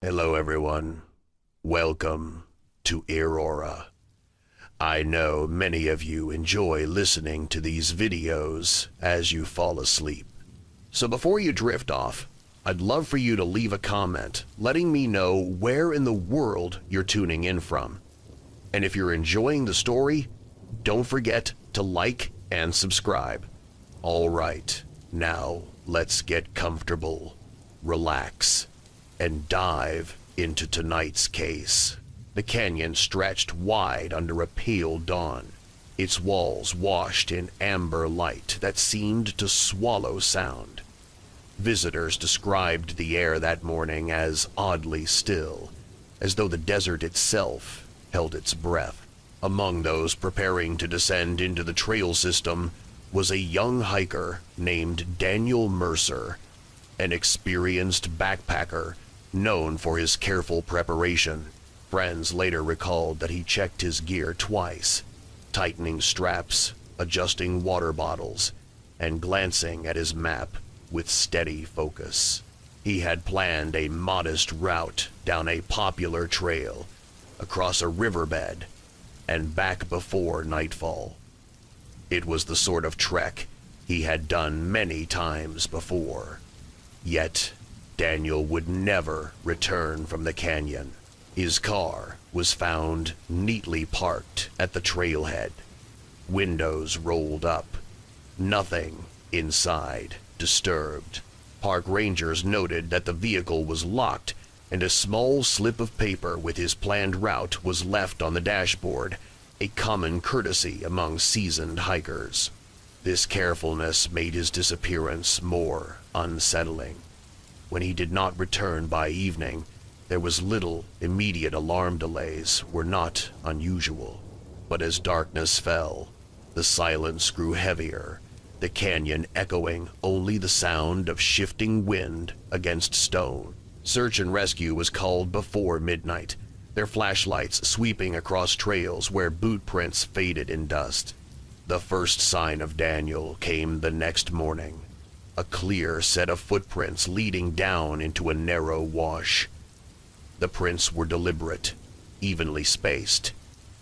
Hello everyone. Welcome to Eerora. I know many of you enjoy listening to these videos as you fall asleep. So before you drift off, I'd love for you to leave a comment letting me know where in the world you're tuning in from. And if you're enjoying the story, don't forget to like and subscribe. All right, now let's get comfortable, relax, and dive into tonight's case. The canyon stretched wide under a pale dawn, its walls washed in amber light that seemed to swallow sound. Visitors described the air that morning as oddly still, as though the desert itself held its breath. Among those preparing to descend into the trail system was a young hiker named Daniel Mercer, an experienced backpacker known for his careful preparation. Friends later recalled that he checked his gear twice, tightening straps, adjusting water bottles, and glancing at his map with steady focus. He had planned a modest route down a popular trail, across a riverbed, and back before nightfall. It was the sort of trek he had done many times before. Yet, Daniel would never return from the canyon. His car was found neatly parked at the trailhead, windows rolled up, nothing inside disturbed. Park rangers noted that the vehicle was locked and a small slip of paper with his planned route was left on the dashboard, a common courtesy among seasoned hikers. This carefulness made his disappearance more unsettling. When he did not return by evening, there was little. Immediate alarm delays were not unusual. But as darkness fell, the silence grew heavier, the canyon echoing only the sound of shifting wind against stone. Search and rescue was called before midnight, their flashlights sweeping across trails where boot prints faded in dust. The first sign of Daniel came the next morning. A clear set of footprints leading down into a narrow wash. The prints were deliberate, evenly spaced,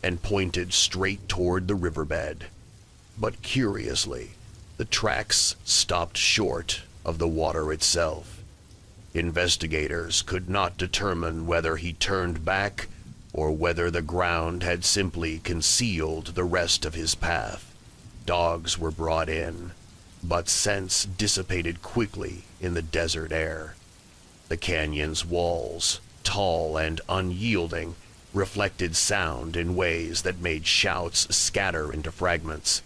and pointed straight toward the riverbed. But curiously, the tracks stopped short of the water itself. Investigators could not determine whether he turned back or whether the ground had simply concealed the rest of his path. Dogs were brought in, but scents dissipated quickly in the desert air. The canyon's walls, tall and unyielding, reflected sound in ways that made shouts scatter into fragments.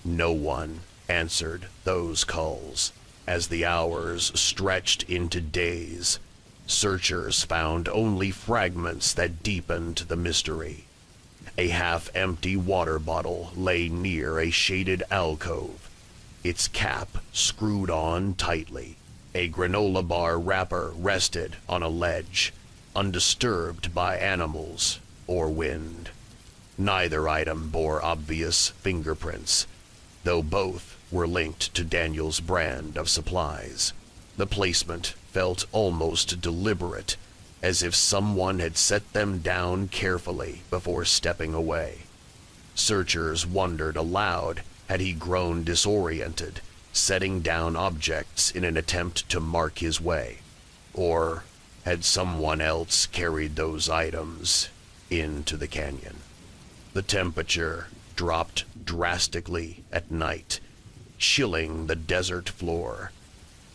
No one answered those calls. As the hours stretched into days, searchers found only fragments that deepened the mystery. A half-empty water bottle lay near a shaded alcove, its cap screwed on tightly. A granola bar wrapper rested on a ledge, undisturbed by animals or wind. Neither item bore obvious fingerprints, though both were linked to Daniel's brand of supplies. The placement felt almost deliberate, as if someone had set them down carefully before stepping away. Searchers wondered aloud, had he grown disoriented, setting down objects in an attempt to mark his way? Or had someone else carried those items into the canyon? The temperature dropped drastically at night, chilling the desert floor.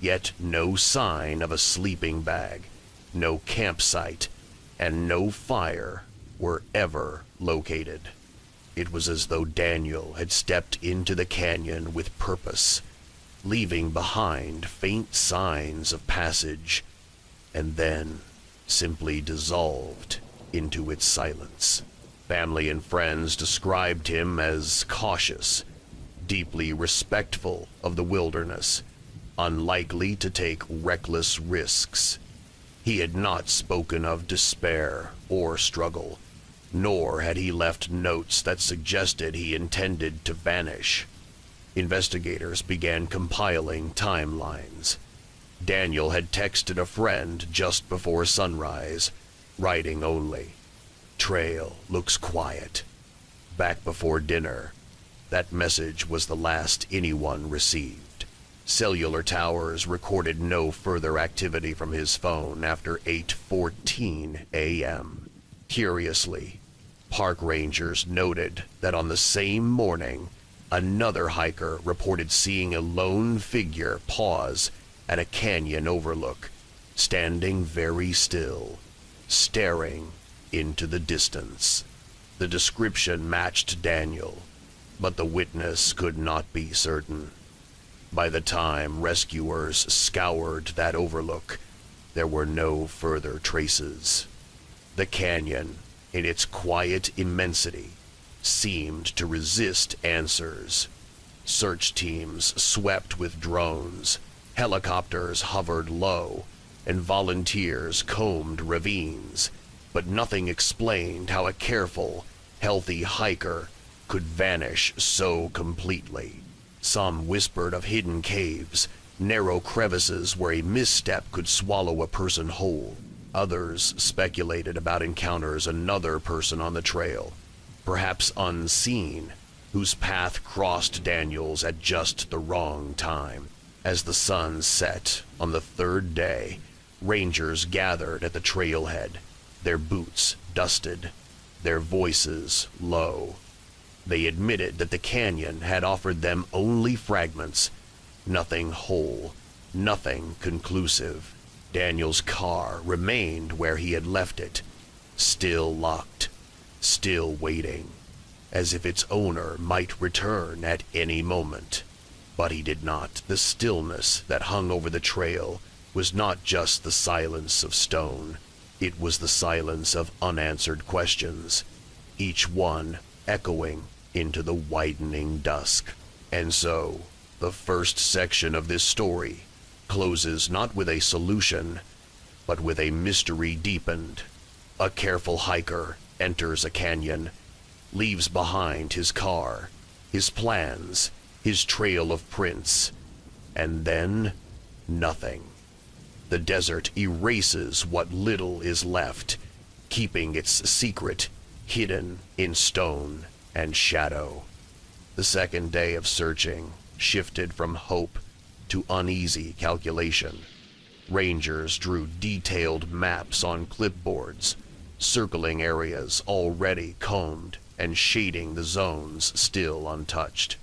Yet no sign of a sleeping bag, no campsite, and no fire were ever located. It was as though Daniel had stepped into the canyon with purpose, leaving behind faint signs of passage, and then simply dissolved into its silence. Family and friends described him as cautious, deeply respectful of the wilderness, unlikely to take reckless risks. He had not spoken of despair or struggle, nor had he left notes that suggested he intended to vanish. Investigators began compiling timelines. Daniel had texted a friend just before sunrise, writing only, "Trail looks quiet." Back before dinner, that message was the last anyone received. Cellular towers recorded no further activity from his phone after 8:14 a.m. Curiously, park rangers noted that on the same morning, another hiker reported seeing a lone figure pause at a canyon overlook, standing very still, staring into the distance. The description matched Daniel, but the witness could not be certain. By the time rescuers scoured that overlook, there were no further traces. The canyon, in its quiet immensity, seemed to resist answers. Search teams swept with drones, helicopters hovered low, and volunteers combed ravines, but nothing explained how a careful, healthy hiker could vanish so completely. Some whispered of hidden caves, narrow crevices where a misstep could swallow a person whole. Others speculated about encounters another person on the trail, perhaps unseen, whose path crossed Daniel's at just the wrong time. As the sun set on the third day, rangers gathered at the trailhead, their boots dusted, their voices low. They admitted that the canyon had offered them only fragments, nothing whole, nothing conclusive. Daniel's car remained where he had left it, still locked, still waiting, as if its owner might return at any moment. But he did not. The stillness that hung over the trail was not just the silence of stone. It was the silence of unanswered questions, each one echoing into the widening dusk. And so, the first section of this story closes not with a solution, but with a mystery deepened. A careful hiker enters a canyon, leaves behind his car, his plans, his trail of prints, and then nothing. The desert erases what little is left, keeping its secret hidden in stone and shadow. The second day of searching shifted from hope to uneasy calculation. Rangers drew detailed maps on clipboards, circling areas already combed and shading the zones still untouched.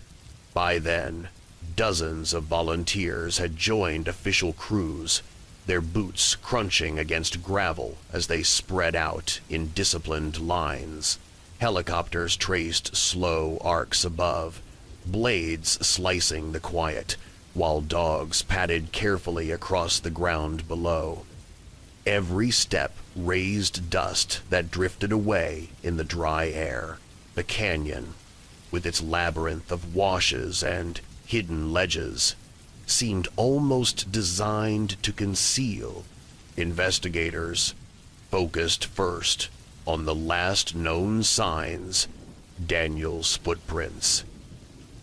By then, dozens of volunteers had joined official crews, their boots crunching against gravel as they spread out in disciplined lines. Helicopters traced slow arcs above, blades slicing the quiet, while dogs padded carefully across the ground below. Every step raised dust that drifted away in the dry air. The canyon, with its labyrinth of washes and hidden ledges, seemed almost designed to conceal. Investigators focused first on the last known signs, Daniel's footprints.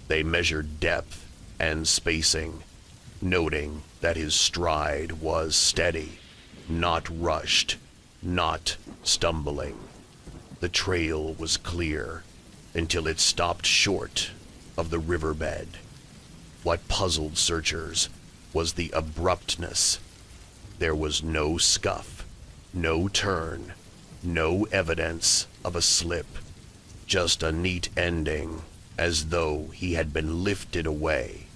They measured depth and spacing, noting that his stride was steady, not rushed, not stumbling. The trail was clear until it stopped short of the riverbed. What puzzled searchers was the abruptness. There was no scuff, no turn, no evidence of a slip, just a neat ending, as though he had been lifted away.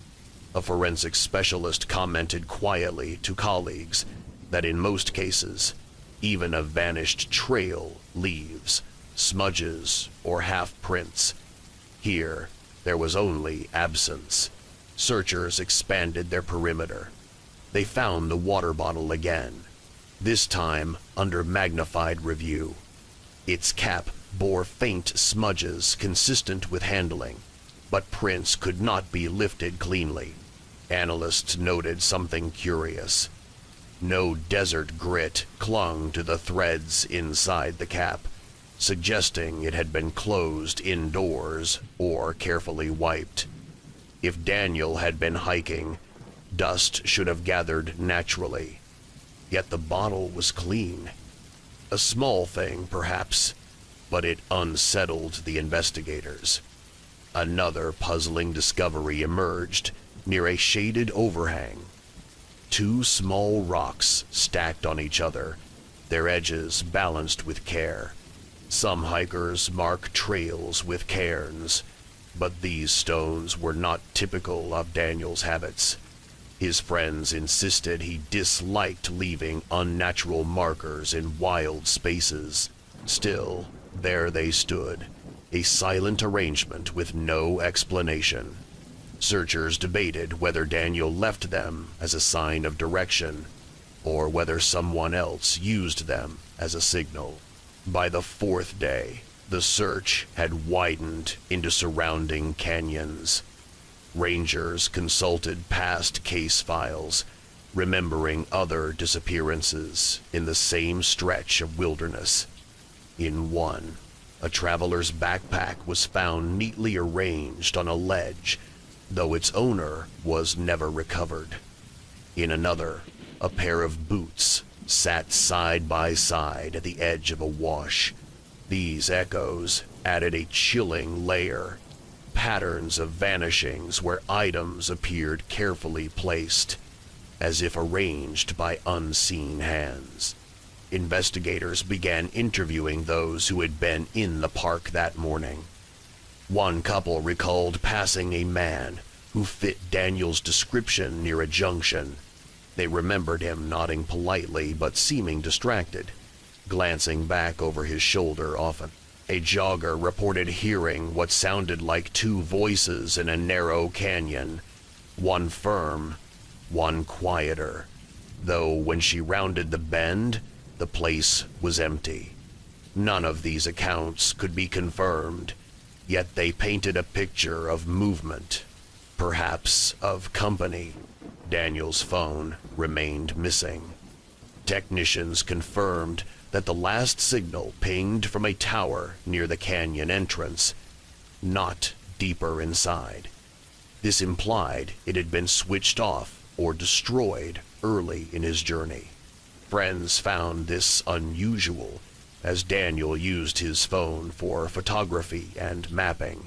A forensic specialist commented quietly to colleagues that in most cases, even a vanished trail leaves smudges or half-prints. Here, there was only absence. Searchers expanded their perimeter. They found the water bottle again, this time under magnified review. Its cap bore faint smudges consistent with handling, but prints could not be lifted cleanly. Analysts noted something curious. No desert grit clung to the threads inside the cap, suggesting it had been closed indoors or carefully wiped. If Daniel had been hiking, Dust should have gathered naturally, yet the bottle was clean. A small thing, perhaps, but it unsettled the investigators. Another puzzling discovery emerged near a shaded overhang. Two small rocks stacked on each other, their edges balanced with care. Some hikers mark trails with cairns, but these stones were not typical of Daniel's habits. His friends insisted he disliked leaving unnatural markers in wild spaces. Still, there they stood, a silent arrangement with no explanation. Searchers debated whether Daniel left them as a sign of direction, or whether someone else used them as a signal. By the fourth day, the search had widened into surrounding canyons. Rangers consulted past case files, remembering other disappearances in the same stretch of wilderness. In one, a traveler's backpack was found neatly arranged on a ledge, though its owner was never recovered. In another, a pair of boots sat side by side at the edge of a wash. These echoes added a chilling layer. Patterns of vanishings where items appeared carefully placed, as if arranged by unseen hands. Investigators began interviewing those who had been in the park that morning. One couple recalled passing a man who fit Daniel's description near a junction. They remembered him nodding politely but seeming distracted, glancing back over his shoulder often. A jogger reported hearing what sounded like two voices in a narrow canyon, one firm, one quieter, though when she rounded the bend, the place was empty. None of these accounts could be confirmed, yet they painted a picture of movement, perhaps of company. Daniel's phone remained missing. Technicians confirmed that the last signal pinged from a tower near the canyon entrance, not deeper inside. This implied it had been switched off or destroyed early in his journey. Friends found this unusual, as Daniel used his phone for photography and mapping.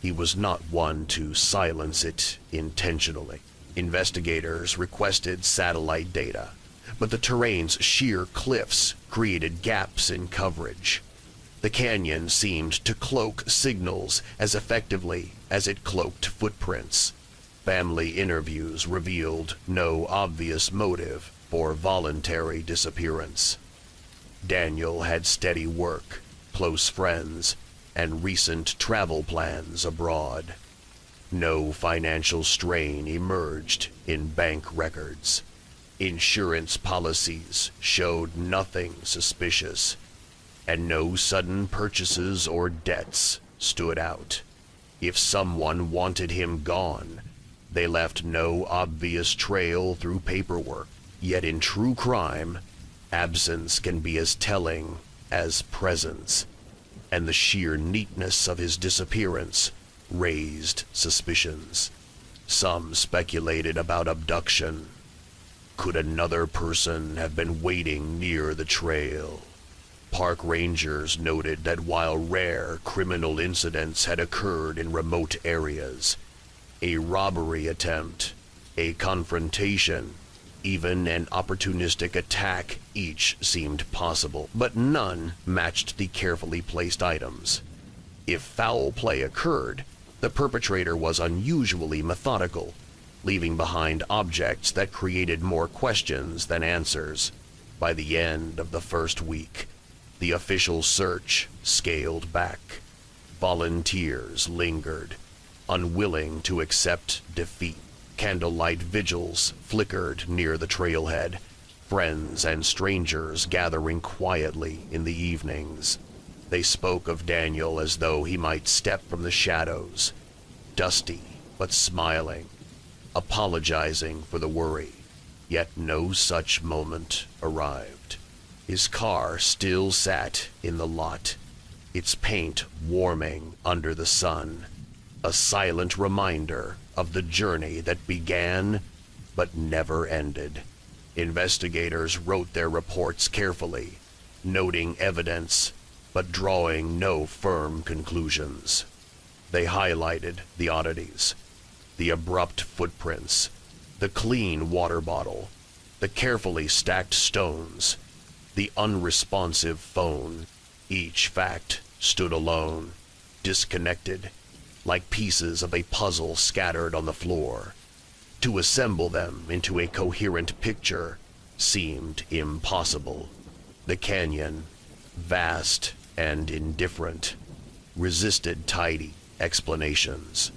He was not one to silence it intentionally. Investigators requested satellite data, but the terrain's sheer cliffs created gaps in coverage. The canyon seemed to cloak signals as effectively as it cloaked footprints. Family interviews revealed no obvious motive for voluntary disappearance. Daniel had steady work, close friends, and recent travel plans abroad. No financial strain emerged in bank records. Insurance policies showed nothing suspicious, and no sudden purchases or debts stood out. If someone wanted him gone, they left no obvious trail through paperwork. Yet in true crime, absence can be as telling as presence, and the sheer neatness of his disappearance raised suspicions. Some speculated about abduction. Could another person have been waiting near the trail? Park rangers noted that while rare criminal incidents had occurred in remote areas, a robbery attempt, a confrontation, even an opportunistic attack each seemed possible, but none matched the carefully placed items. If foul play occurred, the perpetrator was unusually methodical, leaving behind objects that created more questions than answers. By the end of the first week, the official search scaled back. Volunteers lingered, unwilling to accept defeat. Candlelight vigils flickered near the trailhead, friends and strangers gathering quietly in the evenings. They spoke of Daniel as though he might step from the shadows, dusty but smiling, apologizing for the worry. Yet no such moment arrived. His car still sat in the lot, its paint warming under the sun, a silent reminder of the journey that began but never ended. Investigators wrote their reports carefully, noting evidence, but drawing no firm conclusions. They highlighted the oddities, the abrupt footprints, the clean water bottle, the carefully stacked stones, the unresponsive phone. Each fact stood alone, disconnected, like pieces of a puzzle scattered on the floor. To assemble them into a coherent picture seemed impossible. The canyon, vast and indifferent, resisted tidy explanations.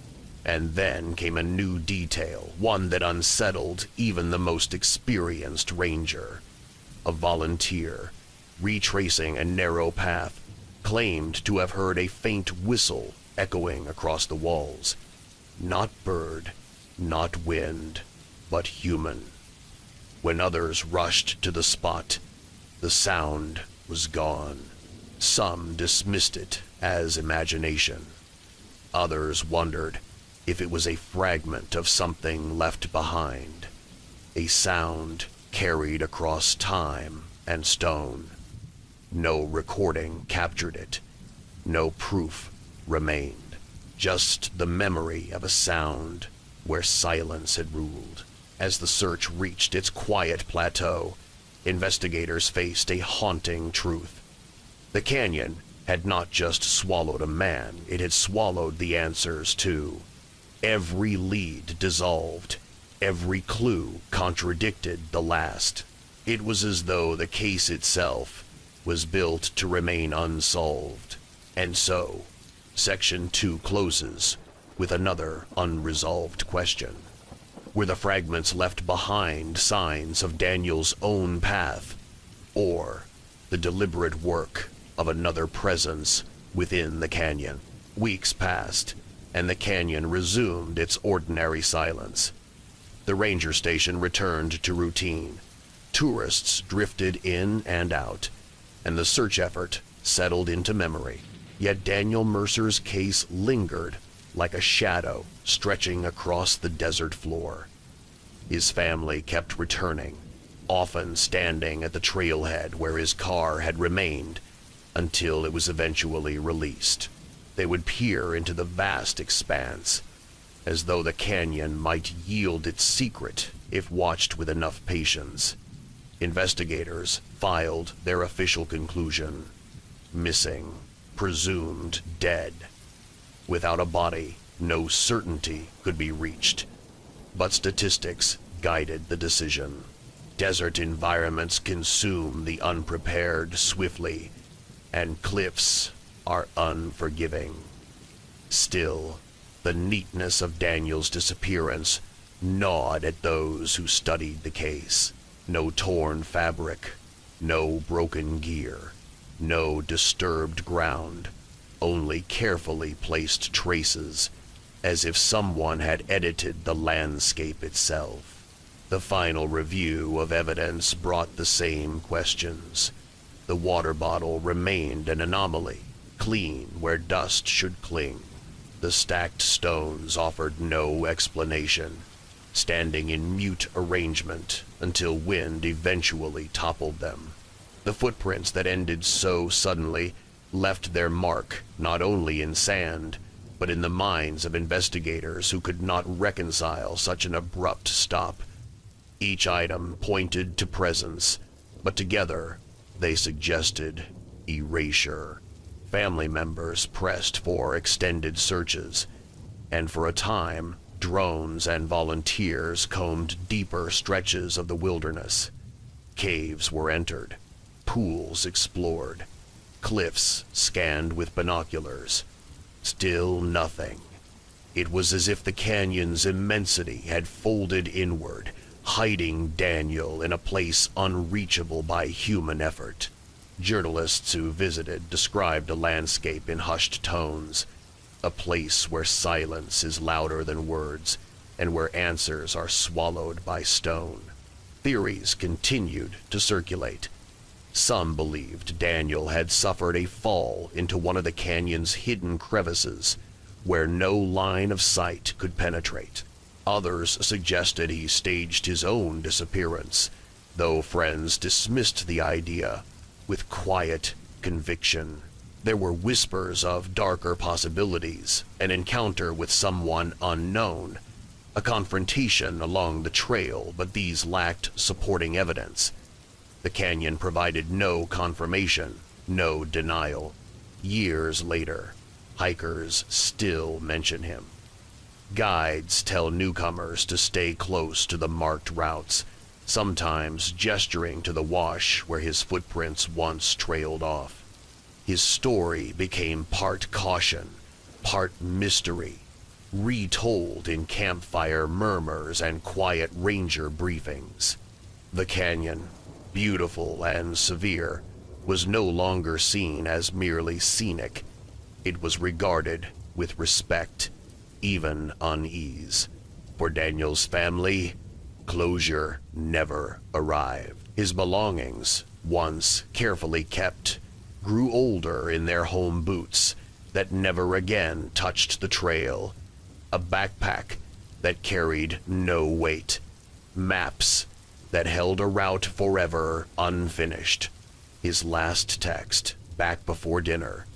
And then came a new detail, one that unsettled even the most experienced ranger. A volunteer, retracing a narrow path, claimed to have heard a faint whistle echoing across the walls. Not bird, not wind, but human. When others rushed to the spot, the sound was gone. Some dismissed it as imagination. Others wondered if it was a fragment of something left behind, a sound carried across time and stone. No recording captured it, no proof remained, just the memory of a sound where silence had ruled. As the search reached its quiet plateau, investigators faced a haunting truth. The canyon had not just swallowed a man, it had swallowed the answers too. Every lead dissolved, every clue contradicted the last. It was as though the case itself was built to remain unsolved. And so, Section 2 closes with another unresolved question. Were the fragments left behind signs of Daniel's own path, or the deliberate work of another presence within the canyon? Weeks passed, and the canyon resumed its ordinary silence. The ranger station returned to routine. Tourists drifted in and out, and the search effort settled into memory. Yet Daniel Mercer's case lingered like a shadow stretching across the desert floor. His family kept returning, often standing at the trailhead where his car had remained until it was eventually released. They would peer into the vast expanse, as though the canyon might yield its secret if watched with enough patience. Investigators filed their official conclusion: missing, presumed dead. Without a body, no certainty could be reached, but statistics guided the decision. Desert environments consume the unprepared swiftly, and cliffs are unforgiving. Still, the neatness of Daniel's disappearance gnawed at those who studied the case. No torn fabric, no broken gear, no disturbed ground, only carefully placed traces, as if someone had edited the landscape itself. The final review of evidence brought the same questions. The water bottle remained an anomaly, clean where dust should cling. The stacked stones offered no explanation, standing in mute arrangement until wind eventually toppled them. The footprints that ended so suddenly left their mark not only in sand, but in the minds of investigators who could not reconcile such an abrupt stop. Each item pointed to presence, but together they suggested erasure. Family members pressed for extended searches, and for a time, drones and volunteers combed deeper stretches of the wilderness. Caves were entered, pools explored, cliffs scanned with binoculars. Still nothing. It was as if the canyon's immensity had folded inward, hiding Daniel in a place unreachable by human effort. Journalists who visited described a landscape in hushed tones, a place where silence is louder than words, and where answers are swallowed by stone. Theories continued to circulate. Some believed Daniel had suffered a fall into one of the canyon's hidden crevices, where no line of sight could penetrate. Others suggested he staged his own disappearance, though friends dismissed the idea with quiet conviction. There were whispers of darker possibilities, an encounter with someone unknown, a confrontation along the trail, but these lacked supporting evidence. The canyon provided no confirmation, no denial. Years later, hikers still mention him. Guides tell newcomers to stay close to the marked routes, sometimes gesturing to the wash where his footprints once trailed off. His story became part caution, part mystery, retold in campfire murmurs and quiet ranger briefings. The canyon, beautiful and severe, was no longer seen as merely scenic. It was regarded with respect, even unease. For Daniel's family, closure never arrived. His belongings, once carefully kept, grew older in their home boots that never again touched the trail, a backpack that carried no weight, maps that held a route forever unfinished. His last text, back before dinner,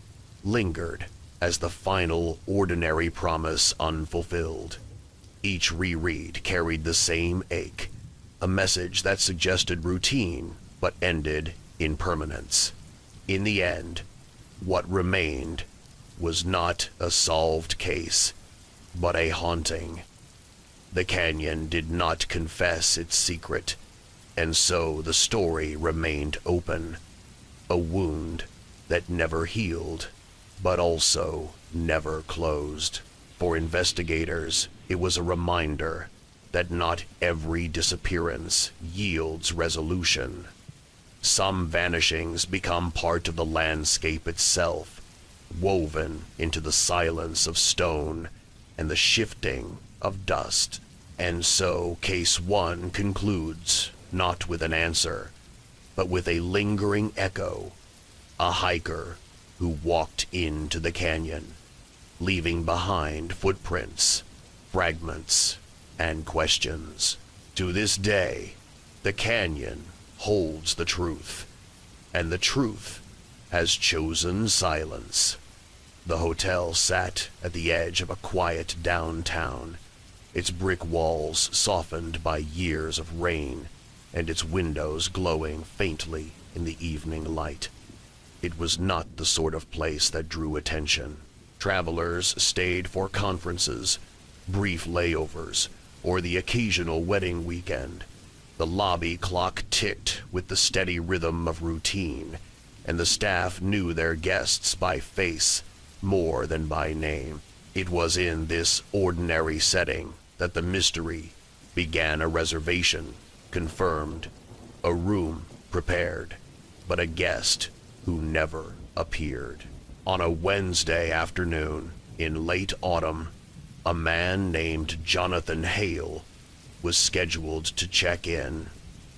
lingered as the final ordinary promise unfulfilled. Each reread carried the same ache, a message that suggested routine but ended in permanence. In the end, what remained was not a solved case, but a haunting. The canyon did not confess its secret, and so the story remained open, a wound that never healed, but also never closed. For investigators, it was a reminder that not every disappearance yields resolution. Some vanishings become part of the landscape itself, woven into the silence of stone and the shifting of dust. And so Case 1 concludes, not with an answer, but with a lingering echo, a hiker who walked into the canyon, leaving behind footprints, fragments, and questions. To this day, the canyon holds the truth, and the truth has chosen silence. The hotel sat at the edge of a quiet downtown, its brick walls softened by years of rain, and its windows glowing faintly in the evening light. It was not the sort of place that drew attention. Travelers stayed for conferences, brief layovers, or the occasional wedding weekend. The lobby clock ticked with the steady rhythm of routine, and the staff knew their guests by face more than by name. It was in this ordinary setting that the mystery began. A reservation confirmed, a room prepared, but a guest who never appeared. On a Wednesday afternoon in late autumn, a man named Jonathan Hale was scheduled to check in.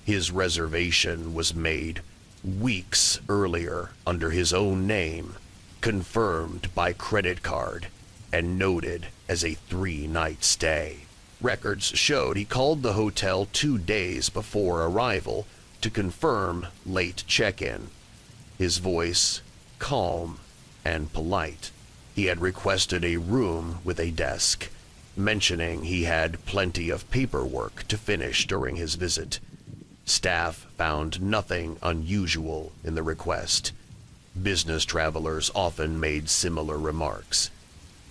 His reservation was made weeks earlier under his own name, confirmed by credit card, and noted as a 3-night stay. Records showed he called the hotel 2 days before arrival to confirm late check-in. His voice calm and polite. He had requested a room with a desk, mentioning he had plenty of paperwork to finish during his visit. Staff found nothing unusual in the request. Business travelers often made similar remarks.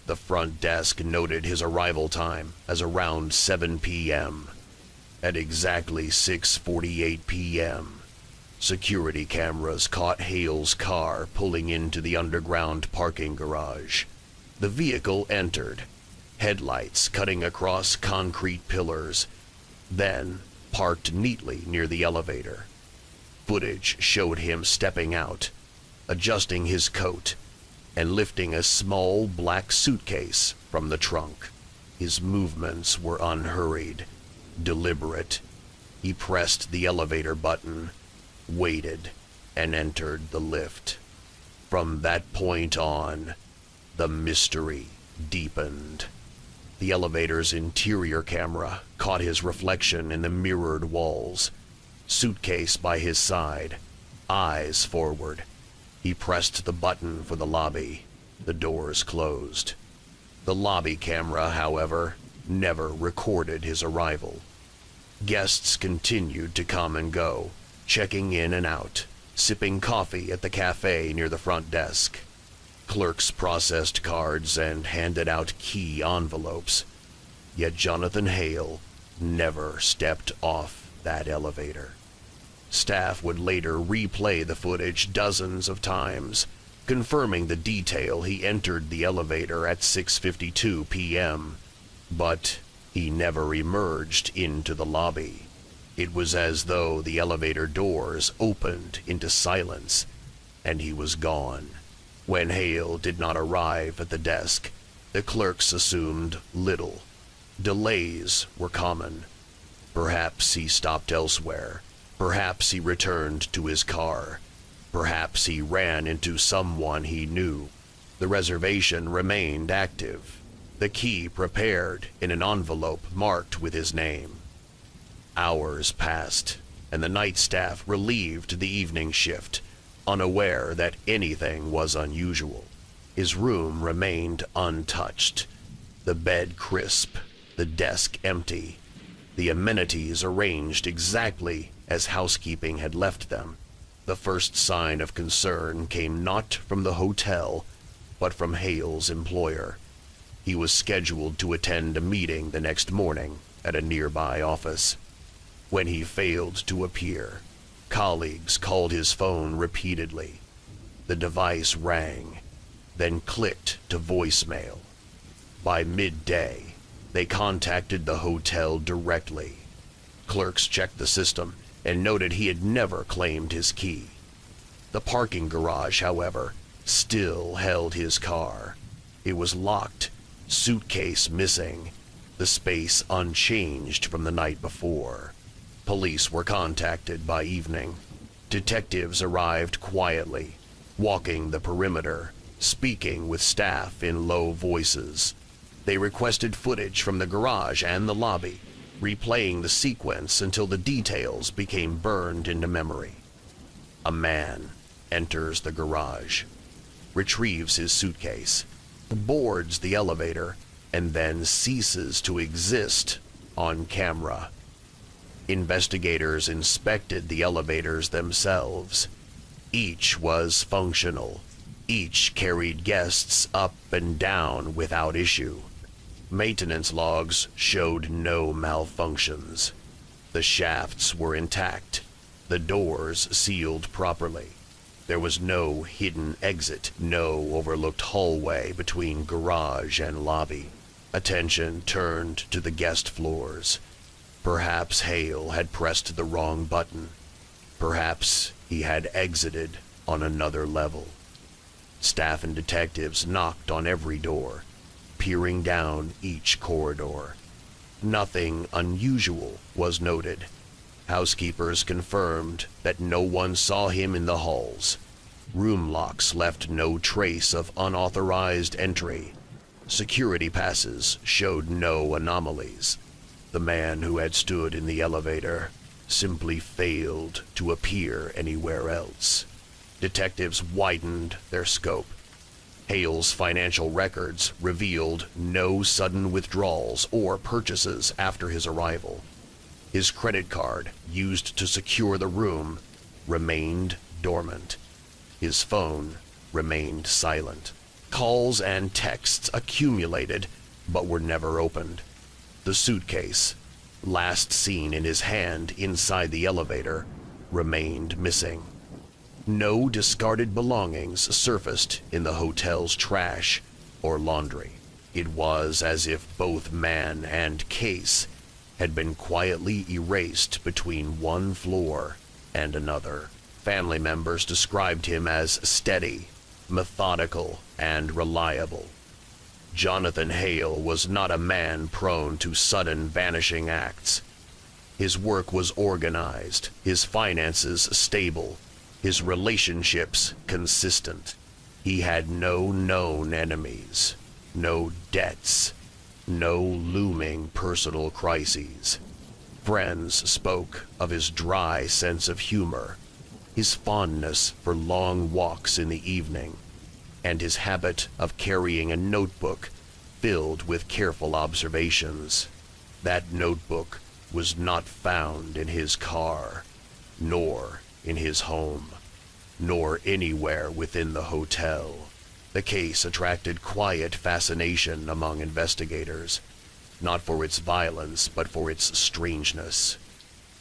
The front desk noted his arrival time as around 7 p.m. At exactly 6:48 p.m., security cameras caught Hale's car pulling into the underground parking garage. The vehicle entered, headlights cutting across concrete pillars, then parked neatly near the elevator. Footage showed him stepping out, adjusting his coat, and lifting a small black suitcase from the trunk. His movements were unhurried, deliberate. He pressed the elevator button, waited, and entered the lift. From that point on, the mystery deepened. The elevator's interior camera caught his reflection in the mirrored walls. Suitcase by his side, eyes forward. He pressed the button for the lobby. The doors closed. The lobby camera, however, never recorded his arrival. Guests continued to come and go, checking in and out, sipping coffee at the cafe near the front desk. Clerks processed cards and handed out key envelopes. Yet Jonathan Hale never stepped off that elevator. Staff would later replay the footage dozens of times, confirming the detail he entered the elevator at 6:52 p.m., but he never emerged into the lobby. It was as though the elevator doors opened into silence, and he was gone. When Hale did not arrive at the desk, the clerks assumed little. Delays were common. Perhaps he stopped elsewhere. Perhaps he returned to his car. Perhaps he ran into someone he knew. The reservation remained active, the key prepared in an envelope marked with his name. Hours passed, and the night staff relieved the evening shift, unaware that anything was unusual. His room remained untouched, the bed crisp, the desk empty, the amenities arranged exactly as housekeeping had left them. The first sign of concern came not from the hotel, but from Hale's employer. He was scheduled to attend a meeting the next morning at a nearby office. When he failed to appear, colleagues called his phone repeatedly. The device rang, then clicked to voicemail. By midday, they contacted the hotel directly. Clerks checked the system and noted he had never claimed his key. The parking garage, however, still held his car. It was locked, suitcase missing, the space unchanged from the night before. Police were contacted by evening. Detectives arrived quietly, walking the perimeter, speaking with staff in low voices. They requested footage from the garage and the lobby, replaying the sequence until the details became burned into memory. A man enters the garage, retrieves his suitcase, boards the elevator, and then ceases to exist on camera. Investigators inspected the elevators themselves. Each was functional. Each carried guests up and down without issue. Maintenance logs showed no malfunctions. The shafts were intact. The doors sealed properly. There was no hidden exit, no overlooked hallway between garage and lobby. Attention turned to the guest floors. Perhaps Hale had pressed the wrong button. Perhaps he had exited on another level. Staff and detectives knocked on every door, peering down each corridor. Nothing unusual was noted. Housekeepers confirmed that no one saw him in the halls. Room locks left no trace of unauthorized entry. Security passes showed no anomalies. The man who had stood in the elevator simply failed to appear anywhere else. Detectives widened their scope. Hale's financial records revealed no sudden withdrawals or purchases after his arrival. His credit card, used to secure the room, remained dormant. His phone remained silent. Calls and texts accumulated, but were never opened. The suitcase, last seen in his hand inside the elevator, remained missing. No discarded belongings surfaced in the hotel's trash or laundry. It was as if both man and case had been quietly erased between one floor and another. Family members described him as steady, methodical, and reliable. Jonathan Hale was not a man prone to sudden vanishing acts. His work was organized, his finances stable, his relationships consistent. He had no known enemies, no debts, no looming personal crises. Friends spoke of his dry sense of humor, his fondness for long walks in the evening, and his habit of carrying a notebook filled with careful observations. That notebook was not found in his car, nor in his home, nor anywhere within the hotel. The case attracted quiet fascination among investigators, not for its violence, but for its strangeness.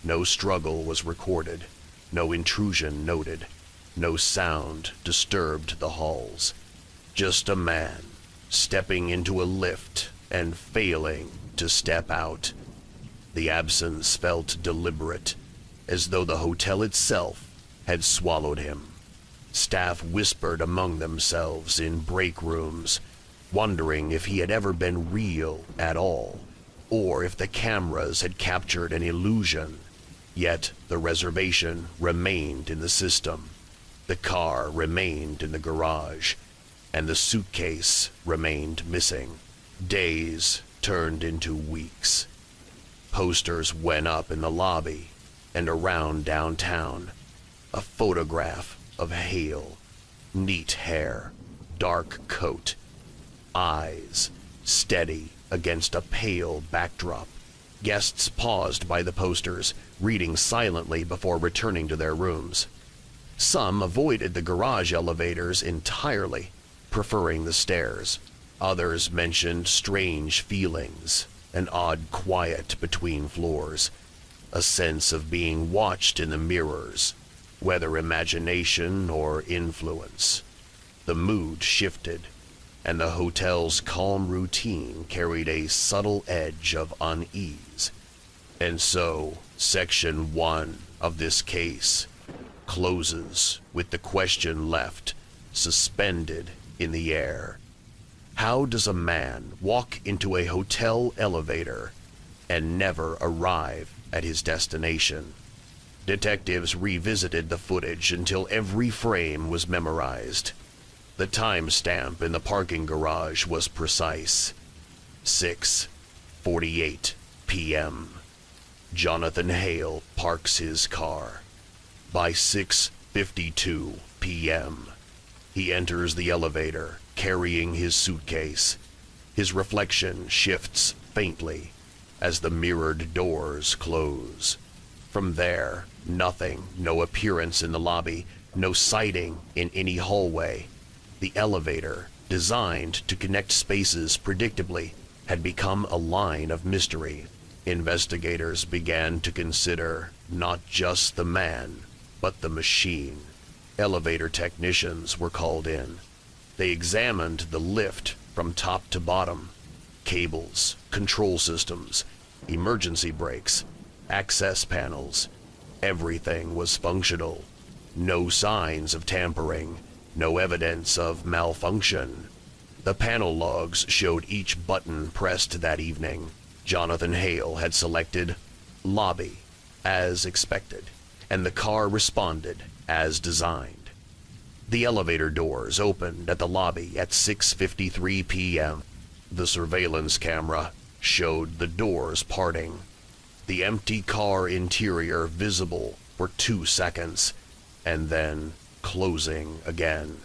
No struggle was recorded, no intrusion noted, no sound disturbed the halls. Just a man stepping into a lift and failing to step out. The absence felt deliberate, as though the hotel itself had swallowed him. Staff whispered among themselves in break rooms, wondering if he had ever been real at all, or if the cameras had captured an illusion. Yet the reservation remained in the system, the car remained in the garage, and the suitcase remained missing. Days turned into weeks. Posters went up in the lobby and around downtown. A photograph of Hale, neat hair, dark coat, eyes steady against a pale backdrop. Guests paused by the posters, reading silently before returning to their rooms. Some avoided the garage elevators entirely, preferring the stairs. Others mentioned strange feelings, an odd quiet between floors, a sense of being watched in the mirrors, whether imagination or influence. The mood shifted, and the hotel's calm routine carried a subtle edge of unease. And so, Section 1 of this case closes with the question left, suspended in the air. How does a man walk into a hotel elevator and never arrive at his destination? Detectives revisited the footage until every frame was memorized. The timestamp in the parking garage was precise. 6:48 p.m. Jonathan Hale parks his car. By 6:52 p.m., he enters the elevator carrying his suitcase. His reflection shifts faintly as the mirrored doors close. From there, nothing, no appearance in the lobby, no sighting in any hallway. The elevator, designed to connect spaces predictably, had become a line of mystery. Investigators began to consider not just the man, but the machine. Elevator technicians were called in. They examined the lift from top to bottom. Cables, control systems, emergency brakes, access panels. Everything was functional. No signs of tampering, no evidence of malfunction. The panel logs showed each button pressed that evening. Jonathan Hale had selected lobby, as expected, and the car responded as designed. The elevator doors opened at the lobby at 6:53 p.m. The surveillance camera showed the doors parting, the empty car interior visible for 2 seconds, and then closing again.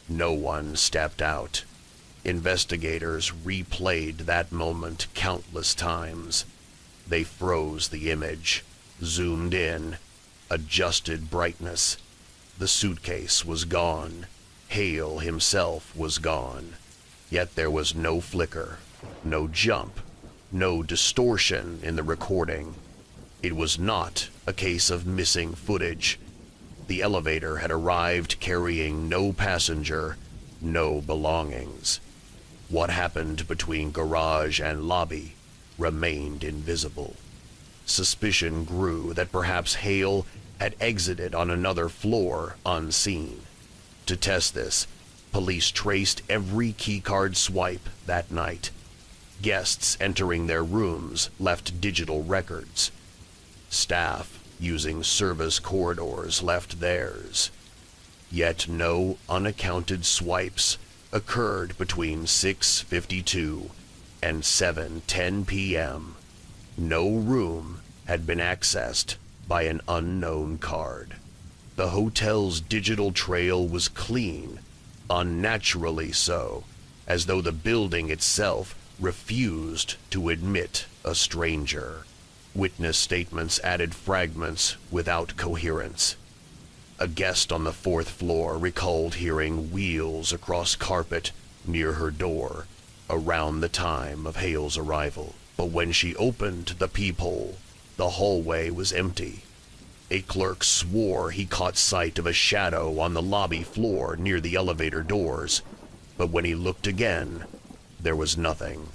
No one stepped out. Investigators replayed that moment countless times. They froze the image, zoomed in, adjusted brightness. The suitcase was gone. Hale himself was gone. Yet there was no flicker, no jump, no distortion in the recording. It was not a case of missing footage. The elevator had arrived carrying no passenger, no belongings. What happened between garage and lobby remained invisible. Suspicion grew that perhaps Hale had exited on another floor unseen. To test this, police traced every keycard swipe that night. Guests entering their rooms left digital records. Staff using service corridors left theirs. Yet no unaccounted swipes occurred between 6:52 and 7:10 p.m., no room had been accessed by an unknown card. The hotel's digital trail was clean, unnaturally so, as though the building itself refused to admit a stranger. Witness statements added fragments without coherence. A guest on the 4th floor recalled hearing wheels across carpet near her door around the time of Hale's arrival. But when she opened the peephole, the hallway was empty. A clerk swore he caught sight of a shadow on the lobby floor near the elevator doors, but when he looked again, there was nothing.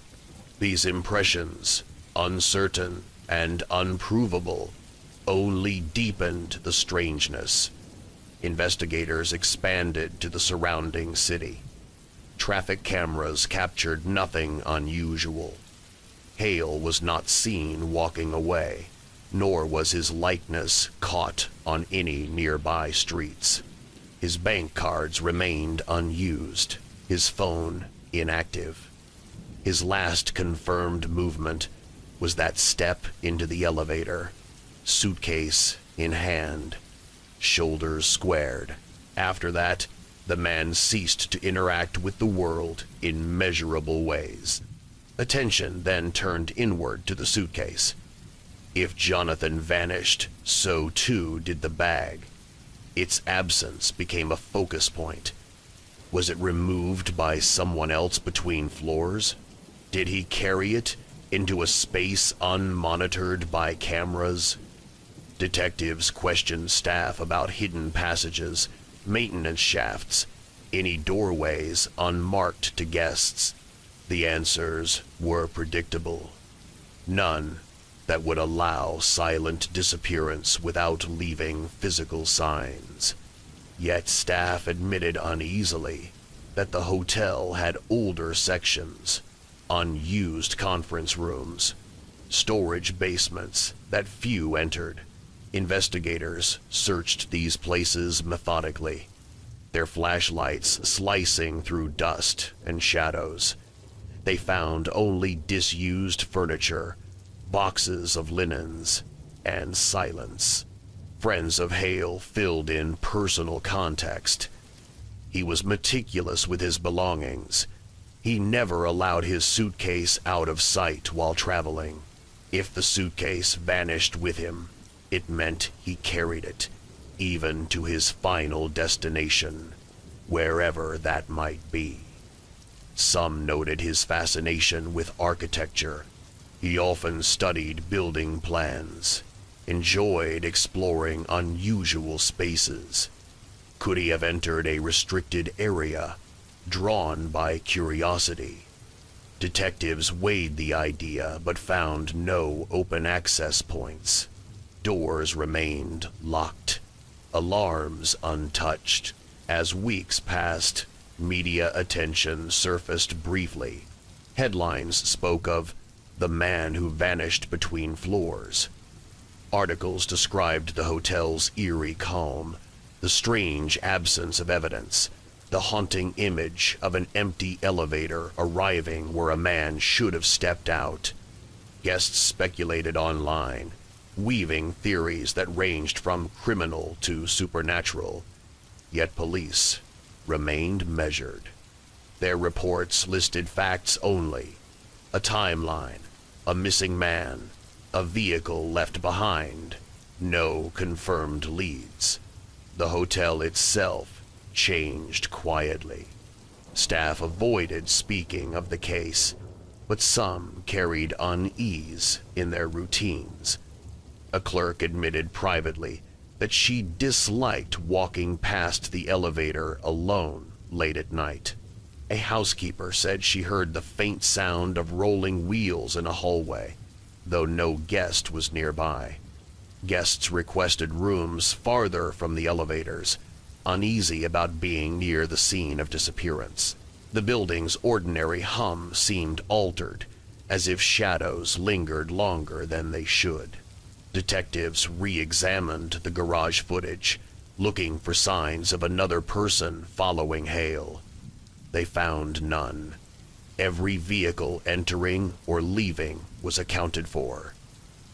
These impressions, uncertain and unprovable, only deepened the strangeness. Investigators expanded to the surrounding city. Traffic cameras captured nothing unusual. Hale was not seen walking away, nor was his likeness caught on any nearby streets. His bank cards remained unused, his phone inactive. His last confirmed movement was that step into the elevator, suitcase in hand, shoulders squared. After that, the man ceased to interact with the world in measurable ways. Attention then turned inward to the suitcase. If Jonathan vanished, so too did the bag. Its absence became a focus point. Was it removed by someone else between floors? Did he carry it into a space unmonitored by cameras? Detectives questioned staff about hidden passages, maintenance shafts, any doorways unmarked to guests. The answers were predictable. None that would allow silent disappearance without leaving physical signs. Yet staff admitted uneasily that the hotel had older sections, unused conference rooms, storage basements that few entered. Investigators searched these places methodically, their flashlights slicing through dust and shadows. They found only disused furniture, boxes of linens, and silence. Friends of Hale filled in personal context. He was meticulous with his belongings. He never allowed his suitcase out of sight while traveling. If the suitcase vanished with him, it meant he carried it, even to his final destination, wherever that might be. Some noted his fascination with architecture. He often studied building plans, enjoyed exploring unusual spaces. Could he have entered a restricted area, drawn by curiosity? Detectives weighed the idea, but found no open access points. Doors remained locked, alarms untouched. As weeks passed, media attention surfaced briefly. Headlines spoke of the man who vanished between floors. Articles described the hotel's eerie calm, the strange absence of evidence, the haunting image of an empty elevator arriving where a man should have stepped out. Guests speculated online, weaving theories that ranged from criminal to supernatural. Yet police remained measured. Their reports listed facts only: a timeline, a missing man, a vehicle left behind, no confirmed leads. The hotel itself changed quietly. Staff avoided speaking of the case, but some carried unease in their routines. A clerk admitted privately that she disliked walking past the elevator alone late at night. A housekeeper said she heard the faint sound of rolling wheels in a hallway, though no guest was nearby. Guests requested rooms farther from the elevators, uneasy about being near the scene of disappearance. The building's ordinary hum seemed altered, as if shadows lingered longer than they should. Detectives re-examined the garage footage, looking for signs of another person following Hale. They found none. Every vehicle entering or leaving was accounted for.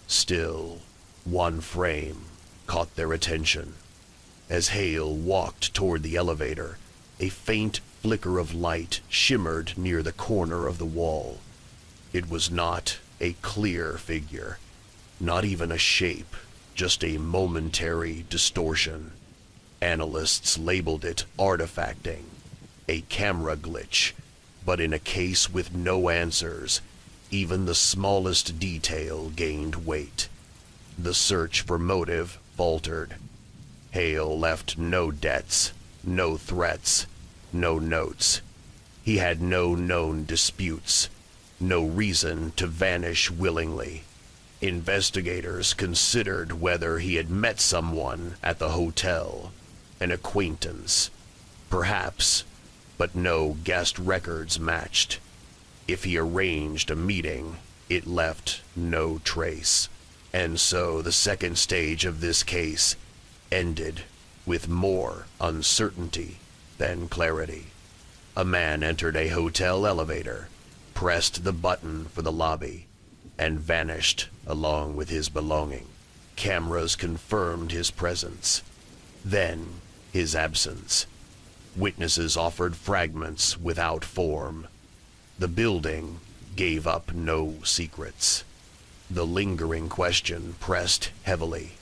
Still, one frame caught their attention. As Hale walked toward the elevator, a faint flicker of light shimmered near the corner of the wall. It was not a clear figure, not even a shape, just a momentary distortion. Analysts labeled it artifacting, a camera glitch, but in a case with no answers, even the smallest detail gained weight. The search for motive faltered. Hale left no debts, no threats, no notes. He had no known disputes, no reason to vanish willingly. Investigators considered whether he had met someone at the hotel, an acquaintance, perhaps, but no guest records matched. If he arranged a meeting, it left no trace. And so the second stage of this case ended with more uncertainty than clarity. A man entered a hotel elevator, pressed the button for the lobby, and vanished along with his belonging. Cameras confirmed his presence, then his absence. Witnesses offered fragments without form. The building gave up no secrets. The lingering question pressed heavily.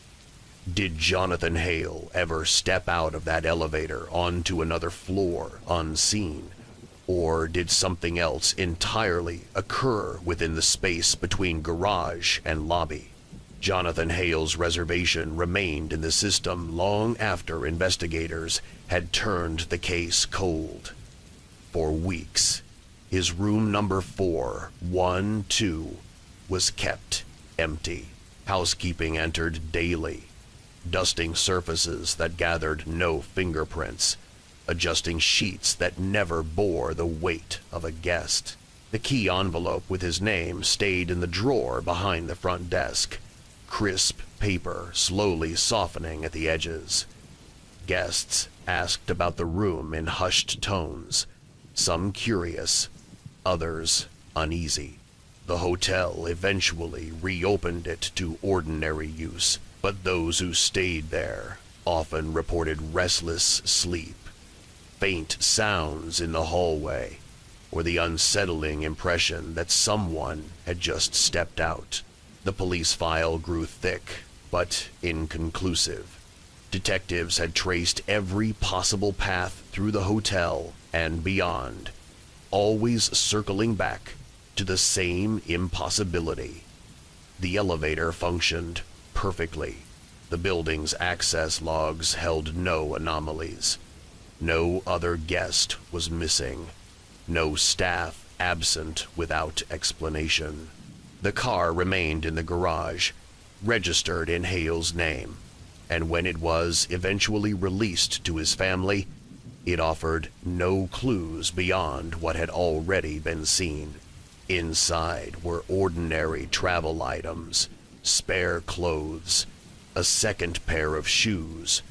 Did Jonathan Hale ever step out of that elevator onto another floor unseen? Or did something else entirely occur within the space between garage and lobby? Jonathan Hale's reservation remained in the system long after investigators had turned the case cold. For weeks, his room number 412 was kept empty. Housekeeping entered daily, dusting surfaces that gathered no fingerprints, adjusting sheets that never bore the weight of a guest. The key envelope with his name stayed in the drawer behind the front desk, crisp paper slowly softening at the edges. Guests asked about the room in hushed tones, some curious, others uneasy. The hotel eventually reopened it to ordinary use, but those who stayed there often reported restless sleep, faint sounds in the hallway, or the unsettling impression that someone had just stepped out. The police file grew thick, but inconclusive. Detectives had traced every possible path through the hotel and beyond, always circling back to the same impossibility. The elevator functioned perfectly. The building's access logs held no anomalies. No other guest was missing. No staff absent without explanation. The car remained in the garage, registered in Hale's name, and when it was eventually released to his family, it offered no clues beyond what had already been seen. Inside were ordinary travel items, spare clothes, a second pair of shoes,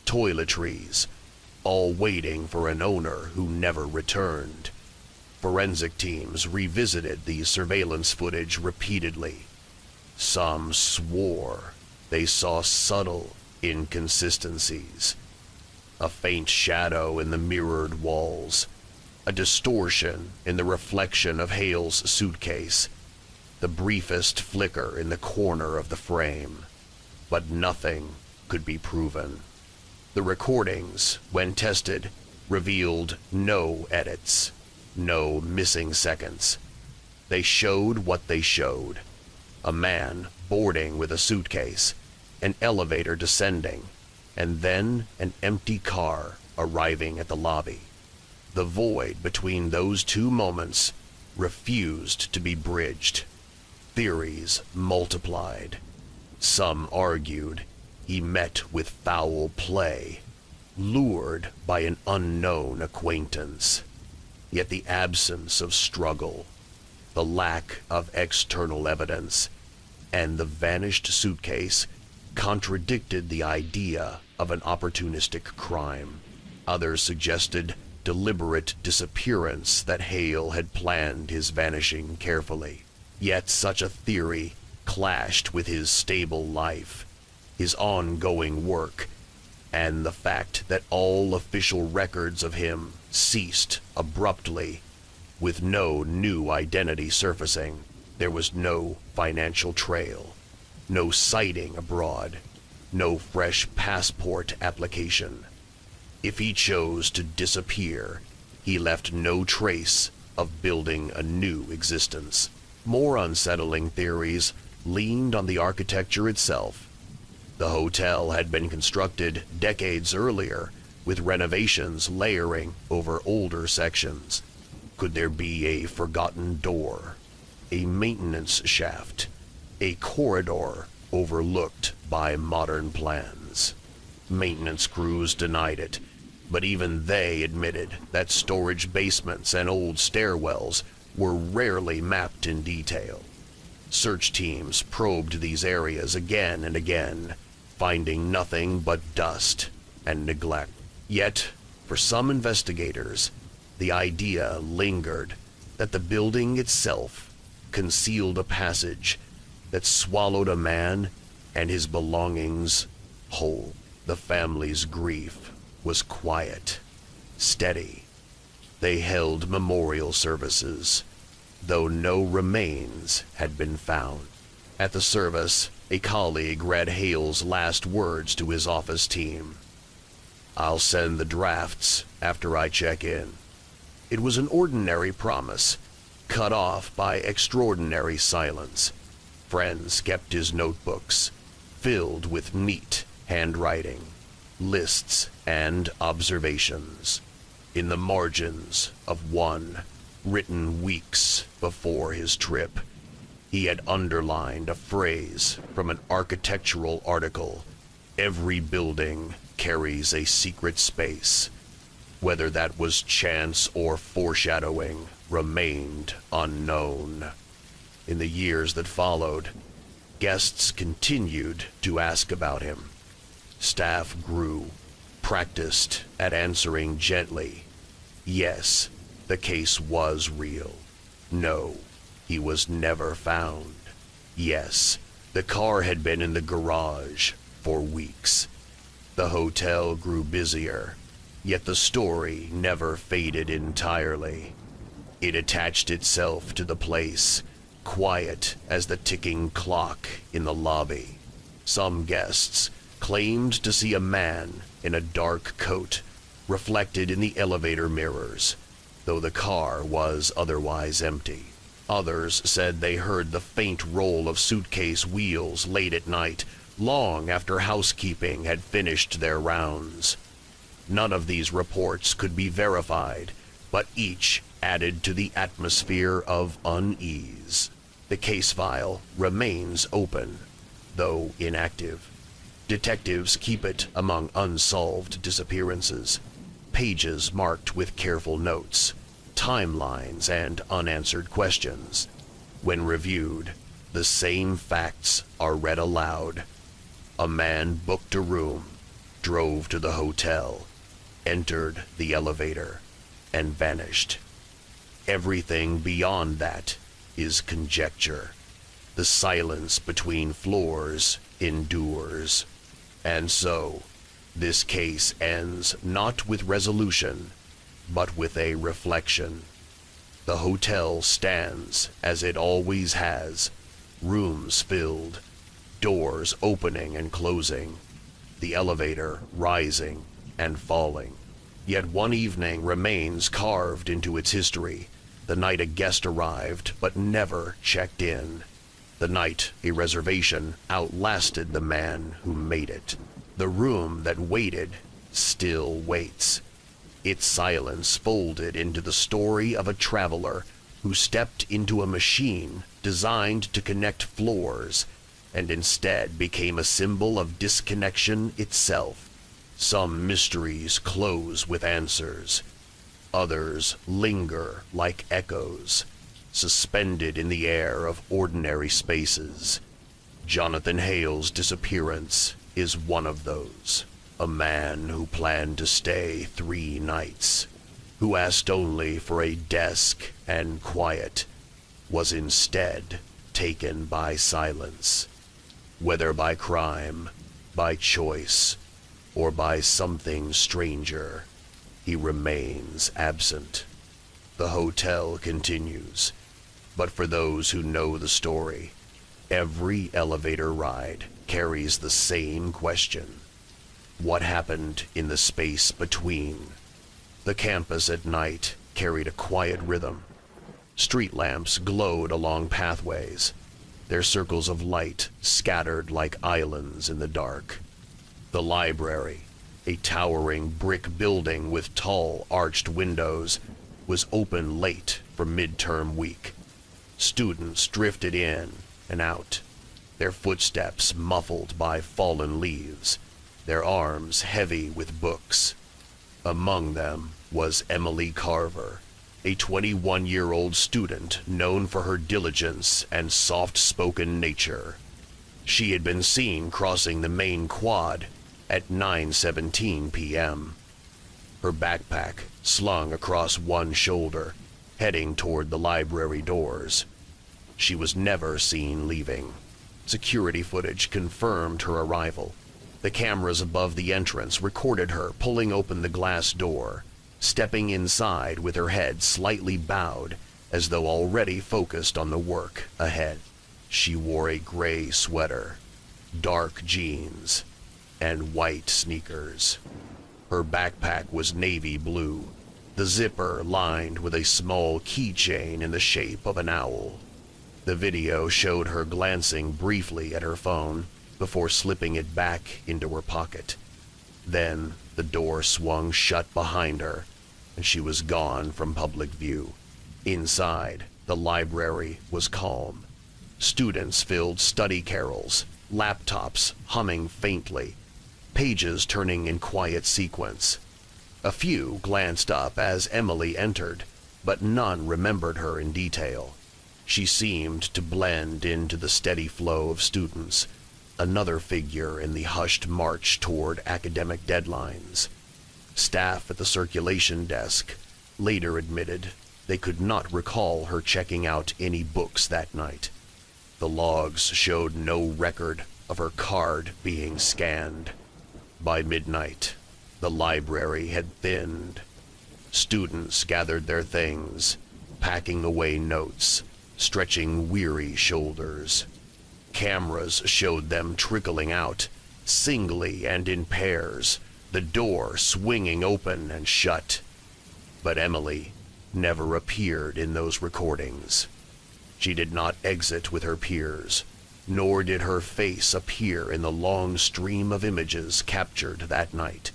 toiletries, all waiting for an owner who never returned. Forensic teams revisited the surveillance footage repeatedly. Some swore they saw subtle inconsistencies. A faint shadow in the mirrored walls, a distortion in the reflection of Hale's suitcase, the briefest flicker in the corner of the frame. But nothing could be proven. The recordings, when tested, revealed no edits, no missing seconds. They showed what they showed. A man boarding with a suitcase, an elevator descending, and then an empty car arriving at the lobby. The void between those two moments refused to be bridged. Theories multiplied. Some argued he met with foul play, lured by an unknown acquaintance. Yet the absence of struggle, the lack of external evidence, and the vanished suitcase contradicted the idea of an opportunistic crime. Others suggested deliberate disappearance that Hale had planned his vanishing carefully. Yet such a theory clashed with his stable life, his ongoing work, and the fact that all official records of him ceased abruptly, with no new identity surfacing. There was no financial trail, no sighting abroad, no fresh passport application. If he chose to disappear, he left no trace of building a new existence. More unsettling theories leaned on the architecture itself. The hotel had been constructed decades earlier, with renovations layering over older sections. Could there be a forgotten door, a maintenance shaft, a corridor overlooked by modern plans? Maintenance crews denied it, but even they admitted that storage basements and old stairwells were rarely mapped in detail. Search teams probed these areas again and again, finding nothing but dust and neglect. Yet, for some investigators, the idea lingered that the building itself concealed a passage that swallowed a man and his belongings whole. The family's grief was quiet, steady. They held memorial services, though no remains had been found. At the service, a colleague read Hale's last words to his office team. "I'll send the drafts after I check in." It was an ordinary promise, cut off by extraordinary silence. Friends kept his notebooks, filled with neat handwriting, lists and observations. In the margins of one, written weeks before his trip, he had underlined a phrase from an architectural article: "Every building carries a secret space." Whether that was chance or foreshadowing remained unknown. In the years that followed, guests continued to ask about him. Staff grew, practiced at answering gently. Yes, the case was real. No, he was never found. Yes, the car had been in the garage for weeks. The hotel grew busier, yet the story never faded entirely. It attached itself to the place, quiet as the ticking clock in the lobby. Some guests claimed to see a man in a dark coat reflected in the elevator mirrors, though the car was otherwise empty. Others said they heard the faint roll of suitcase wheels late at night, long after housekeeping had finished their rounds. None of these reports could be verified, but each added to the atmosphere of unease. The case file remains open, though inactive. Detectives keep it among unsolved disappearances, pages marked with careful notes, timelines, and unanswered questions. When reviewed, the same facts are read aloud. A man booked a room, drove to the hotel, entered the elevator, and vanished. Everything beyond that is conjecture. The silence between floors endures. And so, this case ends not with resolution, but with a reflection. The hotel stands as it always has, rooms filled, doors opening and closing, the elevator rising and falling. Yet one evening remains carved into its history, the night a guest arrived but never checked in. The night a reservation outlasted the man who made it. The room that waited still waits. Its silence folded into the story of a traveler who stepped into a machine designed to connect floors, and instead became a symbol of disconnection itself. Some mysteries close with answers. Others linger like echoes, suspended in the air of ordinary spaces. Jonathan Hale's disappearance is one of those. A man who planned to stay 3 nights who asked only for a desk and quiet, was instead taken by silence. Whether by crime, by choice, or by something stranger, he remains absent. The hotel continues, but for those who know the story, every elevator ride carries the same question. What happened in the space between? The campus at night carried a quiet rhythm. Street lamps glowed along pathways, their circles of light scattered like islands in the dark. The library, a towering brick building with tall arched windows, was open late for midterm week. Students drifted in and out, their footsteps muffled by fallen leaves, their arms heavy with books. Among them was Emily Carver, a 21-year-old student known for her diligence and soft-spoken nature. She had been seen crossing the main quad at 9:17 p.m., her backpack slung across one shoulder, heading toward the library doors. She was never seen leaving. Security footage confirmed her arrival. The cameras above the entrance recorded her pulling open the glass door, stepping inside with her head slightly bowed, as though already focused on the work ahead. She wore a gray sweater, dark jeans, and white sneakers. Her backpack was navy blue, the zipper lined with a small keychain in the shape of an owl. The video showed her glancing briefly at her phone before slipping it back into her pocket. Then the door swung shut behind her, and she was gone from public view. Inside, the library was calm. Students filled study carols, laptops humming faintly, pages turning in quiet sequence. A few glanced up as Emily entered, but none remembered her in detail. She seemed to blend into the steady flow of students, another figure in the hushed march toward academic deadlines. Staff at the circulation desk later admitted they could not recall her checking out any books that night. The logs showed no record of her card being scanned. By midnight, the library had thinned. Students gathered their things, packing away notes, stretching weary shoulders. Cameras showed them trickling out, singly and in pairs, the door swinging open and shut. But Emily never appeared in those recordings. She did not exit with her peers, nor did her face appear in the long stream of images captured that night.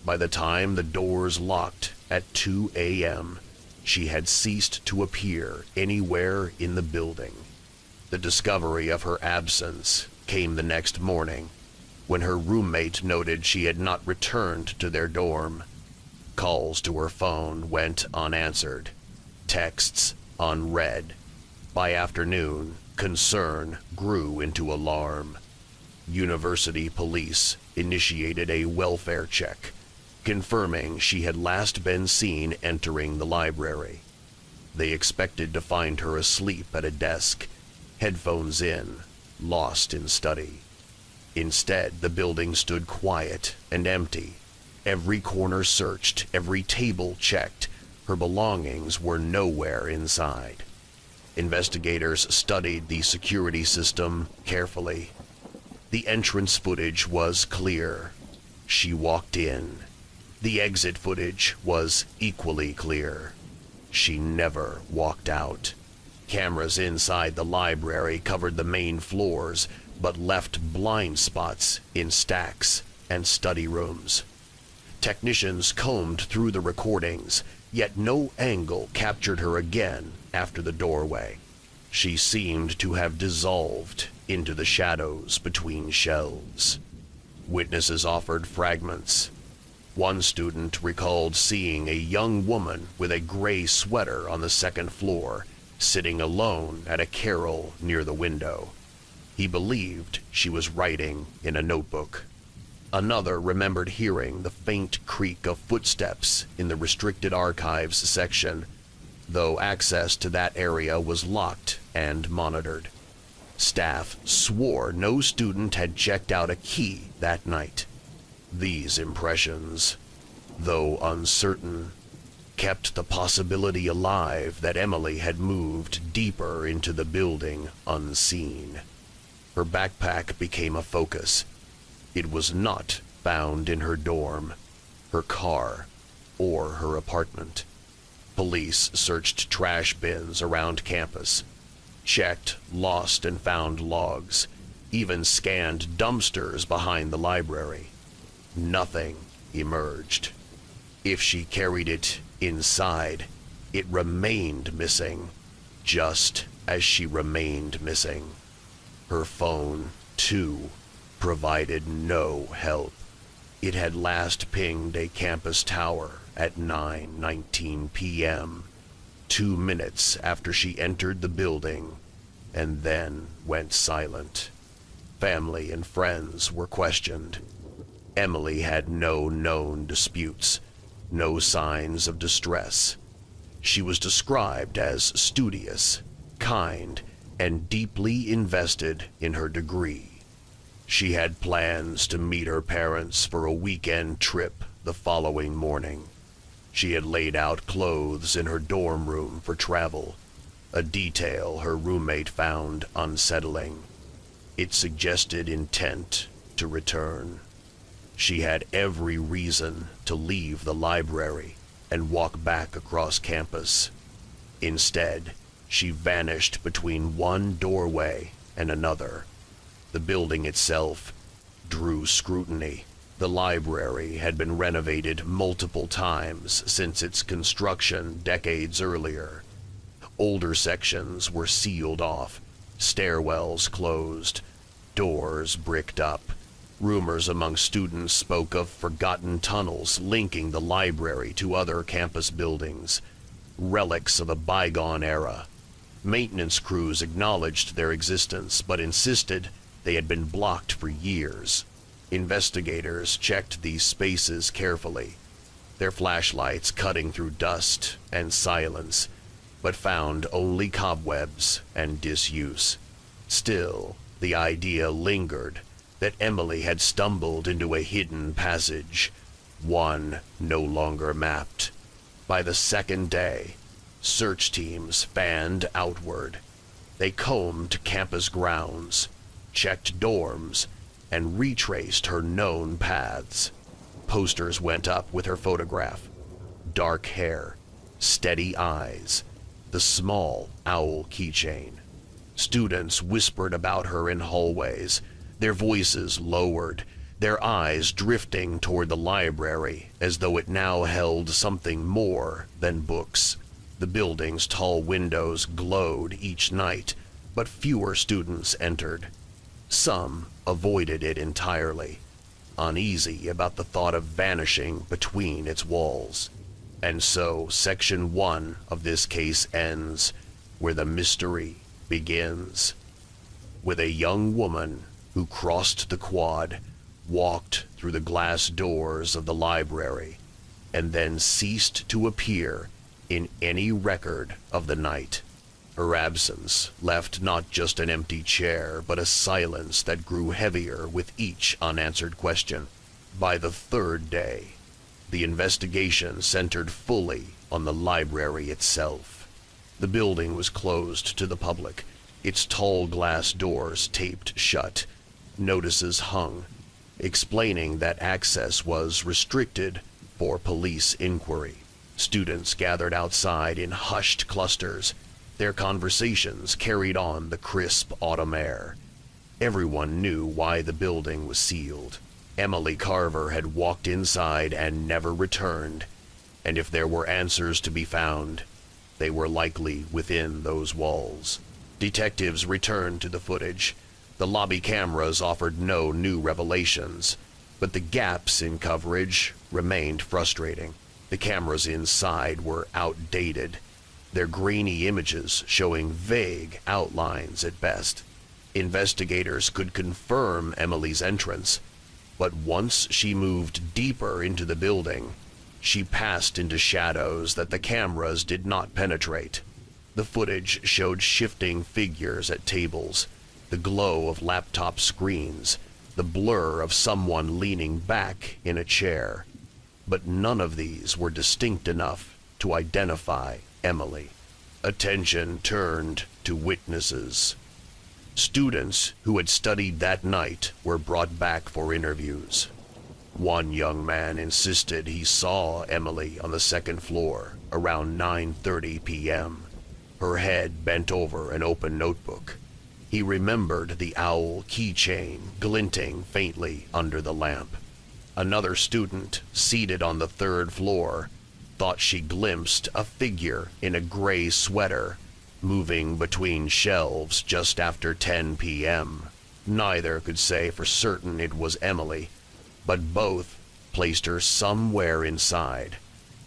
By the time the doors locked at 2 a.m., she had ceased to appear anywhere in the building. The discovery of her absence came the next morning, when her roommate noted she had not returned to their dorm. Calls to her phone went unanswered, texts unread. By afternoon, concern grew into alarm. University police initiated a welfare check, confirming she had last been seen entering the library. They expected to find her asleep at a desk, headphones in, lost in study. Instead, the building stood quiet and empty. Every corner searched, every table checked. Her belongings were nowhere inside. Investigators studied the security system carefully. The entrance footage was clear. She walked in. The exit footage was equally clear. She never walked out. Cameras inside the library covered the main floors, but left blind spots in stacks and study rooms. Technicians combed through the recordings, yet no angle captured her again after the doorway. She seemed to have dissolved into the shadows between shelves. Witnesses offered fragments. One student recalled seeing a young woman with a gray sweater on the second floor, sitting alone at a carrel near the window. He believed she was writing in a notebook. Another remembered hearing the faint creak of footsteps in the restricted archives section, though access to that area was locked and monitored. Staff swore no student had checked out a key that night. These impressions, though uncertain, kept the possibility alive that Emily had moved deeper into the building unseen. Her backpack became a focus. It was not found in her dorm, her car, or her apartment. Police searched trash bins around campus, checked lost and found logs, even scanned dumpsters behind the library. Nothing emerged. If she carried it inside, it remained missing, just as she remained missing. Her phone, too, provided no help. It had last pinged a campus tower at 9:19 p.m., 2 minutes after she entered the building, and then went silent. Family and friends were questioned. Emily had no known disputes, no signs of distress. She was described as studious, kind, and deeply invested in her degree. She had plans to meet her parents for a weekend trip the following morning. She had laid out clothes in her dorm room for travel, a detail her roommate found unsettling. It suggested intent to return. She had every reason to leave the library and walk back across campus. Instead, she vanished between one doorway and another. The building itself drew scrutiny. The library had been renovated multiple times since its construction decades earlier. Older sections were sealed off, stairwells closed, doors bricked up. Rumors among students spoke of forgotten tunnels linking the library to other campus buildings, relics of a bygone era. Maintenance crews acknowledged their existence but insisted they had been blocked for years. Investigators checked these spaces carefully, their flashlights cutting through dust and silence, but found only cobwebs and disuse. Still, the idea lingered that Emily had stumbled into a hidden passage, one no longer mapped. By the second day, search teams fanned outward. They combed campus grounds, checked dorms, and retraced her known paths. Posters went up with her photograph. Dark hair, steady eyes, the small owl keychain. Students whispered about her in hallways, their voices lowered, their eyes drifting toward the library as though it now held something more than books. The building's tall windows glowed each night, but fewer students entered. Some avoided it entirely, uneasy about the thought of vanishing between its walls. And so Section 1 of this case ends, where the mystery begins. With a young woman who crossed the quad, walked through the glass doors of the library, and then ceased to appear in any record of the night. Her absence left not just an empty chair, but a silence that grew heavier with each unanswered question. By the third day, the investigation centered fully on the library itself. The building was closed to the public, its tall glass doors taped shut, notices hung, explaining that access was restricted for police inquiry. Students gathered outside in hushed clusters, their conversations carried on the crisp autumn air. Everyone knew why the building was sealed. Emily Carver had walked inside and never returned, and if there were answers to be found, they were likely within those walls. Detectives returned to the footage. The lobby cameras offered no new revelations, but the gaps in coverage remained frustrating. The cameras inside were outdated, their grainy images showing vague outlines at best. Investigators could confirm Emily's entrance, But once she moved deeper into the building, she passed into shadows that the cameras did not penetrate. The footage showed shifting figures at tables, the glow of laptop screens, the blur of someone leaning back in a chair. But none of these were distinct enough to identify Emily. Attention turned to witnesses. Students who had studied that night were brought back for interviews. One young man insisted he saw Emily on the second floor around 9:30 p.m., her head bent over an open notebook. He remembered the owl keychain glinting faintly under the lamp. Another student, seated on the third floor, thought she glimpsed a figure in a gray sweater moving between shelves just after 10 p.m. Neither could say for certain it was Emily, but both placed her somewhere inside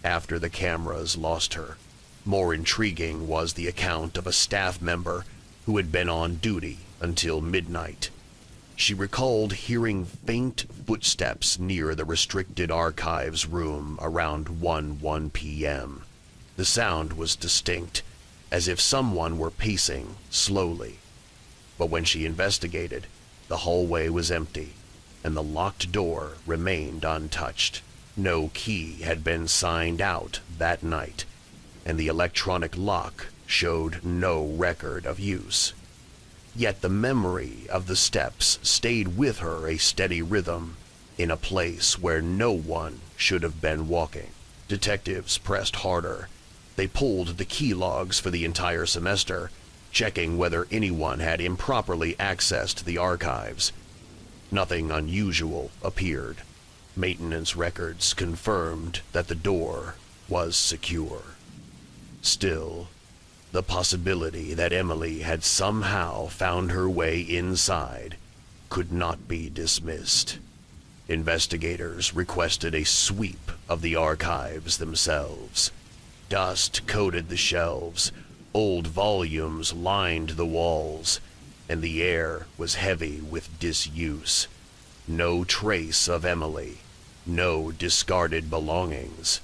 after the cameras lost her. More intriguing was the account of a staff member who had been on duty until midnight. She recalled hearing faint footsteps near the restricted archives room around 1 p.m. The sound was distinct, as if someone were pacing slowly. But when she investigated, the hallway was empty, and the locked door remained untouched. No key had been signed out that night, and the electronic lock showed no record of use. Yet the memory of the steps stayed with her a steady rhythm in a place where no one should have been walking. Detectives pressed harder. They pulled the key logs for the entire semester, checking whether anyone had improperly accessed the archives. Nothing unusual appeared. Maintenance records confirmed that the door was secure. Still, the possibility that Emily had somehow found her way inside could not be dismissed. Investigators requested a sweep of the archives themselves. Dust coated the shelves, old volumes lined the walls, and the air was heavy with disuse. No trace of Emily, no discarded belongings,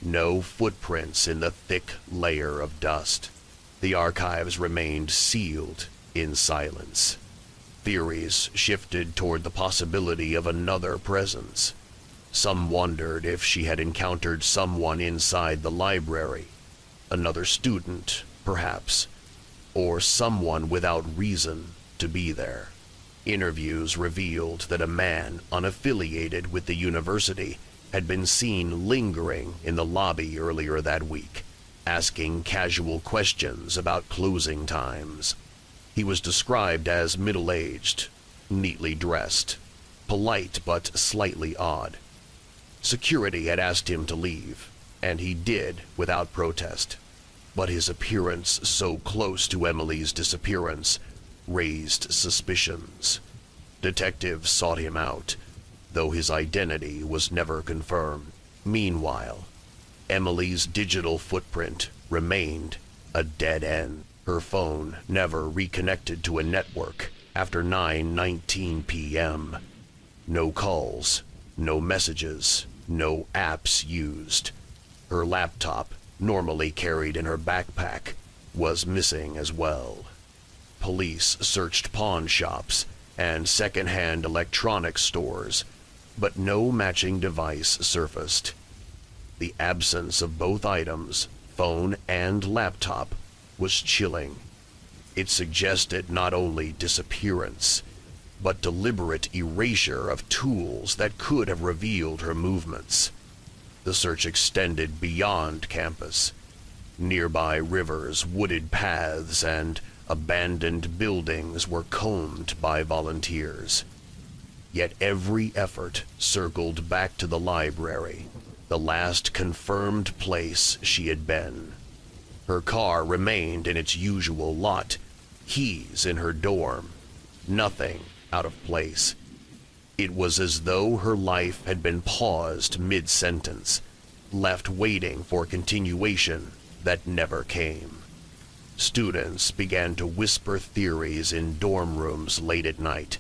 no footprints in the thick layer of dust. The archives remained sealed in silence. Theories shifted toward the possibility of another presence. Some wondered if she had encountered someone inside the library, another student, perhaps, or someone without reason to be there. Interviews revealed that a man unaffiliated with the university had been seen lingering in the lobby earlier that week, asking casual questions about closing times. He was described as middle-aged, neatly dressed, polite but slightly odd. Security had asked him to leave, and he did without protest. But his appearance so close to Emily's disappearance raised suspicions. Detectives sought him out, though his identity was never confirmed. Meanwhile, Emily's digital footprint remained a dead end. Her phone never reconnected to a network after 9:19 p.m. No calls, no messages, no apps used. Her laptop, normally carried in her backpack, was missing as well. Police searched pawn shops and second-hand electronics stores, but no matching device surfaced. The absence of both items, phone and laptop, was chilling. It suggested not only disappearance, but deliberate erasure of tools that could have revealed her movements. The search extended beyond campus. Nearby rivers, wooded paths, and abandoned buildings were combed by volunteers. Yet every effort circled back to the library, the last confirmed place she had been. Her car remained in its usual lot, keys in her dorm, nothing out of place. It was as though her life had been paused mid-sentence, left waiting for continuation that never came. Students began to whisper theories in dorm rooms late at night.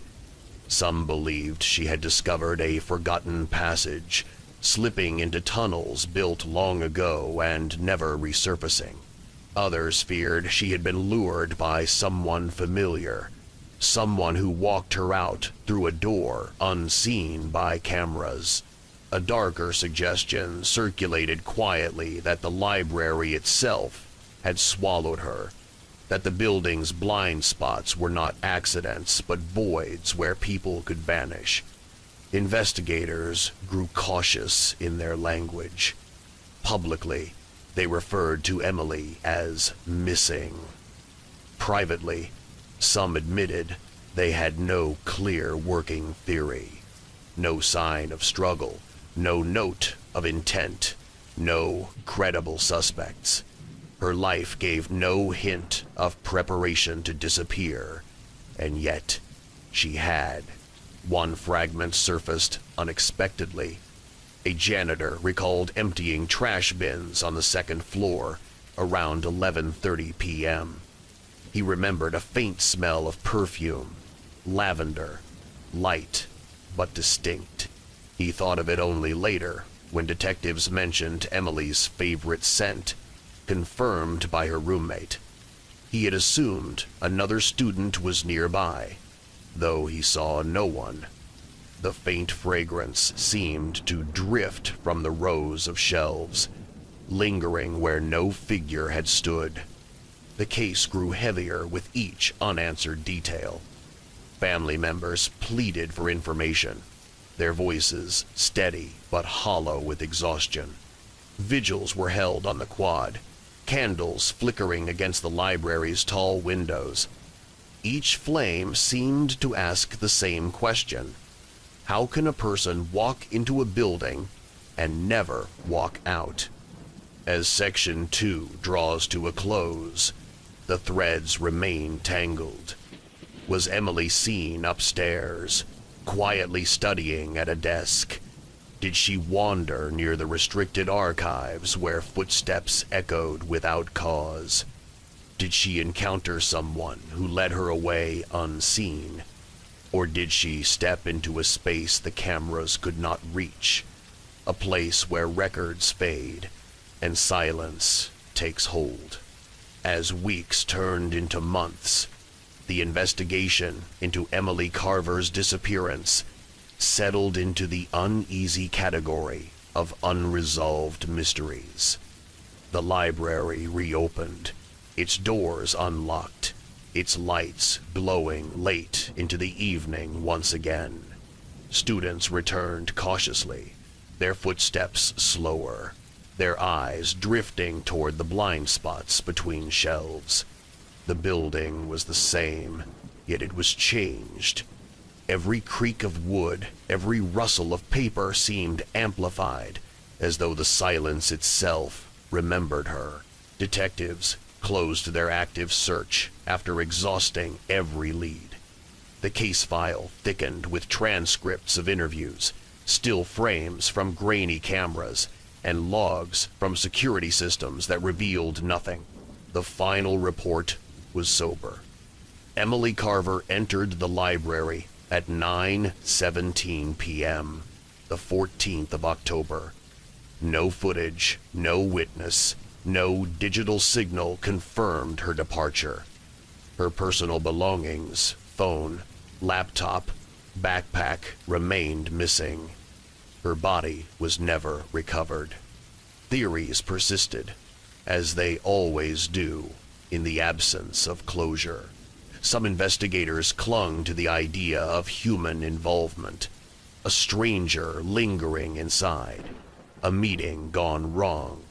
Some believed she had discovered a forgotten passage, slipping into tunnels built long ago and never resurfacing. Others feared she had been lured by someone familiar, someone who walked her out through a door unseen by cameras. A darker suggestion circulated quietly that the library itself had swallowed her, that the building's blind spots were not accidents but voids where people could vanish. Investigators grew cautious in their language. Publicly, they referred to Emily as missing. Privately, some admitted they had no clear working theory, no sign of struggle, no note of intent, no credible suspects. Her life gave no hint of preparation to disappear, and yet she had. One fragment surfaced unexpectedly. A janitor recalled emptying trash bins on the second floor around 11:30 p.m. He remembered a faint smell of perfume, lavender, light but distinct. He thought of it only later, when detectives mentioned Emily's favorite scent, confirmed by her roommate. He had assumed another student was nearby, though he saw no one. The faint fragrance seemed to drift from the rows of shelves, lingering where no figure had stood. The case grew heavier with each unanswered detail. Family members pleaded for information, their voices steady but hollow with exhaustion. Vigils were held on the quad, candles flickering against the library's tall windows. Each flame seemed to ask the same question: how can a person walk into a building and never walk out? As Section 2 draws to a close, the threads remain tangled. Was Emily seen upstairs, quietly studying at a desk? Did she wander near the restricted archives where footsteps echoed without cause? Did she encounter someone who led her away unseen? Or did she step into a space the cameras could not reach, a place where records fade and silence takes hold? As weeks turned into months, the investigation into Emily Carver's disappearance settled into the uneasy category of unresolved mysteries. The library reopened, its doors unlocked, its lights glowing late into the evening once again. Students returned cautiously, their footsteps slower, their eyes drifting toward the blind spots between shelves. The building was the same, yet it was changed. Every creak of wood, every rustle of paper seemed amplified, as though the silence itself remembered her. Detectives closed their active search after exhausting every lead. The case file thickened with transcripts of interviews, still frames from grainy cameras, and logs from security systems that revealed nothing. The final report was sober. Emily Carver entered the library at 9:17 p.m., the 14th of October. No footage, no witness, no digital signal confirmed her departure. Her personal belongings, phone, laptop, backpack remained missing. Her body was never recovered. Theories persisted, as they always do in the absence of closure. Some investigators clung to the idea of human involvement, a stranger lingering inside, a meeting gone wrong,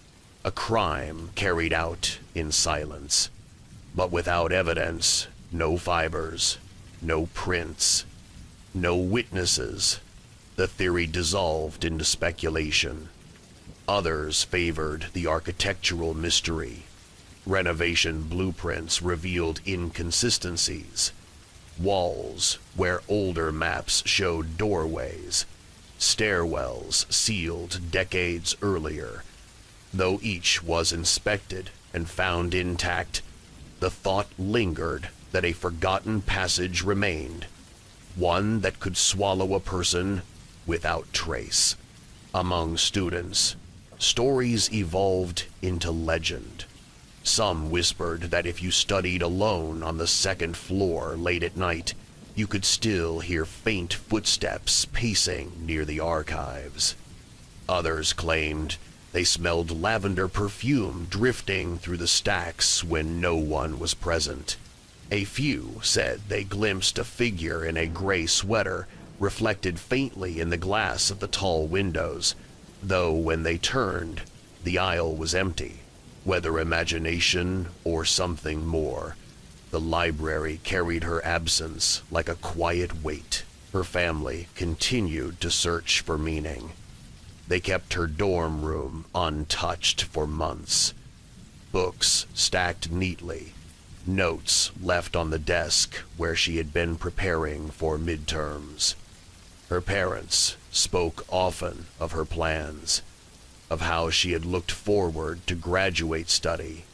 a crime carried out in silence. But without evidence, no fibers, no prints, no witnesses, the theory dissolved into speculation. Others favored the architectural mystery. Renovation blueprints revealed inconsistencies. Walls where older maps showed doorways. Stairwells sealed decades earlier. Though each was inspected and found intact, the thought lingered that a forgotten passage remained. one that could swallow a person without trace. Among students, stories evolved into legend. Some whispered that if you studied alone on the second floor late at night, you could still hear faint footsteps pacing near the archives. Others claimed they smelled lavender perfume drifting through the stacks when no one was present. A few said they glimpsed a figure in a gray sweater reflected faintly in the glass of the tall windows, though when they turned, the aisle was empty. Whether imagination or something more, the library carried her absence like a quiet weight. Her family continued to search for meaning. They kept her dorm room untouched for months. Books stacked neatly, notes left on the desk where she had been preparing for midterms. Her parents spoke often of her plans, of how she had looked forward to graduate study,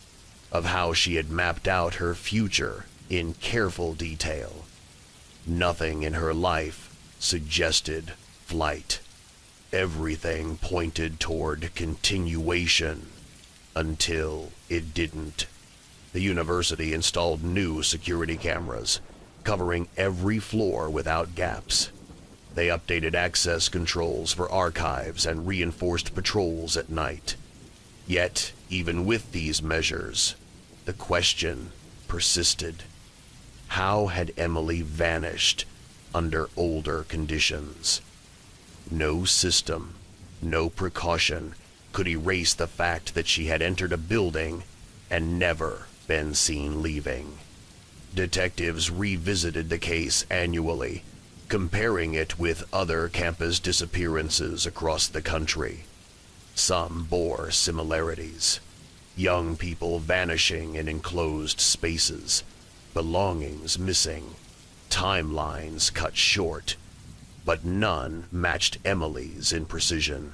of how she had mapped out her future in careful detail. Nothing in her life suggested flight. Everything pointed toward continuation until it didn't. The university installed new security cameras, covering every floor without gaps. They updated access controls for archives and reinforced patrols at night. Yet, even with these measures, the question persisted. How had Emily vanished under older conditions? No system, no precaution could erase the fact that she had entered a building and never been seen leaving. Detectives revisited the case annually, comparing it with other campus disappearances across the country. Some bore similarities. Young people vanishing in enclosed spaces, belongings missing, timelines cut short, but none matched Emily's in precision.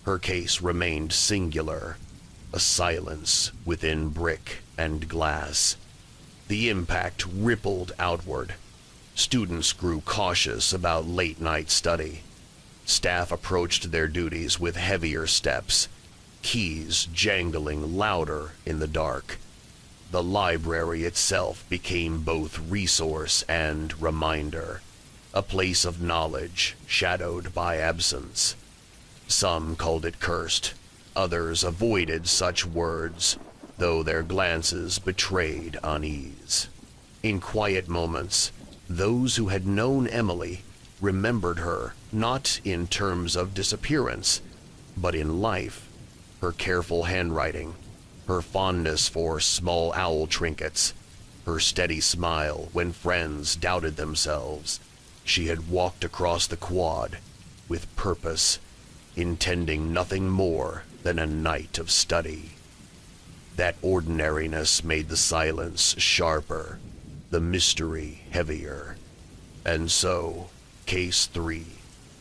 Her case remained singular, a silence within brick and glass. The impact rippled outward. Students grew cautious about late-night study. Staff approached their duties with heavier steps, keys jangling louder in the dark. The library itself became both resource and reminder, a place of knowledge shadowed by absence. Some called it cursed, others avoided such words, though their glances betrayed unease. In quiet moments, those who had known Emily remembered her not in terms of disappearance, but in life. Her careful handwriting, her fondness for small owl trinkets, her steady smile when friends doubted themselves. She had walked across the quad with purpose, intending nothing more than a night of study. That ordinariness made the silence sharper, the mystery heavier. And so, Case 3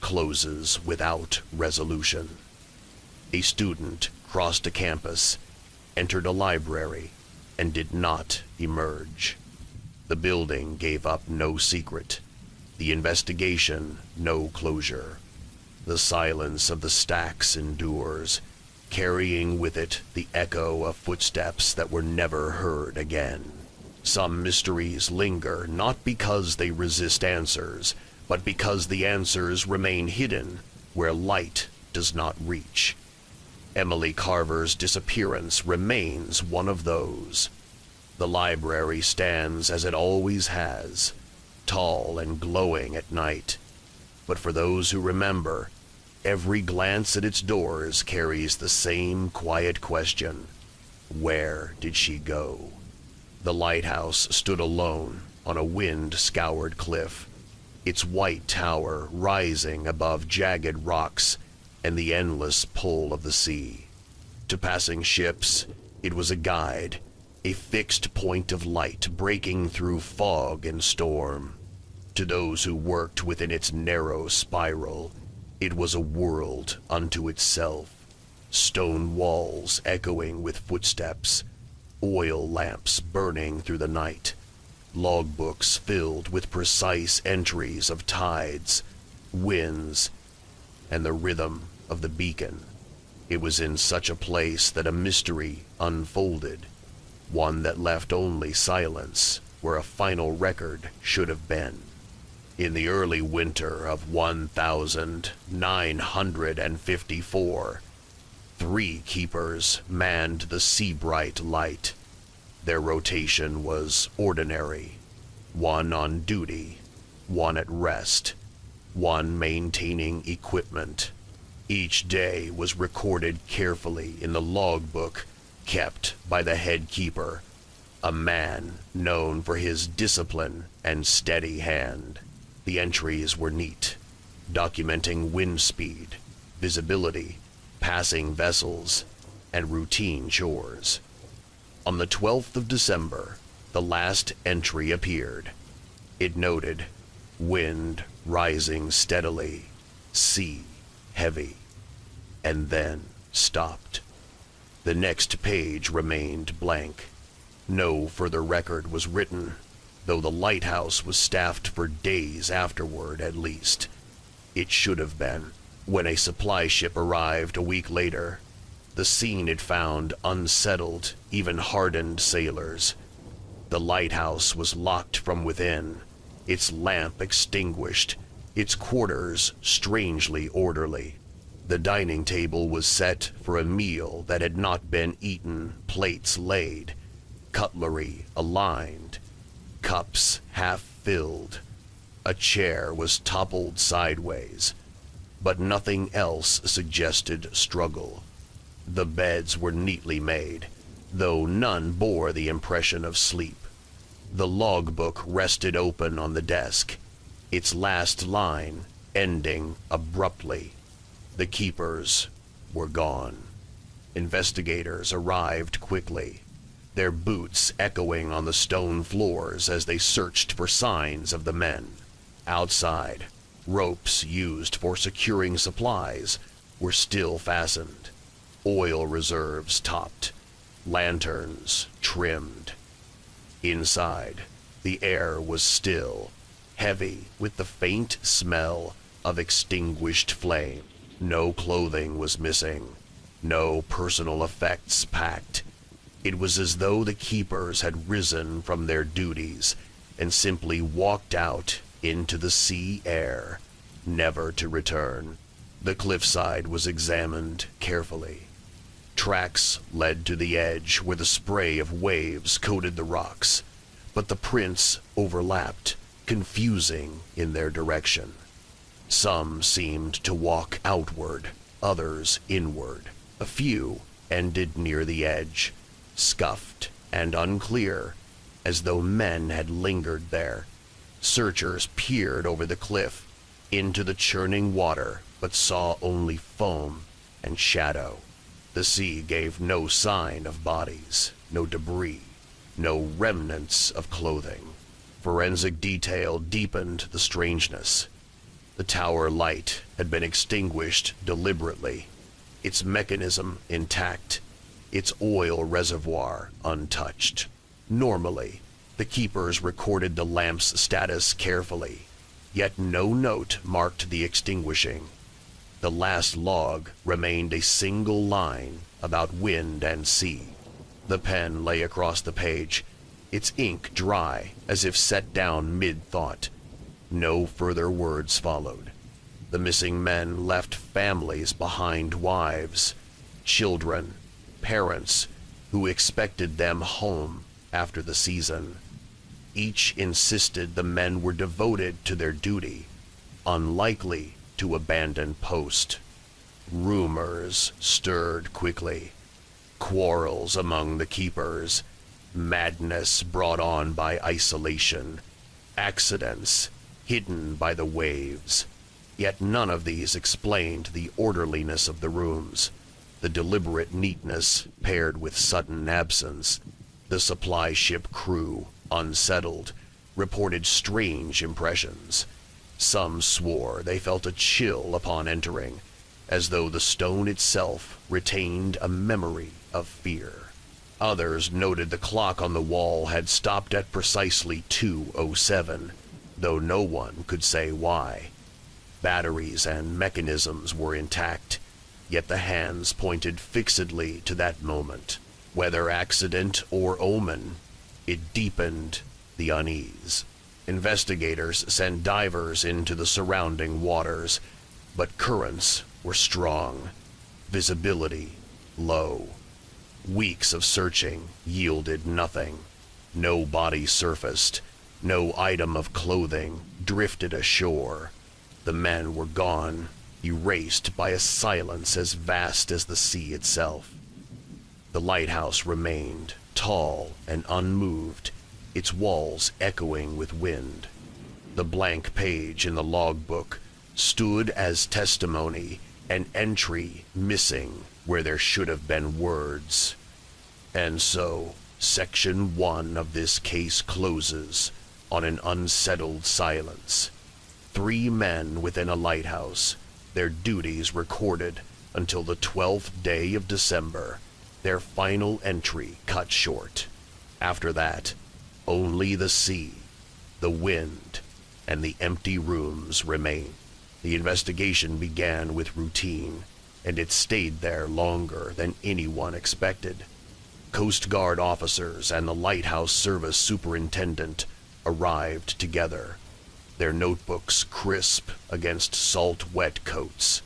closes without resolution. A student crossed a campus, entered a library, and did not emerge. The building gave up no secret, the investigation no closure. The silence of the stacks endures, carrying with it the echo of footsteps that were never heard again. Some mysteries linger not because they resist answers, but because the answers remain hidden where light does not reach. Emily Carver's disappearance remains one of those. The library stands as it always has, tall and glowing at night. But for those who remember, every glance at its doors carries the same quiet question: where did she go? The lighthouse stood alone on a wind-scoured cliff, its white tower rising above jagged rocks and the endless pull of the sea. To passing ships, it was a guide, a fixed point of light breaking through fog and storm. To those who worked within its narrow spiral, it was a world unto itself, stone walls echoing with footsteps, oil lamps burning through the night, logbooks filled with precise entries of tides, winds, and the rhythm of the beacon. It was in such a place that a mystery unfolded, one that left only silence where a final record should have been. In the early winter of 1954, 3 keepers manned the Seabright light. Their rotation was ordinary: 1 on duty, 1 at rest, 1 maintaining equipment. Each day was recorded carefully in the logbook kept by the head keeper, a man known for his discipline and steady hand. The entries were neat, documenting wind speed, visibility, passing vessels, and routine chores. On the 12th of December, the last entry appeared. It noted, "Wind rising steadily, sea heavy," and then stopped. The next page remained blank. No further record was written, though the lighthouse was staffed for days afterward at least. It should have been. When a supply ship arrived a week later, the scene it found unsettled even hardened sailors. The lighthouse was locked from within, its lamp extinguished, its quarters strangely orderly. The dining table was set for a meal that had not been eaten, plates laid, cutlery aligned, cups half filled. A chair was toppled sideways, but nothing else suggested struggle. The beds were neatly made, though none bore the impression of sleep. The logbook rested open on the desk, its last line ending abruptly. The keepers were gone. Investigators arrived quickly, their boots echoing on the stone floors as they searched for signs of the men. Outside, ropes used for securing supplies were still fastened, oil reserves topped, lanterns trimmed. Inside, the air was still, heavy with the faint smell of extinguished flame. No clothing was missing, no personal effects packed. It was as though the keepers had risen from their duties and simply walked out into the sea air, never to return. The cliffside was examined carefully. Tracks led to the edge where the spray of waves coated the rocks, but the prints overlapped, confusing in their direction. Some seemed to walk outward, others inward. A few ended near the edge, scuffed and unclear, as though men had lingered there. Searchers peered over the cliff, into the churning water, but saw only foam and shadow. The sea gave no sign of bodies, no debris, no remnants of clothing. Forensic detail deepened the strangeness. The tower light had been extinguished deliberately, its mechanism intact, its oil reservoir untouched. Normally, the keepers recorded the lamp's status carefully, yet no note marked the extinguishing. The last log remained a single line about wind and sea. The pen lay across the page, its ink dry as if set down mid-thought. No further words followed. The missing men left families behind, wives, children, parents who expected them home after the season. Each insisted the men were devoted to their duty, unlikely to abandon post. Rumors stirred quickly. Quarrels among the keepers, madness brought on by isolation, accidents hidden by the waves. Yet none of these explained the orderliness of the rooms, the deliberate neatness paired with sudden absence. The supply ship crew, unsettled, reported strange impressions. Some swore they felt a chill upon entering, as though the stone itself retained a memory of fear. Others noted the clock on the wall had stopped at precisely 2:07, though no one could say why. Batteries and mechanisms were intact, yet the hands pointed fixedly to that moment. Whether accident or omen, it deepened the unease. Investigators sent divers into the surrounding waters, but currents were strong, visibility low. Weeks of searching yielded nothing. No body surfaced, no item of clothing drifted ashore. The men were gone, erased by a silence as vast as the sea itself. The lighthouse remained, tall and unmoved, its walls echoing with wind. The blank page in the logbook stood as testimony, an entry missing where there should have been words. And so, Section 1 of this case closes on an unsettled silence. 3 men within a lighthouse, their duties recorded until the 12th day of December, their final entry cut short. After that, only the sea, the wind, and the empty rooms remain. The investigation began with routine, and it stayed there longer than anyone expected. Coast Guard officers and the lighthouse service superintendent arrived together, their notebooks crisp against salt-wet coats.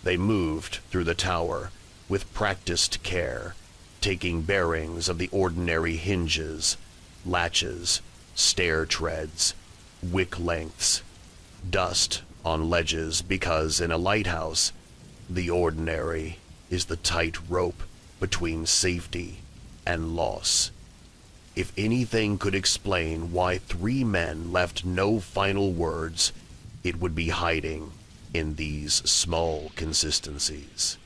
They moved through the tower with practiced care, taking bearings of the ordinary hinges, latches, stair treads, wick lengths, dust on ledges, because in a lighthouse, the ordinary is the tight rope between safety and loss. If anything could explain why 3 men left no final words, it would be hiding in these small consistencies.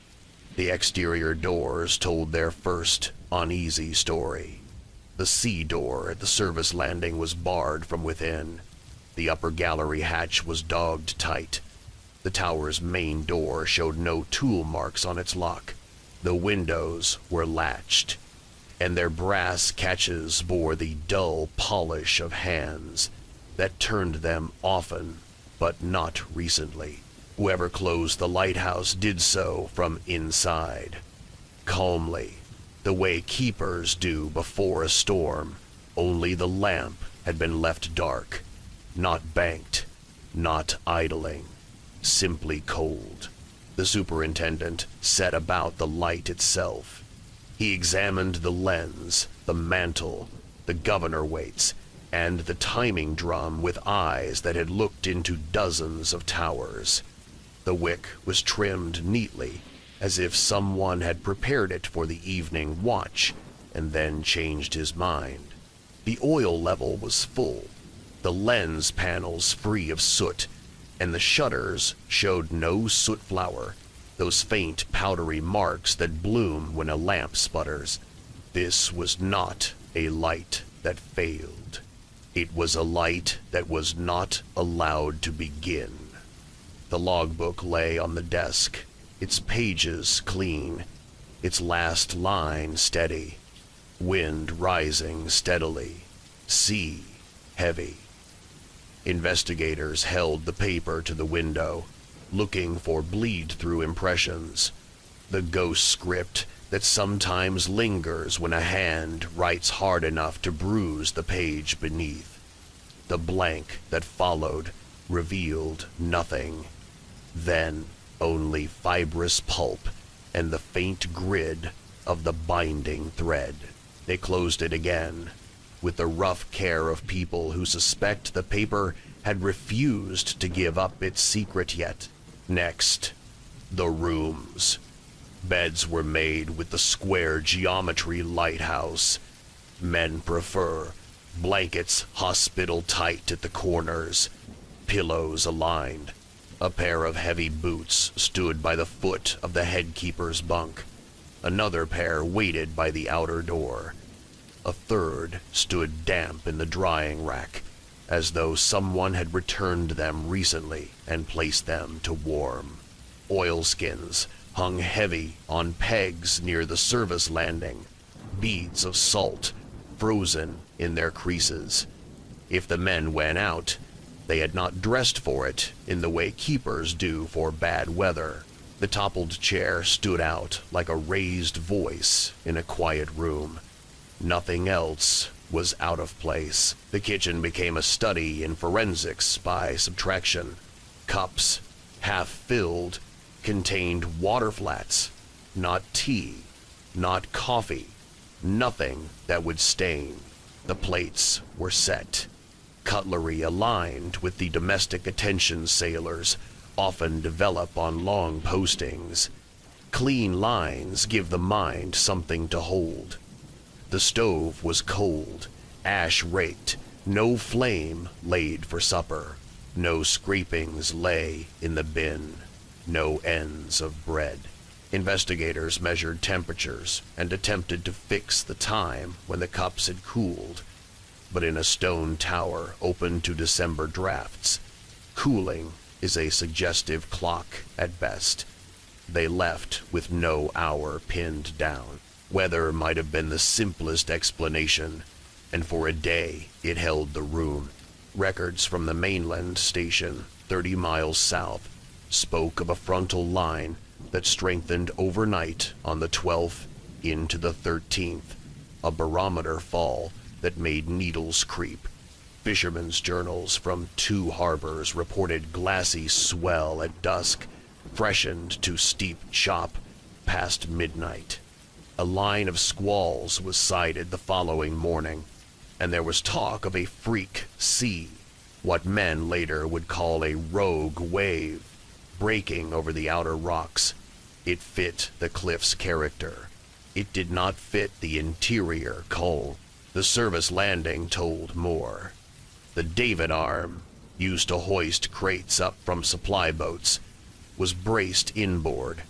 The exterior doors told their first uneasy story. The sea door at the service landing was barred from within. The upper gallery hatch was dogged tight. The tower's main door showed no tool marks on its lock. The windows were latched, and their brass catches bore the dull polish of hands that turned them often, but not recently. Whoever closed the lighthouse did so from inside, calmly, the way keepers do before a storm. Only the lamp had been left dark, not banked, not idling, simply cold. The superintendent set about the light itself. He examined the lens, the mantle, the governor weights, and the timing drum with eyes that had looked into dozens of towers. The wick was trimmed neatly, as if someone had prepared it for the evening watch and then changed his mind. The oil level was full, the lens panels free of soot, and the shutters showed no soot flour, those faint powdery marks that bloom when a lamp sputters. This was not a light that failed. It was a light that was not allowed to begin. The logbook lay on the desk, its pages clean, its last line steady, wind rising steadily, sea heavy. Investigators held the paper to the window, looking for bleed-through impressions, the ghost script that sometimes lingers when a hand writes hard enough to bruise the page beneath. The blank that followed revealed nothing. Then only fibrous pulp and the faint grid of the binding thread. They closed it again, with the rough care of people who suspect the paper had refused to give up its secret yet. Next, the rooms. Beds were made with the square geometry lighthouse. Men prefer blankets hospital tight at the corners, pillows aligned. A pair of heavy boots stood by the foot of the headkeeper's bunk. Another pair waited by the outer door. A third stood damp in the drying rack, as though someone had returned them recently and placed them to warm. Oilskins hung heavy on pegs near the service landing. beads of salt frozen in their creases. If the men went out, they had not dressed for it in the way keepers do for bad weather. The toppled chair stood out like a raised voice in a quiet room. Nothing else was out of place. The kitchen became a study in forensics by subtraction. Cups, half filled, contained water flats, not tea, not coffee, nothing that would stain. The plates were set, cutlery aligned with the domestic attention sailors often develop on long postings. Clean lines give the mind something to hold. The stove was cold, ash raked, no flame laid for supper. No scrapings lay in the bin, no ends of bread. Investigators measured temperatures and attempted to fix the time when the cups had cooled, but in a stone tower open to December drafts, cooling is a suggestive clock at best. They left with no hour pinned down. Weather might have been the simplest explanation, and for a day it held the room. Records from the mainland station, 30 miles south, spoke of a frontal line that strengthened overnight on the 12th into the 13th, a barometer fall that made needles creep. Fishermen's journals from 2 harbors reported glassy swell at dusk, freshened to steep chop past midnight. A line of squalls was sighted the following morning, and there was talk of a freak sea, what men later would call a rogue wave, breaking over the outer rocks. It fit the cliff's character. It did not fit the interior coal. The service landing told more. The David arm, used to hoist crates up from supply boats, was braced inboard,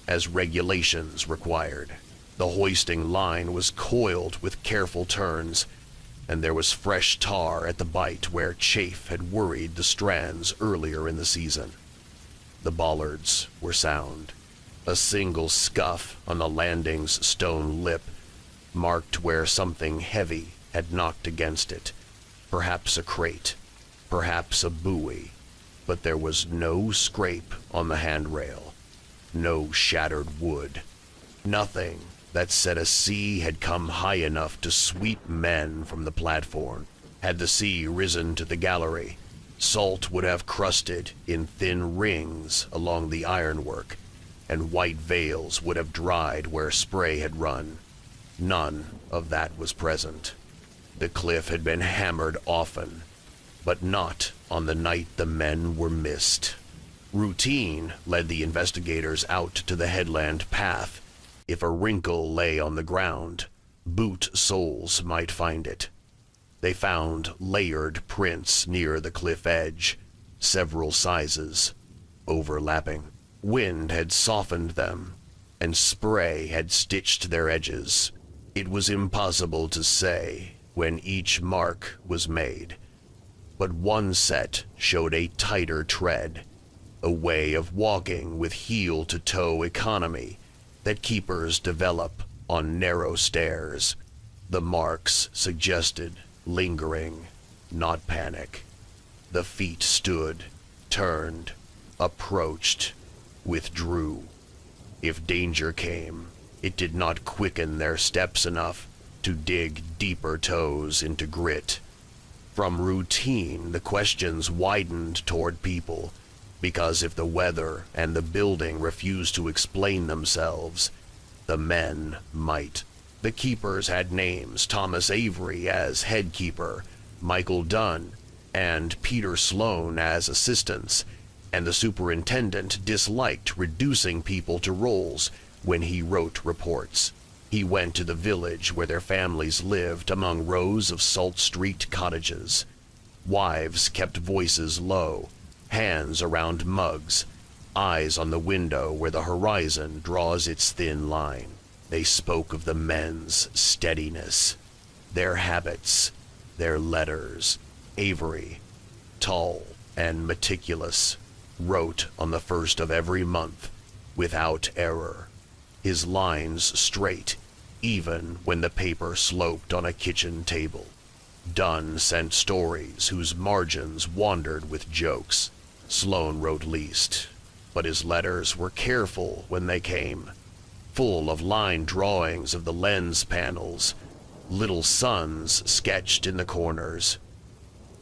as regulations required. The hoisting line was coiled with careful turns, and there was fresh tar at the bight where chafe had worried the strands earlier in the season. The bollards were sound. A single scuff on the landing's stone lip marked where something heavy had knocked against it. Perhaps a crate, perhaps a buoy, but there was no scrape on the handrail, no shattered wood, nothing that said a sea had come high enough to sweep men from the platform. Had the sea risen to the gallery, salt would have crusted in thin rings along the ironwork, and white veils would have dried where spray had run. None of that was present. The cliff had been hammered often, but not on the night the men were missed. Routine led the investigators out to the headland path. If a wrinkle lay on the ground, boot soles might find it. They found layered prints near the cliff edge, several sizes, overlapping. Wind had softened them, and spray had stitched their edges. It was impossible to say when each mark was made, but one set showed a tighter tread, a way of walking with heel-to-toe economy that keepers develop on narrow stairs. The marks suggested lingering, not panic. The feet stood, turned, approached, withdrew. If danger came, it did not quicken their steps enough to dig deeper toes into grit. From routine, the questions widened toward people, because if the weather and the building refused to explain themselves, the men might. The keepers had names: Thomas Avery as head keeper, Michael Dunn, and Peter Sloan as assistants, and the superintendent disliked reducing people to roles when he wrote reports. He went to the village where their families lived among rows of salt street cottages. Wives kept voices low, hands around mugs, eyes on the window where the horizon draws its thin line. They spoke of the men's steadiness, their habits, their letters. Avery, tall and meticulous, wrote on the first of every month, without error, his lines straight, even when the paper sloped on a kitchen table. Dunn sent stories whose margins wandered with jokes. Sloane wrote least, but his letters were careful when they came, full of line drawings of the lens panels, little suns sketched in the corners.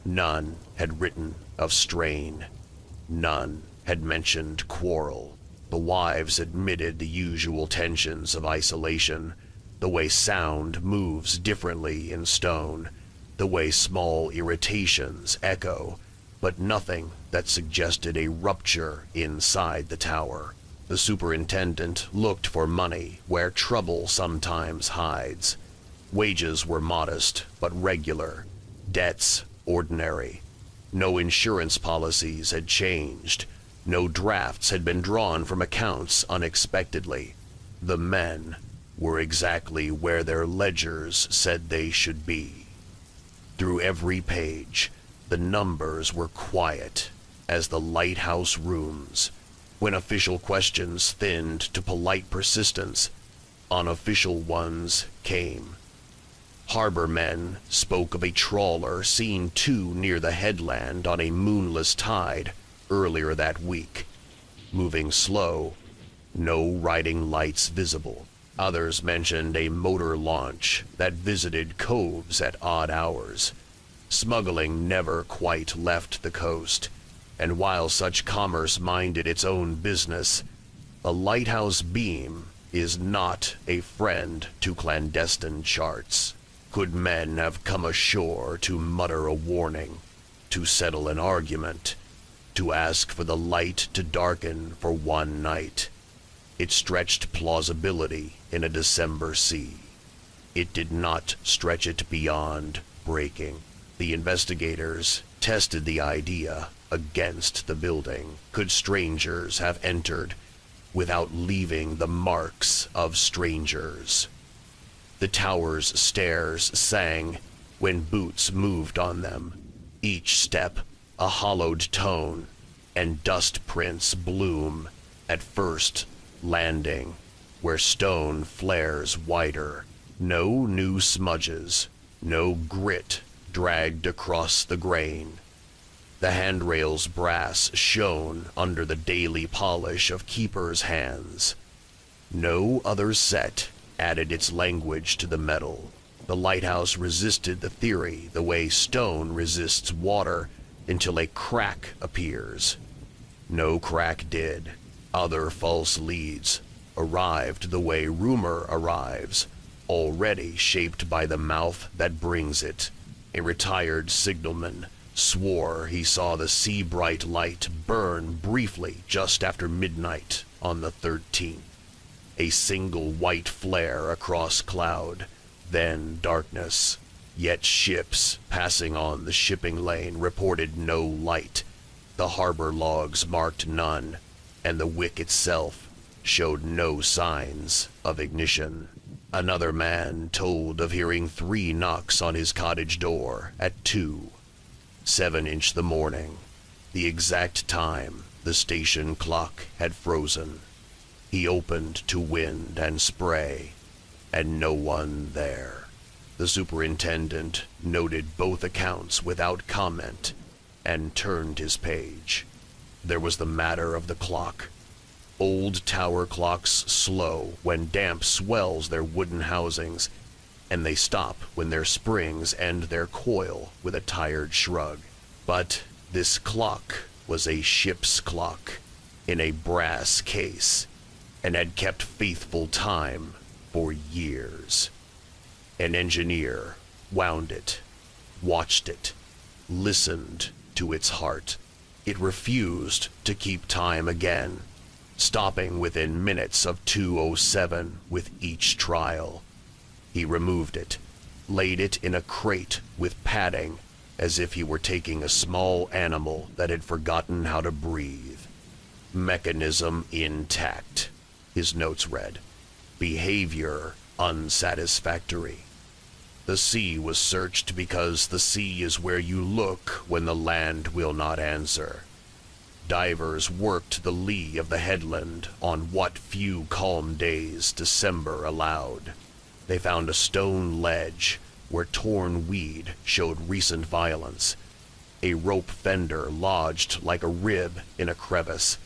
None had written of strain. None had mentioned quarrel. The wives admitted the usual tensions of isolation, the way sound moves differently in stone, the way small irritations echo, but nothing that suggested a rupture inside the tower. The superintendent looked for money where trouble sometimes hides. Wages were modest but regular, debts ordinary. No insurance policies had changed. No drafts had been drawn from accounts unexpectedly. The men were exactly where their ledgers said they should be. Through every page, the numbers were quiet as the lighthouse rooms. When official questions thinned to polite persistence, unofficial ones came. Harbor men spoke of a trawler seen too near the headland on a moonless tide earlier that week, moving slow, no riding lights visible. Others mentioned a motor launch that visited coves at odd hours. Smuggling never quite left the coast, and while such commerce minded its own business, a lighthouse beam is not a friend to clandestine charts. Could men have come ashore to mutter a warning, to settle an argument, to ask for the light to darken for one night? It stretched plausibility in a December sea. It did not stretch it beyond breaking. The investigators tested the idea against the building. Could strangers have entered without leaving the marks of strangers? The tower's stairs sang when boots moved on them, each step a hollowed tone, and dust prints bloom at first landing, where stone flares wider. No new smudges, no grit dragged across the grain. The handrail's brass shone under the daily polish of keepers' hands. No other set added its language to the metal. The lighthouse resisted the theory the way stone resists water until a crack appears. No crack did. Other false leads arrived the way rumor arrives, already shaped by the mouth that brings it. A retired signalman swore he saw the sea-bright light burn briefly just after midnight on the 13th. A single white flare across cloud, then darkness. Yet ships passing on the shipping lane reported no light. The harbor logs marked none, and the wick itself showed no signs of ignition. Another man told of hearing 3 knocks on his cottage door at 2:07 the morning, the exact time the station clock had frozen. He opened to wind and spray, and no one there. The superintendent noted both accounts without comment and turned his page. There was the matter of the clock. Old tower clocks slow when damp swells their wooden housings, and they stop when their springs end their coil with a tired shrug. But this clock was a ship's clock in a brass case, and had kept faithful time for years. An engineer wound it, watched it, listened to its heart. It refused to keep time again, stopping within minutes of 2:07 with each trial. He removed it, laid it in a crate with padding, as if he were taking a small animal that had forgotten how to breathe. Mechanism intact, his notes read. Behavior unsatisfactory. The sea was searched because the sea is where you look when the land will not answer. Divers worked the lee of the headland on what few calm days December allowed. They found a stone ledge where torn weed showed recent violence, a rope fender lodged like a rib in a crevice,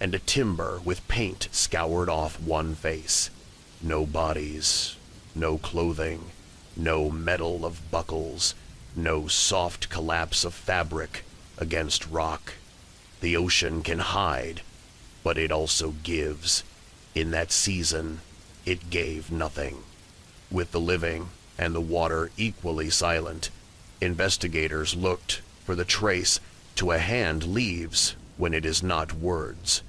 and a timber with paint scoured off one face. No bodies, no clothing, no metal of buckles, no soft collapse of fabric against rock. The ocean can hide, but it also gives. In that season, it gave nothing. With the living and the water equally silent, investigators looked for the trace to a hand leaves when it is not words.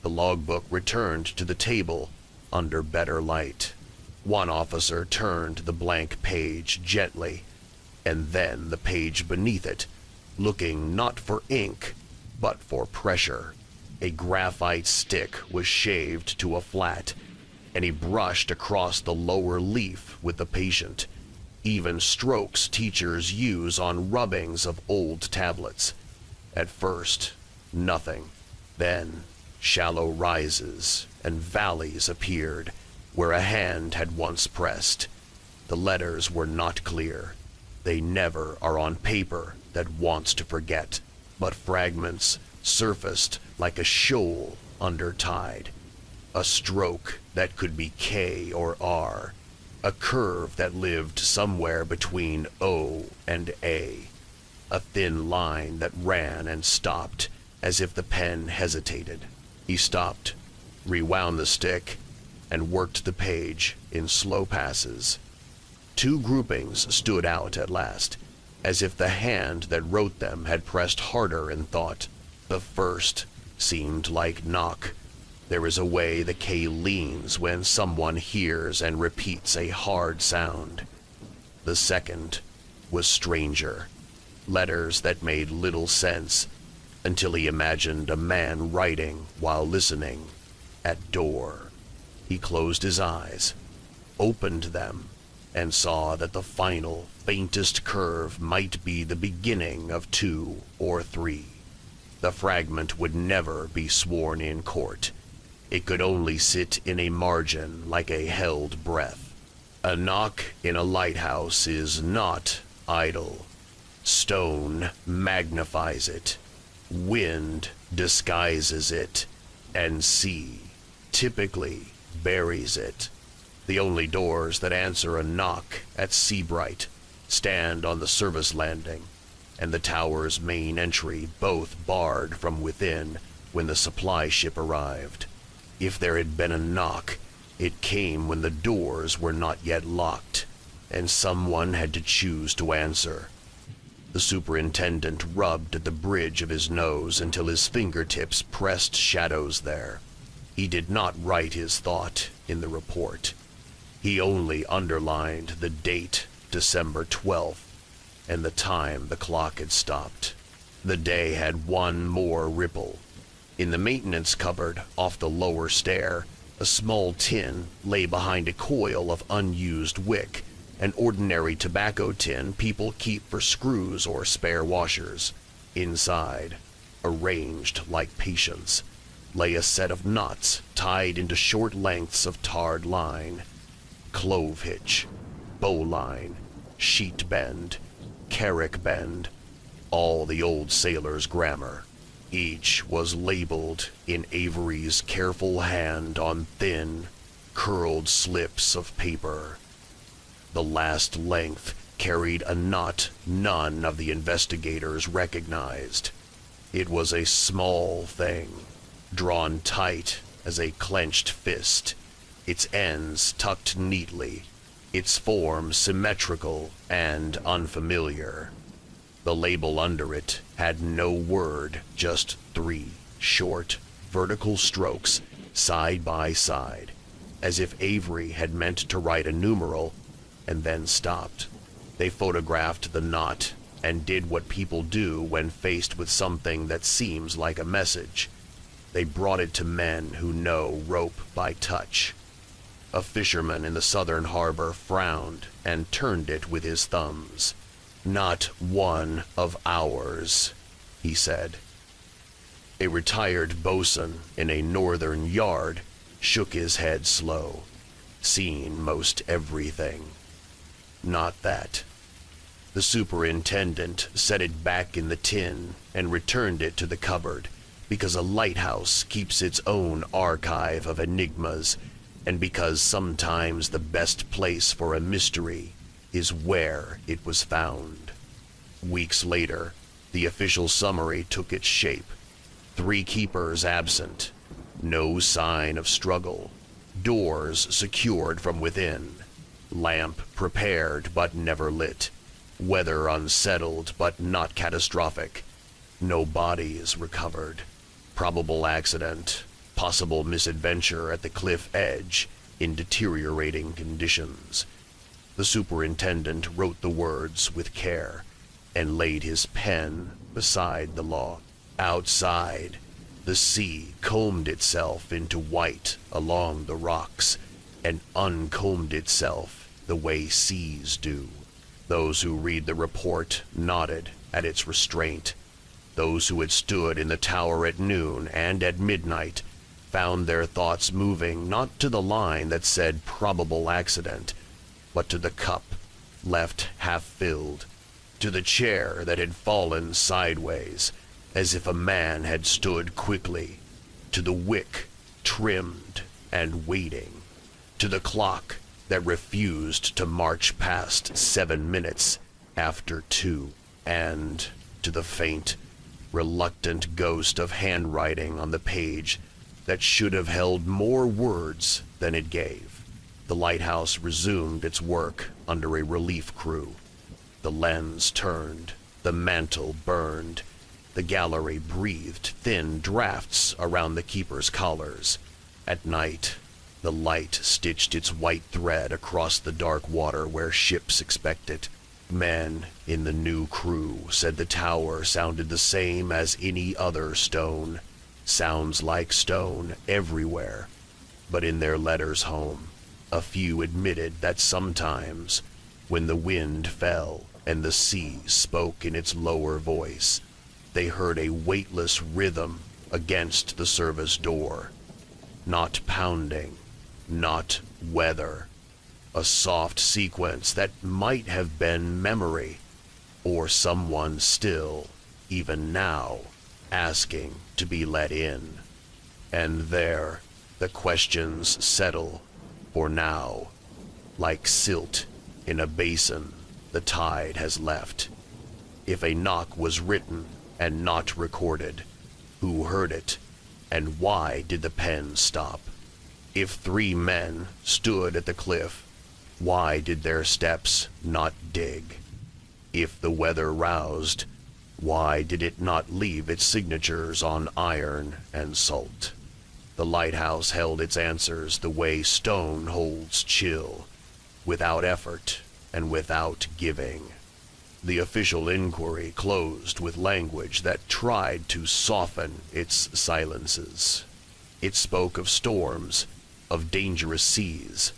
The logbook returned to the table under better light. One officer turned the blank page gently, and then the page beneath it, looking not for ink, but for pressure. A graphite stick was shaved to a flat, and he brushed across the lower leaf with the patient. Even strokes teachers use on rubbings of old tablets. At first, nothing. Then, shallow rises and valleys appeared where a hand had once pressed. The letters were not clear. They never are on paper that wants to forget, but fragments surfaced like a shoal under tide. A stroke that could be K or R, a curve that lived somewhere between O and A, a thin line that ran and stopped as if the pen hesitated. He stopped, rewound the stick, and worked the page in slow passes. Two groupings stood out at last, as if the hand that wrote them had pressed harder in thought. The first seemed like knock. There is a way the K leans when someone hears and repeats a hard sound. The second was stranger. Letters that made little sense, until he imagined a man writing while listening at door. He closed his eyes, opened them, and saw that the final, faintest curve might be the beginning of 2 or 3. The fragment would never be sworn in court. It could only sit in a margin like a held breath. A knock in a lighthouse is not idle. Stone magnifies it. Wind disguises it. And sea typically buries it. The only doors that answer a knock at Seabright stand on the service landing and the tower's main entry, both barred from within when the supply ship arrived. If there had been a knock, it came when the doors were not yet locked, and someone had to choose to answer. The superintendent rubbed at the bridge of his nose until his fingertips pressed shadows there. He did not write his thought in the report. He only underlined the date, December 12th, and the time the clock had stopped. The day had one more ripple. In the maintenance cupboard off the lower stair, a small tin lay behind a coil of unused wick, an ordinary tobacco tin people keep for screws or spare washers. Inside, arranged like patience, lay a set of knots tied into short lengths of tarred line. Clove hitch, bowline, sheet bend, carrick bend, all the old sailor's grammar. Each was labeled in Avery's careful hand on thin, curled slips of paper. The last length carried a knot none of the investigators recognized. It was a small thing, drawn tight as a clenched fist, its ends tucked neatly, its form symmetrical and unfamiliar. The label under it had no word, just 3 short, vertical strokes side by side, as if Avery had meant to write a numeral and then stopped. They photographed the knot and did what people do when faced with something that seems like a message. They brought it to men who know rope by touch. A fisherman in the southern harbor frowned and turned it with his thumbs. "Not one of ours," he said. A retired bosun in a northern yard shook his head slow. seen most everything. Not that. The superintendent set it back in the tin and returned it to the cupboard, because a lighthouse keeps its own archive of enigmas, and because sometimes the best place for a mystery is where it was found. Weeks later, the official summary took its shape. 3 keepers absent. No sign of struggle. Doors secured from within. Lamp prepared but never lit. Weather unsettled but not catastrophic. No bodies recovered. Probable accident. Possible misadventure at the cliff edge in deteriorating conditions. The superintendent wrote the words with care and laid his pen beside the log. Outside, the sea combed itself into white along the rocks and uncombed itself the way seas do. Those who read the report nodded at its restraint. Those who had stood in the tower at noon and at midnight found their thoughts moving not to the line that said probable accident, but to the cup left half filled, to the chair that had fallen sideways, as if a man had stood quickly, to the wick trimmed and waiting, to the clock that refused to march past 7 minutes after 2, and to the faint, reluctant ghost of handwriting on the page that should have held more words than it gave. The lighthouse resumed its work under a relief crew. The lens turned, the mantle burned, the gallery breathed thin drafts around the keepers' collars. At night, the light stitched its white thread across the dark water where ships expect it. Men in the new crew said the tower sounded the same as any other stone. Sounds like stone everywhere. But in their letters home, a few admitted that sometimes, when the wind fell and the sea spoke in its lower voice, they heard a weightless rhythm against the service door. Not pounding, not weather. A soft sequence that might have been memory, or someone still, even now, asking to be let in. And there, the questions settle, for now, like silt in a basin the tide has left. If a knock was written and not recorded, who heard it, and why did the pen stop? If 3 men stood at the cliff, why did their steps not dig? If the weather roused, why did it not leave its signatures on iron and salt? The lighthouse held its answers the way stone holds chill, without effort and without giving. The official inquiry closed with language that tried to soften its silences. It spoke of storms, of dangerous seas,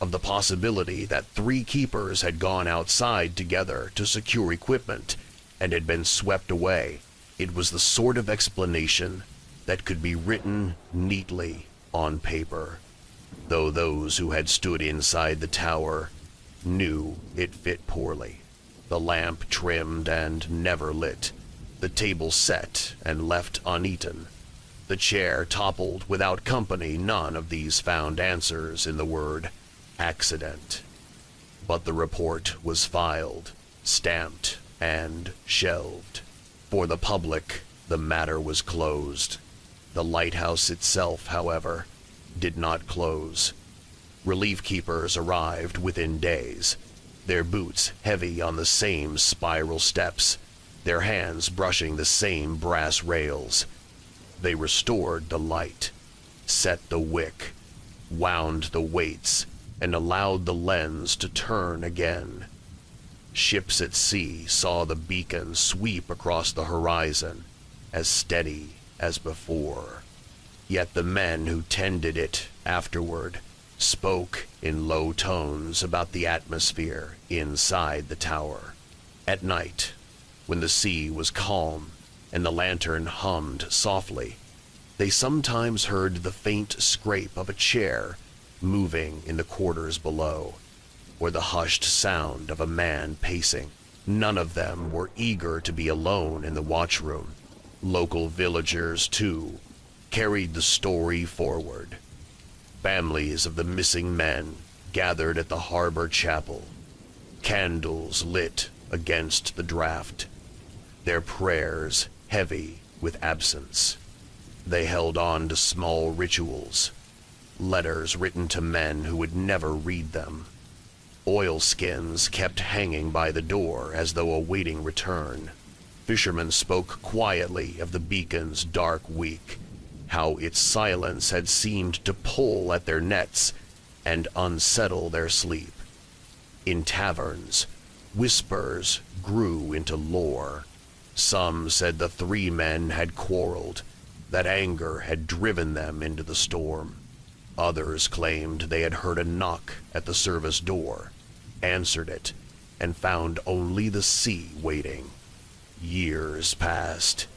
of the possibility that 3 keepers had gone outside together to secure equipment and had been swept away. It was the sort of explanation that could be written neatly on paper, though those who had stood inside the tower knew it fit poorly. The lamp trimmed and never lit, the table set and left uneaten, the chair toppled without company. None of these found answers in the word accident. But the report was filed, stamped, and shelved. For the public, the matter was closed. The lighthouse itself, however, did not close. Relief keepers arrived within days, their boots heavy on the same spiral steps, their hands brushing the same brass rails. They restored the light, set the wick, wound the weights, and allowed the lens to turn again. Ships at sea saw the beacon sweep across the horizon, as steady as before. Yet the men who tended it afterward spoke in low tones about the atmosphere inside the tower. At night, when the sea was calm and the lantern hummed softly, they sometimes heard the faint scrape of a chair moving in the quarters below, or the hushed sound of a man pacing. None of them were eager to be alone in the watchroom. Local villagers, too, carried the story forward. Families of the missing men gathered at the harbor chapel, candles lit against the draft, their prayers heavy with absence. They held on to small rituals, letters written to men who would never read them. Oilskins kept hanging by the door as though awaiting return. Fishermen spoke quietly of the beacon's dark week, how its silence had seemed to pull at their nets and unsettle their sleep. In taverns, whispers grew into lore. Some said the three men had quarreled, that anger had driven them into the storm. Others claimed they had heard a knock at the service door, answered it, and found only the sea waiting. Years passed,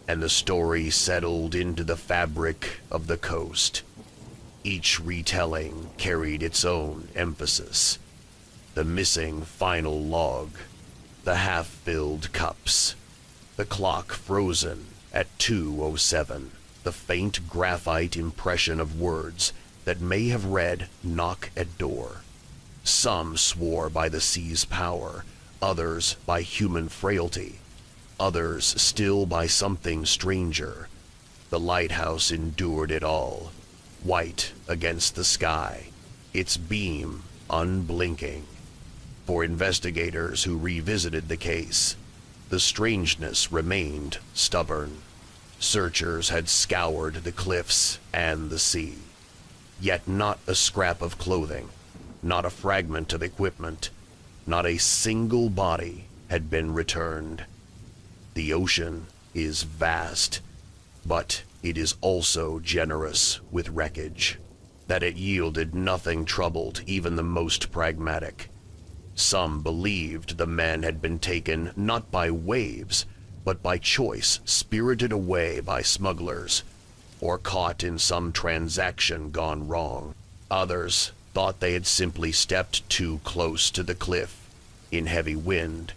and the story settled into the fabric of the coast. Each retelling carried its own emphasis. The missing final log, the half-filled cups, the clock frozen at 2:07, the faint graphite impression of words that may have read "knock at door." Some swore by the sea's power, others by human frailty, others still by something stranger. The lighthouse endured it all, white against the sky, its beam unblinking. For investigators who revisited the case, the strangeness remained stubborn. Searchers had scoured the cliffs and the sea, yet not a scrap of clothing, not a fragment of equipment, not a single body had been returned. The ocean is vast, but it is also generous with wreckage. That it yielded nothing troubled even the most pragmatic. Some believed the men had been taken not by waves, but by choice, spirited away by smugglers, or caught in some transaction gone wrong. Others thought they had simply stepped too close to the cliff in heavy wind,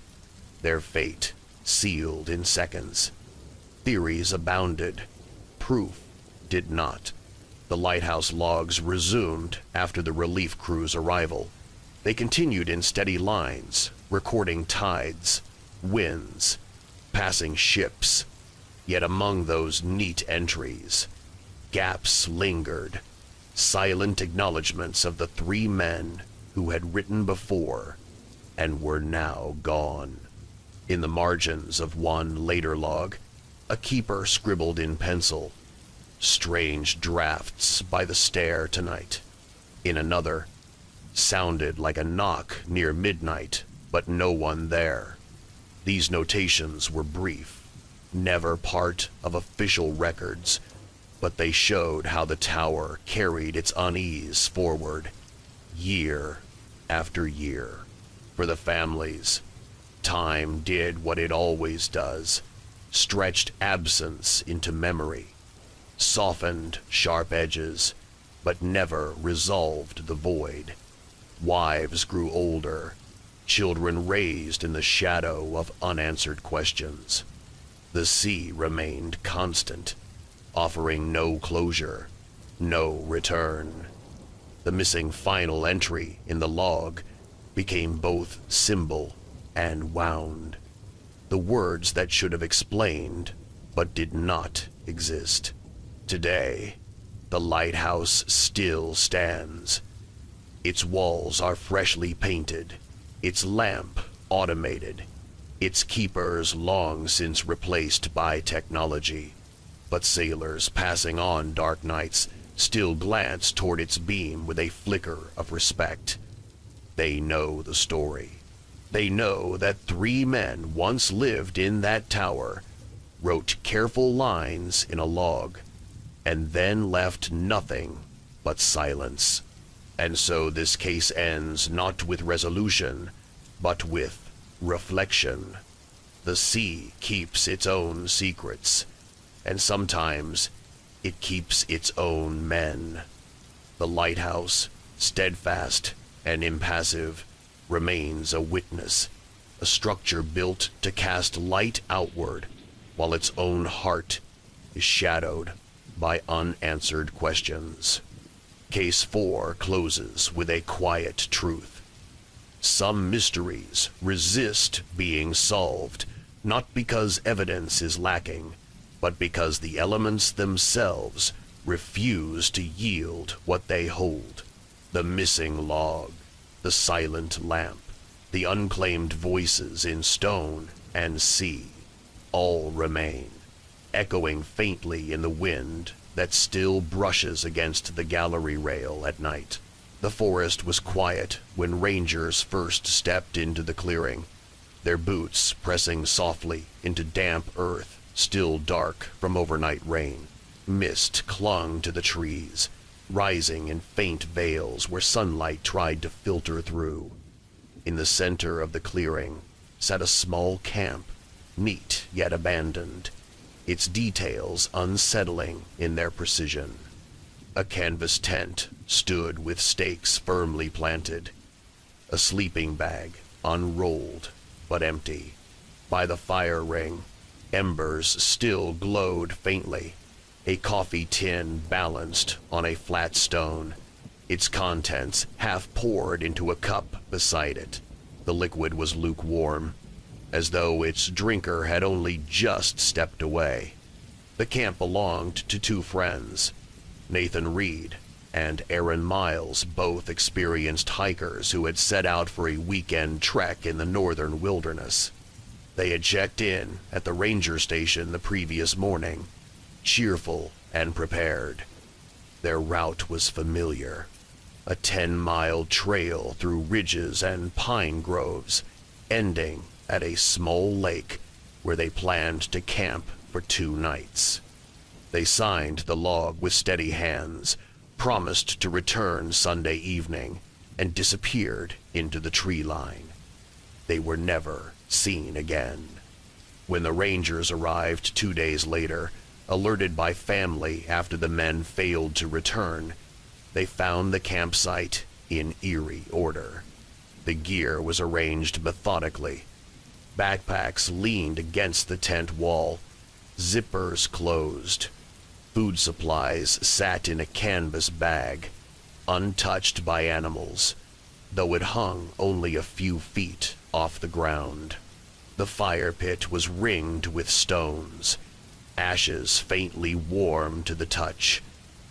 their fate sealed in seconds. Theories abounded. Proof did not. The lighthouse logs resumed after the relief crew's arrival. They continued in steady lines, recording tides, winds, passing ships. Yet among those neat entries, gaps lingered, silent acknowledgments of the three men who had written before and were now gone. In the margins of one later log, a keeper scribbled in pencil, "Strange drafts by the stair tonight." In another, "Sounded like a knock near midnight, but no one there." These notations were brief, never part of official records, but they showed how the tower carried its unease forward, year after year. For the families, time did what it always does, stretched absence into memory, softened sharp edges, but never resolved the void. Wives grew older, children raised in the shadow of unanswered questions. The sea remained constant, offering no closure, no return. The missing final entry in the log became both symbol and wound. The words that should have explained, but did not exist. Today, the lighthouse still stands. Its walls are freshly painted, its lamp automated, its keepers long since replaced by technology. But sailors passing on dark nights still glance toward its beam with a flicker of respect. They know the story. They know that three men once lived in that tower, wrote careful lines in a log, and then left nothing but silence. And so this case ends not with resolution, but with reflection. The sea keeps its own secrets, and sometimes it keeps its own men. The lighthouse, steadfast and impassive, remains a witness, a structure built to cast light outward, while its own heart is shadowed by unanswered questions. Case 4 closes with a quiet truth. Some mysteries resist being solved, not because evidence is lacking, but because the elements themselves refuse to yield what they hold. The missing log, the silent lamp, the unclaimed voices in stone and sea, all remain, echoing faintly in the wind that still brushes against the gallery rail at night. The forest was quiet when rangers first stepped into the clearing, their boots pressing softly into damp earth still dark from overnight rain. Mist clung to the trees, rising in faint veils where sunlight tried to filter through. In the center of the clearing sat a small camp, neat yet abandoned, its details unsettling in their precision. A canvas tent stood with stakes firmly planted, a sleeping bag unrolled but empty. By the fire ring, embers still glowed faintly, a coffee tin balanced on a flat stone, its contents half poured into a cup beside it. The liquid was lukewarm, as though its drinker had only just stepped away. The camp belonged to two friends, Nathan Reed and Aaron Miles, both experienced hikers who had set out for a weekend trek in the northern wilderness. They had checked in at the ranger station the previous morning, cheerful and prepared. Their route was familiar, a 10-mile trail through ridges and pine groves, ending at a small lake where they planned to camp for 2 nights. They signed the log with steady hands, promised to return Sunday evening, and disappeared into the tree line. They were never seen again. When the Rangers arrived 2 days later, alerted by family after the men failed to return, they found the campsite in eerie order. The gear was arranged methodically. Backpacks leaned against the tent wall, zippers closed. Food supplies sat in a canvas bag, untouched by animals, though it hung only a few feet off the ground. The fire pit was ringed with stones, ashes faintly warm to the touch,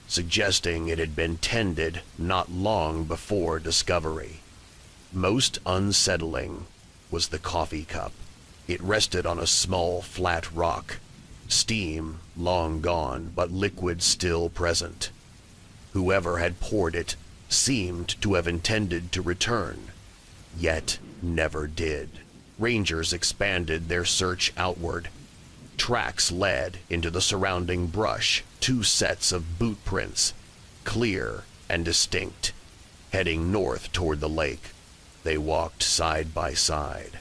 suggesting it had been tended not long before discovery. Most unsettling was the coffee cup. It rested on a small flat rock, steam long gone, but liquid still present. Whoever had poured it seemed to have intended to return, yet never did. Rangers expanded their search outward. Tracks led into the surrounding brush, 2 sets of boot prints, clear and distinct, heading north toward the lake. They walked side by side,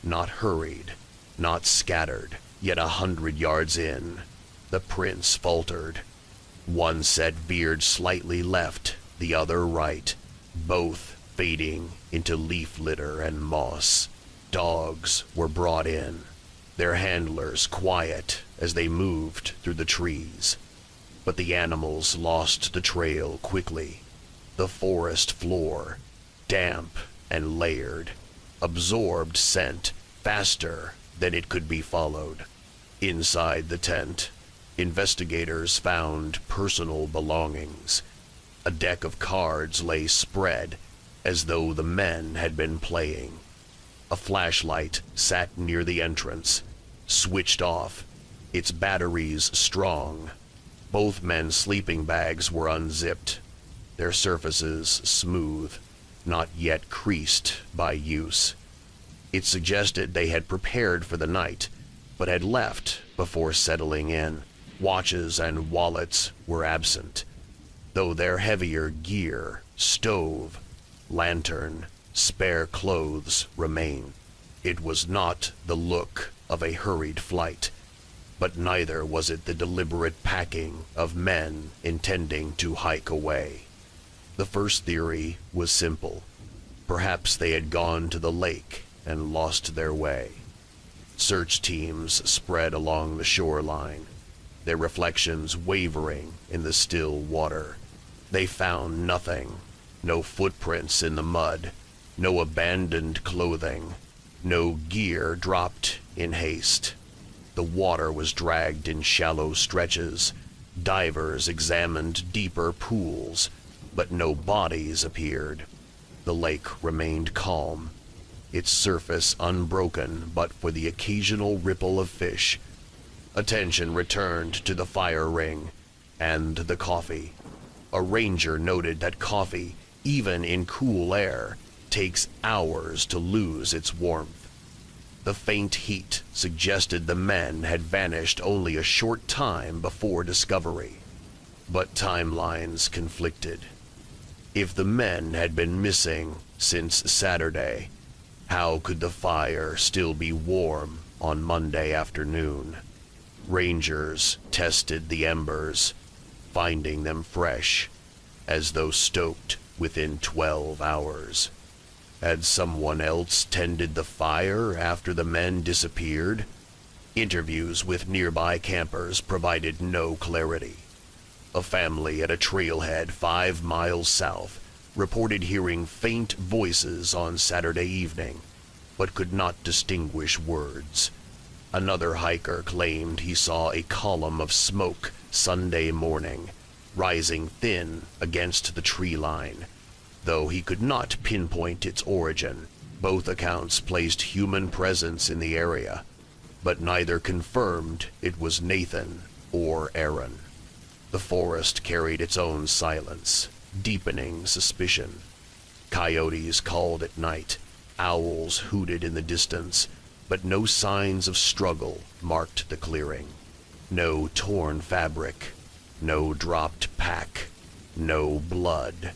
not hurried, not scattered. Yet 100 yards in, the prints faltered. One set veered slightly left, the other right, both fading into leaf litter and moss. Dogs were brought in, their handlers quiet as they moved through the trees. But the animals lost the trail quickly. The forest floor, damp and layered, absorbed scent faster than it could be followed. Inside the tent, investigators found personal belongings. A deck of cards lay spread as though the men had been playing. A flashlight sat near the entrance, switched off, its batteries strong. Both men's sleeping bags were unzipped, their surfaces smooth, not yet creased by use. It suggested they had prepared for the night, but had left before settling in. Watches and wallets were absent, though their heavier gear, stove, lantern, spare clothes remained. It was not the look of a hurried flight, but neither was it the deliberate packing of men intending to hike away. The first theory was simple. Perhaps they had gone to the lake and lost their way. Search teams spread along the shoreline, their reflections wavering in the still water. They found nothing. No footprints in the mud, no abandoned clothing, no gear dropped in haste. The water was dragged in shallow stretches. Divers examined deeper pools, but no bodies appeared. The lake remained calm, its surface unbroken but for the occasional ripple of fish. Attention returned to the fire ring and the coffee. A ranger noted that coffee, even in cool air, takes hours to lose its warmth. The faint heat suggested the men had vanished only a short time before discovery. But timelines conflicted. If the men had been missing since Saturday, how could the fire still be warm on Monday afternoon? Rangers tested the embers, finding them fresh, as though stoked within 12 hours. Had someone else tended the fire after the men disappeared? Interviews with nearby campers provided no clarity. A family at a trailhead 5 miles south reported hearing faint voices on Saturday evening, but could not distinguish words. Another hiker claimed he saw a column of smoke Sunday morning, rising thin against the tree line. Though he could not pinpoint its origin, both accounts placed human presence in the area, but neither confirmed it was Nathan or Aaron. The forest carried its own silence, deepening suspicion. Coyotes called at night, owls hooted in the distance, but no signs of struggle marked the clearing. No torn fabric, no dropped pack, no blood.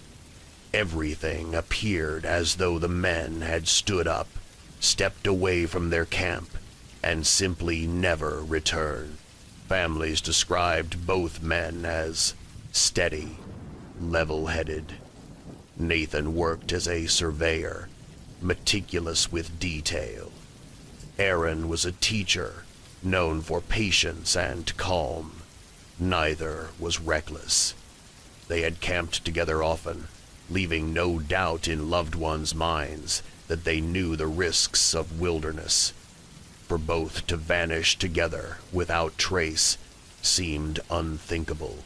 Everything appeared as though the men had stood up, stepped away from their camp, and simply never returned. Families described both men as steady, level-headed. Nathan worked as a surveyor, meticulous with detail. Aaron was a teacher, known for patience and calm. Neither was reckless. They had camped together often, leaving no doubt in loved ones' minds that they knew the risks of wilderness. For both to vanish together without trace seemed unthinkable.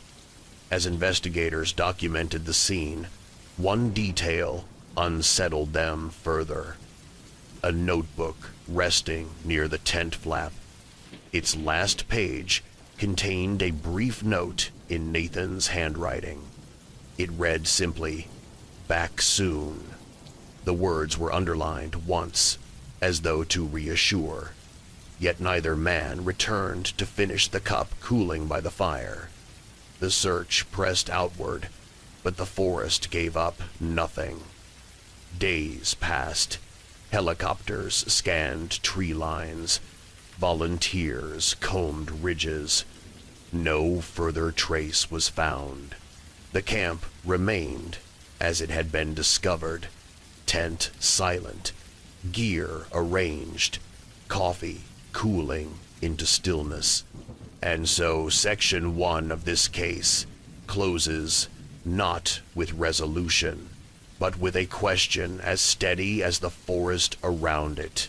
As investigators documented the scene, one detail unsettled them further. A notebook resting near the tent flap. Its last page contained a brief note in Nathan's handwriting. It read simply, "Back soon." The words were underlined once, as though to reassure. Yet neither man returned to finish the cup cooling by the fire. The search pressed outward, but the forest gave up nothing. Days passed. Helicopters scanned tree lines. Volunteers combed ridges. No further trace was found. The camp remained as it had been discovered, tent silent, gear arranged, coffee cooling into stillness. And so Section 1 of this case closes not with resolution, but with a question as steady as the forest around it.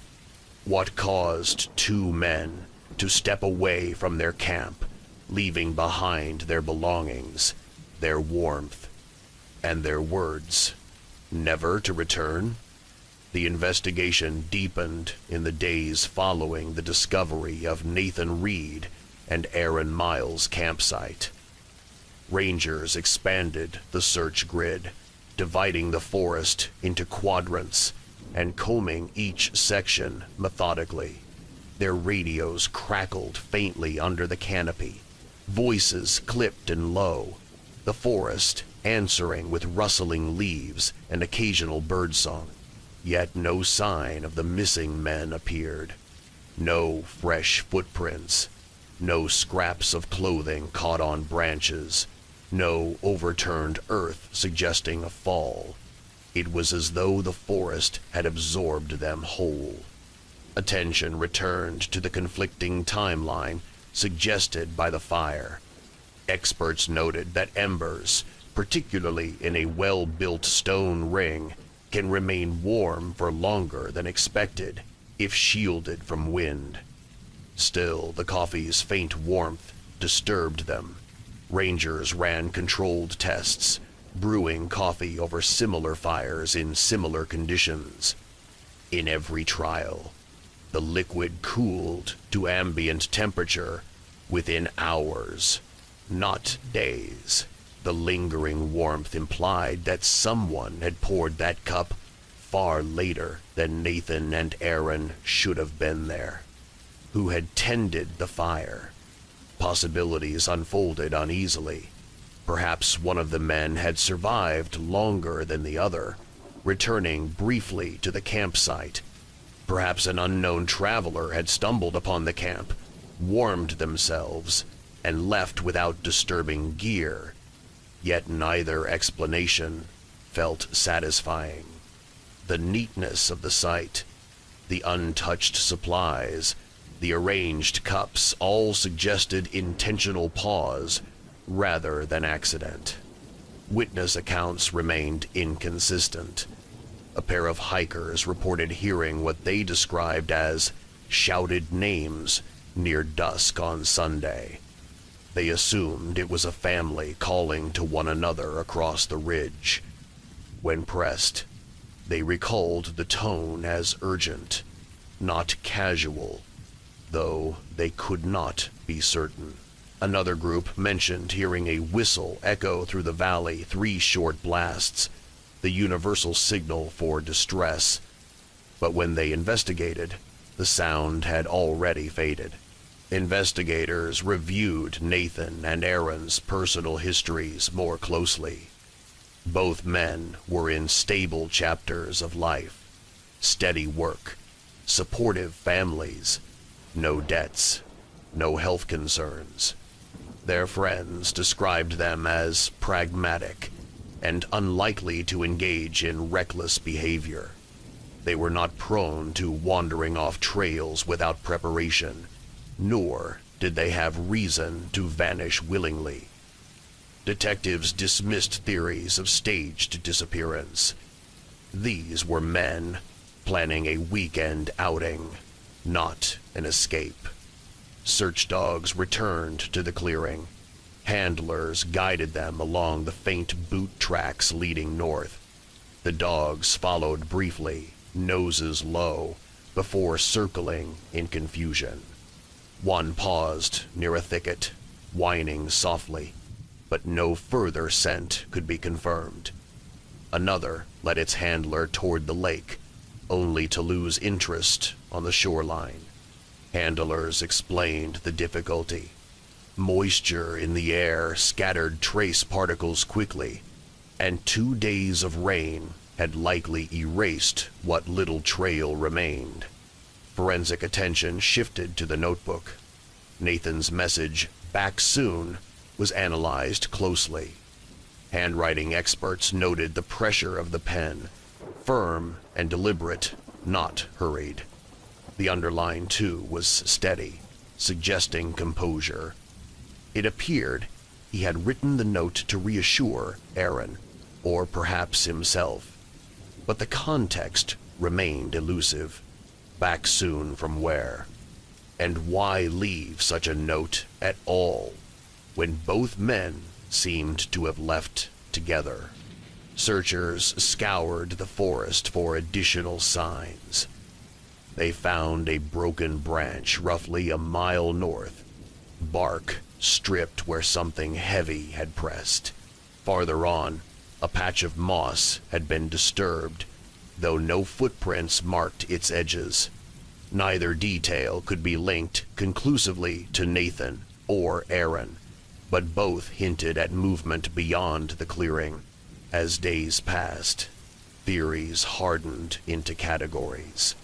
What caused two men to step away from their camp, leaving behind their belongings, their warmth, and their words, never to return? The investigation deepened in the days following the discovery of Nathan Reed and Aaron Miles' campsite. Rangers expanded the search grid, dividing the forest into quadrants and combing each section methodically. Their radios crackled faintly under the canopy, voices clipped and low, the forest answering with rustling leaves and occasional birdsong. Yet no sign of the missing men appeared. No fresh footprints, no scraps of clothing caught on branches, No overturned earth suggesting a fall. It was as though the forest had absorbed them whole. Attention returned to the conflicting timeline suggested by the fire. Experts noted that embers, particularly in a well-built stone ring, can remain warm for longer than expected if shielded from wind. Still, the coffee's faint warmth disturbed them. Rangers ran controlled tests, brewing coffee over similar fires in similar conditions. In every trial, the liquid cooled to ambient temperature within hours, not days. The lingering warmth implied that someone had poured that cup far later than Nathan and Aaron should have been there. Who had tended the fire? Possibilities unfolded uneasily. Perhaps one of the men had survived longer than the other, returning briefly to the campsite. Perhaps an unknown traveler had stumbled upon the camp, warmed themselves, and left without disturbing gear. Yet neither explanation felt satisfying. The neatness of the site, the untouched supplies, the arranged cups all suggested intentional pause rather than accident. Witness accounts remained inconsistent. A pair of hikers reported hearing what they described as shouted names near dusk on Sunday. They assumed it was a family calling to one another across the ridge. When pressed, they recalled the tone as urgent, not casual, though they could not be certain. Another group mentioned hearing a whistle echo through the valley 3 short blasts, the universal signal for distress. But when they investigated, the sound had already faded. Investigators reviewed Nathan and Aaron's personal histories more closely. Both men were in stable chapters of life, steady work, supportive families, no debts, no health concerns. Their friends described them as pragmatic and unlikely to engage in reckless behavior. They were not prone to wandering off trails without preparation, nor did they have reason to vanish willingly. Detectives dismissed theories of staged disappearance. These were men planning a weekend outing, not an escape. Search dogs returned to the clearing. Handlers guided them along the faint boot tracks leading north. The dogs followed briefly, noses low, before circling in confusion. One paused near a thicket, whining softly, but no further scent could be confirmed. Another led its handler toward the lake, only to lose interest on the shoreline. Handlers explained the difficulty. Moisture in the air scattered trace particles quickly, and 2 days of rain had likely erased what little trail remained. Forensic attention shifted to the notebook. Nathan's message, "back soon," was analyzed closely. Handwriting experts noted the pressure of the pen, firm and deliberate, not hurried. The underline, too, was steady, suggesting composure. It appeared he had written the note to reassure Aaron, or perhaps himself. But the context remained elusive. Back soon from where? And why leave such a note at all, when both men seemed to have left together? Searchers scoured the forest for additional signs. They found a broken branch roughly a mile north, bark stripped where something heavy had pressed. Farther on, a patch of moss had been disturbed, though no footprints marked its edges. Neither detail could be linked conclusively to Nathan or Aaron, but both hinted at movement beyond the clearing. As days passed, theories hardened into categories.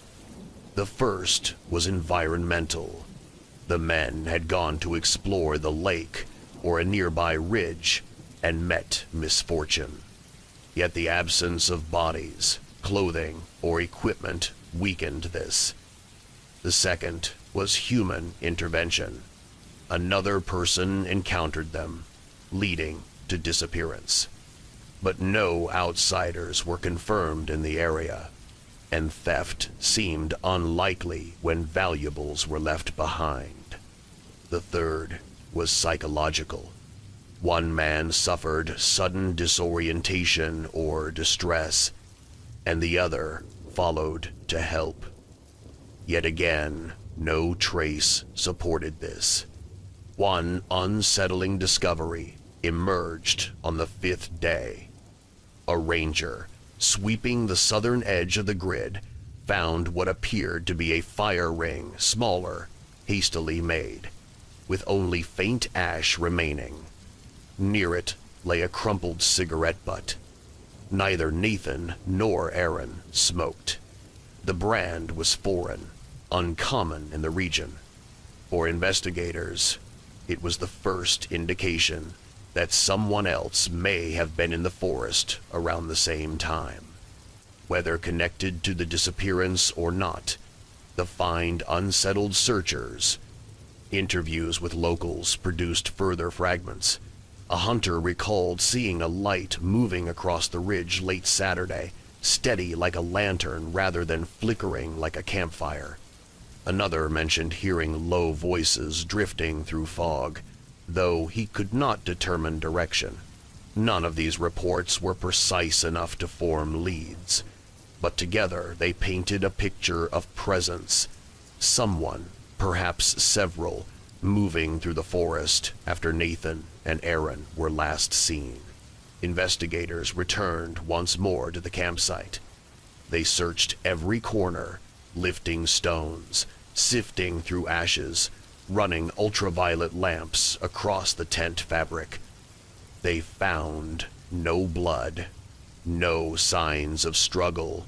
The first was environmental. The men had gone to explore the lake or a nearby ridge, and met misfortune. Yet the absence of bodies, clothing, or equipment weakened this. The second was human intervention. Another person encountered them, leading to disappearance. But no outsiders were confirmed in the area, and theft seemed unlikely when valuables were left behind. The third was psychological. One man suffered sudden disorientation or distress, and the other followed to help. Yet again, no trace supported this. One unsettling discovery emerged on the fifth day. A ranger, sweeping the southern edge of the grid, found what appeared to be a fire ring, smaller, hastily made, with only faint ash remaining. Near it lay a crumpled cigarette butt. Neither Nathan nor Aaron smoked. The brand was foreign, uncommon in the region. For investigators, it was the first indication that someone else may have been in the forest around the same time. Whether connected to the disappearance or not, the find unsettled searchers. Interviews with locals produced further fragments. A hunter recalled seeing a light moving across the ridge late Saturday, steady like a lantern rather than flickering like a campfire. Another mentioned hearing low voices drifting through fog, though he could not determine direction. None of these reports were precise enough to form leads, but together they painted a picture of presence. Someone, perhaps several, moving through the forest after Nathan and Aaron were last seen. Investigators returned once more to the campsite. They searched every corner, lifting stones, sifting through ashes, running ultraviolet lamps across the tent fabric. They found no blood, no signs of struggle,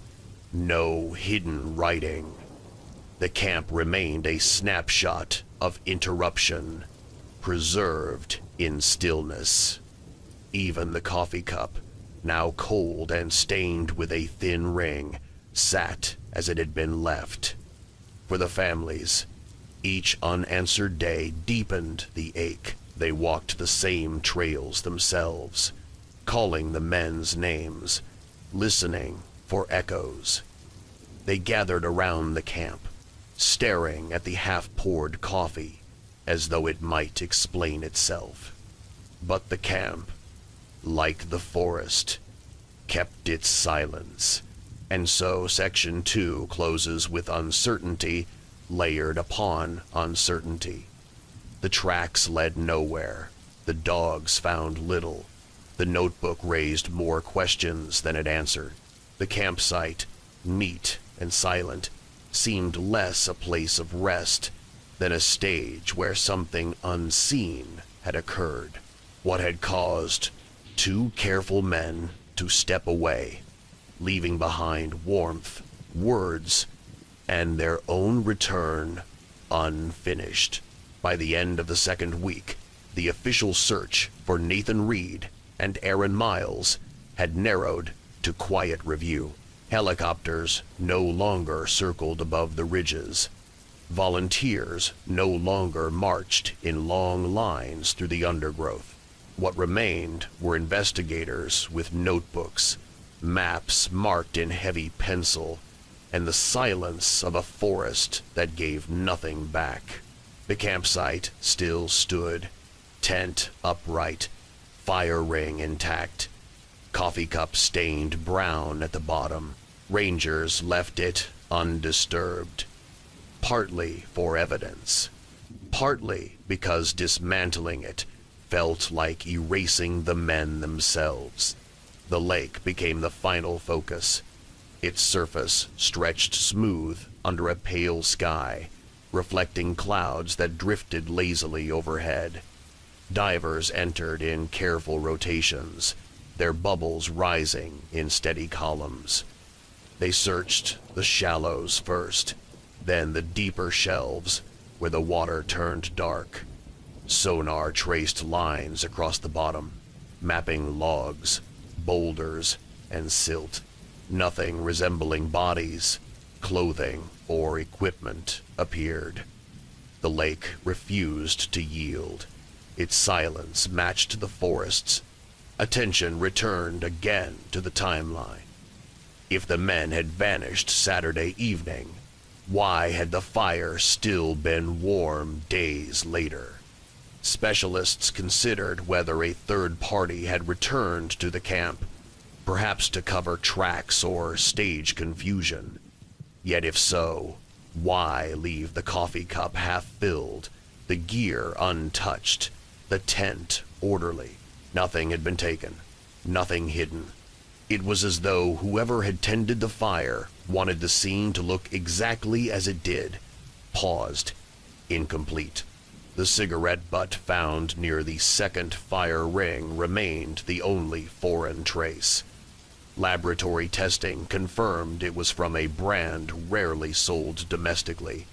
no hidden writing. The camp remained a snapshot of interruption, preserved in stillness. Even the coffee cup, now cold and stained with a thin ring, sat as it had been left. For the families, each unanswered day deepened the ache. They walked the same trails themselves, calling the men's names, listening for echoes. They gathered around the camp, staring at the half-poured coffee as though it might explain itself. But the camp, like the forest, kept its silence, and so Section 2 closes with uncertainty layered upon uncertainty. The tracks led nowhere. The dogs found little. The notebook raised more questions than it answered. The campsite, neat and silent, seemed less a place of rest than a stage where something unseen had occurred. What had caused two careful men to step away, leaving behind warmth, words, and their own return unfinished. By the end of the second week, the official search for Nathan Reed and Aaron Miles had narrowed to quiet review. Helicopters no longer circled above the ridges. Volunteers no longer marched in long lines through the undergrowth. What remained were investigators with notebooks, maps marked in heavy pencil, and the silence of a forest that gave nothing back. The campsite still stood, tent upright, fire ring intact, coffee cup stained brown at the bottom. Rangers left it undisturbed, partly for evidence, partly because dismantling it felt like erasing the men themselves. The lake became the final focus. Its surface stretched smooth under a pale sky, reflecting clouds that drifted lazily overhead. Divers entered in careful rotations, their bubbles rising in steady columns. They searched the shallows first, then the deeper shelves where the water turned dark. Sonar traced lines across the bottom, mapping logs, boulders, and silt. Nothing resembling bodies, clothing, or equipment appeared. The lake refused to yield. Its silence matched the forest's. Attention returned again to the timeline. If the men had vanished Saturday evening, why had the fire still been warm days later? Specialists considered whether a third party had returned to the camp, perhaps to cover tracks or stage confusion. Yet if so, why leave the coffee cup half-filled, the gear untouched, the tent orderly? Nothing had been taken, nothing hidden. It was as though whoever had tended the fire wanted the scene to look exactly as it did. Paused. Incomplete. The cigarette butt found near the second fire ring remained the only foreign trace. Laboratory testing confirmed it was from a brand rarely sold domestically,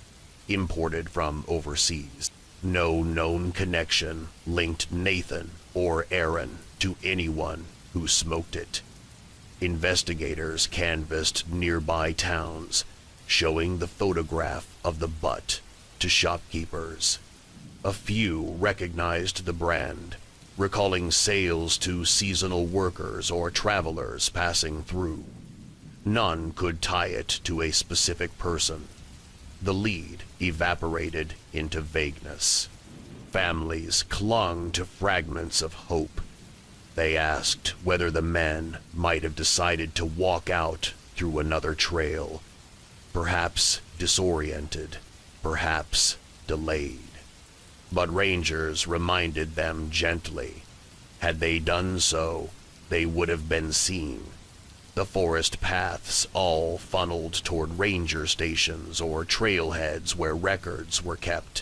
imported from overseas. No known connection linked Nathan or Aaron to anyone who smoked it. Investigators canvassed nearby towns, showing the photograph of the butt to shopkeepers. A few recognized the brand, recalling sales to seasonal workers or travelers passing through. None could tie it to a specific person. The lead evaporated into vagueness. Families clung to fragments of hope. They asked whether the men might have decided to walk out through another trail, perhaps disoriented, perhaps delayed. But rangers reminded them gently, had they done so, they would have been seen. The forest paths all funneled toward ranger stations or trailheads where records were kept.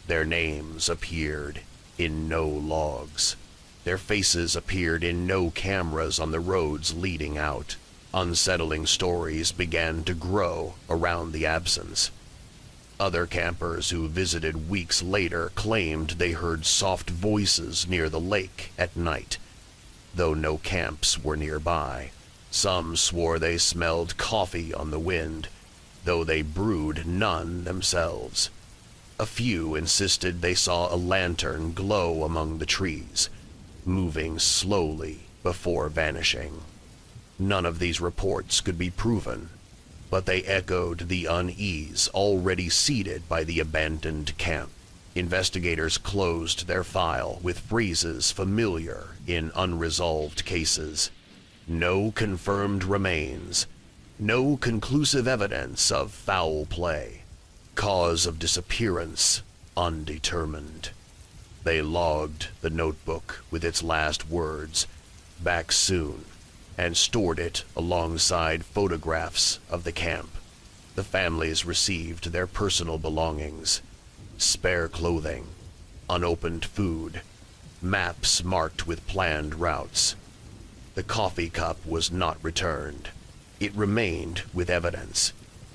Their names appeared in no logs. Their faces appeared in no cameras on the roads leading out. Unsettling stories began to grow around the absence. Other campers who visited weeks later claimed they heard soft voices near the lake at night, though no camps were nearby. Some swore they smelled coffee on the wind, though they brewed none themselves. A few insisted they saw a lantern glow among the trees, moving slowly before vanishing. None of these reports could be proven, but they echoed the unease already seeded by the abandoned camp. Investigators closed their file with phrases familiar in unresolved cases. No confirmed remains, no conclusive evidence of foul play. Cause of disappearance undetermined. They logged the notebook with its last words, "Back soon," and stored it alongside photographs of the camp. The families received their personal belongings, spare clothing, unopened food, maps marked with planned routes. The coffee cup was not returned. It remained with evidence,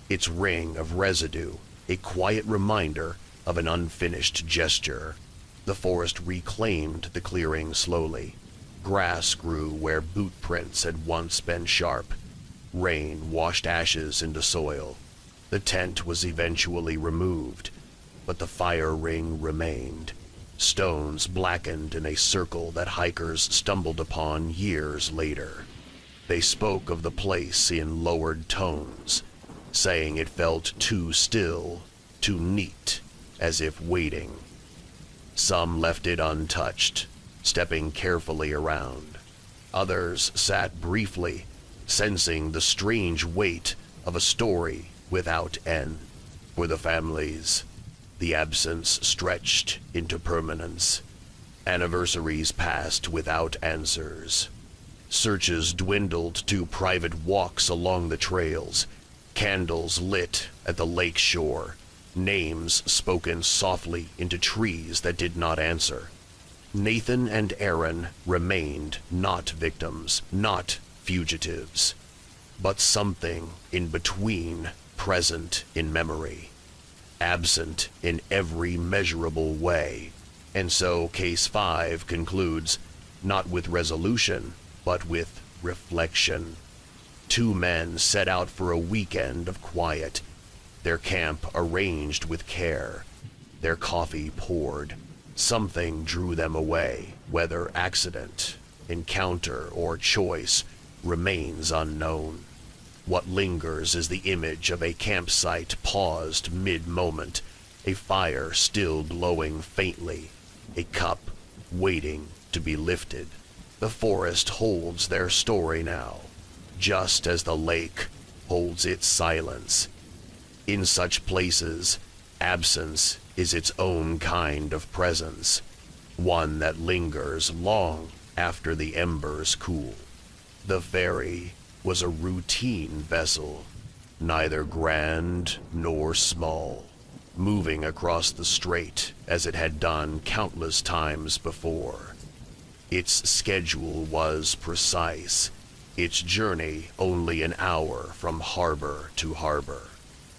its ring of residue, a quiet reminder of an unfinished gesture. The forest reclaimed the clearing slowly. Grass grew where boot prints had once been sharp. Rain washed ashes into soil. The tent was eventually removed, but the fire ring remained. Stones blackened in a circle that hikers stumbled upon years later. They spoke of the place in lowered tones, saying it felt too still, too neat, as if waiting. Some left it untouched, stepping carefully around. Others sat briefly, sensing the strange weight of a story without end. For the families, the absence stretched into permanence. Anniversaries passed without answers. Searches dwindled to private walks along the trails, candles lit at the lake shore, names spoken softly into trees that did not answer. Nathan and Aaron remained not victims, not fugitives, but something in between, present in memory, absent in every measurable way. And so Case 5 concludes, not with resolution, but with reflection. Two men set out for a weekend of quiet, their camp arranged with care, their coffee poured. Something drew them away, whether accident, encounter, or choice remains unknown. What lingers is the image of a campsite paused mid-moment, a fire still glowing faintly, a cup waiting to be lifted. The forest holds their story now, just as the lake holds its silence. In such places, absence is its own kind of presence, one that lingers long after the embers cool. The ferry was a routine vessel, neither grand nor small, moving across the strait as it had done countless times before. Its schedule was precise, its journey only an hour from harbor to harbor.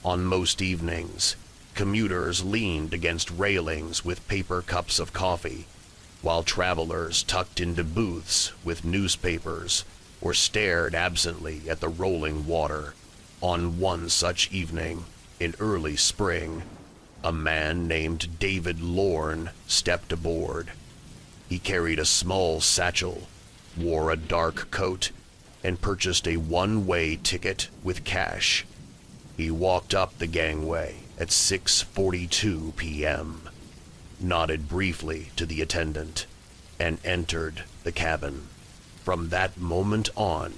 On most evenings, commuters leaned against railings with paper cups of coffee, while travelers tucked into booths with newspapers or stared absently at the rolling water. On one such evening, in early spring, a man named David Lorne stepped aboard. He carried a small satchel, wore a dark coat, and purchased a one-way ticket with cash. He walked up the gangway at 6:42 p.m., nodded briefly to the attendant, and entered the cabin. From that moment on,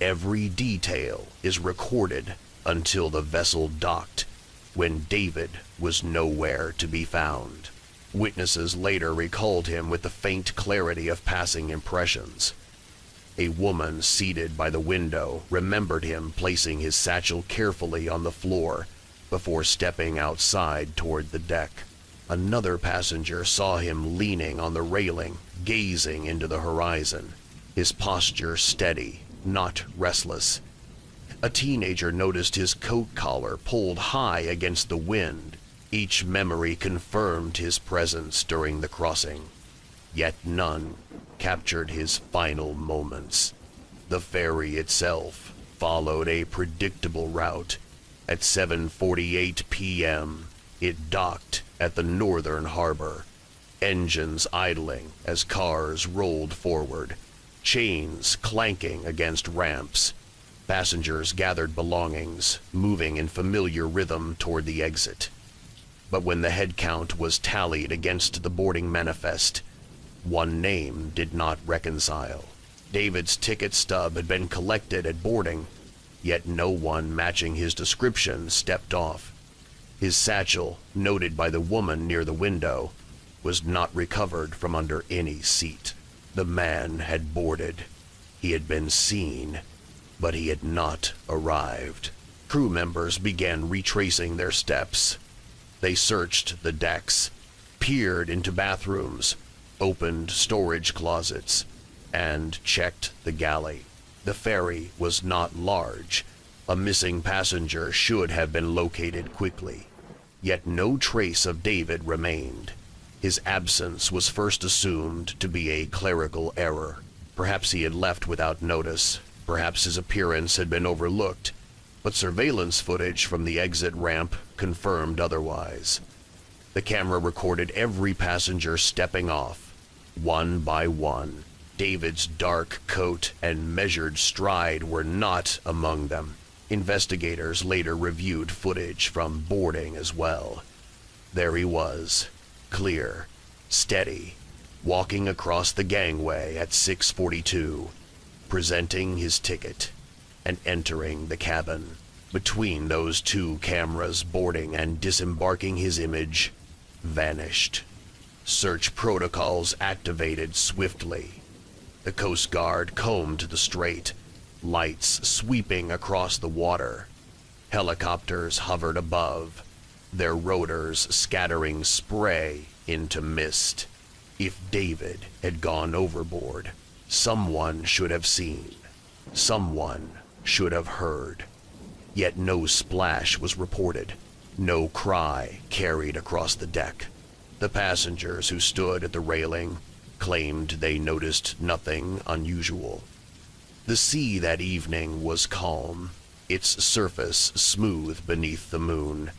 every detail is recorded until the vessel docked, when David was nowhere to be found. Witnesses later recalled him with the faint clarity of passing impressions. A woman seated by the window remembered him placing his satchel carefully on the floor before stepping outside toward the deck. Another passenger saw him leaning on the railing, gazing into the horizon, his posture steady, not restless. A teenager noticed his coat collar pulled high against the wind. Each memory confirmed his presence during the crossing, yet none captured his final moments. The ferry itself followed a predictable route. At 7:48 p.m., it docked at the northern harbor, engines idling as cars rolled forward, chains clanking against ramps. Passengers gathered belongings, moving in familiar rhythm toward the exit. But when the head count was tallied against the boarding manifest, one name did not reconcile. David's ticket stub had been collected at boarding, yet no one matching his description stepped off. His satchel, noted by the woman near the window, was not recovered from under any seat. The man had boarded. He had been seen, but he had not arrived. Crew members began retracing their steps. They searched the decks, peered into bathrooms, opened storage closets, and checked the galley. The ferry was not large. A missing passenger should have been located quickly. Yet no trace of David remained. His absence was first assumed to be a clerical error. Perhaps he had left without notice. Perhaps his appearance had been overlooked. But surveillance footage from the exit ramp confirmed otherwise. The camera recorded every passenger stepping off, one by one. David's dark coat and measured stride were not among them. Investigators later reviewed footage from boarding as well. There he was, clear, steady, walking across the gangway at 6:42, presenting his ticket and entering the cabin. Between those two cameras, boarding and disembarking, his image vanished. Search protocols activated swiftly. The Coast Guard combed the strait, lights sweeping across the water. Helicopters hovered above, their rotors scattering spray into mist. If David had gone overboard, someone should have seen. Someone should have heard. Yet no splash was reported, no cry carried across the deck. The passengers who stood at the railing claimed they noticed nothing unusual. The sea that evening was calm, its surface smooth beneath the moon.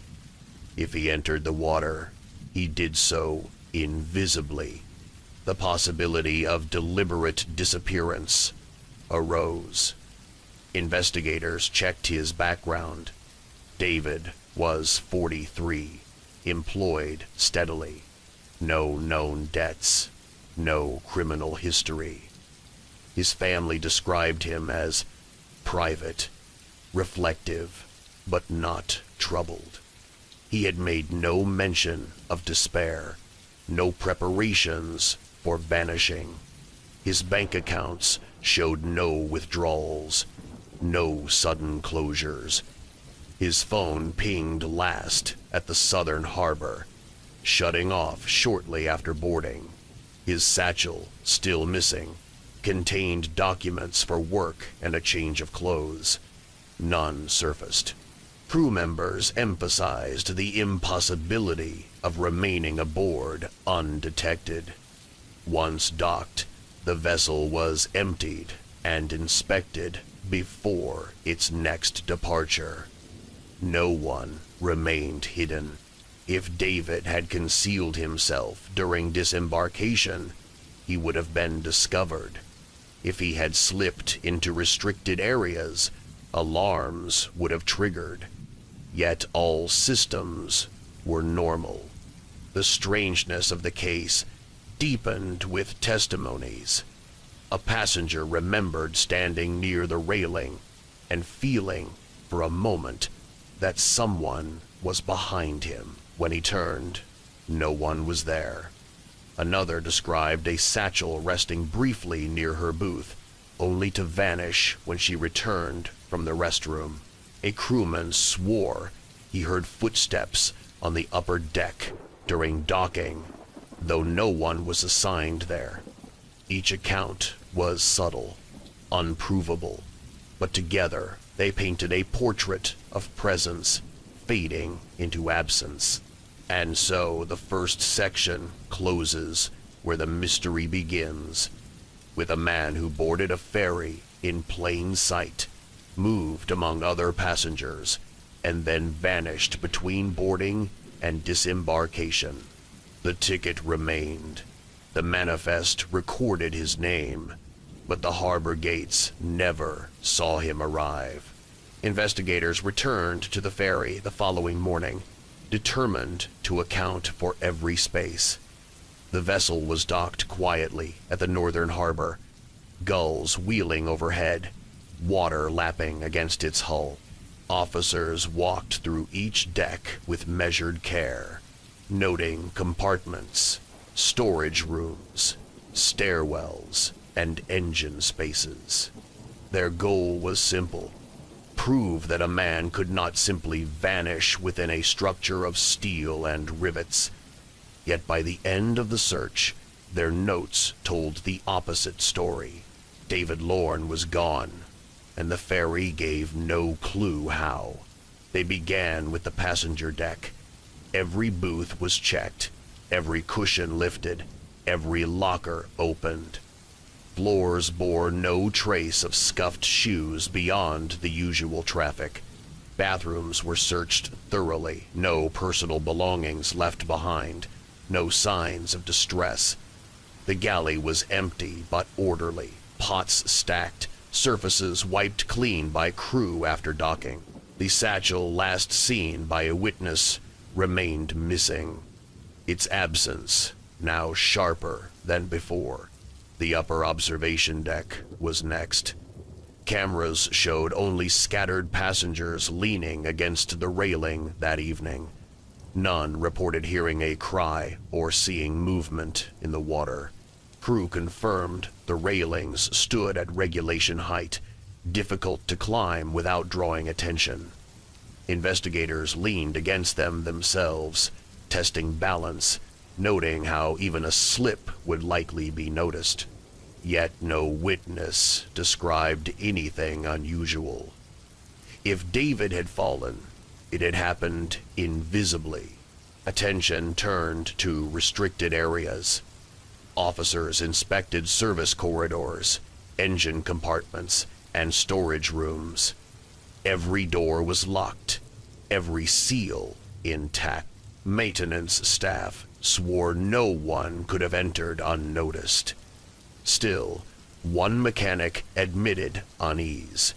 If he entered the water, he did so invisibly. The possibility of deliberate disappearance arose. Investigators checked his background. David was 43, employed steadily. No known debts, no criminal history. His family described him as private, reflective, but not troubled. He had made no mention of despair, no preparations for vanishing. His bank accounts showed no withdrawals, no sudden closures. His phone pinged last at the southern harbor, shutting off shortly after boarding. His satchel, still missing, contained documents for work and a change of clothes. None surfaced. Crew members emphasized the impossibility of remaining aboard undetected. Once docked, the vessel was emptied and inspected before its next departure. No one remained hidden. If David had concealed himself during disembarkation, he would have been discovered. If he had slipped into restricted areas, alarms would have triggered. Yet all systems were normal. The strangeness of the case deepened with testimonies. A passenger remembered standing near the railing and feeling, for a moment, that someone was behind him. When he turned, no one was there. Another described a satchel resting briefly near her booth, only to vanish when she returned from the restroom. A crewman swore he heard footsteps on the upper deck during docking, though no one was assigned there. Each account was subtle, unprovable, but together they painted a portrait of presence fading into absence. And so the first section closes where the mystery begins, with a man who boarded a ferry in plain sight, moved among other passengers, and then vanished between boarding and disembarkation. The ticket remained. The manifest recorded his name, but the harbor gates never saw him arrive. Investigators returned to the ferry the following morning, determined to account for every space. The vessel was docked quietly at the northern harbor, gulls wheeling overhead, water lapping against its hull. Officers walked through each deck with measured care, noting compartments, storage rooms, stairwells, and engine spaces. Their goal was simple: prove that a man could not simply vanish within a structure of steel and rivets. Yet by the end of the search, their notes told the opposite story. David Lorne was gone, and the ferry gave no clue how. They began with the passenger deck. Every booth was checked, every cushion lifted, every locker opened. Floors bore no trace of scuffed shoes beyond the usual traffic. Bathrooms were searched thoroughly, no personal belongings left behind, no signs of distress. The galley was empty but orderly, pots stacked, surfaces wiped clean by crew after docking. The satchel last seen by a witness remained missing, its absence now sharper than before. The upper observation deck was next. Cameras showed only scattered passengers leaning against the railing that evening. None reported hearing a cry or seeing movement in the water. Crew confirmed the railings stood at regulation height, difficult to climb without drawing attention. Investigators leaned against them themselves, testing balance, noting how even a slip would likely be noticed. Yet no witness described anything unusual. If David had fallen, it had happened invisibly. Attention turned to restricted areas. officers inspected service corridors, engine compartments, and storage rooms. Every door was locked, every seal intact. Maintenance staff swore no one could have entered unnoticed. Still, one mechanic admitted unease.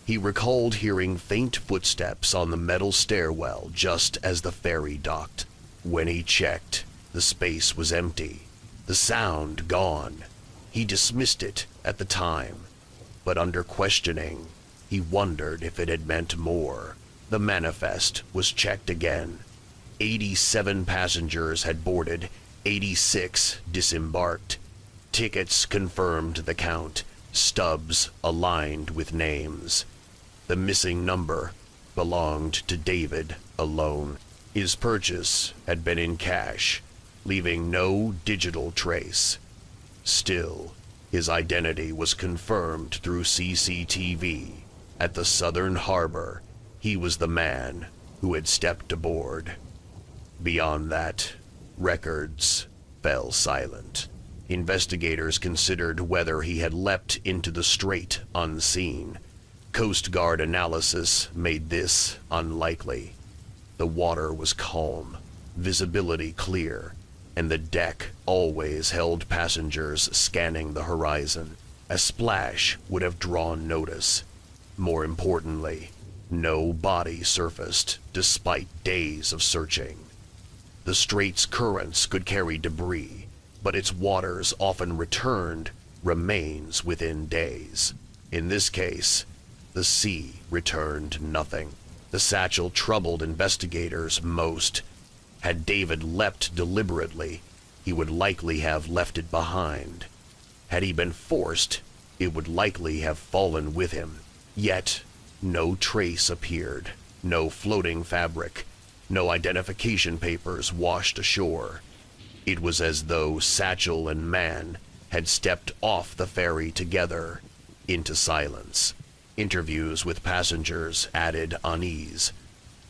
He recalled hearing faint footsteps on the metal stairwell just as the ferry docked. When he checked, the space was empty, the sound gone. He dismissed it at the time, but under questioning, he wondered if it had meant more. The manifest was checked again. 87 passengers had boarded, 86 disembarked. Tickets confirmed the count, stubs aligned with names. The missing number belonged to David alone. His purchase had been in cash, leaving no digital trace. Still, his identity was confirmed through CCTV. At the southern harbor, he was the man who had stepped aboard. Beyond that, records fell silent. Investigators considered whether he had leapt into the strait unseen. Coast Guard analysis made this unlikely. The water was calm, visibility clear, and the deck always held passengers scanning the horizon. A splash would have drawn notice. More importantly, no body surfaced despite days of searching. The strait's currents could carry debris, but its waters often returned remains within days. In this case, the sea returned nothing. The satchel troubled investigators most. Had David leapt deliberately, he would likely have left it behind. Had he been forced, it would likely have fallen with him. Yet, no trace appeared, no floating fabric, no identification papers washed ashore. It was as though satchel and man had stepped off the ferry together into silence. Interviews with passengers added unease.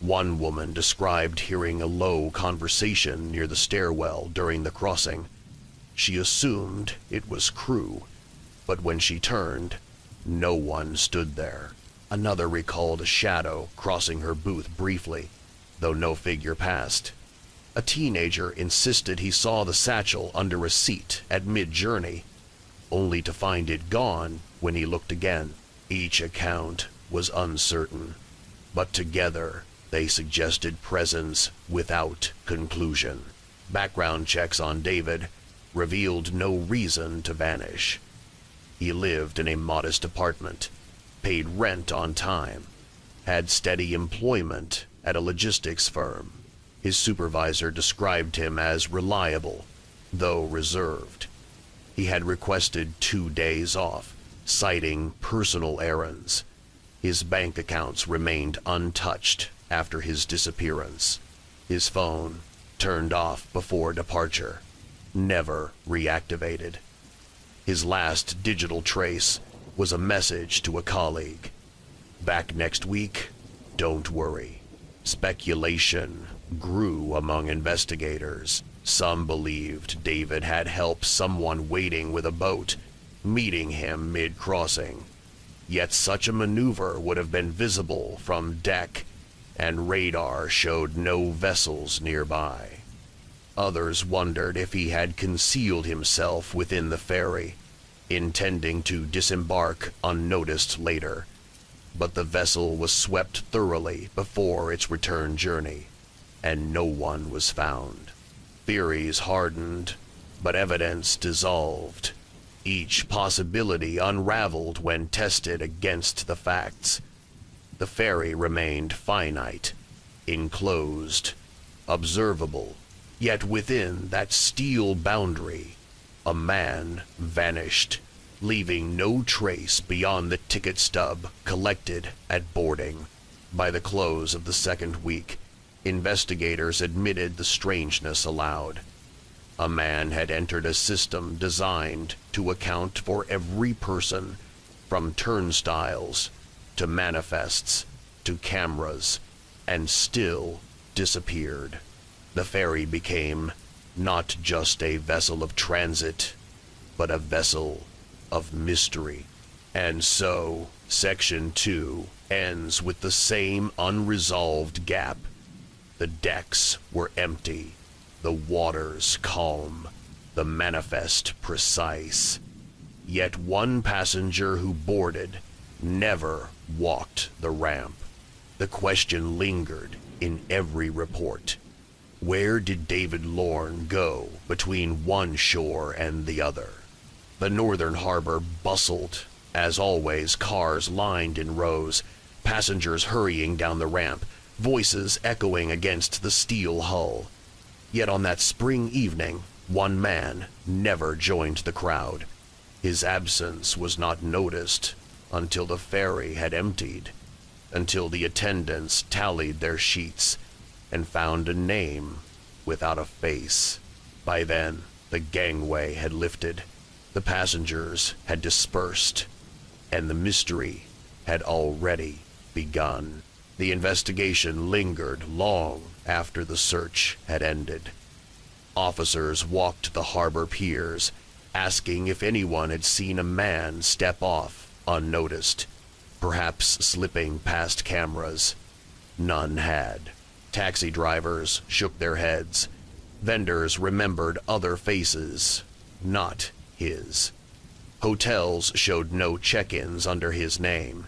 One woman described hearing a low conversation near the stairwell during the crossing. She assumed it was crew, but when she turned, no one stood there. Another recalled a shadow crossing her booth briefly, though no figure passed. A teenager insisted he saw the satchel under a seat at mid-journey, only to find it gone when he looked again. Each account was uncertain, but together they suggested presence without conclusion. Background checks on David revealed no reason to vanish. He lived in a modest apartment, paid rent on time, had steady employment at a logistics firm. His supervisor described him as reliable, though reserved. He had requested 2 days off, citing personal errands. His bank accounts remained untouched after his disappearance. His phone turned off before departure, never reactivated. His last digital trace was a message to a colleague. Back next week, don't worry. Speculation grew among investigators. Some believed David had helped someone waiting with a boat, meeting him mid-crossing. Yet such a maneuver would have been visible from deck, and radar showed no vessels nearby. Others wondered if he had concealed himself within the ferry, intending to disembark unnoticed later. But the vessel was swept thoroughly before its return journey, and no one was found. Theories hardened, but evidence dissolved. Each possibility unraveled when tested against the facts. The ferry remained finite, enclosed, observable, yet within that steel boundary, a man vanished, leaving no trace beyond the ticket stub collected at boarding. By the close of the second week, investigators admitted the strangeness aloud. A man had entered a system designed to account for every person, from turnstiles to manifests to cameras, and still disappeared. The ferry became not just a vessel of transit, but a vessel of mystery. And so, Section 2 ends with the same unresolved gap. The decks were empty, the waters calm, the manifest precise. Yet one passenger who boarded never walked the ramp. The question lingered in every report. Where did David Lorne go between one shore and the other? The northern harbor bustled. As always, cars lined in rows, passengers hurrying down the ramp, voices echoing against the steel hull. Yet on that spring evening, one man never joined the crowd. His absence was not noticed until the ferry had emptied, until the attendants tallied their sheets and found a name without a face. By then, the gangway had lifted, the passengers had dispersed, and the mystery had already begun. The investigation lingered long after the search had ended. Officers walked the harbor piers, asking if anyone had seen a man step off unnoticed, perhaps slipping past cameras. None had. Taxi drivers shook their heads. Vendors remembered other faces, not his. Hotels showed no check-ins under his name.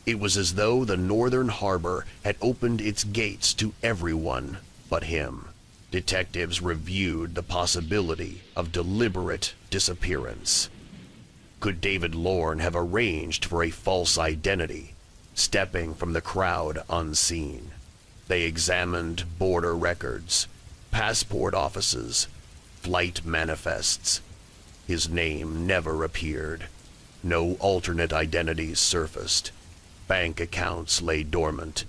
It was as though the northern harbor had opened its gates to everyone but him. Detectives reviewed the possibility of deliberate disappearance. Could David Lorne have arranged for a false identity, stepping from the crowd unseen? They examined border records, passport offices, flight manifests. His name never appeared. No alternate identities surfaced. Bank accounts lay dormant,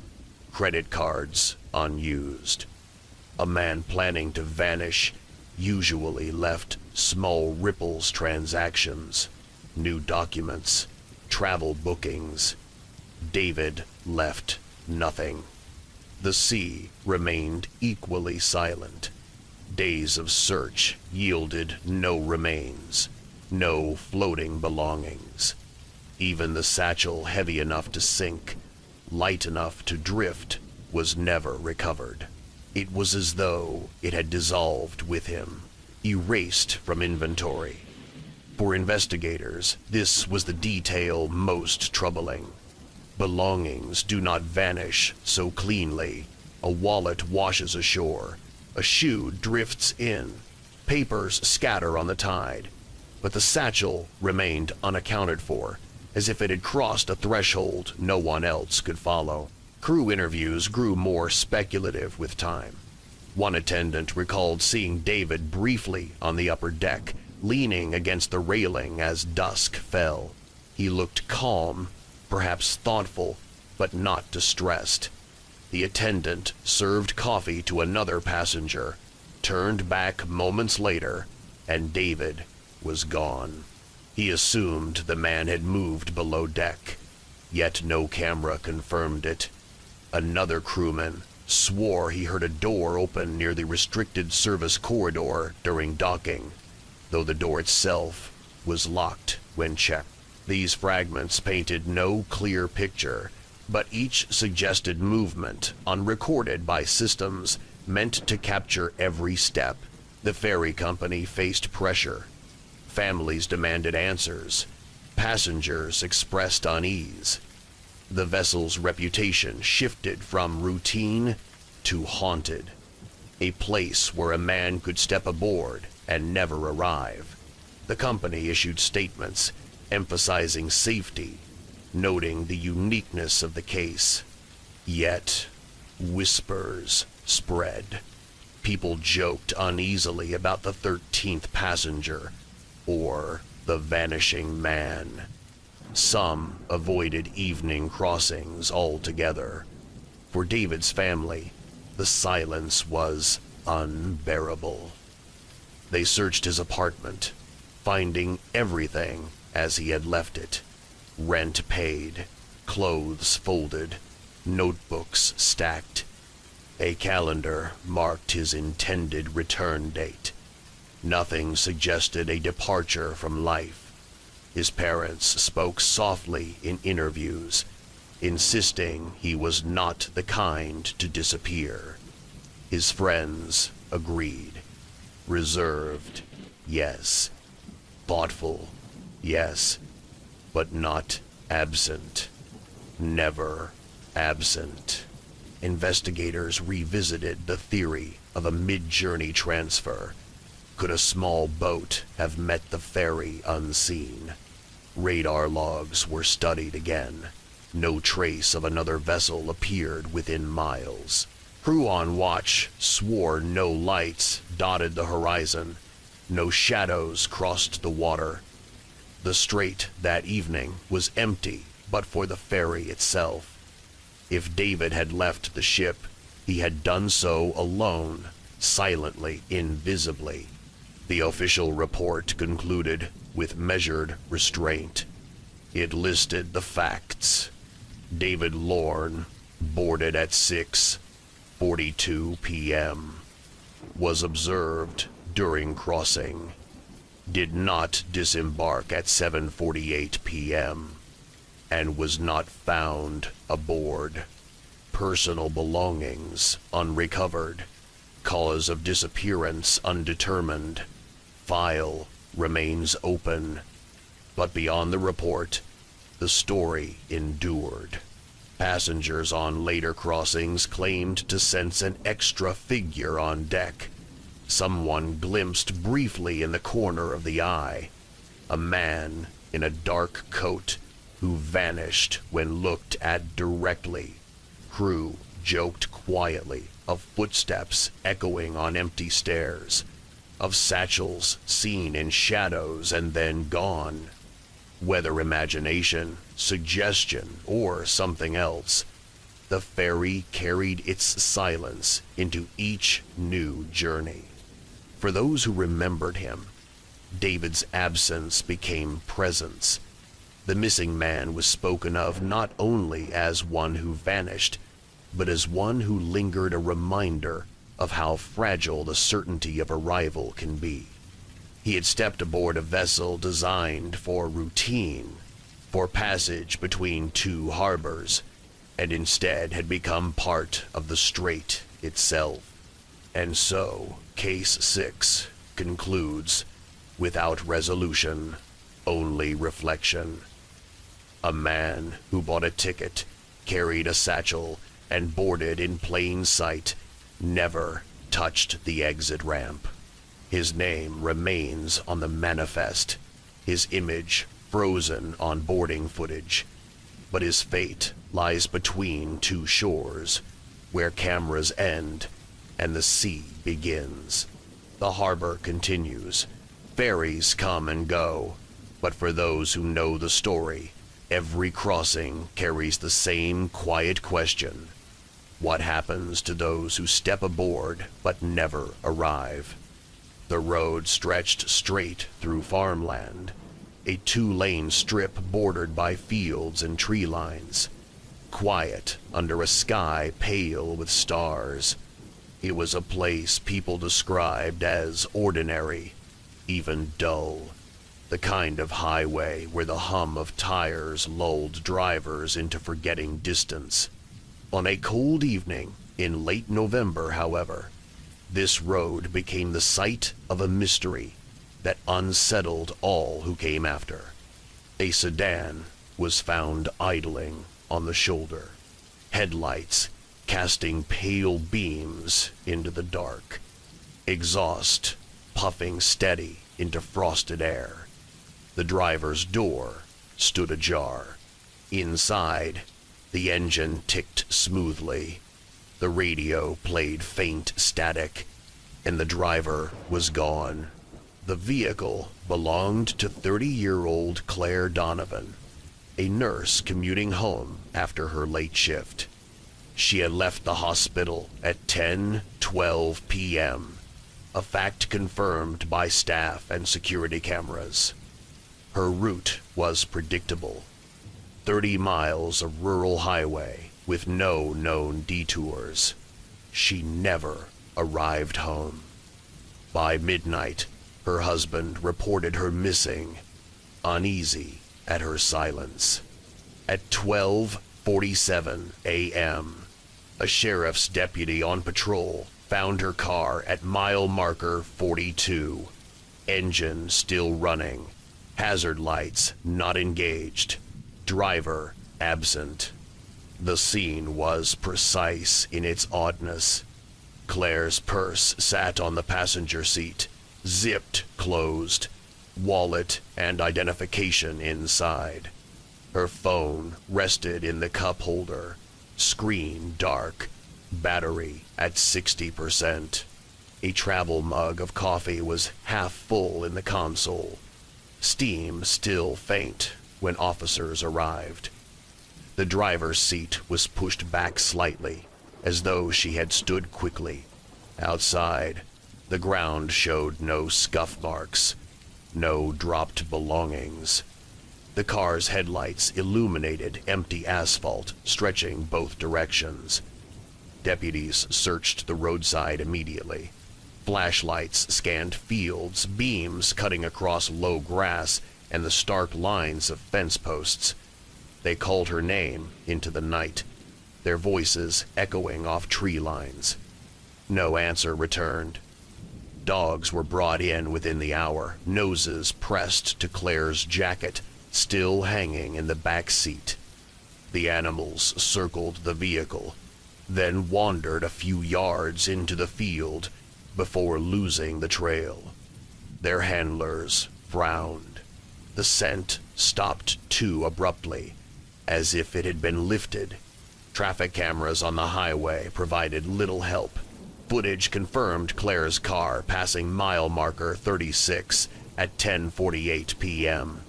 credit cards unused. A man planning to vanish usually left small ripples transactions, new documents, travel bookings. David left nothing. The sea remained equally silent. Days of search yielded no remains, no floating belongings. Even the satchel heavy enough to sink, light enough to drift, was never recovered. It was as though it had dissolved with him, erased from inventory. For investigators, this was the detail most troubling. Belongings do not vanish so cleanly. A wallet washes ashore, a shoe drifts in, papers scatter on the tide, but the satchel remained unaccounted for, as if it had crossed a threshold no one else could follow. Crew interviews grew more speculative with time. One attendant recalled seeing David briefly on the upper deck, leaning against the railing as dusk fell. He looked calm, perhaps thoughtful, but not distressed. The attendant served coffee to another passenger, turned back moments later, and David was gone. He assumed the man had moved below deck, yet no camera confirmed it. Another crewman swore he heard a door open near the restricted service corridor during docking, though the door itself was locked when checked. These fragments painted no clear picture, but each suggested movement unrecorded by systems meant to capture every step. The ferry company faced pressure. Families demanded answers. Passengers expressed unease. The vessel's reputation shifted from routine to haunted, a place where a man could step aboard and never arrive. The company issued statements emphasizing safety, noting the uniqueness of the case. Yet, whispers spread. People joked uneasily about the 13th passenger, or the vanishing man. Some avoided evening crossings altogether. For David's family, the silence was unbearable. They searched his apartment, finding everything as he had left it. Rent paid, clothes folded, notebooks stacked. A calendar marked his intended return date. Nothing suggested a departure from life. His parents spoke softly in interviews, insisting he was not the kind to disappear. His friends agreed. Reserved, yes. Thoughtful, yes. But not absent. Never absent. Investigators revisited the theory of a mid-journey transfer. Could a small boat have met the ferry unseen? Radar logs were studied again. No trace of another vessel appeared within miles. Crew on watch swore no lights dotted the horizon. No shadows crossed the water. The strait that evening was empty but for the ferry itself. If David had left the ship, he had done so alone, silently, invisibly. The official report concluded with measured restraint. It listed the facts. David Lorne, boarded at 6:42 p.m., was observed during crossing. Did not disembark at 7:48 p.m. and was not found aboard. Personal belongings unrecovered. Cause of disappearance undetermined. File remains open. But beyond the report, the story endured. Passengers on later crossings claimed to sense an extra figure on deck. Someone glimpsed briefly in the corner of the eye. A man in a dark coat who vanished when looked at directly. Crew joked quietly of footsteps echoing on empty stairs, of satchels seen in shadows and then gone. Whether imagination, suggestion, or something else, the ferry carried its silence into each new journey. For those who remembered him, David's absence became presence. The missing man was spoken of not only as one who vanished, but as one who lingered, a reminder of how fragile the certainty of arrival can be. He had stepped aboard a vessel designed for routine, for passage between two harbors, and instead had become part of the strait itself. And so, Case 6 concludes, without resolution, only reflection. A man who bought a ticket, carried a satchel, and boarded in plain sight, never touched the exit ramp. His name remains on the manifest, his image frozen on boarding footage, but his fate lies between two shores, where cameras end and the sea begins. The harbor continues. Ferries come and go, but for those who know the story, every crossing carries the same quiet question. What happens to those who step aboard but never arrive? The road stretched straight through farmland, a 2-lane strip bordered by fields and tree lines, quiet under a sky pale with stars. It was a place people described as ordinary, even dull, the kind of highway where the hum of tires lulled drivers into forgetting distance. On a cold evening in late November, however, this road became the site of a mystery that unsettled all who came after. A sedan was found idling on the shoulder, headlights casting pale beams into the dark, exhaust puffing steady into frosted air. The driver's door stood ajar. Inside, the engine ticked smoothly. The radio played faint static, and the driver was gone. The vehicle belonged to 30-year-old Claire Donovan, a nurse commuting home after her late shift. She had left the hospital at 10:12 p.m., a fact confirmed by staff and security cameras. Her route was predictable. 30 miles of rural highway with no known detours. She never arrived home. By midnight, Her husband reported her missing, uneasy at her silence. At 12:47 a.m., a sheriff's deputy on patrol found her car at mile marker 42. Engine still running. Hazard lights not engaged. Driver absent. The scene was precise in its oddness. Claire's purse sat on the passenger seat, zipped closed, wallet and identification inside. Her phone rested in the cup holder, screen dark, battery at 60%. A travel mug of coffee was half full in the console. Steam still faint when officers arrived. The driver's seat was pushed back slightly, as though she had stood quickly. Outside, the ground showed no scuff marks, no dropped belongings. The car's headlights illuminated empty asphalt, stretching both directions. Deputies searched the roadside immediately. Flashlights scanned fields, beams cutting across low grass, and the stark lines of fence posts. They called her name into the night, their voices echoing off tree lines. No answer returned. Dogs were brought in within the hour, noses pressed to Claire's jacket, still hanging in the back seat. The animals circled the vehicle, then wandered a few yards into the field before losing the trail. Their handlers frowned. The scent stopped too abruptly, as if it had been lifted. Traffic cameras on the highway provided little help. Footage confirmed Claire's car passing mile marker 36 at 10:48 p.m.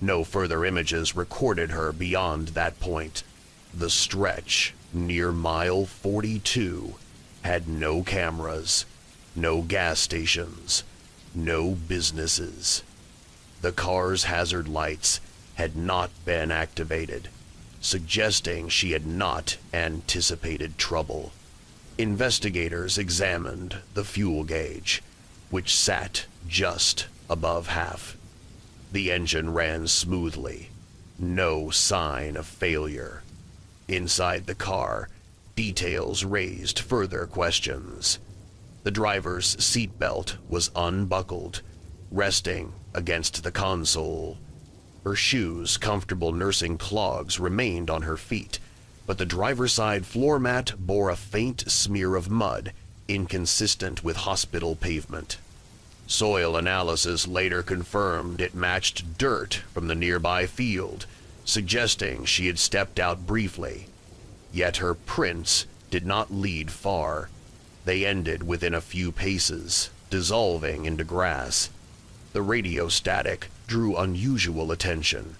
No further images recorded her beyond that point. The stretch near mile 42 had no cameras, no gas stations, no businesses. The car's hazard lights had not been activated, suggesting she had not anticipated trouble. Investigators examined the fuel gauge, which sat just above half. The engine ran smoothly, no sign of failure. Inside the car, details raised further questions. The driver's seatbelt was unbuckled, resting against the console. Her shoes, comfortable nursing clogs, remained on her feet, but the driver's side floor mat bore a faint smear of mud, inconsistent with hospital pavement. Soil analysis later confirmed it matched dirt from the nearby field, suggesting she had stepped out briefly. Yet her prints did not lead far. They ended within a few paces, dissolving into grass. The radio static drew unusual attention.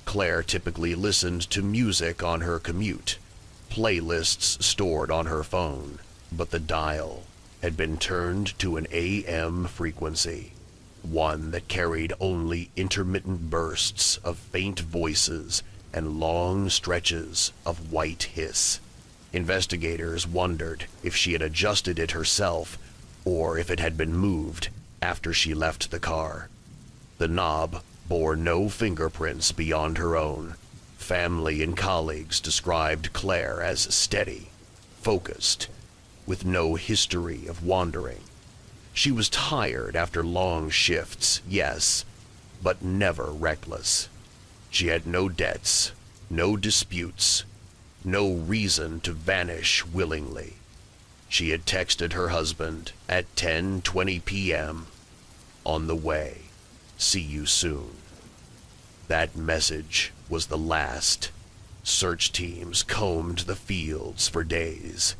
Claire typically listened to music on her commute, playlists stored on her phone, but the dial had been turned to an AM frequency, one that carried only intermittent bursts of faint voices and long stretches of white hiss. Investigators wondered if she had adjusted it herself or if it had been moved after she left the car. The knob bore no fingerprints beyond her own. Family and colleagues described Claire as steady, focused, with no history of wandering. She was tired after long shifts, yes, but never reckless. She had no debts, no disputes, no reason to vanish willingly. She had texted her husband at 10:20 p.m. "On the way. See you soon." That message was the last. Search teams combed the fields for days.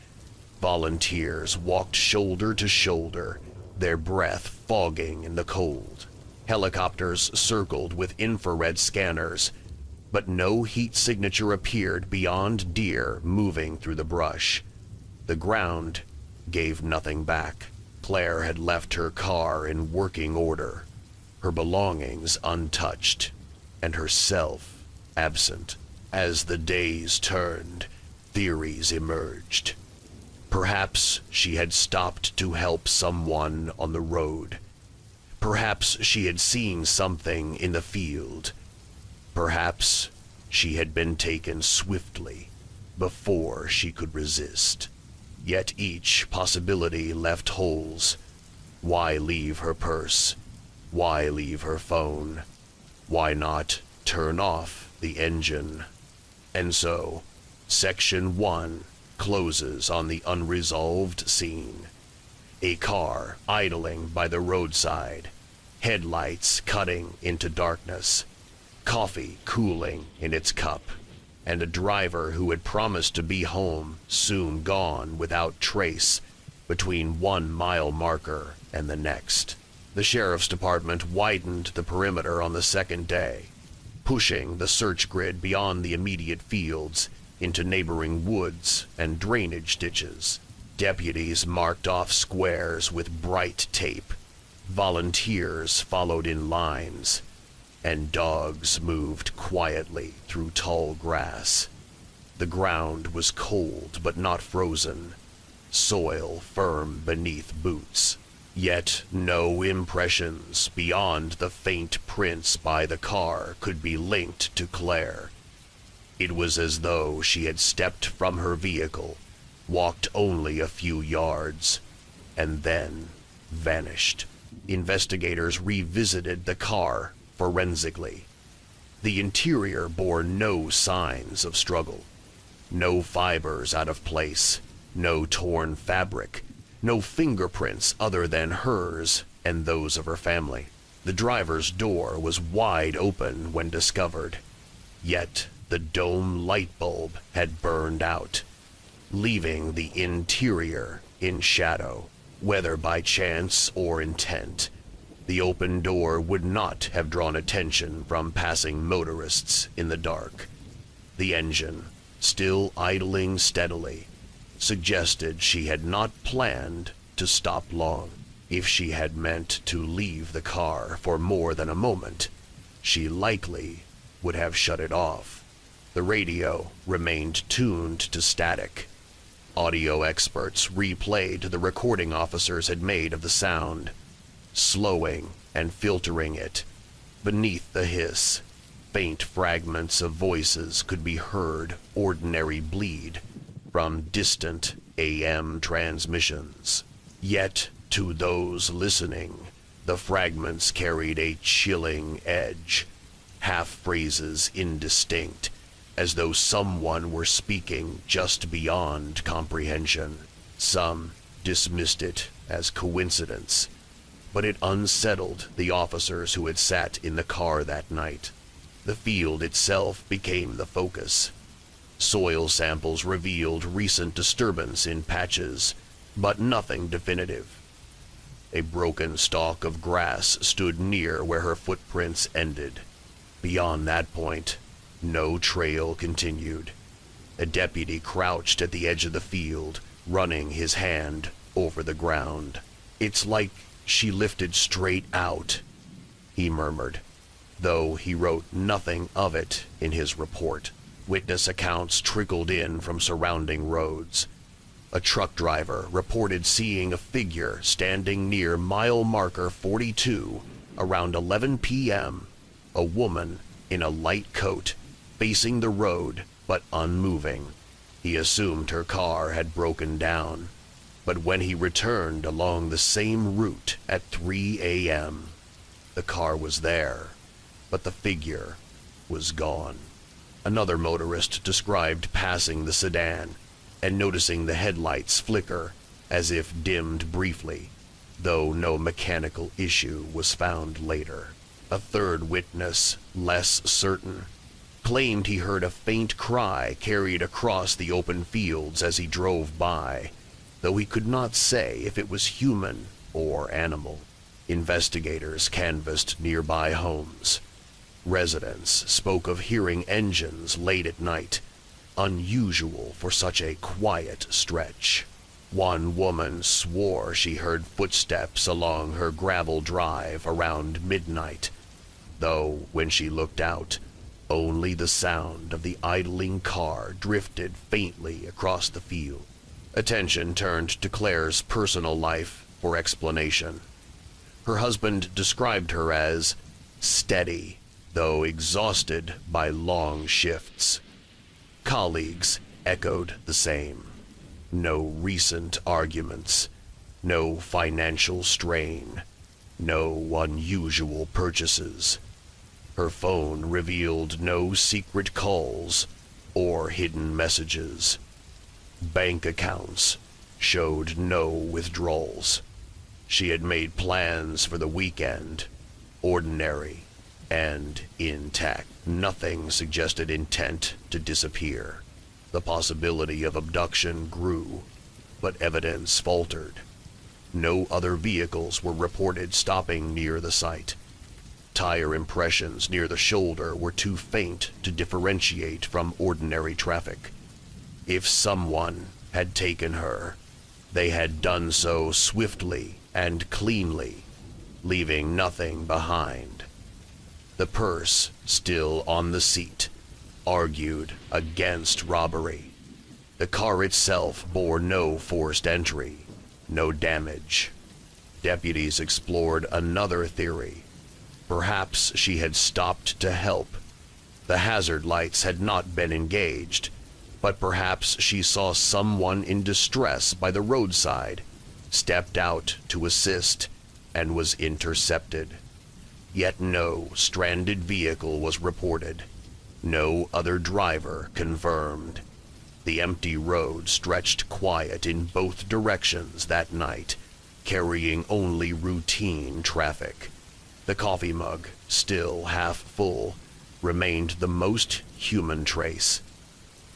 Volunteers walked shoulder to shoulder, their breath fogging in the cold. Helicopters circled with infrared scanners, but no heat signature appeared beyond deer moving through the brush. The ground gave nothing back. Claire had left her car in working order, her belongings untouched, and herself absent. As the days turned, theories emerged. Perhaps she had stopped to help someone on the road. Perhaps she had seen something in the field. Perhaps she had been taken swiftly before she could resist. Yet each possibility left holes. Why leave her purse? Why leave her phone? Why not turn off the engine? And so, Section 1 closes on the unresolved scene. A car idling by the roadside, headlights cutting into darkness, coffee cooling in its cup, and a driver who had promised to be home soon gone without trace between 1 mile marker and the next. The sheriff's department widened the perimeter on the second day, pushing the search grid beyond the immediate fields into neighboring woods and drainage ditches. Deputies marked off squares with bright tape. Volunteers followed in lines, and dogs moved quietly through tall grass. The ground was cold but not frozen, soil firm beneath boots. Yet no impressions beyond the faint prints by the car could be linked to Claire. It was as though she had stepped from her vehicle, walked only a few yards, and then vanished. Investigators revisited the car forensically. The interior bore no signs of struggle. No fibers out of place, no torn fabric, no fingerprints other than hers and those of her family. The driver's door was wide open when discovered, yet the dome light bulb had burned out, leaving the interior in shadow. Whether by chance or intent, the open door would not have drawn attention from passing motorists in the dark. The engine, still idling steadily, suggested she had not planned to stop long. If she had meant to leave the car for more than a moment, she likely would have shut it off. The radio remained tuned to static. Audio experts replayed the recording officers had made of the sound, slowing and filtering it. Beneath the hiss, faint fragments of voices could be heard, ordinary bleed from distant AM transmissions. Yet, to those listening, the fragments carried a chilling edge, half-phrases indistinct, as though someone were speaking just beyond comprehension. Some dismissed it as coincidence, but it unsettled the officers who had sat in the car that night. The field itself became the focus. Soil samples revealed recent disturbance in patches, but nothing definitive. A broken stalk of grass stood near where her footprints ended. Beyond that point, no trail continued. A deputy crouched at the edge of the field, running his hand over the ground. "It's like she lifted straight out," he murmured, though he wrote nothing of it in his report. Witness accounts trickled in from surrounding roads. A truck driver reported seeing a figure standing near mile marker 42 around 11 p.m., a woman in a light coat, facing the road but unmoving. He assumed her car had broken down, but when he returned along the same route at 3 a.m., the car was there, but the figure was gone. Another motorist described passing the sedan and noticing the headlights flicker as if dimmed briefly, though no mechanical issue was found later. A third witness, less certain, claimed he heard a faint cry carried across the open fields as he drove by, though he could not say if it was human or animal. Investigators canvassed nearby homes. Residents spoke of hearing engines late at night, unusual for such a quiet stretch. One woman swore she heard footsteps along her gravel drive around midnight, though when she looked out, only the sound of the idling car drifted faintly across the field. Attention turned to Claire's personal life for explanation. Her husband described her as steady, though exhausted by long shifts. Colleagues echoed the same. No recent arguments, no financial strain, no unusual purchases. Her phone revealed no secret calls or hidden messages. Bank accounts showed no withdrawals. She had made plans for the weekend, ordinary and intact. Nothing suggested intent to disappear. The possibility of abduction grew, but evidence faltered. No other vehicles were reported stopping near the site. Tire impressions near the shoulder were too faint to differentiate from ordinary traffic. If someone had taken her, they had done so swiftly and cleanly, leaving nothing behind. The purse, still on the seat, argued against robbery. The car itself bore no forced entry, no damage. Deputies explored another theory. Perhaps she had stopped to help. The hazard lights had not been engaged, but perhaps she saw someone in distress by the roadside, stepped out to assist, and was intercepted. Yet no stranded vehicle was reported. No other driver confirmed. The empty road stretched quiet in both directions that night, carrying only routine traffic. The coffee mug, still half full, remained the most human trace.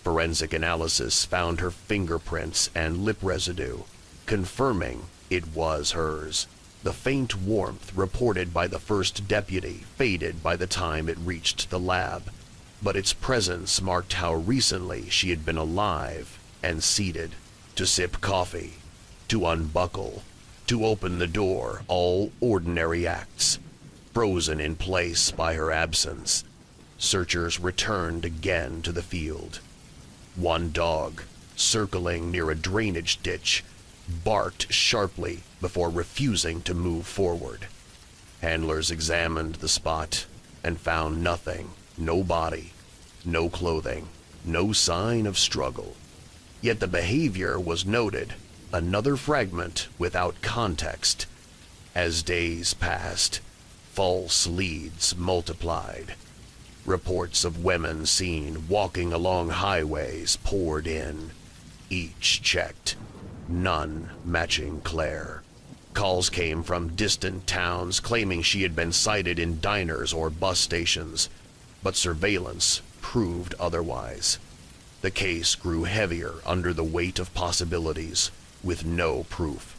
Forensic analysis found her fingerprints and lip residue, confirming it was hers. The faint warmth reported by the first deputy faded by the time it reached the lab, but its presence marked how recently she had been alive and seated. To sip coffee, to unbuckle, to open the door, all ordinary acts, frozen in place by her absence. Searchers returned again to the field. One dog, circling near a drainage ditch, barked sharply before refusing to move forward. Handlers examined the spot and found nothing, no body, no clothing, no sign of struggle. Yet the behavior was noted, another fragment without context. As days passed, false leads multiplied. Reports of women seen walking along highways poured in. Each checked, none matching Claire. Calls came from distant towns claiming she had been sighted in diners or bus stations, but surveillance proved otherwise. The case grew heavier under the weight of possibilities, with no proof.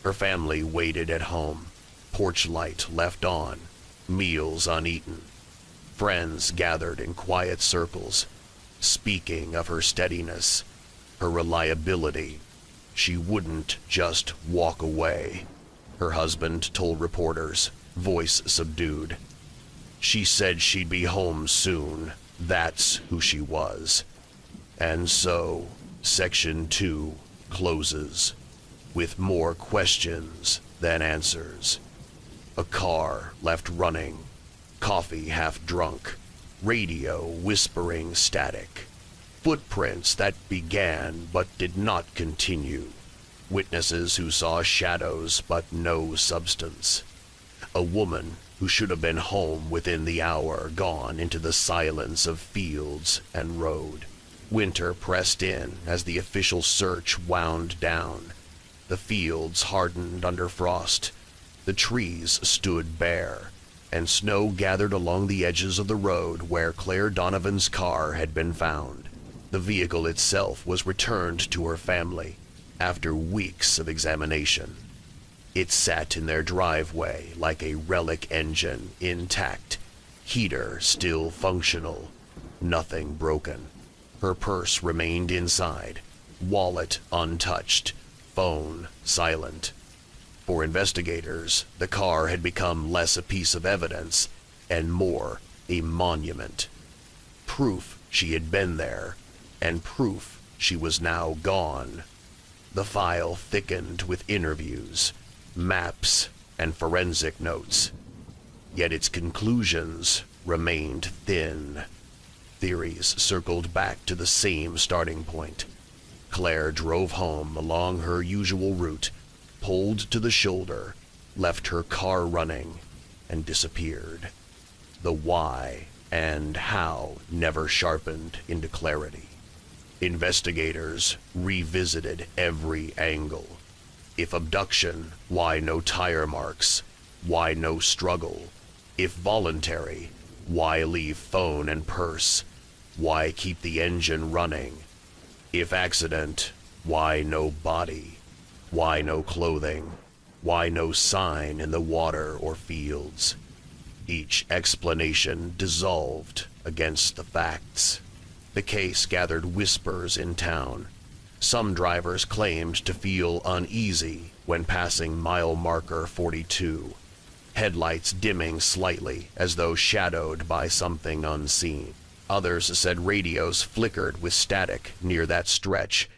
Her family waited at home, porch light left on, meals uneaten. Friends gathered in quiet circles, speaking of her steadiness, her reliability. She wouldn't just walk away, her husband told reporters, voice subdued. She said she'd be home soon. That's who she was. And so, Section 2 closes, with more questions than answers. A car left running, coffee half drunk, radio whispering static. Footprints that began but did not continue. Witnesses who saw shadows but no substance. A woman who should have been home within the hour gone into the silence of fields and road. Winter pressed in as the official search wound down. The fields hardened under frost. The trees stood bare, and snow gathered along the edges of the road where Claire Donovan's car had been found. The vehicle itself was returned to her family after weeks of examination. It sat in their driveway like a relic engine, intact, heater still functional, nothing broken. Her purse remained inside, wallet untouched, phone silent. For investigators, the car had become less a piece of evidence and more a monument. Proof she had been there, and proof she was now gone. The file thickened with interviews, maps, and forensic notes. Yet its conclusions remained thin. Theories circled back to the same starting point. Claire drove home along her usual route, pulled to the shoulder, left her car running, and disappeared. The why and how never sharpened into clarity. Investigators revisited every angle. If abduction, why no tire marks? Why no struggle? If voluntary, why leave phone and purse? Why keep the engine running? If accident, why no body? Why no clothing? Why no sign in the water or fields? Each explanation dissolved against the facts. The case gathered whispers in town. Some drivers claimed to feel uneasy when passing mile marker 42, headlights dimming slightly as though shadowed by something unseen. Others said radios flickered with static near that stretch,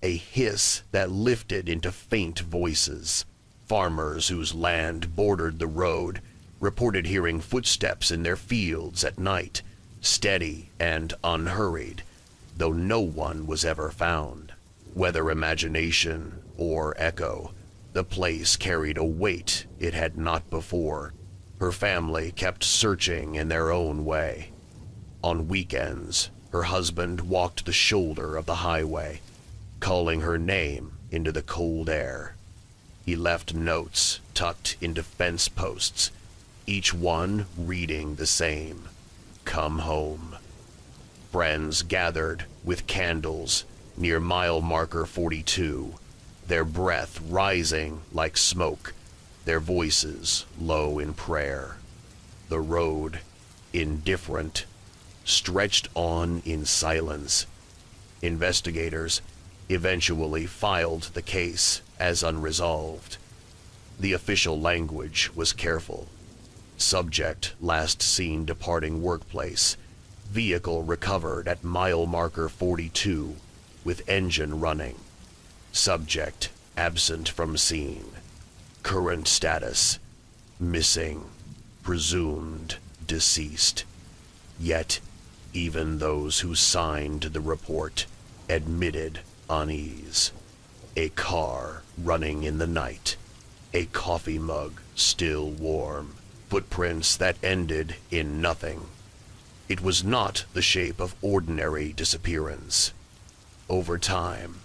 a hiss that lifted into faint voices. Farmers whose land bordered the road reported hearing footsteps in their fields at night, steady and unhurried, though no one was ever found. Whether imagination or echo, the place carried a weight it had not before. Her family kept searching in their own way. On weekends, her husband walked the shoulder of the highway, calling her name into the cold air. He left notes tucked into fence posts, each one reading the same: "Come home." Friends gathered with candles near mile marker 42, their breath rising like smoke, their voices low in prayer. The road, indifferent, stretched on in silence. Investigators eventually filed the case as unresolved. The official language was careful. Subject last seen departing workplace. Vehicle recovered at mile marker 42 with engine running. Subject absent from scene. Current status: missing, presumed deceased. Yet, even those who signed the report admitted unease. A car running in the night. A coffee mug still warm. Footprints that ended in nothing. It was not the shape of ordinary disappearance. Over time,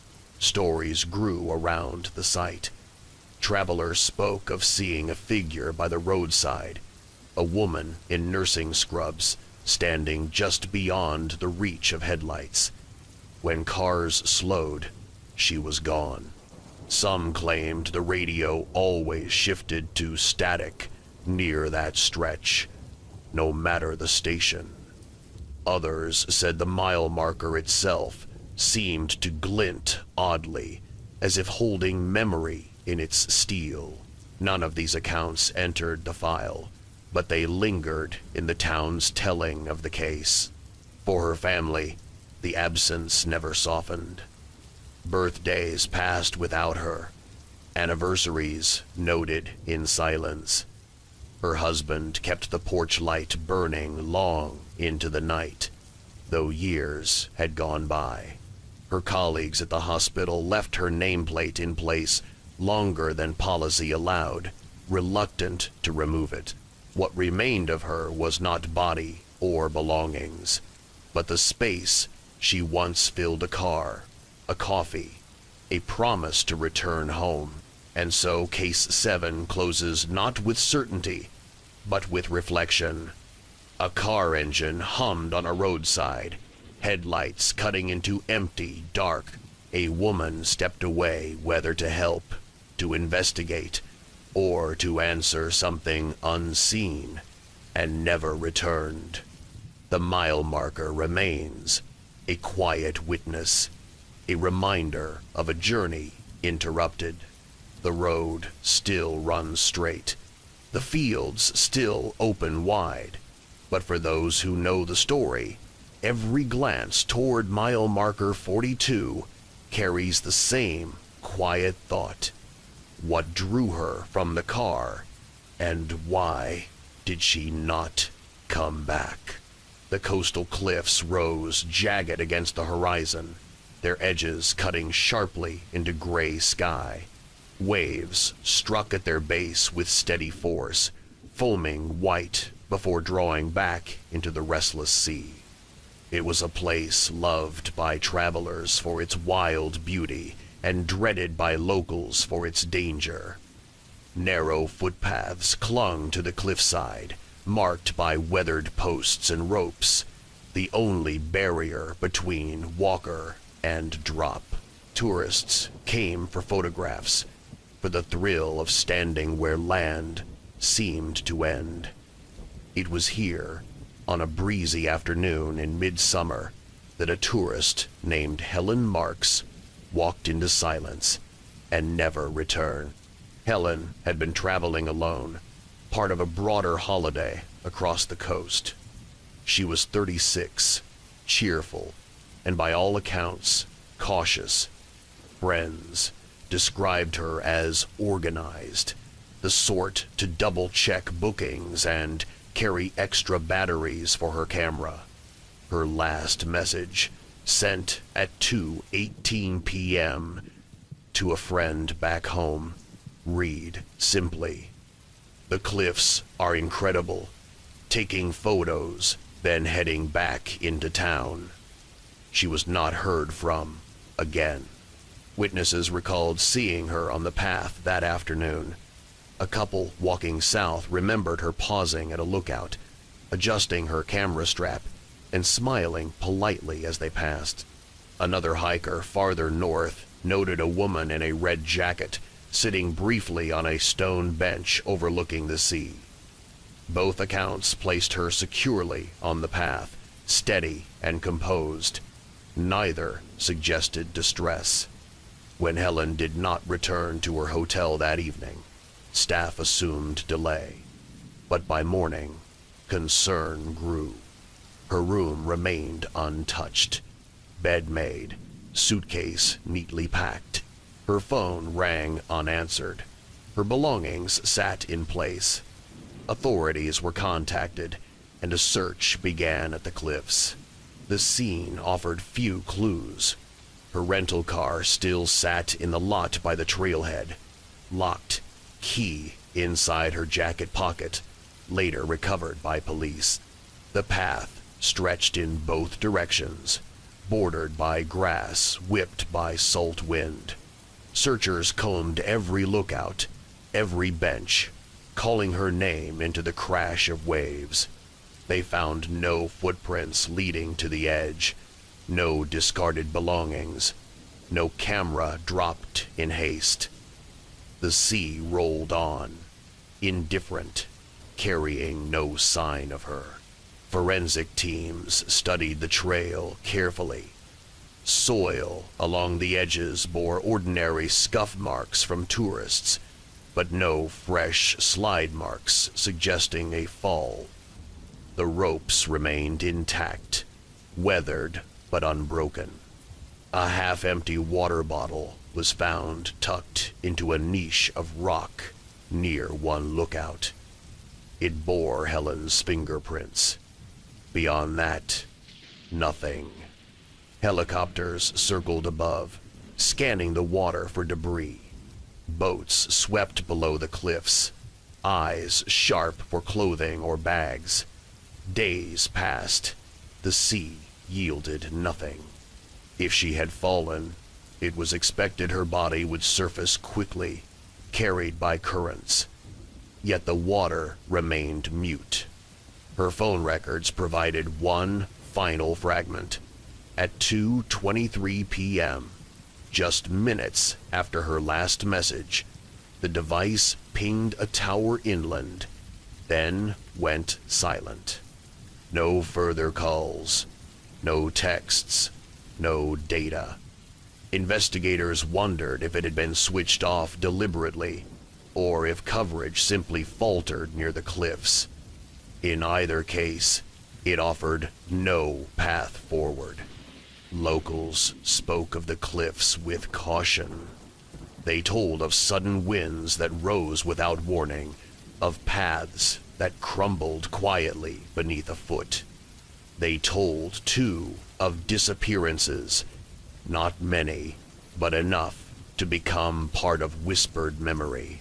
stories grew around the site. Travelers spoke of seeing a figure by the roadside, a woman in nursing scrubs standing just beyond the reach of headlights. When cars slowed, she was gone. Some claimed the radio always shifted to static near that stretch, no matter the station. Others said the mile marker itself seemed to glint oddly, as if holding memory in its steel. None of these accounts entered the file, but they lingered in the town's telling of the case. For her family, the absence never softened. Birthdays passed without her, anniversaries noted in silence. Her husband kept the porch light burning long into the night, though years had gone by. Her colleagues at the hospital left her nameplate in place longer than policy allowed, reluctant to remove it. What remained of her was not body or belongings, but the space she once filled: a car, a coffee, a promise to return home. And so Case 7 closes not with certainty, but with reflection. A car engine hummed on a roadside, headlights cutting into empty, dark. A woman stepped away, whether to help, to investigate, or to answer something unseen, and never returned. The mile marker remains, a quiet witness, a reminder of a journey interrupted. The road still runs straight, the fields still open wide, but for those who know the story, every glance toward mile marker 42 carries the same quiet thought. What drew her from the car And why did she not come back? The coastal cliffs rose jagged against the horizon, their edges cutting sharply into gray sky. Waves struck at their base with steady force, foaming white before drawing back into the restless sea. It was a place loved by travelers for its wild beauty and dreaded by locals for its danger. Narrow footpaths clung to the cliffside, marked by weathered posts and ropes, the only barrier between walker and drop. Tourists came for photographs, for the thrill of standing where land seemed to end. It was here, on a breezy afternoon in midsummer, that a tourist named Helen Marks walked into silence and never returned. Helen had been traveling alone, part of a broader holiday across the coast. She was 36, cheerful, and by all accounts, cautious. Friends described her as organized, the sort to double-check bookings and carry extra batteries for her camera. Her last message, sent at 2:18 p.m. to a friend back home, read simply, "The cliffs are incredible. Taking photos, then heading back into town." She was not heard from again. Witnesses recalled seeing her on the path that afternoon. A couple walking south remembered her pausing at a lookout, adjusting her camera strap, and smiling politely as they passed. Another hiker farther north noted a woman in a red jacket sitting briefly on a stone bench overlooking the sea. Both accounts placed her securely on the path, steady and composed. Neither suggested distress. When Helen did not return to her hotel that evening, staff assumed delay. But by morning, concern grew. Her room remained untouched. Bed made, suitcase neatly packed. Her phone rang unanswered. Her belongings sat in place. Authorities were contacted, and a search began at the cliffs. The scene offered few clues. Her rental car still sat in the lot by the trailhead, locked, key inside her jacket pocket, later recovered by police. The path stretched in both directions, bordered by grass whipped by salt wind. Searchers combed every lookout, every bench, calling her name into the crash of waves. They found no footprints leading to the edge, no discarded belongings, no camera dropped in haste. The sea rolled on, indifferent, carrying no sign of her. Forensic teams studied the trail carefully. Soil along the edges bore ordinary scuff marks from tourists, but no fresh slide marks suggesting a fall. The ropes remained intact, weathered but unbroken. A half-empty water bottle was found tucked into a niche of rock near one lookout. It bore Helen's fingerprints. Beyond that, nothing. Helicopters circled above, scanning the water for debris. Boats swept below the cliffs, eyes sharp for clothing or bags. Days passed. The sea yielded nothing. If she had fallen, it was expected her body would surface quickly, carried by currents. Yet the water remained mute. Her phone records provided one final fragment. At 2:23 p.m., just minutes after her last message, the device pinged a tower inland, then went silent. No further calls, no texts, no data. Investigators wondered if it had been switched off deliberately, or if coverage simply faltered near the cliffs. In either case, it offered no path forward. Locals spoke of the cliffs with caution. They told of sudden winds that rose without warning, of paths that crumbled quietly beneath a foot. They told, too, of disappearances, not many, but enough to become part of whispered memory.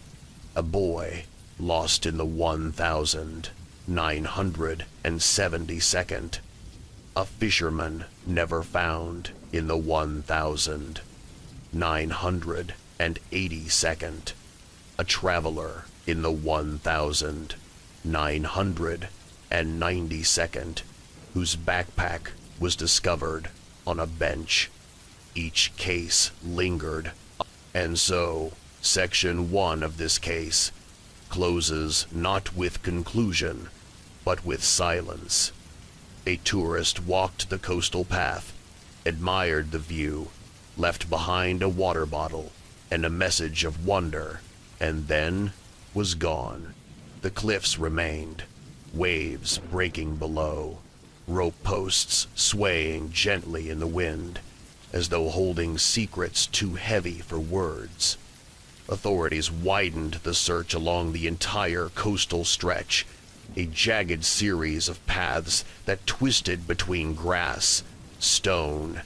A boy lost in the 1972nd. A fisherman never found in the 1982nd. A traveler in the 1992nd, whose backpack was discovered on a bench. Each case lingered, and so Section 1 of this case closes not with conclusion, but with silence. A tourist walked the coastal path, admired the view, left behind a water bottle and a message of wonder, and then was gone. The cliffs remained, waves breaking below, rope posts swaying gently in the wind, as though holding secrets too heavy for words. Authorities widened the search along the entire coastal stretch, a jagged series of paths that twisted between grass, stone,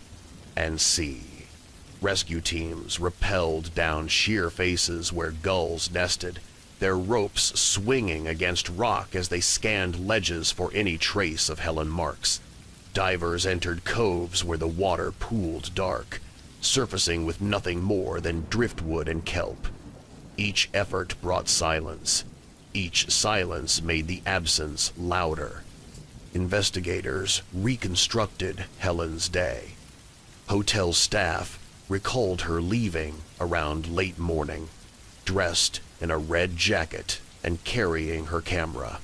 and sea. Rescue teams rappelled down sheer faces where gulls nested, their ropes swinging against rock as they scanned ledges for any trace of Helen Marks. Divers entered coves where the water pooled dark, surfacing with nothing more than driftwood and kelp. Each effort brought silence. Each silence made the absence louder. Investigators reconstructed Helen's day. Hotel staff recalled her leaving around late morning, dressed in a red jacket and carrying her camera.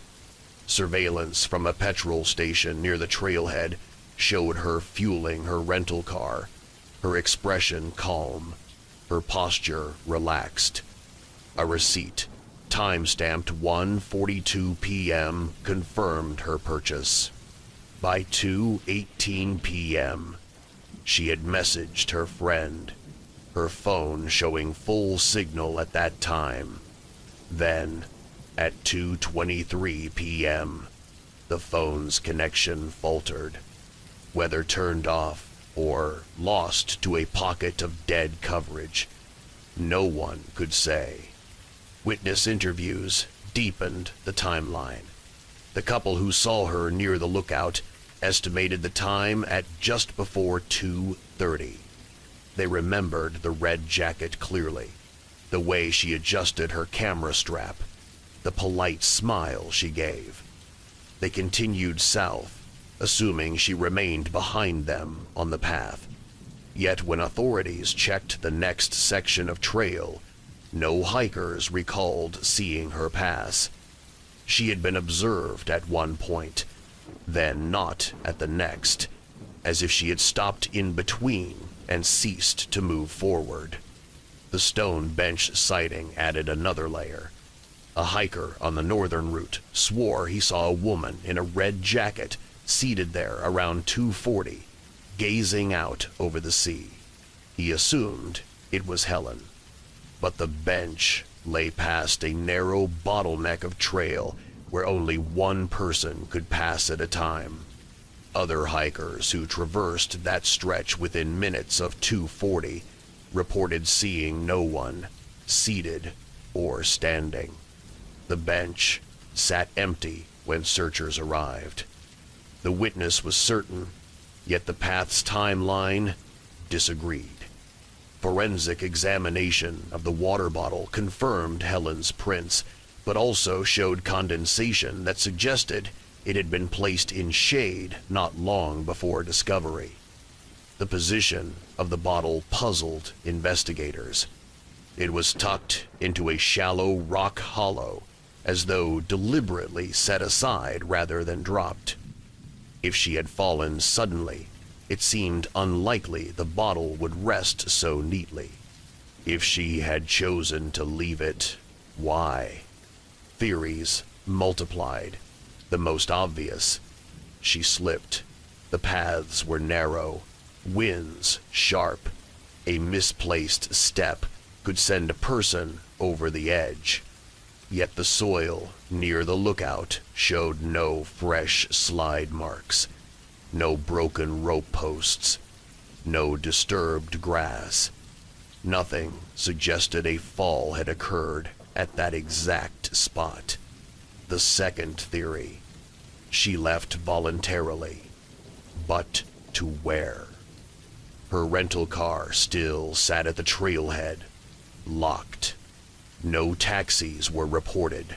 Surveillance from a petrol station near the trailhead showed her fueling her rental car, her expression calm, her posture relaxed. A receipt, time-stamped 1:42 p.m., confirmed her purchase. By 2:18 p.m., she had messaged her friend, her phone showing full signal at that time. Then, at 2:23 p.m., the phone's connection faltered, whether turned off or lost to a pocket of dead coverage. No one could say. Witness interviews deepened the timeline. The couple who saw her near the lookout estimated the time at just before 2:30. They remembered the red jacket clearly, the way she adjusted her camera strap, the polite smile she gave. They continued south, assuming she remained behind them on the path. Yet when authorities checked the next section of trail, no hikers recalled seeing her pass. She had been observed at one point, then not at the next, as if she had stopped in between and ceased to move forward. The stone bench sighting added another layer. A hiker on the northern route swore he saw a woman in a red jacket seated there around 2:40, gazing out over the sea. He assumed it was Helen. But the bench lay past a narrow bottleneck of trail where only one person could pass at a time. Other hikers who traversed that stretch within minutes of 2:40 reported seeing no one, seated or standing. The bench sat empty when searchers arrived. The witness was certain, yet the path's timeline disagreed. Forensic examination of the water bottle confirmed Helen's prints, but also showed condensation that suggested it had been placed in shade not long before discovery. The position of the bottle puzzled investigators. It was tucked into a shallow rock hollow, as though deliberately set aside rather than dropped. If she had fallen suddenly, it seemed unlikely the bottle would rest so neatly. If she had chosen to leave it, why? Theories multiplied. The most obvious: she slipped. The paths were narrow, winds sharp. A misplaced step could send a person over the edge. Yet the soil near the lookout showed no fresh slide marks, no broken rope posts, no disturbed grass. Nothing suggested a fall had occurred at that exact spot. The second theory: she left voluntarily. But to where? Her rental car still sat at the trailhead, locked. No taxis were reported,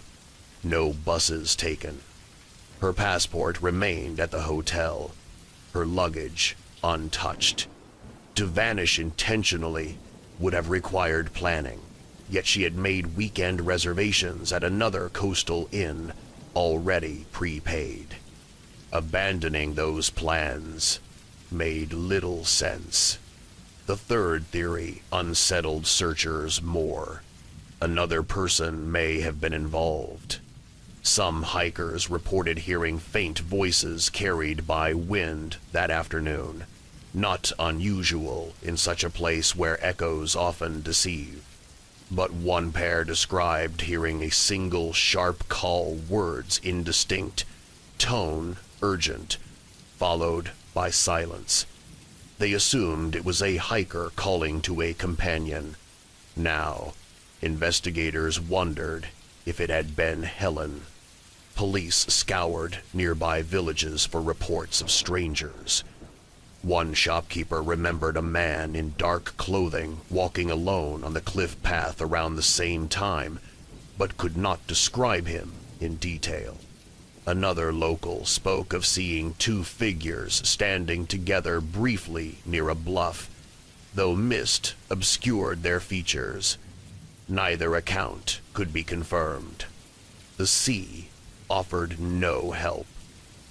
no buses taken. Her passport remained at the hotel, her luggage untouched. To vanish intentionally would have required planning, yet she had made weekend reservations at another coastal inn, already prepaid. Abandoning those plans made little sense. The third theory unsettled searchers more. Another person may have been involved. Some hikers reported hearing faint voices carried by wind that afternoon, not unusual in such a place where echoes often deceive. But one pair described hearing a single sharp call, words indistinct, tone urgent, followed by silence. They assumed it was a hiker calling to a companion. Now, investigators wondered if it had been Helen. Police scoured nearby villages for reports of strangers. One shopkeeper remembered a man in dark clothing walking alone on the cliff path around the same time, but could not describe him in detail. Another local spoke of seeing two figures standing together briefly near a bluff, though mist obscured their features. Neither account could be confirmed. The sea offered no help.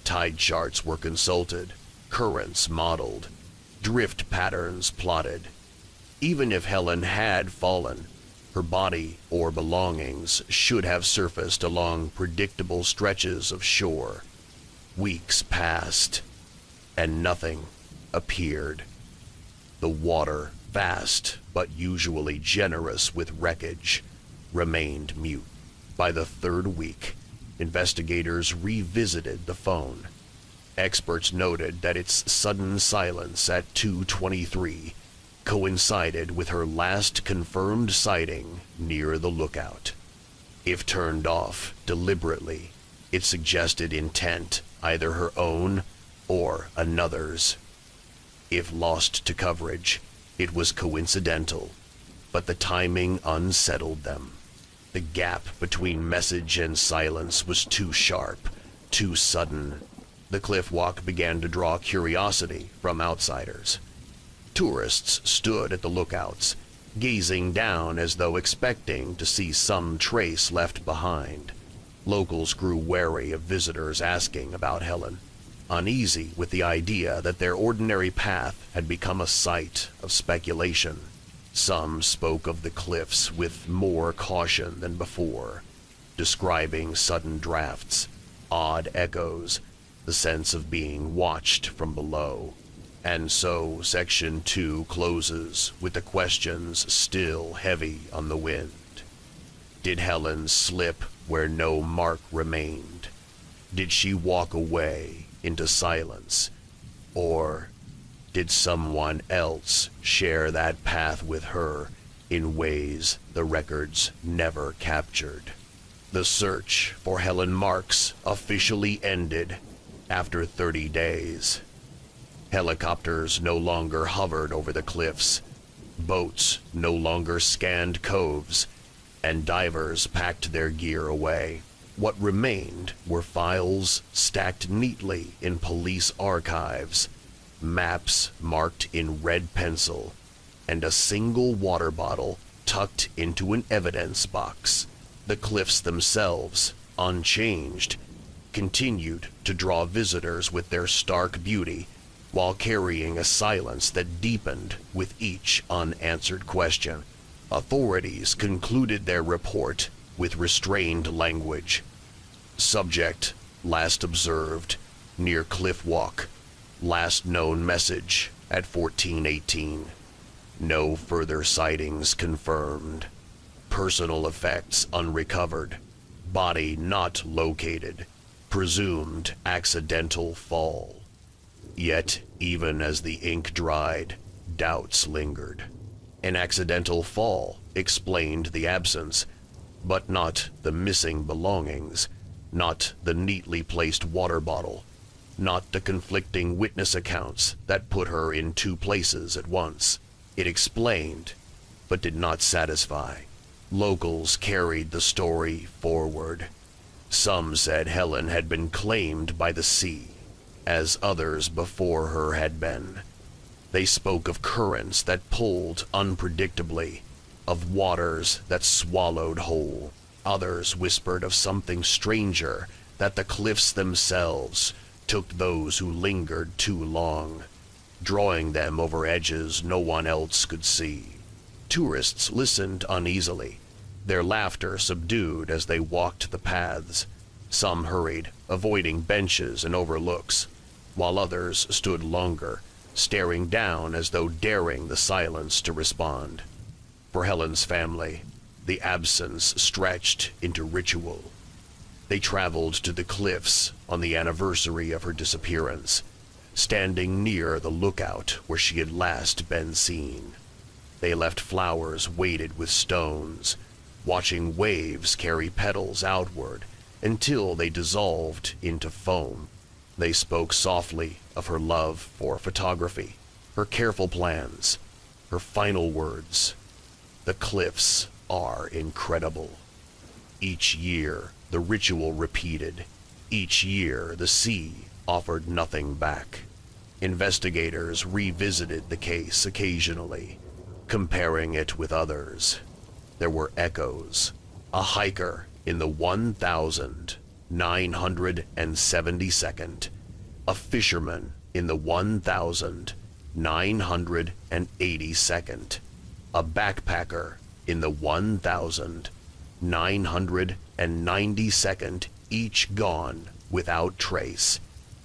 Tide charts were consulted, currents modeled, drift patterns plotted. Even if Helen had fallen, her body or belongings should have surfaced along predictable stretches of shore. Weeks passed, and nothing appeared. The water, vast but usually generous with wreckage, remained mute. By the third week, investigators revisited the phone. Experts noted that its sudden silence at 2:23 coincided with her last confirmed sighting near the lookout. If turned off deliberately, it suggested intent, either her own or another's. If lost to coverage, it was coincidental, but the timing unsettled them. The gap between message and silence was too sharp, too sudden. The cliff walk began to draw curiosity from outsiders. Tourists stood at the lookouts, gazing down as though expecting to see some trace left behind. Locals grew wary of visitors asking about Helen, uneasy with the idea that their ordinary path had become a site of speculation. Some spoke of the cliffs with more caution than before, describing sudden drafts, odd echoes, the sense of being watched from below. And so Section 2 closes with the questions still heavy on the wind. Did Helen slip where no mark remained? Did she walk away into silence? Or did someone else share that path with her in ways the records never captured? The search for Helen Marks officially ended after 30 days. Helicopters no longer hovered over the cliffs, boats no longer scanned coves, and divers packed their gear away. What remained were files stacked neatly in police archives, maps marked in red pencil, and a single water bottle tucked into an evidence box. The cliffs themselves, unchanged, continued to draw visitors with their stark beauty, while carrying a silence that deepened with each unanswered question. Authorities concluded their report with restrained language. Subject last observed near Cliff Walk. Last known message at 14:18. No further sightings confirmed. Personal effects unrecovered. body not located, presumed accidental fall. Yet, even as the ink dried, doubts lingered. An accidental fall explained the absence, but not the missing belongings, not the neatly placed water bottle, not the conflicting witness accounts that put her in two places at once. It explained, but did not satisfy. Locals carried the story forward. Some said Helen had been claimed by the sea, as others before her had been. They spoke of currents that pulled unpredictably, of waters that swallowed whole. Others whispered of something stranger, that the cliffs themselves took those who lingered too long, drawing them over edges no one else could see. Tourists listened uneasily, their laughter subdued as they walked the paths. Some hurried, avoiding benches and overlooks, while others stood longer, staring down as though daring the silence to respond. For Helen's family, the absence stretched into ritual. They traveled to the cliffs on the anniversary of her disappearance, standing near the lookout where she had last been seen. They left flowers weighted with stones, watching waves carry petals outward until they dissolved into foam. They spoke softly of her love for photography, her careful plans, her final words. The cliffs are incredible. Each year, the ritual repeated. Each year, the sea offered nothing back. Investigators revisited the case occasionally, comparing it with others. There were echoes. A hiker in the 1,972nd, a fisherman in the 1,982nd, a backpacker in the 1,992nd, each gone without trace,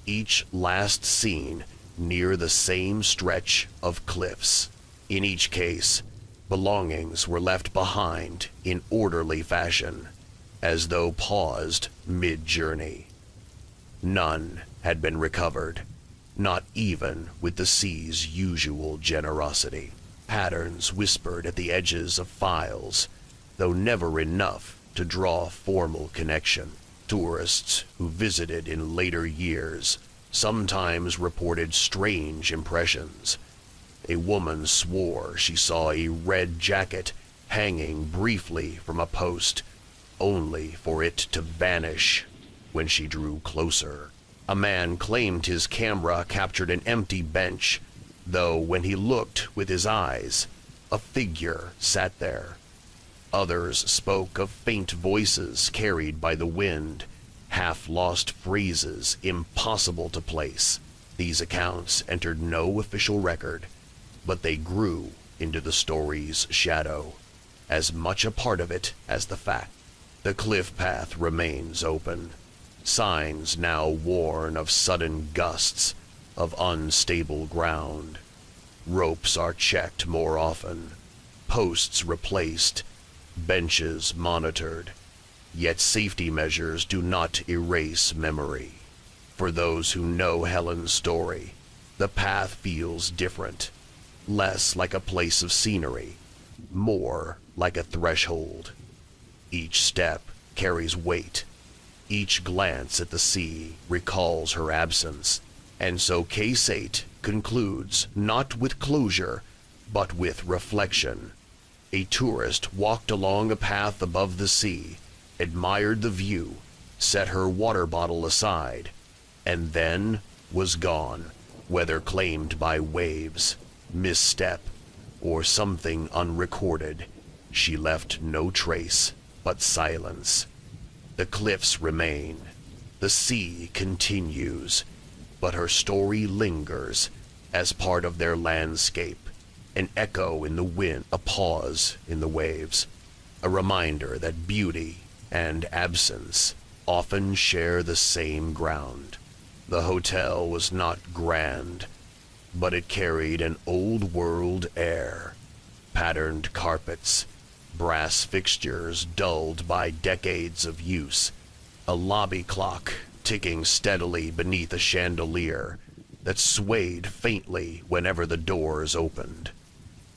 each last seen near the same stretch of cliffs. In each case, belongings were left behind in orderly fashion, as though paused mid-journey. None had been recovered, not even with the sea's usual generosity. Patterns whispered at the edges of files, though never enough to draw formal connection. Tourists who visited in later years sometimes reported strange impressions. A woman swore she saw a red jacket hanging briefly from a post, only for it to vanish when she drew closer. A man claimed his camera captured an empty bench, though when he looked with his eyes, a figure sat there. Others spoke of faint voices carried by the wind, half-lost phrases impossible to place. These accounts entered no official record, but they grew into the story's shadow, as much a part of it as the fact. The cliff path remains open, signs now warn of sudden gusts of unstable ground. Ropes are checked more often, posts replaced, benches monitored, yet safety measures do not erase memory. For those who know Helen's story, the path feels different, less like a place of scenery, more like a threshold. Each step carries weight. Each glance at the sea recalls her absence, and so Case 8 concludes not with closure, but with reflection. A tourist walked along a path above the sea, admired the view, set her water bottle aside, and then was gone, whether claimed by waves, misstep, or something unrecorded. She left no trace but silence. The cliffs remain, the sea continues, but her story lingers as part of their landscape, an echo in the wind, a pause in the waves, a reminder that beauty and absence often share the same ground. The hotel was not grand, but it carried an old-world air, patterned carpets, brass fixtures dulled by decades of use, a lobby clock ticking steadily beneath a chandelier that swayed faintly whenever the doors opened.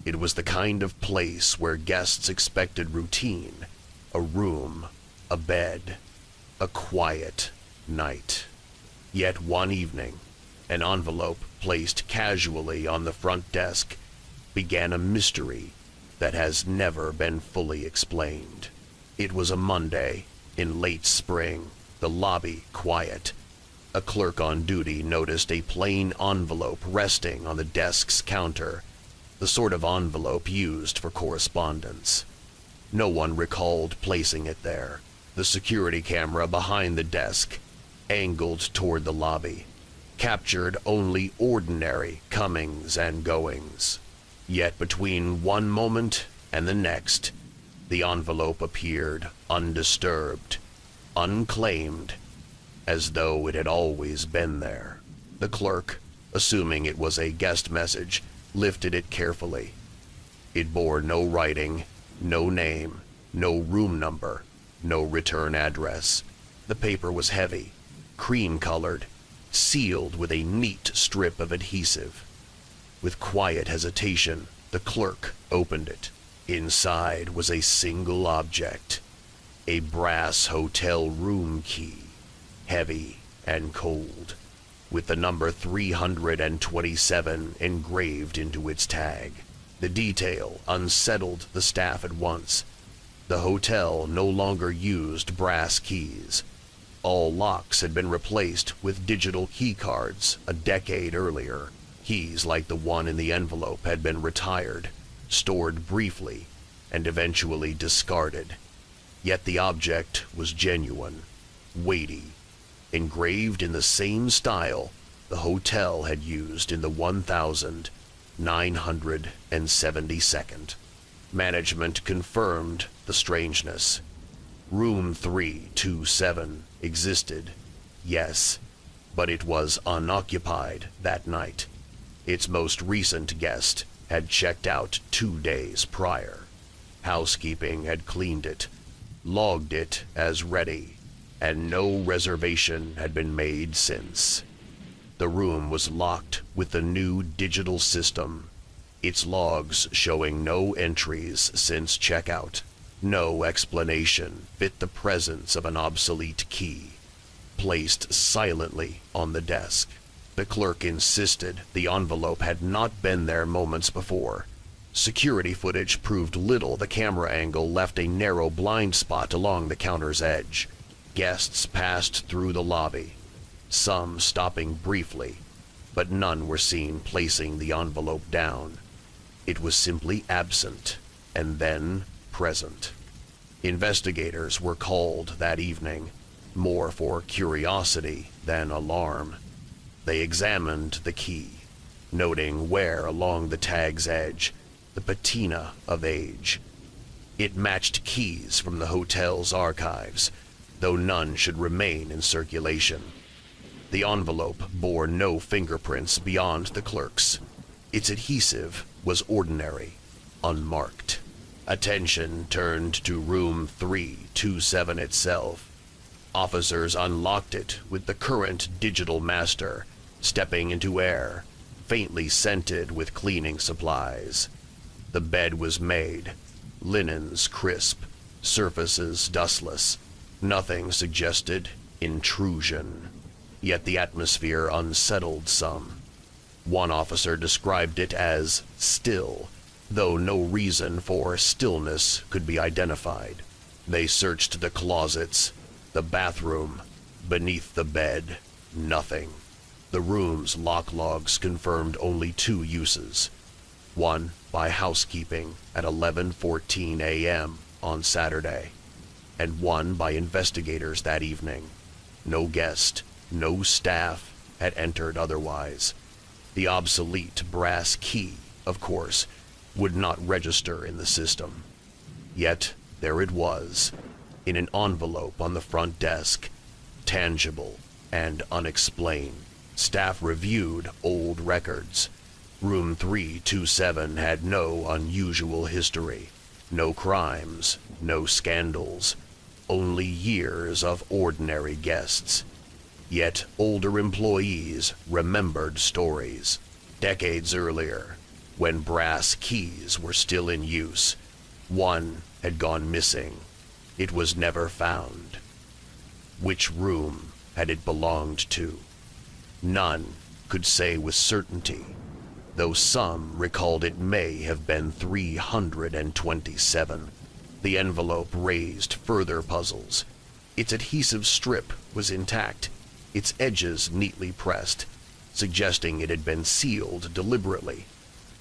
It was the kind of place where guests expected routine, a room, a bed, a quiet night. Yet one evening, an envelope placed casually on the front desk began a mystery that has never been fully explained. It was a Monday in late spring, the lobby quiet. A clerk on duty noticed a plain envelope resting on the desk's counter, the sort of envelope used for correspondence. No one recalled placing it there. The security camera behind the desk, angled toward the lobby, captured only ordinary comings and goings. Yet between one moment and the next, the envelope appeared undisturbed, unclaimed, as though it had always been there. The clerk, assuming it was a guest message, lifted it carefully. It bore no writing, no name, no room number, no return address. The paper was heavy, cream-colored, sealed with a neat strip of adhesive. With quiet hesitation, the clerk opened it. Inside was a single object, a brass hotel room key, heavy and cold, with the number 327 engraved into its tag. The detail unsettled the staff at once. The hotel no longer used brass keys. All locks had been replaced with digital key cards a decade earlier. Keys like the one in the envelope had been retired, stored briefly, and eventually discarded. Yet the object was genuine, weighty, engraved in the same style the hotel had used in the 1972nd. Management confirmed the strangeness. Room 327 existed, yes, but it was unoccupied that night. Its most recent guest had checked out 2 days prior. Housekeeping had cleaned it, logged it as ready, and no reservation had been made since. The room was locked with the new digital system, its logs showing no entries since checkout. No explanation fit the presence of an obsolete key, placed silently on the desk. The clerk insisted the envelope had not been there moments before. Security footage proved little. The camera angle left a narrow blind spot along the counter's edge. Guests passed through the lobby, some stopping briefly, but none were seen placing the envelope down. It was simply absent, and then present. Investigators were called that evening, more for curiosity than alarm. They examined the key, noting where along the tag's edge, the patina of age. It matched keys from the hotel's archives, though none should remain in circulation. The envelope bore no fingerprints beyond the clerk's. Its adhesive was ordinary, unmarked. Attention turned to room 327 itself. Officers unlocked it with the current digital master, stepping into air, faintly scented with cleaning supplies. The bed was made, linens crisp, surfaces dustless. Nothing suggested intrusion, yet the atmosphere unsettled some. One officer described it as still, though no reason for stillness could be identified. They searched the closets, the bathroom, beneath the bed, nothing. The room's lock logs confirmed only 2 uses. One by housekeeping at 11:14 a.m. on Saturday, and one by investigators that evening. No guest, no staff had entered otherwise. The obsolete brass key, of course, would not register in the system. Yet there it was, in an envelope on the front desk, tangible and unexplained. Staff reviewed old records. Room 327 had no unusual history. No crimes, no scandals, only years of ordinary guests. Yet older employees remembered stories. Decades earlier, when brass keys were still in use, one had gone missing. It was never found. Which room had it belonged to? None could say with certainty, though some recalled it may have been 327. The envelope raised further puzzles. Its adhesive strip was intact, its edges neatly pressed, suggesting it had been sealed deliberately,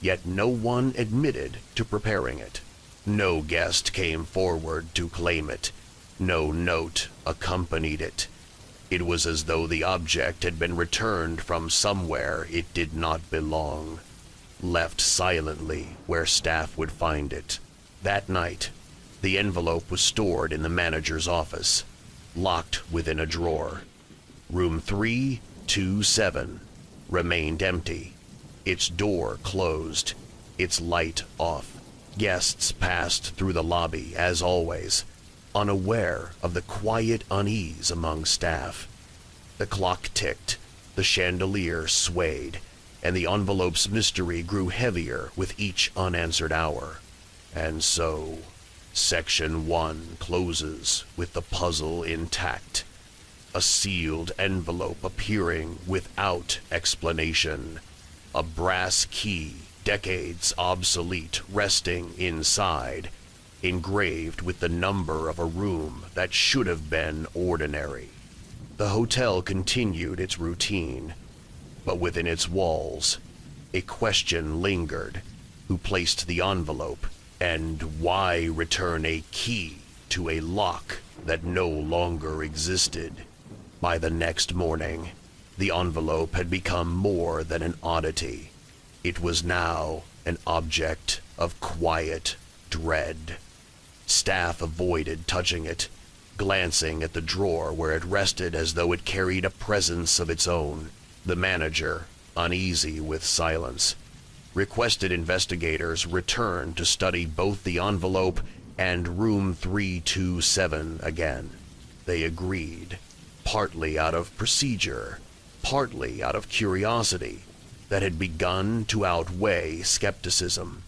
yet no one admitted to preparing it. No guest came forward to claim it. No note accompanied it. It was as though the object had been returned from somewhere it did not belong, left silently where staff would find it. That night, the envelope was stored in the manager's office, locked within a drawer. Room 327 remained empty, its door closed, its light off. Guests passed through the lobby, as always, unaware of the quiet unease among staff. The clock ticked, the chandelier swayed, and the envelope's mystery grew heavier with each unanswered hour. And so, Section 1 closes with the puzzle intact. A sealed envelope appearing without explanation. A brass key, decades obsolete, resting inside, engraved with the number of a room that should have been ordinary. The hotel continued its routine, but within its walls, a question lingered. Who placed the envelope, and why return a key to a lock that no longer existed? By the next morning, the envelope had become more than an oddity. It was now an object of quiet dread. Staff avoided touching it, glancing at the drawer where it rested as though it carried a presence of its own. The manager, uneasy with silence, requested investigators return to study both the envelope and room 327 again. They agreed, partly out of procedure, partly out of curiosity that had begun to outweigh skepticism.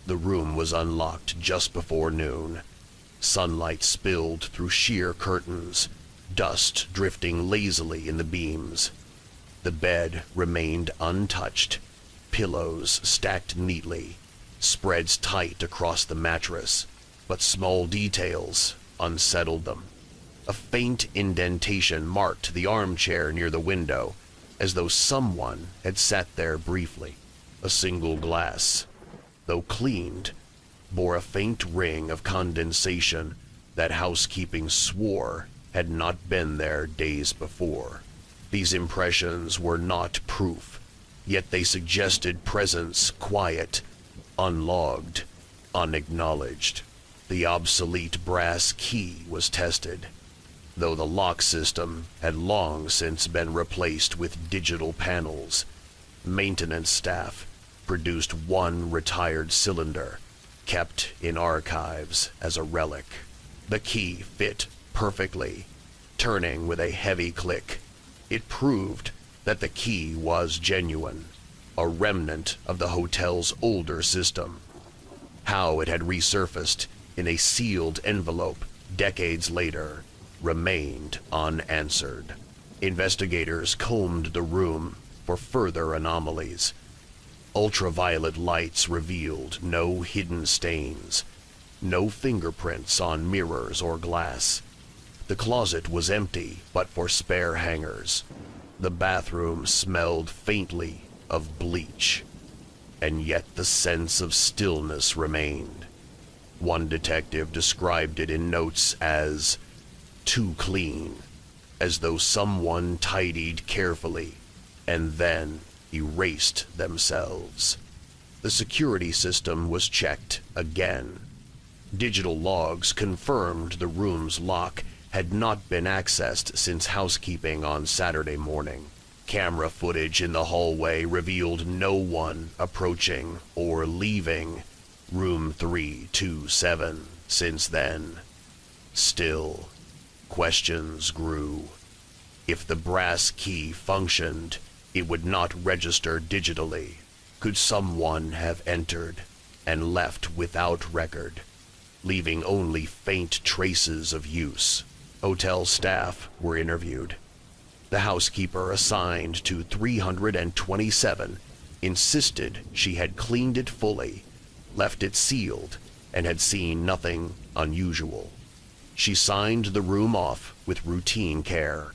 The room was unlocked just before noon. Sunlight spilled through sheer curtains, dust drifting lazily in the beams. The bed remained untouched, pillows stacked neatly, spreads tight across the mattress, but small details unsettled them. A faint indentation marked the armchair near the window, as though someone had sat there briefly. A single glass, though cleaned, bore a faint ring of condensation that housekeeping swore had not been there days before. These impressions were not proof, yet they suggested presence quiet, unlogged, unacknowledged. The obsolete brass key was tested, though the lock system had long since been replaced with digital panels. Maintenance staff produced one retired cylinder, kept in archives as a relic. The key fit perfectly, turning with a heavy click. It proved that the key was genuine, a remnant of the hotel's older system. How it had resurfaced in a sealed envelope decades later remained unanswered. Investigators combed the room for further anomalies. Ultraviolet lights revealed no hidden stains, no fingerprints on mirrors or glass. The closet was empty but for spare hangers. The bathroom smelled faintly of bleach, and yet the sense of stillness remained. One detective described it in notes as too clean, as though someone tidied carefully and then erased themselves. The security system was checked again. Digital logs confirmed the room's lock had not been accessed since housekeeping on Saturday morning. Camera footage in the hallway revealed no one approaching or leaving. Room 327 since then. Still, questions grew. If the brass key functioned, it would not register digitally. Could someone have entered and left without record, leaving only faint traces of use? Hotel staff were interviewed. The housekeeper assigned to 327 insisted she had cleaned it fully, left it sealed, and had seen nothing unusual. She signed the room off with routine care.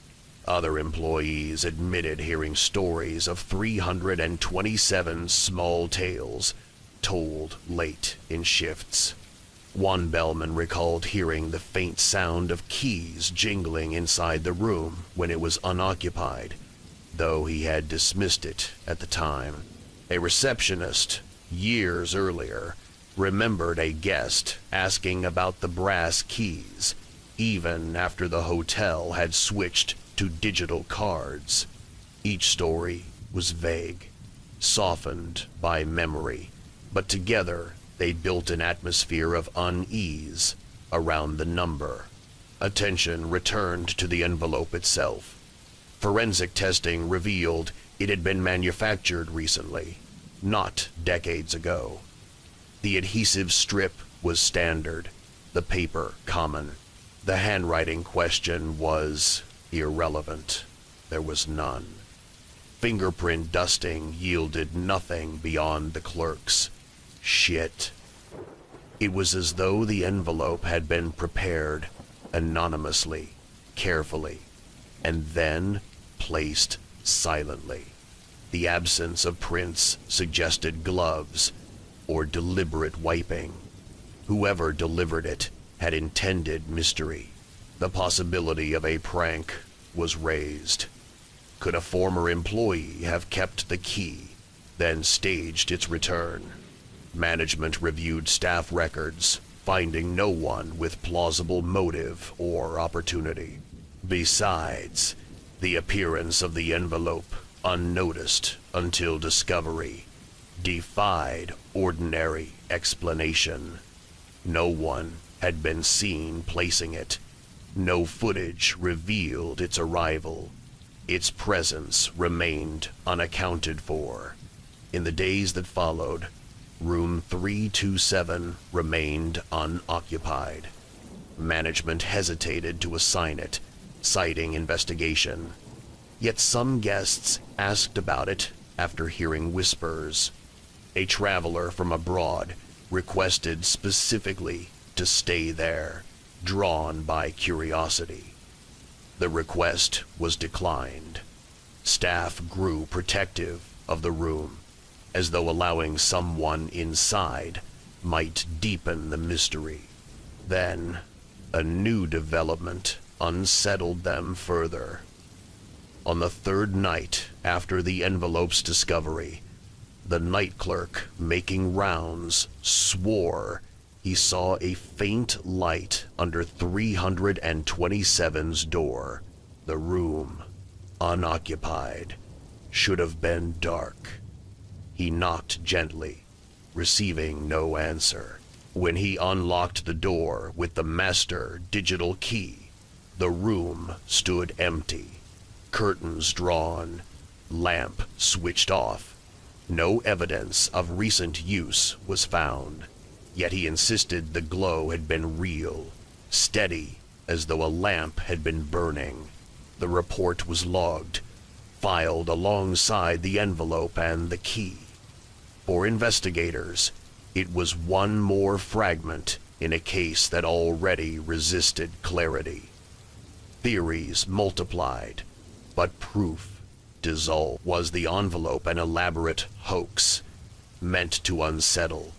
Other employees admitted hearing stories of 327 small tales told late in shifts. One bellman recalled hearing the faint sound of keys jingling inside the room when it was unoccupied, though he had dismissed it at the time. A receptionist, years earlier, remembered a guest asking about the brass keys, even after the hotel had switched to digital cards. Each story was vague, softened by memory, but together they built an atmosphere of unease around the number. Attention returned to the envelope itself. Forensic testing revealed it had been manufactured recently, not decades ago. The adhesive strip was standard, the paper common. The handwriting question was irrelevant. There was none. Fingerprint dusting yielded nothing beyond the clerk's. Shit. It was as though the envelope had been prepared anonymously, carefully, and then placed silently. The absence of prints suggested gloves or deliberate wiping. Whoever delivered it had intended mystery. The possibility of a prank was raised. Could a former employee have kept the key, then staged its return? Management reviewed staff records, finding no one with plausible motive or opportunity. Besides, the appearance of the envelope, unnoticed until discovery, defied ordinary explanation. No one had been seen placing it. No footage revealed its arrival. Its presence remained unaccounted for. In the days that followed, Room 327 remained unoccupied. Management hesitated to assign it, citing investigation. Yet some guests asked about it after hearing whispers. A traveler from abroad requested specifically to stay there, drawn by curiosity. The request was declined. Staff grew protective of the room, as though allowing someone inside might deepen the mystery. Then, a new development unsettled them further. On the third night after the envelope's discovery, the night clerk making rounds swore he saw a faint light under 327's door. The room, unoccupied, should have been dark. He knocked gently, receiving no answer. When he unlocked the door with the master digital key, the room stood empty. Curtains drawn, lamp switched off. No evidence of recent use was found, yet he insisted the glow had been real, steady as though a lamp had been burning. The report was logged, filed alongside the envelope and the key. For investigators, it was one more fragment in a case that already resisted clarity. Theories multiplied, but proof dissolved. Was the envelope an elaborate hoax meant to unsettle?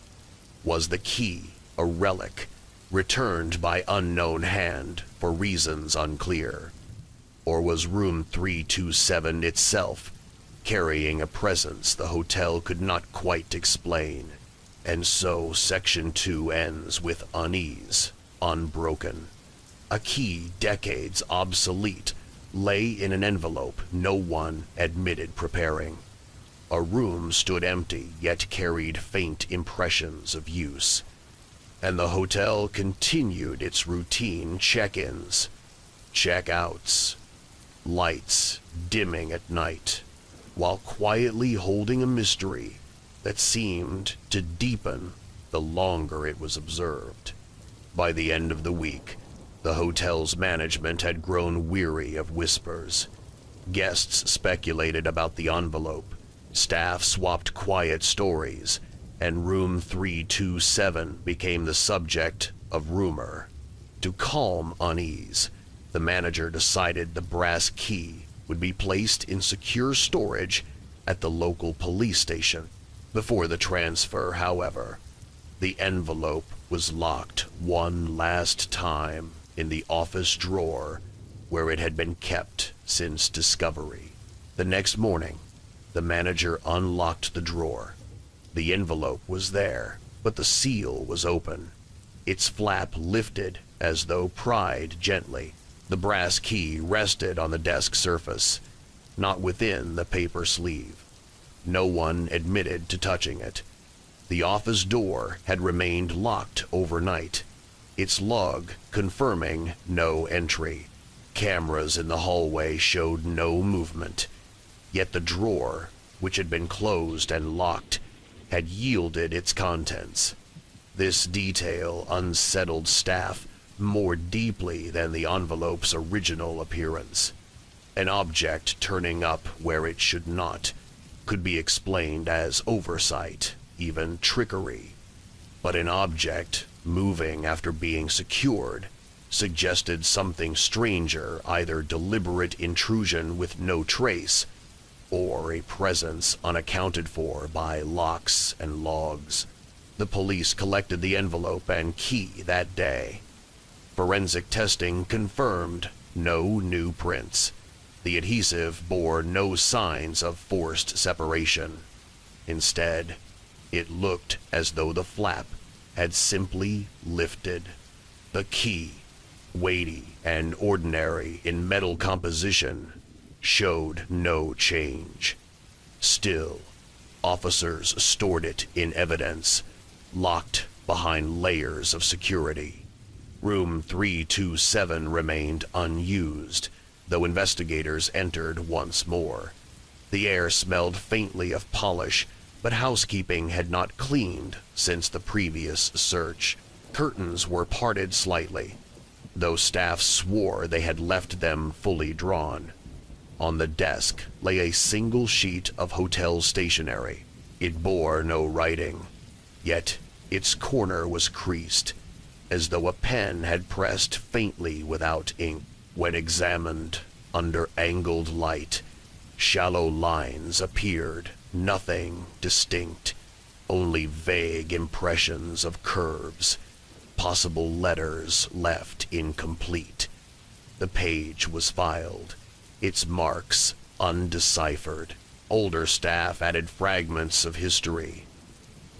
Was the key a relic returned by unknown hand for reasons unclear? Or was room 327 itself carrying a presence the hotel could not quite explain? And so Section 2 ends with unease, unbroken. A key decades obsolete lay in an envelope no one admitted preparing. a room stood empty yet carried faint impressions of use, and the hotel continued its routine check-ins, check-outs, lights dimming at night, while quietly holding a mystery that seemed to deepen the longer it was observed. By the end of the week, the hotel's management had grown weary of whispers. Guests speculated about the envelope, staff swapped quiet stories, and room 327 became the subject of rumor. To calm unease, the manager decided the brass key would be placed in secure storage at the local police station. Before the transfer, however, the envelope was locked one last time in the office drawer where it had been kept since discovery. The next morning, the manager unlocked the drawer. The envelope was there, but the seal was open, its flap lifted as though pried gently. The brass key rested on the desk surface, not within the paper sleeve. No one admitted to touching it. The office door had remained locked overnight, its log confirming no entry. Cameras in the hallway showed no movement, yet the drawer, which had been closed and locked, had yielded its contents. This detail unsettled staff more deeply than the envelope's original appearance. An object turning up where it should not could be explained as oversight, even trickery. But an object moving after being secured suggested something stranger, either deliberate intrusion with no trace, or a presence unaccounted for by locks and logs. The police collected the envelope and key that day. Forensic testing confirmed no new prints. The adhesive bore no signs of forced separation. Instead, it looked as though the flap had simply lifted. The key, weighty and ordinary in metal composition, showed no change. Still, officers stored it in evidence, locked behind layers of security. Room 327 remained unused, though investigators entered once more. The air smelled faintly of polish, but housekeeping had not cleaned since the previous search. Curtains were parted slightly, though staff swore they had left them fully drawn. On the desk lay a single sheet of hotel stationery. It bore no writing, yet its corner was creased, as though a pen had pressed faintly without ink. When examined under angled light, shallow lines appeared, nothing distinct, only vague impressions of curves, possible letters left incomplete. The page was filed, its marks undeciphered. Older staff added fragments of history.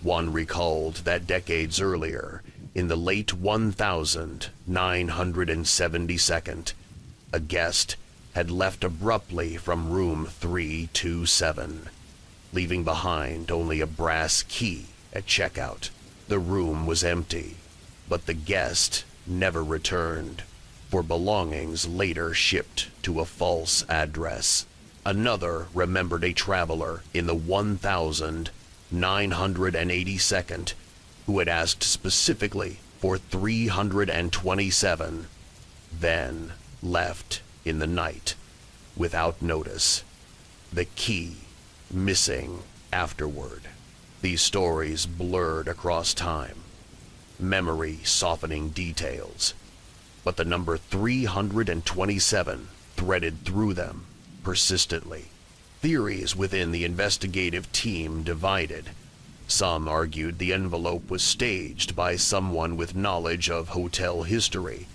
One recalled that decades earlier, in the late 1972nd, a guest had left abruptly from room 327, leaving behind only a brass key at checkout. The room was empty, but the guest never returned, for belongings later shipped to a false address. Another remembered a traveler in the 1982nd who had asked specifically for 327, then left in the night without notice, the key missing afterward. These stories blurred across time, memory softening details, but the number 327 threaded through them persistently. Theories within the investigative team divided. Some argued the envelope was staged by someone with knowledge of hotel history,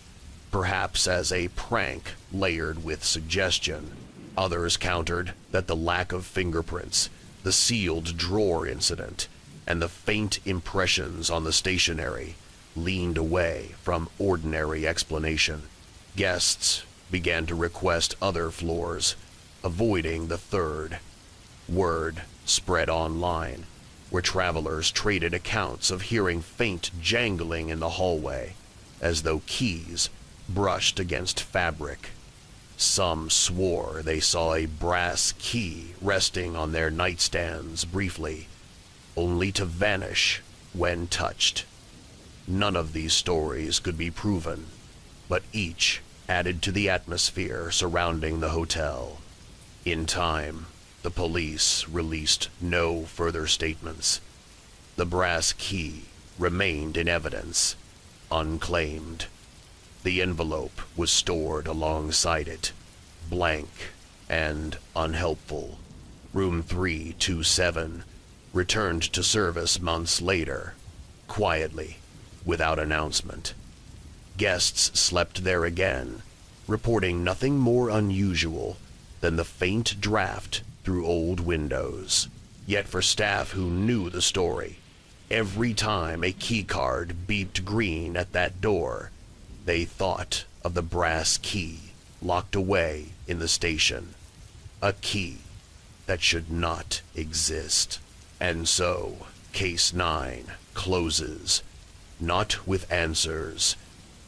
perhaps as a prank layered with suggestion. Others countered that the lack of fingerprints, the sealed drawer incident, and the faint impressions on the stationery leaned away from ordinary explanation. Guests began to request other floors, avoiding the third. Word spread online, where travelers traded accounts of hearing faint jangling in the hallway, as though keys brushed against fabric. Some swore they saw a brass key resting on their nightstands briefly, only to vanish when touched. None of these stories could be proven, but each added to the atmosphere surrounding the hotel. In time, the police released no further statements. The brass key remained in evidence, unclaimed. The envelope was stored alongside it, blank and unhelpful. Room 327 returned to service months later, quietly, without announcement. Guests slept there again, reporting nothing more unusual than the faint draft through old windows. Yet for staff who knew the story, every time a keycard beeped green at that door, they thought of the brass key locked away in the station. A key that should not exist. And so, Case 9 closes, not with answers,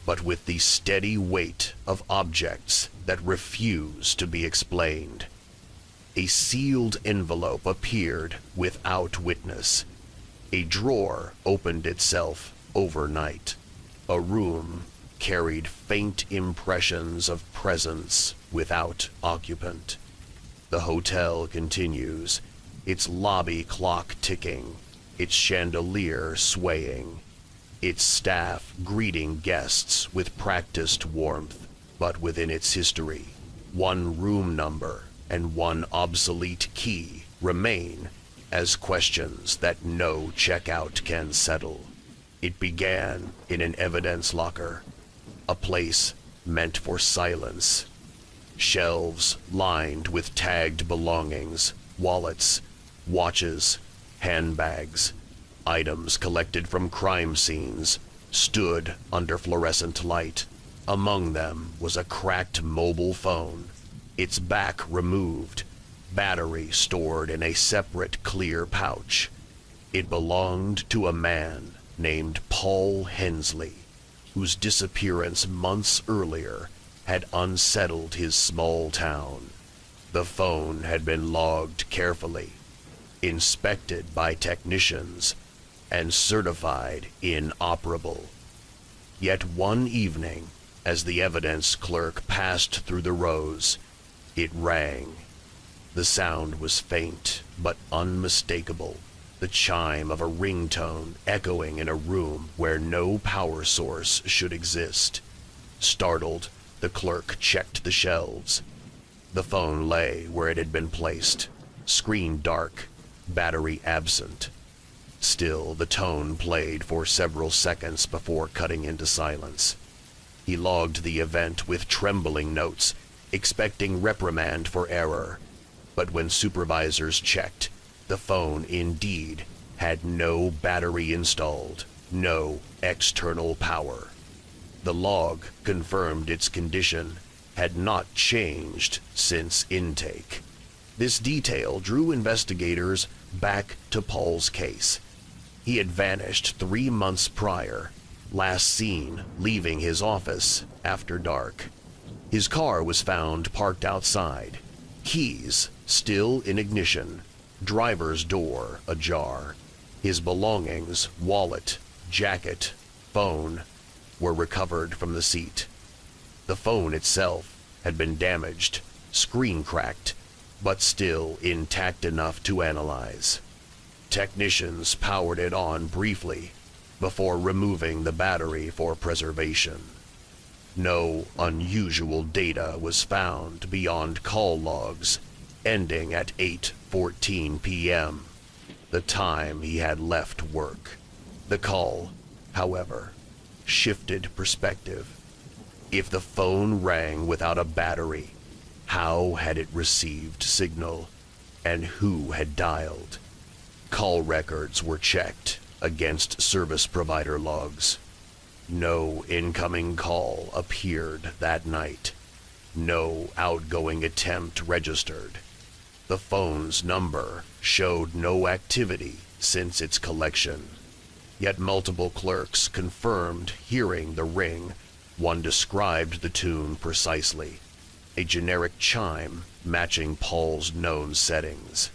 but with the steady weight of objects that refuse to be explained. A sealed envelope appeared without witness. A drawer opened itself overnight. A room carried faint impressions of presence without occupant. The hotel continues, its lobby clock ticking, its chandelier swaying, its staff greeting guests with practiced warmth, but within its history, one room number and one obsolete key remain as questions that no checkout can settle. It began in an evidence locker, a place meant for silence. Shelves lined with tagged belongings, wallets, watches, handbags, items collected from crime scenes, stood under fluorescent light. Among them was a cracked mobile phone, its back removed, battery stored in a separate clear pouch. It belonged to a man named Paul Hensley, whose disappearance months earlier had unsettled his small town. The phone had been logged carefully, inspected by technicians, and certified inoperable. Yet one evening, as the evidence clerk passed through the rows, it rang. The sound was faint but unmistakable, the chime of a ringtone echoing in a room where no power source should exist. Startled, the clerk checked the shelves. The phone lay where it had been placed, screen dark, battery absent. Still, the tone played for several seconds before cutting into silence. He logged the event with trembling notes, expecting reprimand for error. But when supervisors checked, the phone indeed had no battery installed, no external power. The log confirmed its condition had not changed since intake. This detail drew investigators back to Paul's case. He had vanished 3 months prior, last seen leaving his office after dark. His car was found parked outside, keys still in ignition, driver's door ajar. His belongings, wallet, jacket, phone, were recovered from the seat. The phone itself had been damaged, screen cracked, but still intact enough to analyze. Technicians powered it on briefly before removing the battery for preservation. No unusual data was found beyond call logs ending at 8:14 p.m., the time he had left work. The call, however, shifted perspective. If the phone rang without a battery, how had it received signal, and who had dialed? Call records were checked against service provider logs. No incoming call appeared that night. No outgoing attempt registered. The phone's number showed no activity since its collection, yet multiple clerks confirmed hearing the ring. One described the tune precisely, a generic chime matching Paul's known settings.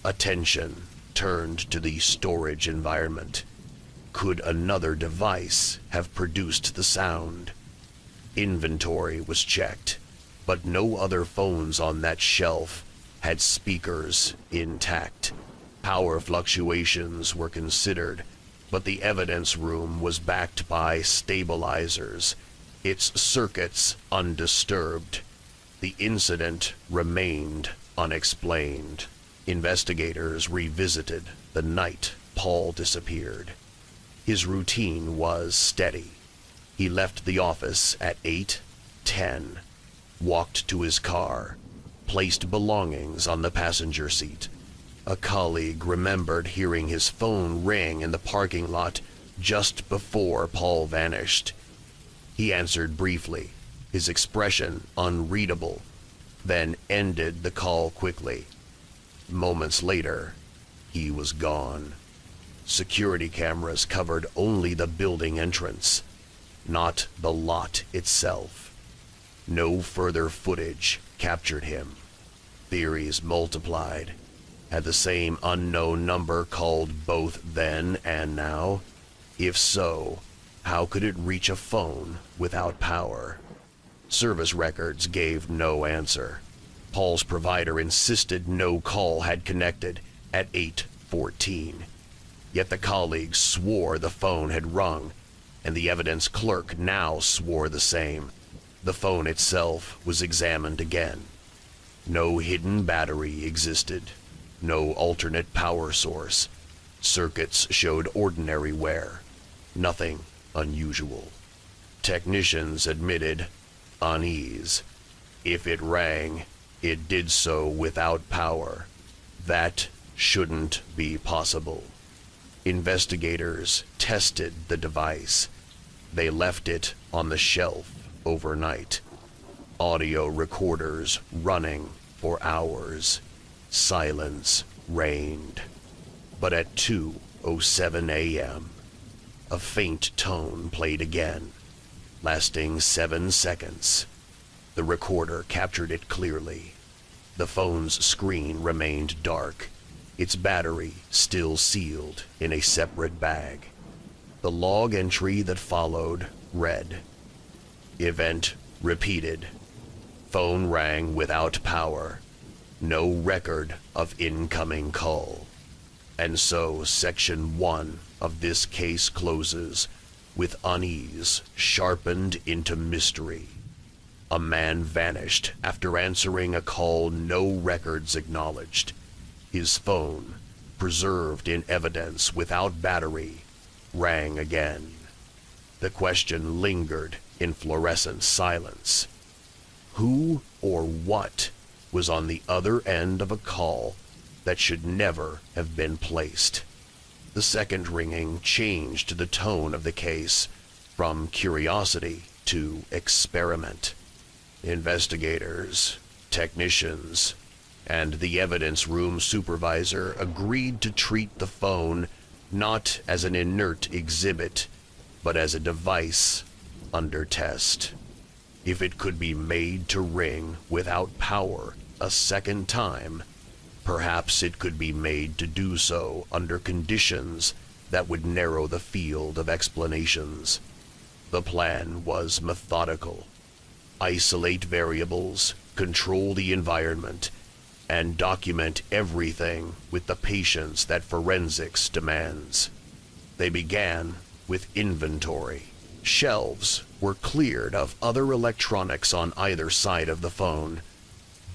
Attention turned to the storage environment. Could another device have produced the sound? Inventory was checked, but no other phones on that shelf had speakers intact. Power fluctuations were considered, but the evidence room was backed by stabilizers, its circuits undisturbed. The incident remained unexplained. Investigators revisited the night Paul disappeared. His routine was steady. He left the office at 8:10, walked to his car, placed belongings on the passenger seat. A colleague remembered hearing his phone ring in the parking lot just before Paul vanished. He answered briefly, his expression unreadable, then ended the call quickly. Moments later, he was gone. Security cameras covered only the building entrance, not the lot itself. No further footage captured him. Theories multiplied. Had the same unknown number called both then and now? If so, how could it reach a phone without power? Service records gave no answer. Paul's provider insisted no call had connected at 8:14. Yet the colleagues swore the phone had rung, and the evidence clerk now swore the same. The phone itself was examined again. No hidden battery existed, no alternate power source. Circuits showed ordinary wear, nothing unusual. Technicians admitted unease. If it rang, it did so without power. That shouldn't be possible. Investigators tested the device. They left it on the shelf overnight. Audio recorders running for hours. Silence reigned. But at 2:07 a.m., a faint tone played again, lasting 7 seconds. The recorder captured it clearly. The phone's screen remained dark, its battery still sealed in a separate bag. The log entry that followed read, "Event repeated. Phone rang without power. No record of incoming call." And so Section 1 of this case closes, with unease sharpened into mystery. A man vanished after answering a call no records acknowledged. His phone, preserved in evidence without battery, rang again. The question lingered in fluorescent silence. Who or what was on the other end of a call that should never have been placed? The second ringing changed the tone of the case from curiosity to experiment. Investigators, technicians, and the evidence room supervisor agreed to treat the phone not as an inert exhibit, but as a device under test. If it could be made to ring without power a second time, perhaps it could be made to do so under conditions that would narrow the field of explanations. The plan was methodical. Isolate variables, control the environment, and document everything with the patience that forensics demands. They began with inventory. Shelves were cleared of other electronics on either side of the phone.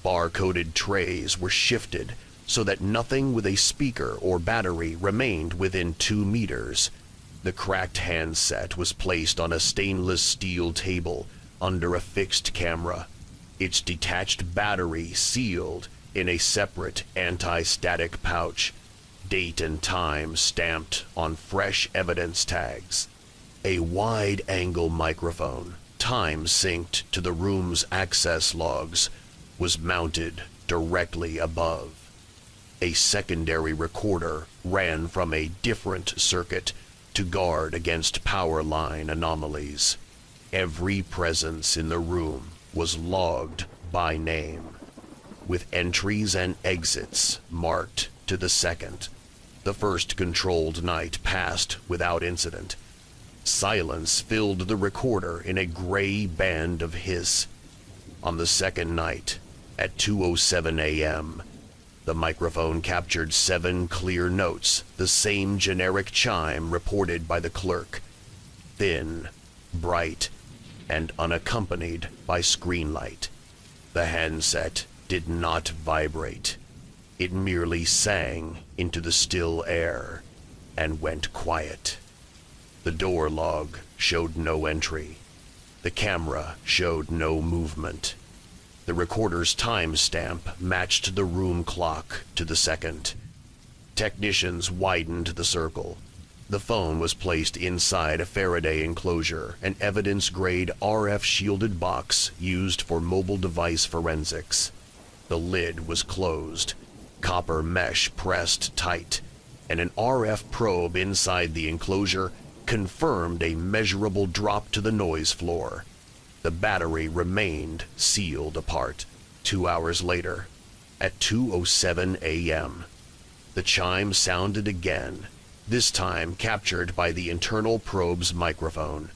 Bar-coded trays were shifted so that nothing with a speaker or battery remained within 2 meters. The cracked handset was placed on a stainless steel table under a fixed camera, its detached battery sealed in a separate anti-static pouch, date and time stamped on fresh evidence tags. A wide-angle microphone, time synced to the room's access logs, was mounted directly above. A secondary recorder ran from a different circuit to guard against power line anomalies. Every presence in the room was logged by name, with entries and exits marked to the second. The first controlled night passed without incident. Silence filled the recorder in a gray band of hiss. On the second night, at 2:07 a.m., the microphone captured 7 clear notes, the same generic chime reported by the clerk. Thin, bright, and unaccompanied by screen light. The handset did not vibrate. It merely sang into the still air and went quiet. The door log showed no entry. The camera showed no movement. The recorder's timestamp matched the room clock to the second. Technicians widened the circle. The phone was placed inside a Faraday enclosure, an evidence-grade RF-shielded box used for mobile device forensics. The lid was closed, copper mesh pressed tight, and an RF probe inside the enclosure confirmed a measurable drop to the noise floor. The battery remained sealed apart. 2 hours later, at 2:07 a.m., the chime sounded again, this time captured by the internal probe's microphone.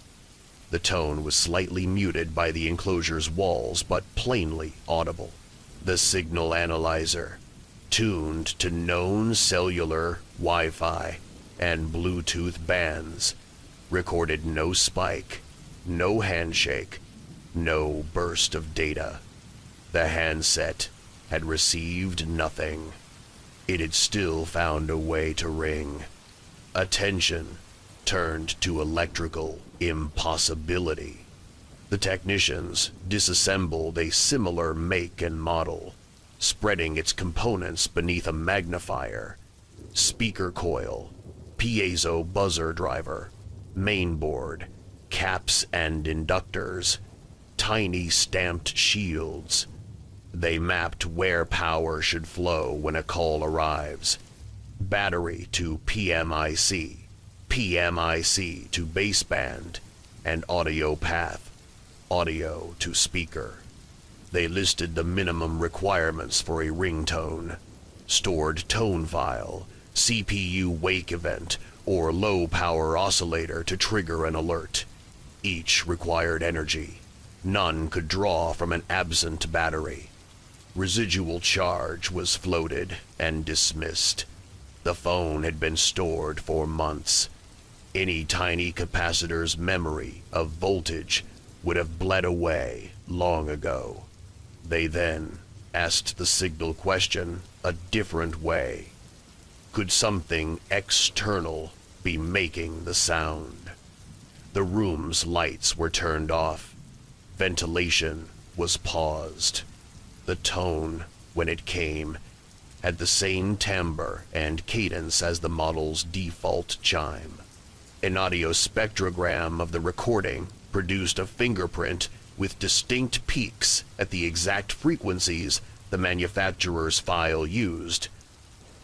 The tone was slightly muted by the enclosure's walls, but plainly audible. The signal analyzer, tuned to known cellular, Wi-Fi, and Bluetooth bands, recorded no spike, no handshake, no burst of data. The handset had received nothing. It had still found a way to ring. Attention turned to electrical impossibility. The technicians disassembled a similar make and model, spreading its components beneath a magnifier. Speaker coil, piezo buzzer driver, mainboard, caps and inductors, tiny stamped shields. They mapped where power should flow when a call arrives. Battery to PMIC, PMIC to baseband, and audio path, audio to speaker. They listed the minimum requirements for a ringtone: stored tone file, CPU wake event, or low power oscillator to trigger an alert. Each required energy. None could draw from an absent battery. Residual charge was floated and dismissed. The phone had been stored for months. Any tiny capacitor's memory of voltage would have bled away long ago. They then asked the signal question a different way. Could something external be making the sound? The room's lights were turned off. Ventilation was paused. The tone, when it came, had the same timbre and cadence as the model's default chime. An audio spectrogram of the recording produced a fingerprint with distinct peaks at the exact frequencies the manufacturer's file used.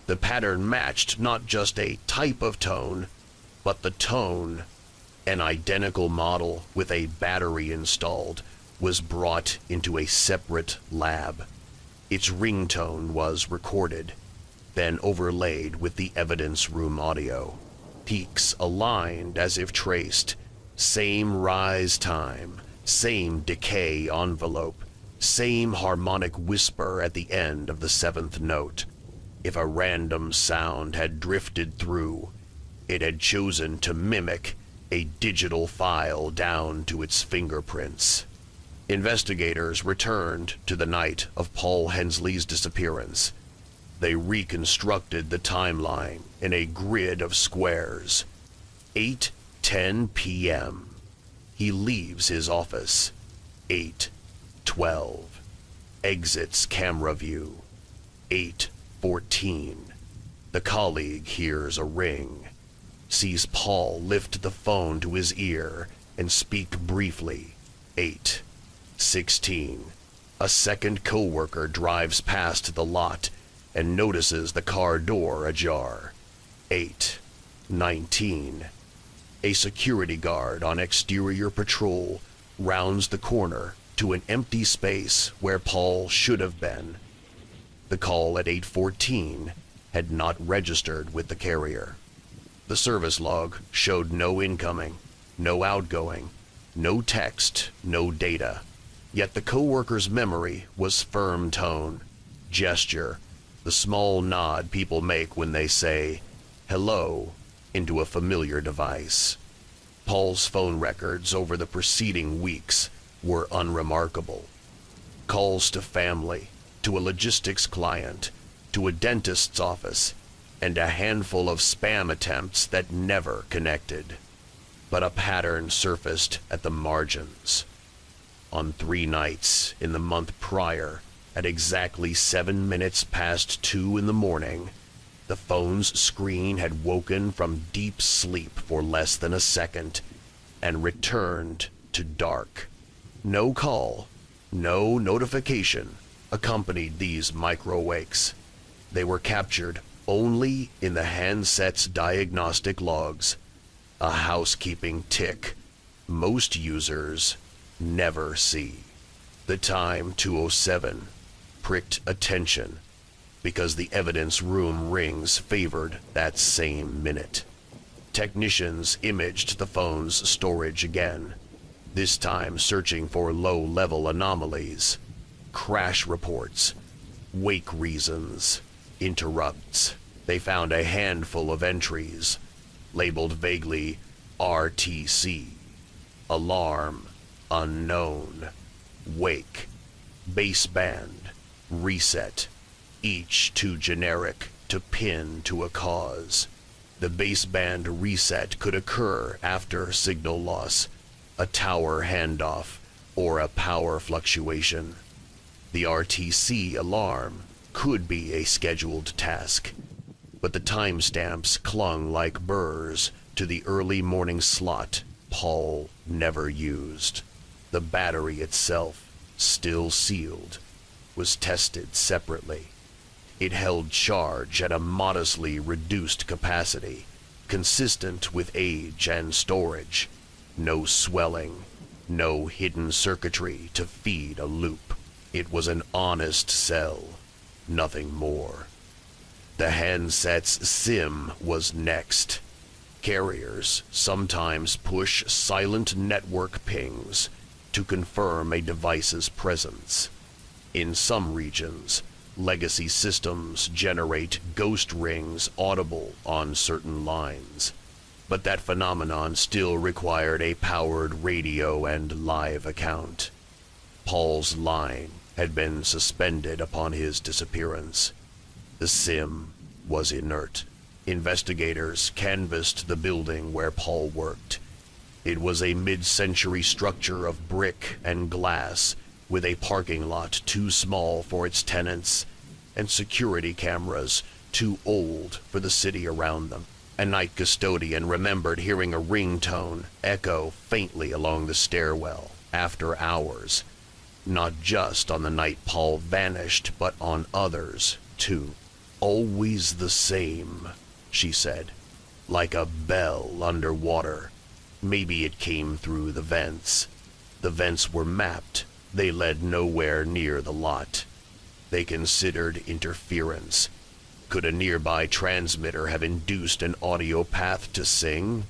The pattern matched not just a type of tone, but the tone. An identical model with a battery installed was brought into a separate lab. Its ringtone was recorded, then overlaid with the evidence room audio. Peaks aligned as if traced. Same rise time, same decay envelope, same harmonic whisper at the end of the 7th note. If a random sound had drifted through, it had chosen to mimic a digital file down to its fingerprints. Investigators returned to the night of Paul Hensley's disappearance. They reconstructed the timeline in a grid of squares. 8:10 p.m. He leaves his office. 8:12. Exits camera view. 8:14. The colleague hears a ring. Sees Paul lift the phone to his ear and speak briefly. 8:16. A second coworker drives past the lot and notices the car door ajar. 8:19. A security guard on exterior patrol rounds the corner to an empty space where Paul should have been. The call at 8:14 had not registered with the carrier. The service log showed no incoming, no outgoing, no text, no data. Yet the coworker's memory was firm tone, gesture, the small nod people make when they say hello into a familiar device. Paul's phone records over the preceding weeks were unremarkable. Calls to family, to a logistics client, to a dentist's office, and a handful of spam attempts that never connected. But a pattern surfaced at the margins. On 3 nights in the month prior, at exactly 7 minutes past 2 in the morning, the phone's screen had woken from deep sleep for less than a second and returned to dark. No call, no notification accompanied these micro-wakes. They were captured only in the handset's diagnostic logs, a housekeeping tick most users never see. The time, 2:07, pricked attention because the evidence room rings favored that same minute. Technicians imaged the phone's storage again, this time searching for low-level anomalies, crash reports, wake reasons, interrupts. They found a handful of entries, labeled vaguely RTC, alarm, unknown, wake, baseband, reset, each too generic to pin to a cause. The baseband reset could occur after signal loss, a tower handoff, or a power fluctuation. The RTC alarm could be a scheduled task, but the timestamps clung like burrs to the early morning slot Paul never used. The battery itself, still sealed, was tested separately. It held charge at a modestly reduced capacity, consistent with age and storage. No swelling, no hidden circuitry to feed a loop. It was an honest cell, nothing more. The handset's SIM was next. Carriers sometimes push silent network pings to confirm a device's presence. In some regions, legacy systems generate ghost rings audible on certain lines, but that phenomenon still required a powered radio and live account. Paul's line had been suspended upon his disappearance. The SIM was inert. Investigators canvassed the building where Paul worked. It was a mid-century structure of brick and glass with a parking lot too small for its tenants and security cameras too old for the city around them. A night custodian remembered hearing a ringtone echo faintly along the stairwell after hours, not just on the night Paul vanished, but on others, too. "Always the same," she said, "like a bell underwater. Maybe it came through the vents. The vents were mapped. They led nowhere near the lot. They considered interference. Could a nearby transmitter have induced an audio path to sing?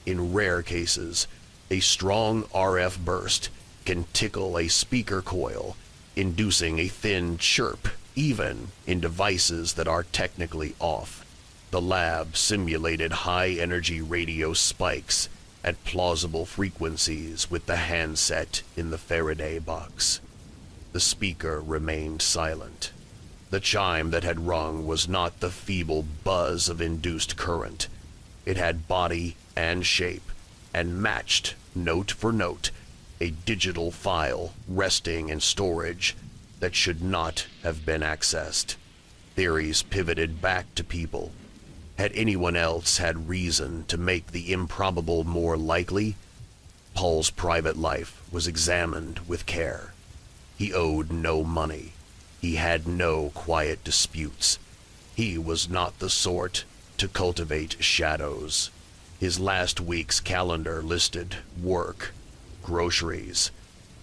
In rare cases, a strong RF burst can tickle a speaker coil, inducing a thin chirp, even in devices that are technically off. The lab simulated high-energy radio spikes at plausible frequencies with the handset in the Faraday box. The speaker remained silent. The chime that had rung was not the feeble buzz of induced current. It had body and shape, and matched, note for note, a digital file resting in storage that should not have been accessed. Theories pivoted back to people. Had anyone else had reason to make the improbable more likely? Paul's private life was examined with care. He owed no money. He had no quiet disputes. He was not the sort to cultivate shadows. His last week's calendar listed work, groceries,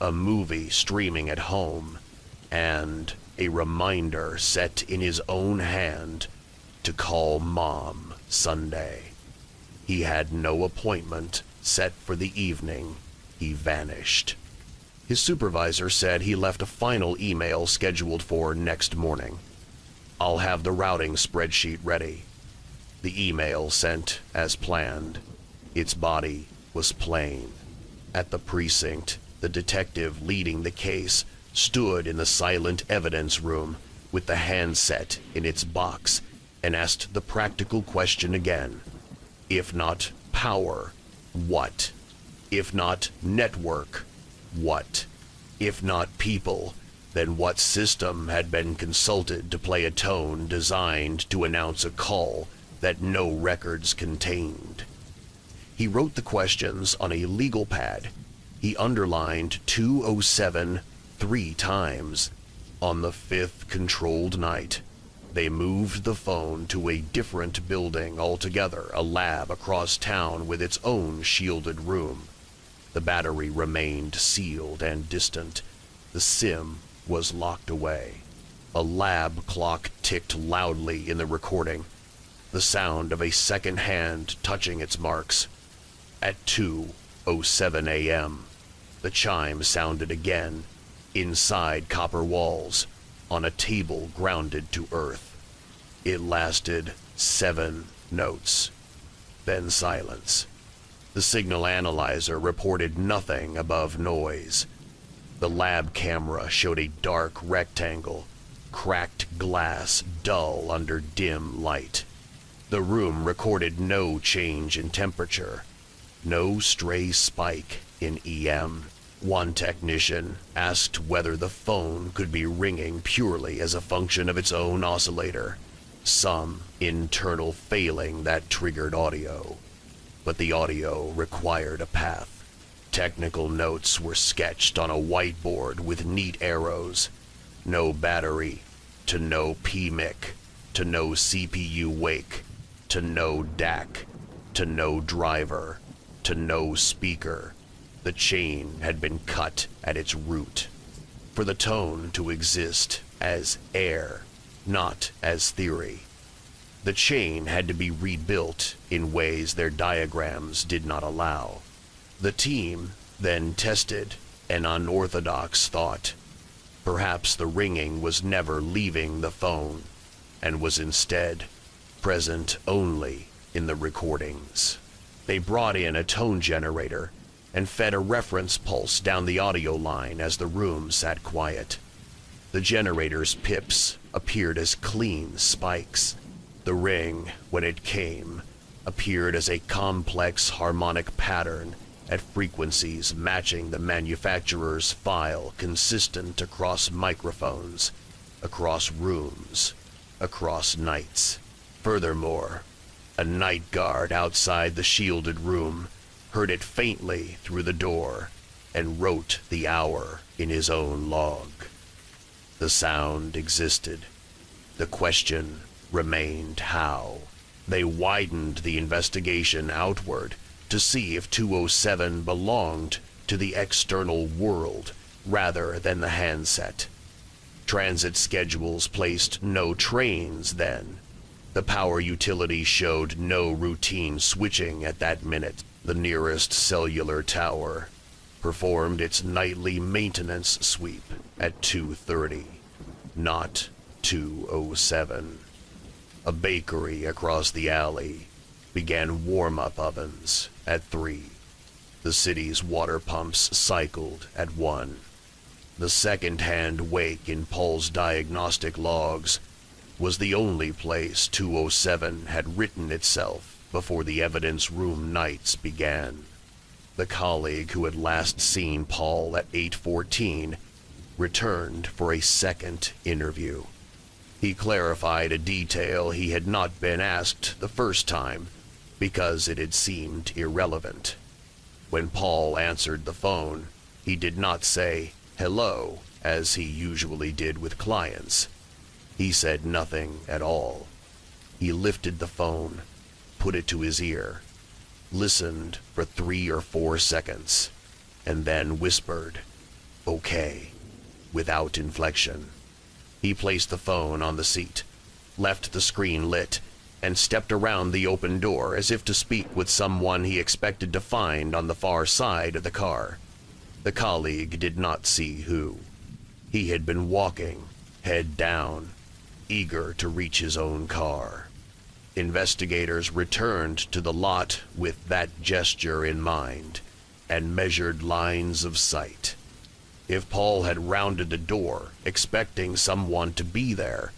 a movie streaming at home, and a reminder set in his own hand to call Mom Sunday. He had no appointment set for the evening. He vanished. His supervisor said he left a final email scheduled for next morning. "I'll have the routing spreadsheet ready." The email sent as planned. Its body was plain. At the precinct, the detective leading the case stood in the silent evidence room with the handset in its box and asked the practical question again. If not power, what? If not network, what? If not people, then what system had been consulted to play a tone designed to announce a call that no records contained? He wrote the questions on a legal pad. He underlined 207 3 times. On the 5th controlled night, they moved the phone to a different building altogether, a lab across town with its own shielded room. The battery remained sealed and distant. The SIM was locked away. A lab clock ticked loudly in the recording, the sound of a second hand touching its marks. At 2:07 a.m., the chime sounded again, inside copper walls, on a table grounded to earth. It lasted 7 notes, then silence. The signal analyzer reported nothing above noise. The lab camera showed a dark rectangle, cracked glass dull under dim light. The room recorded no change in temperature, no stray spike in EM. One technician asked whether the phone could be ringing purely as a function of its own oscillator, some internal failing that triggered audio. But the audio required a path. Technical notes were sketched on a whiteboard with neat arrows. No battery, to no PMIC, to no CPU wake, to no DAC, to no driver, to no speaker. The chain had been cut at its root. For the tone to exist as air, not as theory, the chain had to be rebuilt in ways their diagrams did not allow. The team then tested an unorthodox thought. Perhaps the ringing was never leaving the phone, and was instead present only in the recordings. They brought in a tone generator and fed a reference pulse down the audio line as the room sat quiet. The generator's pips appeared as clean spikes. The ring, when it came, appeared as a complex harmonic pattern at frequencies matching the manufacturer's file, consistent across microphones, across rooms, across nights. Furthermore, a night guard outside the shielded room heard it faintly through the door and wrote the hour in his own log. The sound existed. The question remained how. They widened the investigation outward to see if 207 belonged to the external world rather than the handset. Transit schedules placed no trains then. The power utility showed no routine switching at that minute. The nearest cellular tower performed its nightly maintenance sweep at 2:30, not 2:07. A bakery across the alley began warm-up ovens at 3. The city's water pumps cycled at 1. The second-hand wake in Paul's diagnostic logs was the only place 207 had written itself before the evidence room nights began. The colleague who had last seen Paul at 8:14 returned for a second interview. He clarified a detail he had not been asked the first time because it had seemed irrelevant. When Paul answered the phone, he did not say hello as he usually did with clients. He said nothing at all. He lifted the phone, put it to his ear, listened for 3 or 4 seconds, and then whispered, "Okay," without inflection. He placed the phone on the seat, left the screen lit, and stepped around the open door as if to speak with someone he expected to find on the far side of the car. The colleague did not see who. He had been walking, head down, eager to reach his own car. Investigators returned to the lot with that gesture in mind and measured lines of sight. If Paul had rounded the door, expecting someone to be there,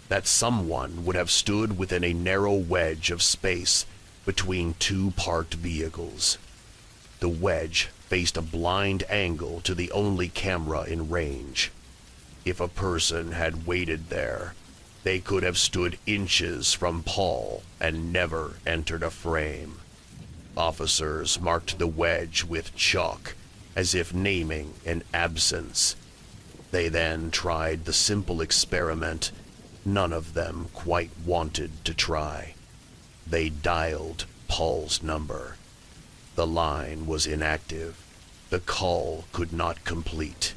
that someone would have stood within a narrow wedge of space between 2 parked vehicles. The wedge faced a blind angle to the only camera in range. If a person had waited there, they could have stood inches from Paul and never entered a frame. Officers marked the wedge with chalk, as if naming an absence. They then tried the simple experiment none of them quite wanted to try. They dialed Paul's number. The line was inactive. The call could not complete.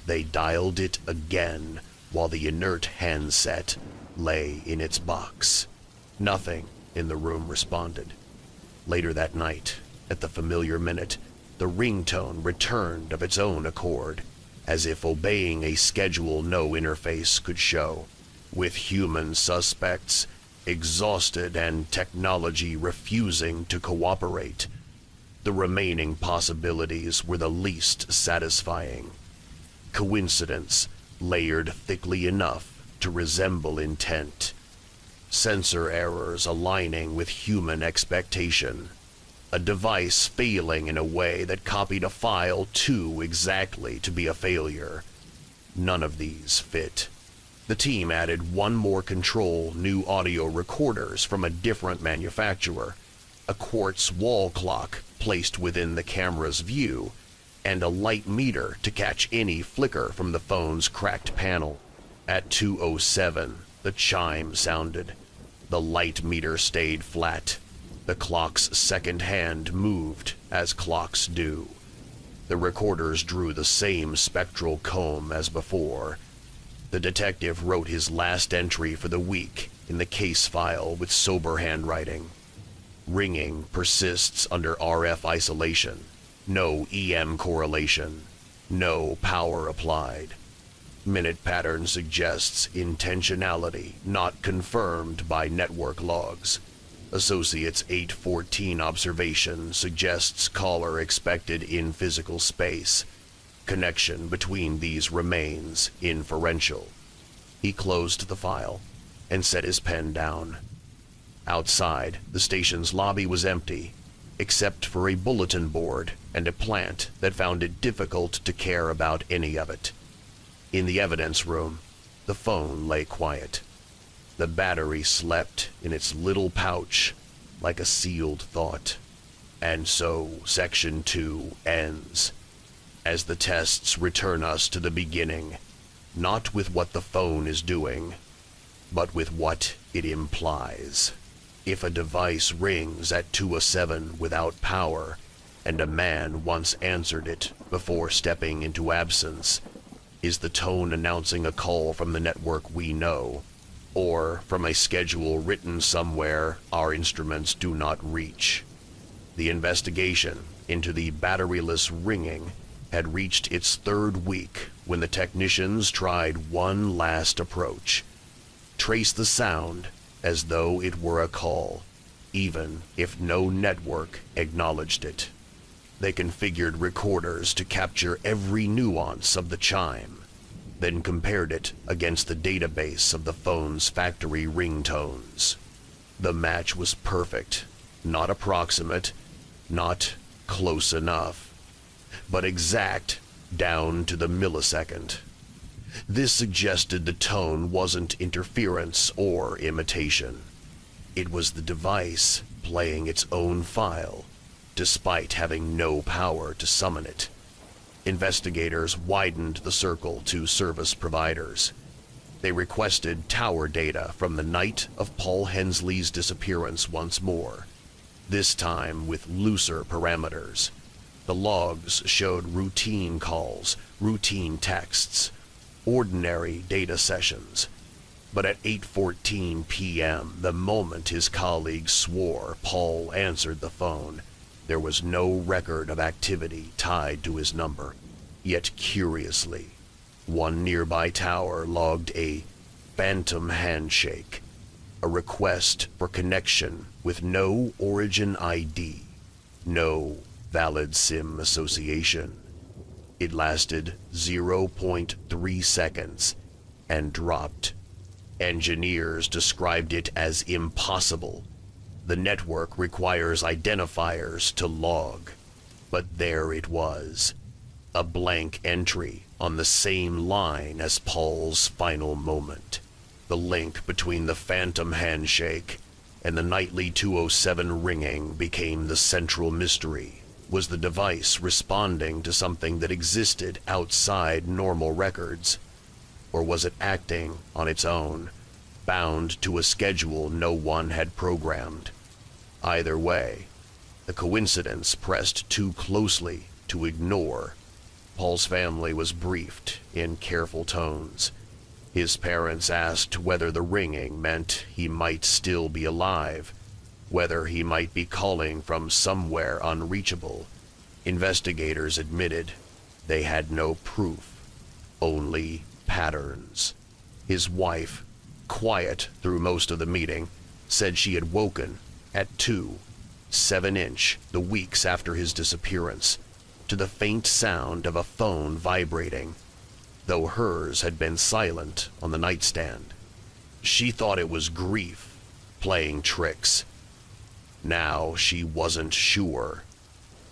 They dialed it again while the inert handset lay in its box. Nothing in the room responded. Later that night, at the familiar minute, the ringtone returned of its own accord, as if obeying a schedule no interface could show. With human suspects exhausted and technology refusing to cooperate, the remaining possibilities were the least satisfying. Coincidence layered thickly enough to resemble intent. Sensor errors aligning with human expectation. A device failing in a way that copied a file too exactly to be a failure. None of these fit. The team added one more control, new audio recorders from a different manufacturer, a quartz wall clock placed within the camera's view, and a light meter to catch any flicker from the phone's cracked panel. At 2:07, the chime sounded. The light meter stayed flat. The clock's second hand moved, as clocks do. The recorders drew the same spectral comb as before. The detective wrote his last entry for the week in the case file with sober handwriting. Ringing persists under RF isolation. No EM correlation. No power applied. Minute pattern suggests intentionality not confirmed by network logs. Associate's 8:14 observation suggests caller expected in physical space. Connection between these remains inferential. He closed the file and set his pen down. Outside, the station's lobby was empty, except for a bulletin board and a plant that found it difficult to care about any of it. In the evidence room, the phone lay quiet. The battery slept in its little pouch like a sealed thought. And so Section 2 ends, as the tests return us to the beginning, not with what the phone is doing, but with what it implies. If a device rings at 2:07 without power, and a man once answered it before stepping into absence, is the tone announcing a call from the network we know, or from a schedule written somewhere our instruments do not reach? The investigation into the batteryless ringing had reached its 3rd week when the technicians tried one last approach. Trace the sound as though it were a call, even if no network acknowledged it. They configured recorders to capture every nuance of the chime, then compared it against the database of the phone's factory ringtones. The match was perfect, not approximate, not close enough, but exact down to the millisecond. This suggested the tone wasn't interference or imitation. It was the device playing its own file, despite having no power to summon it. Investigators widened the circle to service providers. They requested tower data from the night of Paul Hensley's disappearance once more, this time with looser parameters. The logs showed routine calls, routine texts, ordinary data sessions. But at 8:14 p.m., the moment his colleagues swore Paul answered the phone, there was no record of activity tied to his number. Yet curiously, one nearby tower logged a phantom handshake, a request for connection with no origin ID, no valid SIM association. It lasted 0.3 seconds and dropped. Engineers described it as impossible. The network requires identifiers to log. But there it was, a blank entry on the same line as Paul's final moment. The link between the phantom handshake and the nightly 207 ringing became the central mystery. Was the device responding to something that existed outside normal records? Or was it acting on its own, bound to a schedule no one had programmed? Either way, the coincidence pressed too closely to ignore. Paul's family was briefed in careful tones. His parents asked whether the ringing meant he might still be alive, whether he might be calling from somewhere unreachable. Investigators admitted they had no proof, only patterns. His wife, quiet through most of the meeting, said she had woken at 2:07 the weeks after his disappearance, to the faint sound of a phone vibrating, though hers had been silent on the nightstand. She thought it was grief playing tricks. Now she wasn't sure.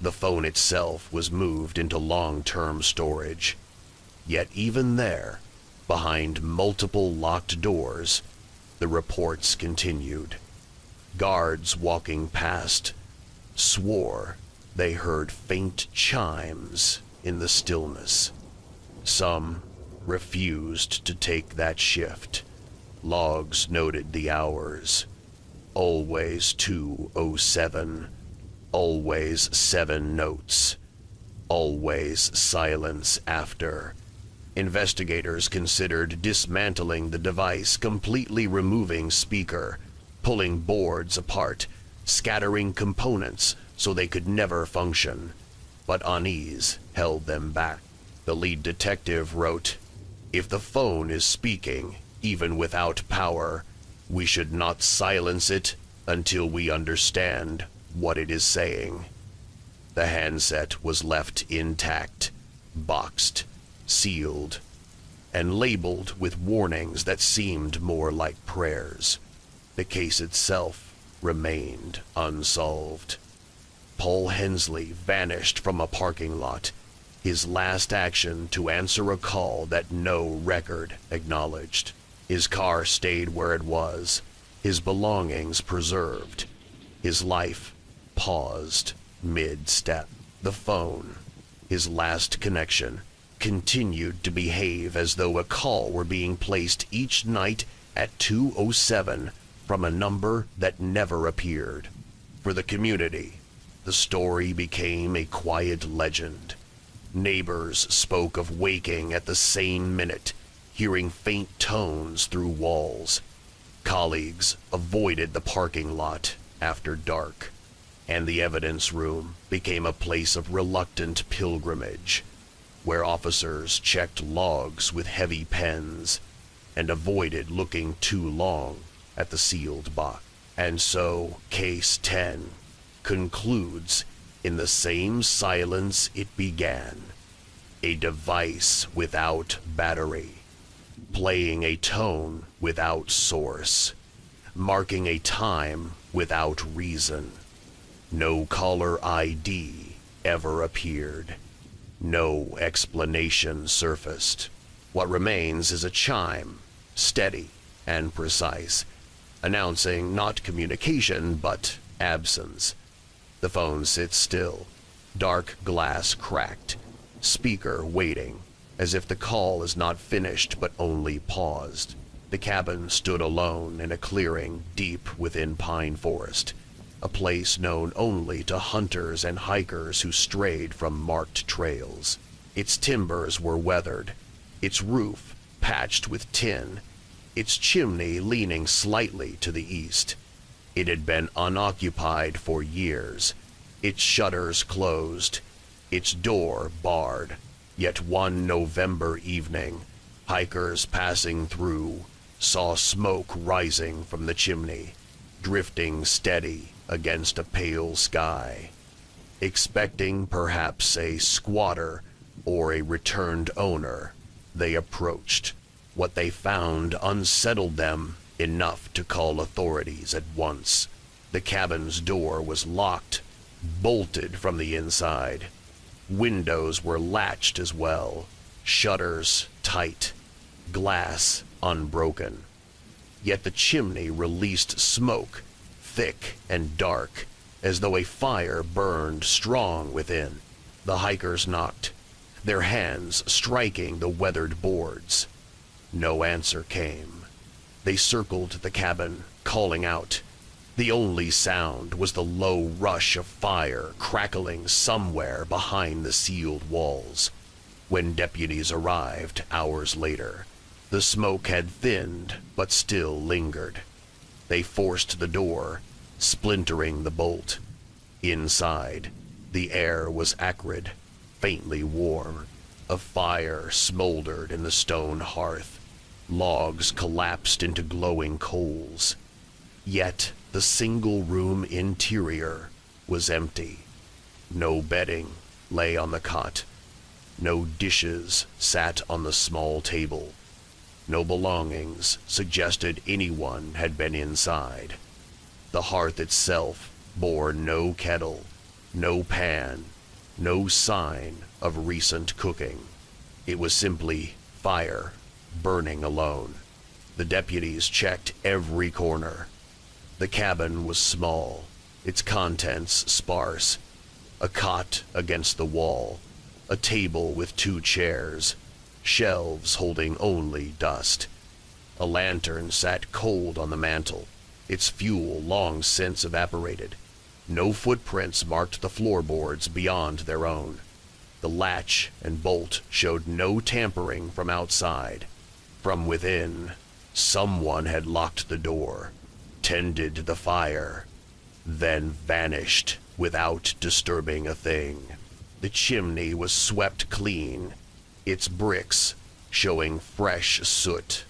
The phone itself was moved into long-term storage. Yet even there, behind multiple locked doors, the reports continued. Guards walking past swore they heard faint chimes in the stillness. Some refused to take that shift. Logs noted the hours. Always 2:07. Always 7 notes. Always silence after. Investigators considered dismantling the device, completely removing speaker, pulling boards apart, scattering components so they could never function. But unease held them back. The lead detective wrote, "If the phone is speaking, even without power, we should not silence it until we understand what it is saying." The handset was left intact, boxed, sealed, and labeled with warnings that seemed more like prayers. The case itself remained unsolved. Paul Hensley vanished from a parking lot, his last action to answer a call that no record acknowledged. His car stayed where it was, his belongings preserved, his life paused mid-step. The phone, his last connection, continued to behave as though a call were being placed each night at 2:07 from a number that never appeared. For the community, the story became a quiet legend. Neighbors spoke of waking at the same minute, hearing faint tones through walls. Colleagues avoided the parking lot after dark, and the evidence room became a place of reluctant pilgrimage, where officers checked logs with heavy pens and avoided looking too long at the sealed box. And so Case 10 concludes in the same silence it began, a device without battery, playing a tone without source, marking a time without reason. No caller ID ever appeared. No explanation surfaced. What remains is a chime, steady and precise, announcing not communication but absence. The phone sits still, dark glass cracked, speaker waiting, as if the call is not finished but only paused. The cabin stood alone in a clearing deep within pine forest, a place known only to hunters and hikers who strayed from marked trails. Its timbers were weathered, its roof patched with tin, its chimney leaning slightly to the east. It had been unoccupied for years, its shutters closed, its door barred. Yet one November evening, hikers passing through saw smoke rising from the chimney, drifting steady against a pale sky. Expecting perhaps a squatter or a returned owner, they approached. What they found unsettled them enough to call authorities at once. The cabin's door was locked, bolted from the inside. Windows were latched as well, shutters tight, glass unbroken. Yet the chimney released smoke, thick and dark, as though a fire burned strong within. The hikers knocked, their hands striking the weathered boards. No answer came. They circled the cabin, calling out. The only sound was the low rush of fire crackling somewhere behind the sealed walls. When deputies arrived hours later, the smoke had thinned but still lingered. They forced the door, splintering the bolt. Inside, the air was acrid, faintly warm. A fire smoldered in the stone hearth. Logs collapsed into glowing coals. Yet the single-room interior was empty. No bedding lay on the cot. No dishes sat on the small table. No belongings suggested anyone had been inside. The hearth itself bore no kettle, no pan, no sign of recent cooking. It was simply fire burning alone. The deputies checked every corner. The cabin was small, its contents sparse. A cot against the wall, a table with 2 chairs, shelves holding only dust. A lantern sat cold on the mantel, its fuel long since evaporated. No footprints marked the floorboards beyond their own. The latch and bolt showed no tampering from outside. From within, someone had locked the door, tended the fire, then vanished without disturbing a thing. The chimney was swept clean, its bricks showing fresh soot.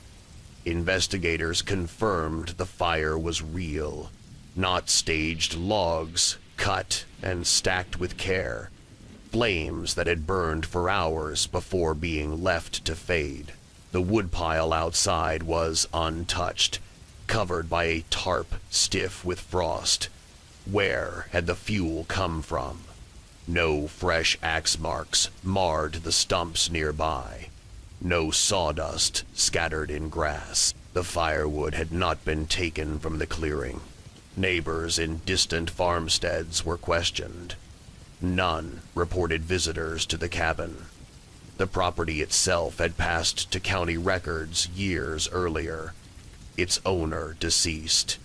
Investigators confirmed the fire was real, not staged logs, cut and stacked with care, flames that had burned for hours before being left to fade. The woodpile outside was untouched, covered by a tarp stiff with frost. Where had the fuel come from? No fresh axe marks marred the stumps nearby. No sawdust scattered in grass. The firewood had not been taken from the clearing. Neighbors in distant farmsteads were questioned. None reported visitors to the cabin. The property itself had passed to county records years earlier. Its owner deceased,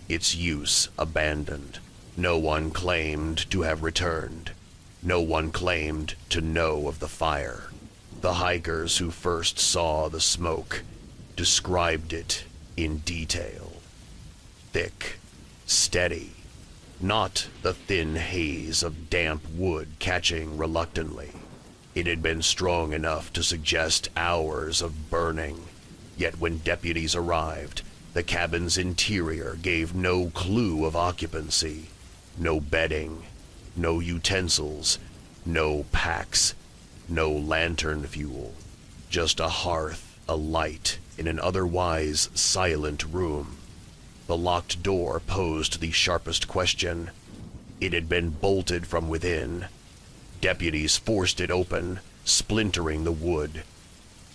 its use abandoned. No one claimed to have returned. No one claimed to know of the fire. The hikers who first saw the smoke described it in detail. Thick, steady, not the thin haze of damp wood catching reluctantly. It had been strong enough to suggest hours of burning. Yet when deputies arrived, the cabin's interior gave no clue of occupancy. No bedding, no utensils, no packs, no lantern fuel. Just a hearth, a light in an otherwise silent room. The locked door posed the sharpest question. It had been bolted from within. Deputies forced it open, splintering the wood.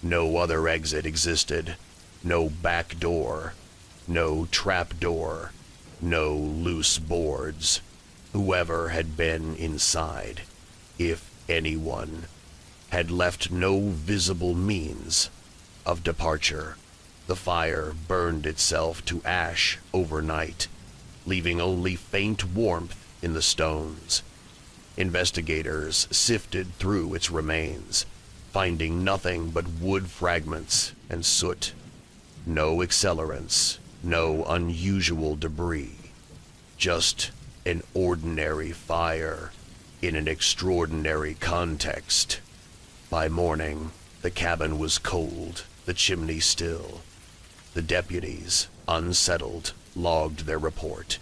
No other exit existed. No back door. No trap door. No loose boards. Whoever had been inside, if anyone, had left no visible means of departure. The fire burned itself to ash overnight, leaving only faint warmth in the stones. Investigators sifted through its remains, finding nothing but wood fragments and soot. No accelerants, no unusual debris. Just an ordinary fire in an extraordinary context. By morning, the cabin was cold, the chimney still. The deputies, unsettled, logged their report.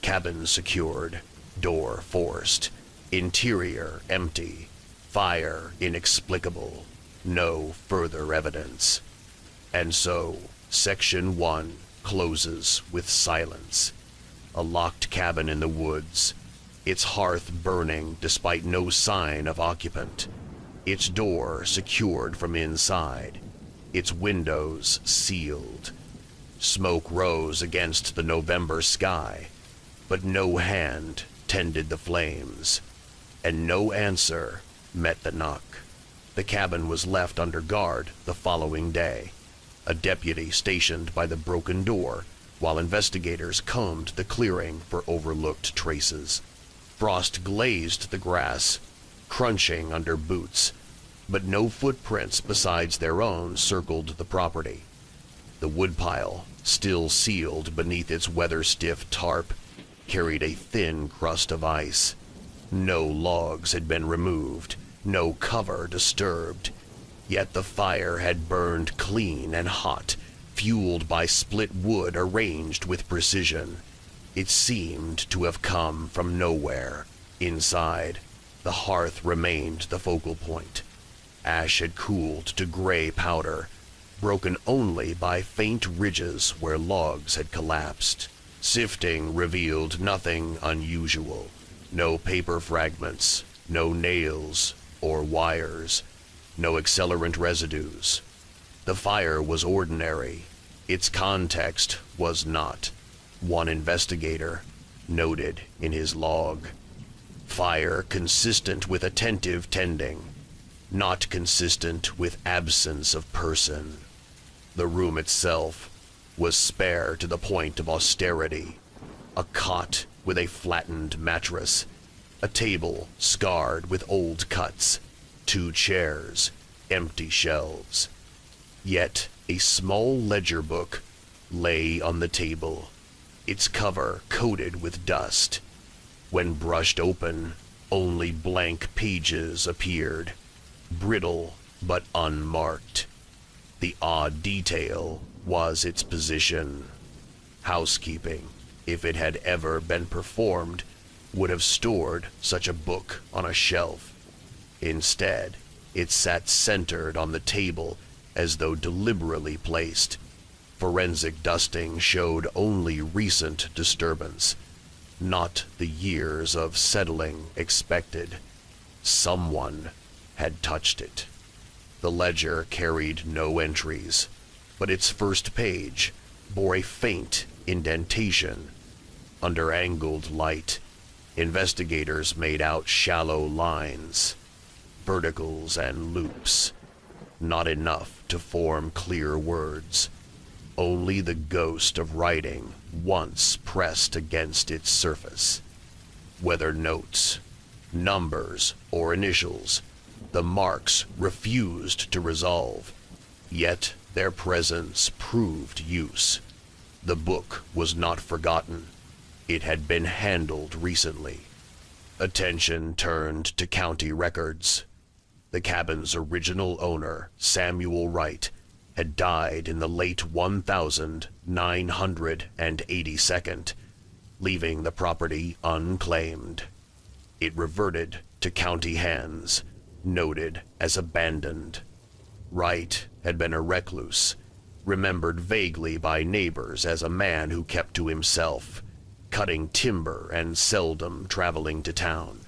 Cabin secured, door forced, interior empty, fire inexplicable, no further evidence. And so, Section 1 closes with silence. A locked cabin in the woods, its hearth burning despite no sign of occupant, its door secured from inside, its windows sealed. Smoke rose against the November sky, but no hand tended the flames, and no answer met the knock. The cabin was left under guard the following day, a deputy stationed by the broken door while investigators combed the clearing for overlooked traces. Frost glazed the grass, crunching under boots, but no footprints besides their own circled the property. The woodpile, still sealed beneath its weather-stiff tarp, carried a thin crust of ice. No logs had been removed, no cover disturbed, yet the fire had burned clean and hot, fueled by split wood arranged with precision. It seemed to have come from nowhere. Inside, the hearth remained the focal point. Ash had cooled to gray powder, broken only by faint ridges where logs had collapsed. Sifting revealed nothing unusual. No paper fragments, no nails or wires, no accelerant residues. The fire was ordinary. Its context was not. One investigator noted in his log. Fire consistent with attentive tending, not consistent with absence of person. The room itself was spare to the point of austerity. A cot with a flattened mattress, a table scarred with old cuts, 2 chairs, empty shelves. Yet a small ledger book lay on the table, its cover coated with dust. When brushed open, only blank pages appeared, brittle but unmarked. The odd detail was its position. Housekeeping, if it had ever been performed, would have stored such a book on a shelf. Instead, it sat centered on the table as though deliberately placed. Forensic dusting showed only recent disturbance, not the years of settling expected. Someone had touched it. The ledger carried no entries, but its first page bore a faint indentation. Under angled light, investigators made out shallow lines, verticals and loops, not enough to form clear words. Only the ghost of writing once pressed against its surface. Whether notes, numbers, or initials, the marks refused to resolve, yet their presence proved use. The book was not forgotten. It had been handled recently. Attention turned to county records. The cabin's original owner, Samuel Wright, had died in the late 1982nd, leaving the property unclaimed. It reverted to county hands, noted as abandoned. Wright had been a recluse, remembered vaguely by neighbors as a man who kept to himself, cutting timber and seldom traveling to town.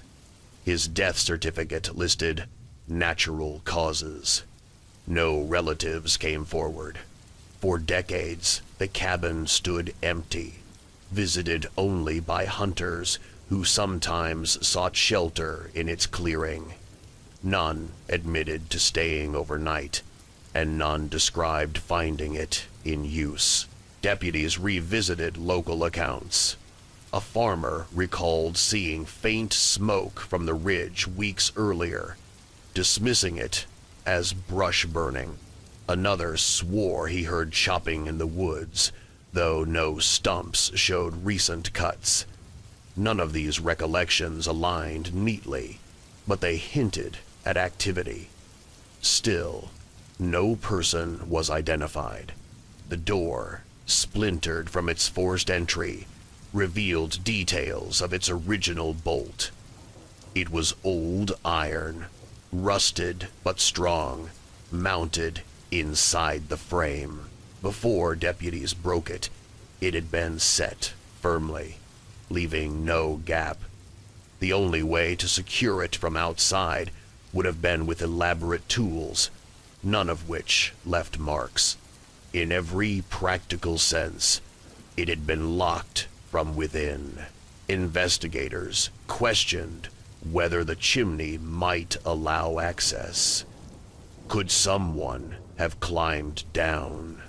His death certificate listed natural causes. No relatives came forward. For decades, the cabin stood empty, visited only by hunters who sometimes sought shelter in its clearing. None admitted to staying overnight, and none described finding it in use. Deputies revisited local accounts. A farmer recalled seeing faint smoke from the ridge weeks earlier, dismissing it as brush burning. Another swore he heard chopping in the woods, though no stumps showed recent cuts. None of these recollections aligned neatly, but they hinted at activity. Still, no person was identified. The door, splintered from its forced entry, revealed details of its original bolt. It was old iron, rusted but strong, mounted inside the frame. Before deputies broke it, it had been set firmly, leaving no gap. The only way to secure it from outside would have been with elaborate tools, none of which left marks. In every practical sense, it had been locked from within. Investigators questioned whether the chimney might allow access. Could someone have climbed down?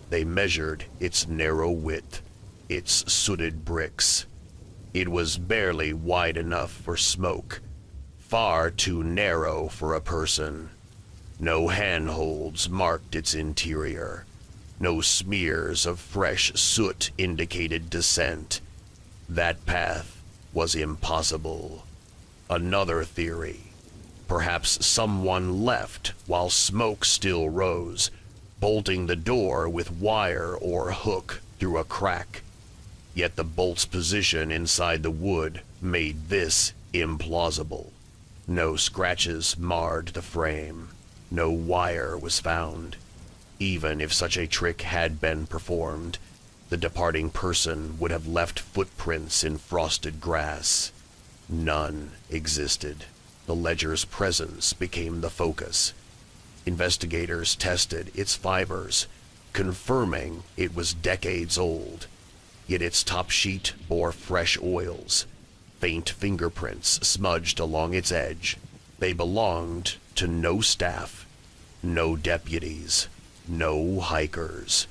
They measured its narrow width, its sooted bricks. It was barely wide enough for smoke, far too narrow for a person. No handholds marked its interior. No smears of fresh soot indicated descent. That path was impossible. Another theory. Perhaps someone left while smoke still rose, bolting the door with wire or hook through a crack. Yet the bolt's position inside the wood made this implausible. No scratches marred the frame. No wire was found. Even if such a trick had been performed, the departing person would have left footprints in frosted grass. None existed. The ledger's presence became the focus. Investigators tested its fibers, confirming it was decades old. Yet its top sheet bore fresh oils, faint fingerprints smudged along its edge. They belonged to no staff, no deputies, no hikers.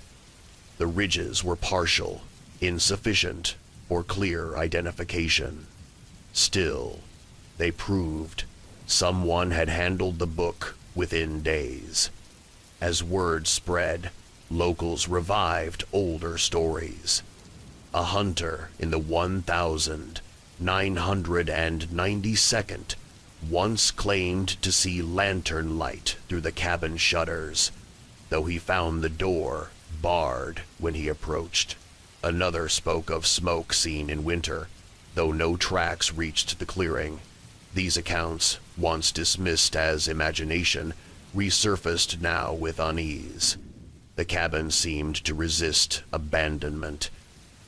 The ridges were partial, insufficient for clear identification. Still, they proved someone had handled the book within days. As word spread, locals revived older stories. A hunter in the 1992nd once claimed to see lantern light through the cabin shutters, though he found the door barred when he approached. Another spoke of smoke seen in winter, though no tracks reached the clearing. These accounts, once dismissed as imagination, resurfaced now with unease. The cabin seemed to resist abandonment.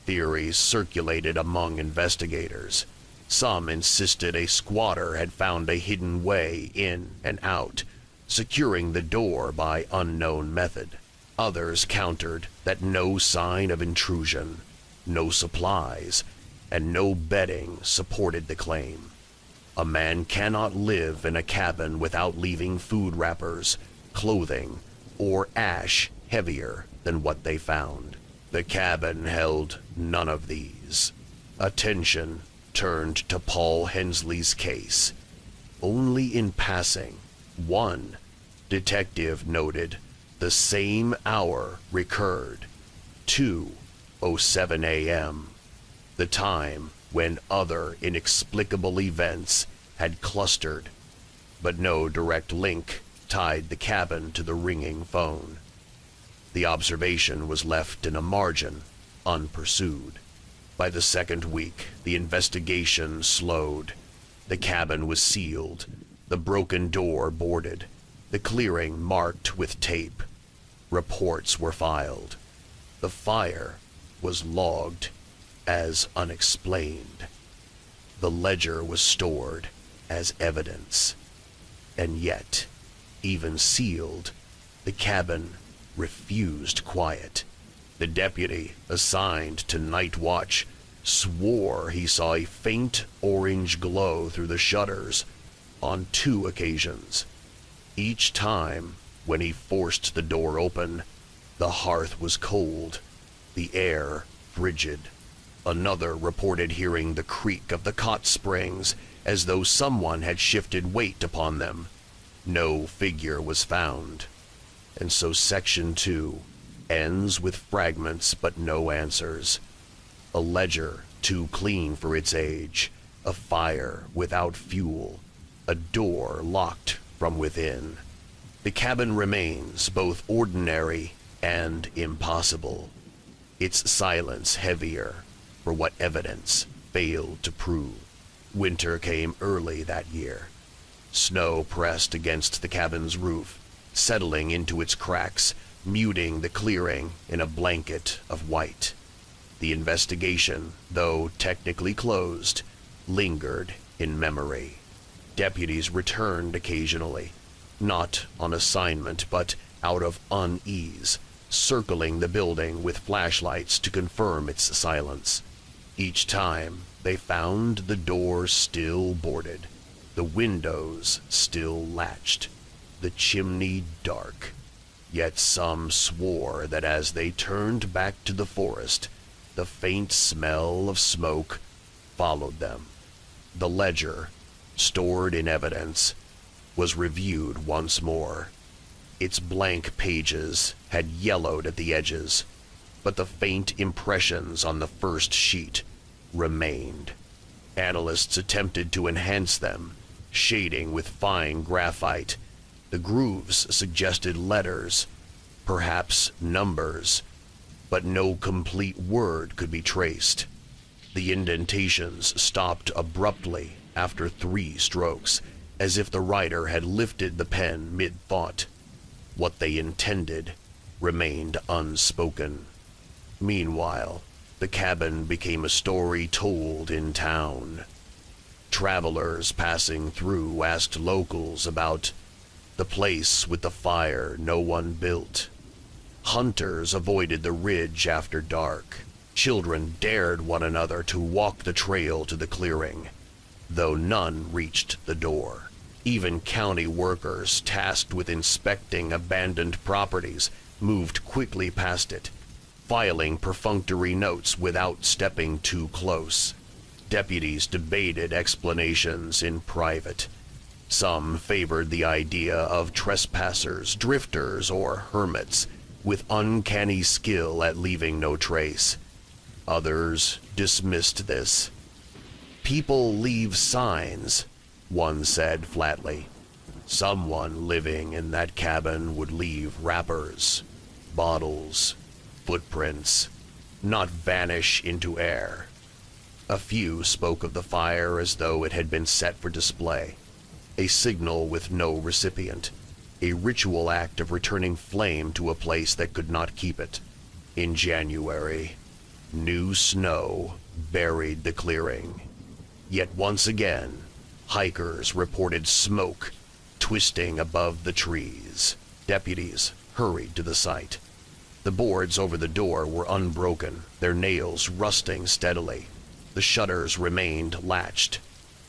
Theories circulated among investigators. Some insisted a squatter had found a hidden way in and out, securing the door by unknown method. Others countered that no sign of intrusion, no supplies, and no bedding supported the claim. A man cannot live in a cabin without leaving food wrappers, clothing, or ash heavier than what they found. The cabin held none of these. Attention turned to Paul Hensley's case. Only in passing, one detective noted the same hour recurred, 2:07 a.m., the time when other inexplicable events had clustered, but no direct link tied the cabin to the ringing phone. The observation was left in a margin, unpursued. By the second week, the investigation slowed. The cabin was sealed, the broken door boarded, the clearing marked with tape. Reports were filed. The fire was logged as unexplained. The ledger was stored as evidence. And yet, even sealed, the cabin refused quiet. The deputy assigned to night watch swore he saw a faint orange glow through the shutters, on 2 occasions. Each time, when he forced the door open, the hearth was cold, the air frigid. Another reported hearing the creak of the cot springs as though someone had shifted weight upon them. No figure was found. And so Section 2 ends with fragments but no answers. A ledger too clean for its age, a fire without fuel, a door locked from within. The cabin remains both ordinary and impossible, its silence heavier for what evidence failed to prove. Winter came early that year. Snow pressed against the cabin's roof, settling into its cracks, muting the clearing in a blanket of white. The investigation, though technically closed, lingered in memory. Deputies returned occasionally, not on assignment but out of unease, circling the building with flashlights to confirm its silence. Each time, they found the door still boarded, the windows still latched, the chimney dark. Yet some swore that as they turned back to the forest, the faint smell of smoke followed them. The ledger, stored in evidence, was reviewed once more. Its blank pages had yellowed at the edges, but the faint impressions on the first sheet remained. Analysts attempted to enhance them, shading with fine graphite. The grooves suggested letters, perhaps numbers, but no complete word could be traced. The indentations stopped abruptly after 3 strokes, as if the writer had lifted the pen mid-thought. What they intended remained unspoken. Meanwhile, the cabin became a story told in town. Travelers passing through asked locals about the place with the fire no one built. Hunters avoided the ridge after dark. Children dared one another to walk the trail to the clearing, though none reached the door. Even county workers tasked with inspecting abandoned properties moved quickly past it, filing perfunctory notes without stepping too close. Deputies debated explanations in private. Some favored the idea of trespassers, drifters, or hermits with uncanny skill at leaving no trace. Others dismissed this. "People leave signs," one said flatly. "Someone living in that cabin would leave wrappers, bottles, footprints, not vanish into air." A few spoke of the fire as though it had been set for display, a signal with no recipient, a ritual act of returning flame to a place that could not keep it. In January, new snow buried the clearing. Yet once again, hikers reported smoke twisting above the trees. Deputies hurried to the site. The boards over the door were unbroken, their nails rusting steadily. The shutters remained latched,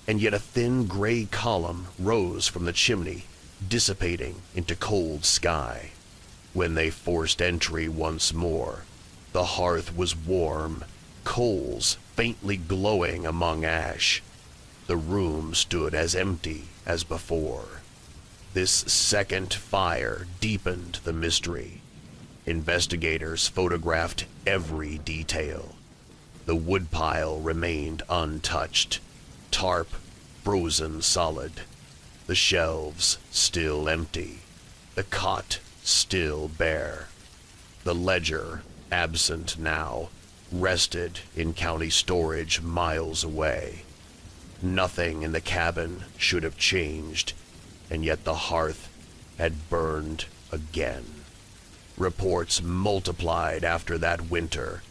and yet a thin gray column rose from the chimney, dissipating into cold sky. When they forced entry once more, the hearth was warm, coals faintly glowing among ash. The room stood as empty as before. This second fire deepened the mystery. Investigators photographed every detail. The woodpile remained untouched, tarp frozen solid, the shelves still empty, the cot still bare. The ledger, absent now, rested in county storage miles away. Nothing in the cabin should have changed, and yet the hearth had burned again. Reports multiplied after that winter.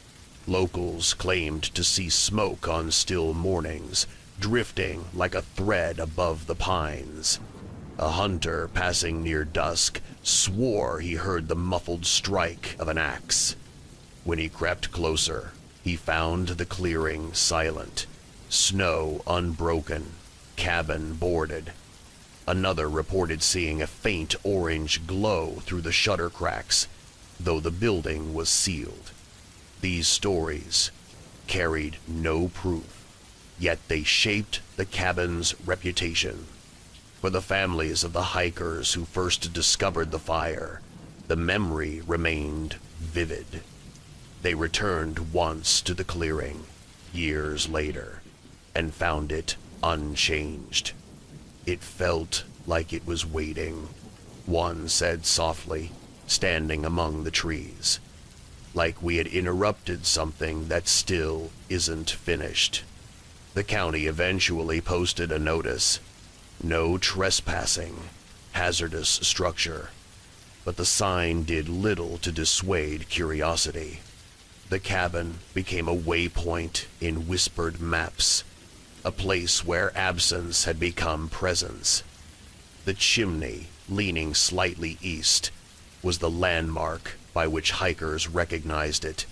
Locals claimed to see smoke on still mornings, drifting like a thread above the pines. A hunter passing near dusk swore he heard the muffled strike of an axe. When he crept closer, he found the clearing silent, snow unbroken, cabin boarded, Another reported seeing a faint orange glow through the shutter cracks, though the building was sealed. These stories carried no proof, yet they shaped the cabin's reputation. For the families of the hikers who first discovered the fire, the memory remained vivid. They returned once to the clearing, years later, and found it unchanged. It felt like it was waiting, one said softly, standing among the trees. Like we had interrupted something that still isn't finished. The county eventually posted a notice. No trespassing, hazardous structure. But the sign did little to dissuade curiosity. The cabin became a waypoint in whispered maps, a place where absence had become presence. The chimney, leaning slightly east, was the landmark by which hikers recognized it.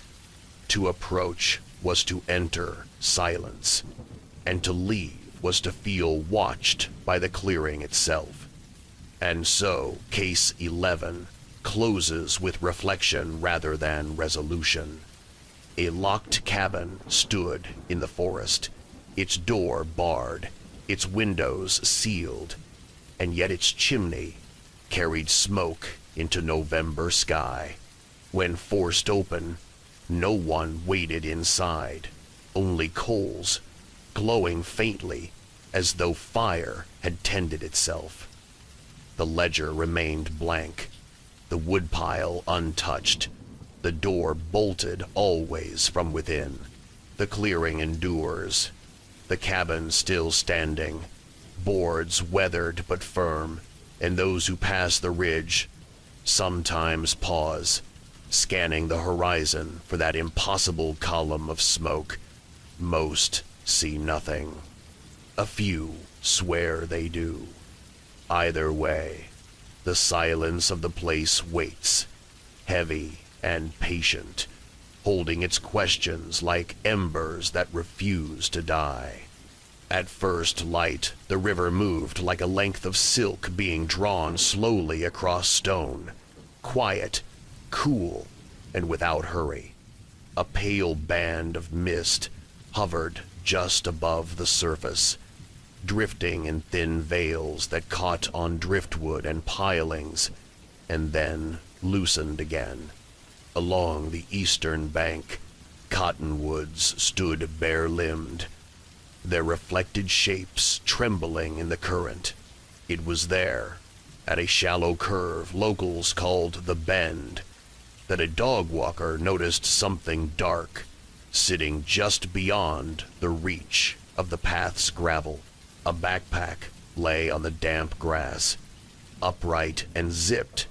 To approach was to enter silence, and to leave was to feel watched by the clearing itself. And so, Case 11 closes with reflection rather than resolution. A locked cabin stood in the forest, its door barred, its windows sealed, and yet its chimney carried smoke into November sky. When forced open, no one waited inside, only coals, glowing faintly as though fire had tended itself. The ledger remained blank, the woodpile untouched, the door bolted always from within. The clearing endures, the cabin still standing, boards weathered but firm, and those who pass the ridge sometimes pause, scanning the horizon for that impossible column of smoke. Most see nothing. A few swear they do. Either way, the silence of the place waits, heavy and patient, holding its questions like embers that refuse to die. At first light, the river moved like a length of silk being drawn slowly across stone, quiet, cool, and without hurry. A pale band of mist hovered just above the surface, drifting in thin veils that caught on driftwood and pilings, and then loosened again. Along the eastern bank, cottonwoods stood bare-limbed, their reflected shapes trembling in the current. It was there, at a shallow curve locals called the Bend, that a dog walker noticed something dark, sitting just beyond the reach of the path's gravel. A backpack lay on the damp grass, upright and zipped,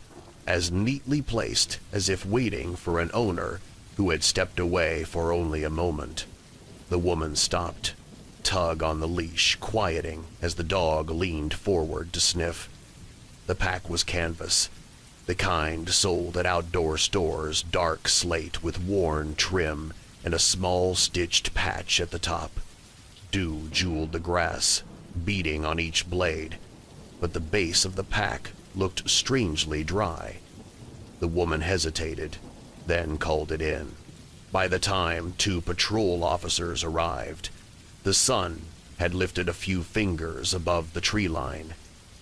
as neatly placed as if waiting for an owner who had stepped away for only a moment. The woman stopped, tug on the leash quieting as the dog leaned forward to sniff. The pack was canvas, the kind sold at outdoor stores, dark slate with worn trim and a small stitched patch at the top. Dew jeweled the grass, beating on each blade, but the base of the pack looked strangely dry. The woman hesitated, then called it in. By the time 2 patrol officers arrived, the sun had lifted a few fingers above the tree line,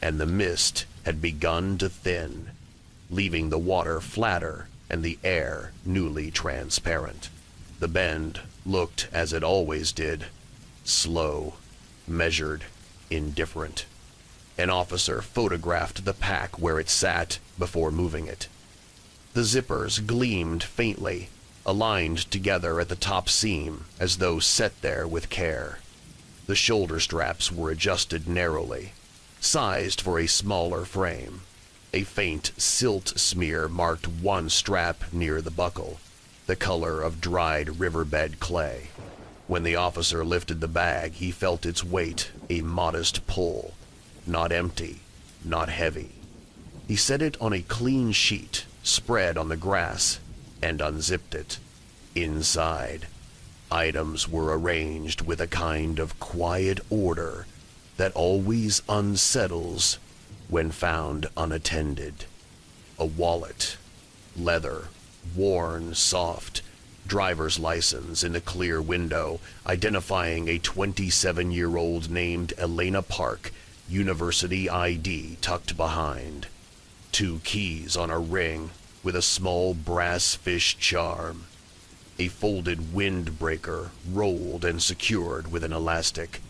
and the mist had begun to thin, leaving the water flatter and the air newly transparent. The Bend looked as it always did, slow, measured, indifferent. An officer photographed the pack where it sat before moving it. The zippers gleamed faintly, aligned together at the top seam as though set there with care. The shoulder straps were adjusted narrowly, sized for a smaller frame. A faint silt smear marked one strap near the buckle, the color of dried riverbed clay. When the officer lifted the bag, he felt its weight, a modest pull, not empty, not heavy. He set it on a clean sheet, spread on the grass, and unzipped it. Inside, items were arranged with a kind of quiet order that always unsettles when found unattended. A wallet, leather, worn, soft, driver's license in a clear window, identifying a 27-year-old named Elena Park, university ID tucked behind. 2 keys on a ring with a small brass fish charm. A folded windbreaker rolled and secured with an elastic.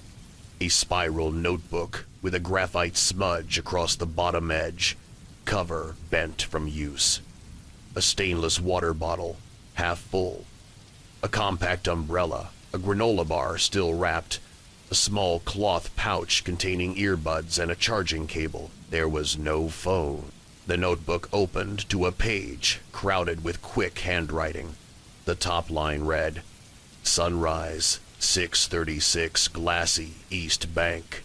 A spiral notebook with a graphite smudge across the bottom edge, cover bent from use. A stainless water bottle, half full. A compact umbrella, a granola bar still wrapped, a small cloth pouch containing earbuds and a charging cable. There was no phone. The notebook opened to a page crowded with quick handwriting. The top line read, "Sunrise, 636 Glassy East Bank.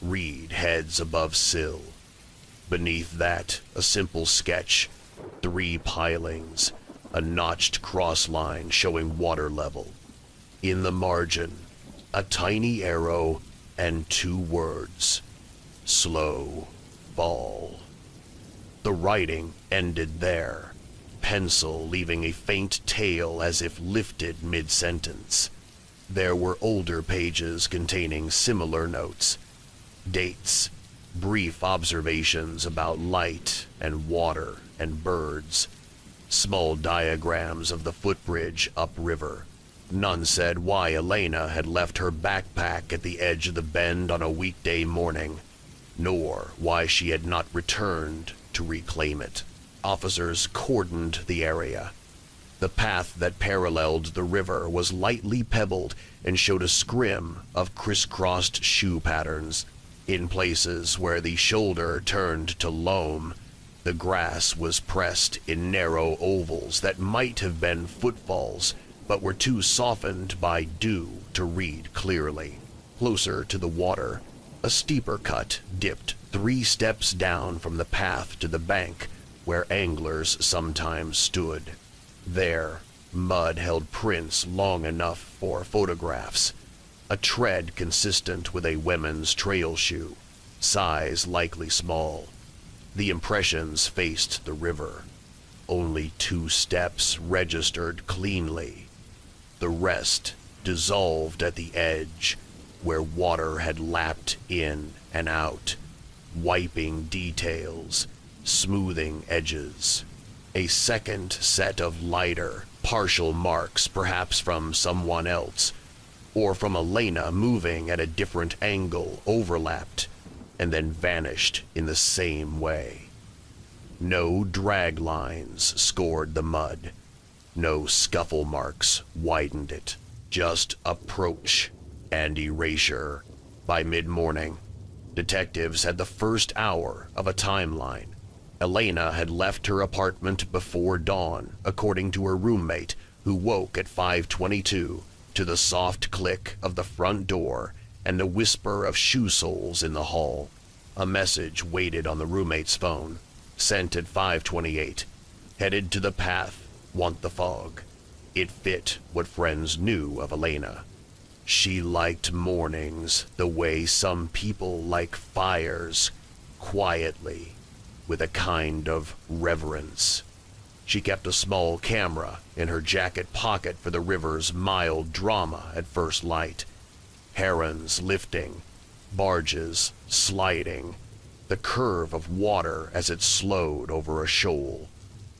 Read heads above sill." Beneath that, a simple sketch, 3 pilings, a notched cross line showing water level. In the margin, a tiny arrow and 2 words, "Slow fall." The writing ended there, pencil leaving a faint tail as if lifted mid-sentence. There were older pages containing similar notes, dates, brief observations about light and water and birds, small diagrams of the footbridge upriver. None said why Elena had left her backpack at the edge of the bend on a weekday morning, nor why she had not returned to reclaim it. Officers cordoned the area. The path that paralleled the river was lightly pebbled and showed a scrim of crisscrossed shoe patterns. In places where the shoulder turned to loam, the grass was pressed in narrow ovals that might have been footfalls, but were too softened by dew to read clearly. Closer to the water, a steeper cut dipped 3 steps down from the path to the bank where anglers sometimes stood. There, mud held prints long enough for photographs, a tread consistent with a women's trail shoe, size likely small. The impressions faced the river. Only 2 steps registered cleanly. The rest dissolved at the edge, where water had lapped in and out, wiping details, smoothing edges. A second set of lighter, partial marks, perhaps from someone else, or from Elena moving at a different angle, overlapped, and then vanished in the same way. No drag lines scored the mud. No scuffle marks widened it. Just approach and erasure. By mid-morning, detectives had the first hour of a timeline. Elena had left her apartment before dawn, according to her roommate, who woke at 5:22 to the soft click of the front door and the whisper of shoe soles in the hall. A message waited on the roommate's phone, sent at 5:28. Headed to the path, want the fog. It fit what friends knew of Elena. She liked mornings the way some people like fires, quietly, with a kind of reverence. She kept a small camera in her jacket pocket for the river's mild drama at first light. Herons lifting, barges sliding, the curve of water as it slowed over a shoal.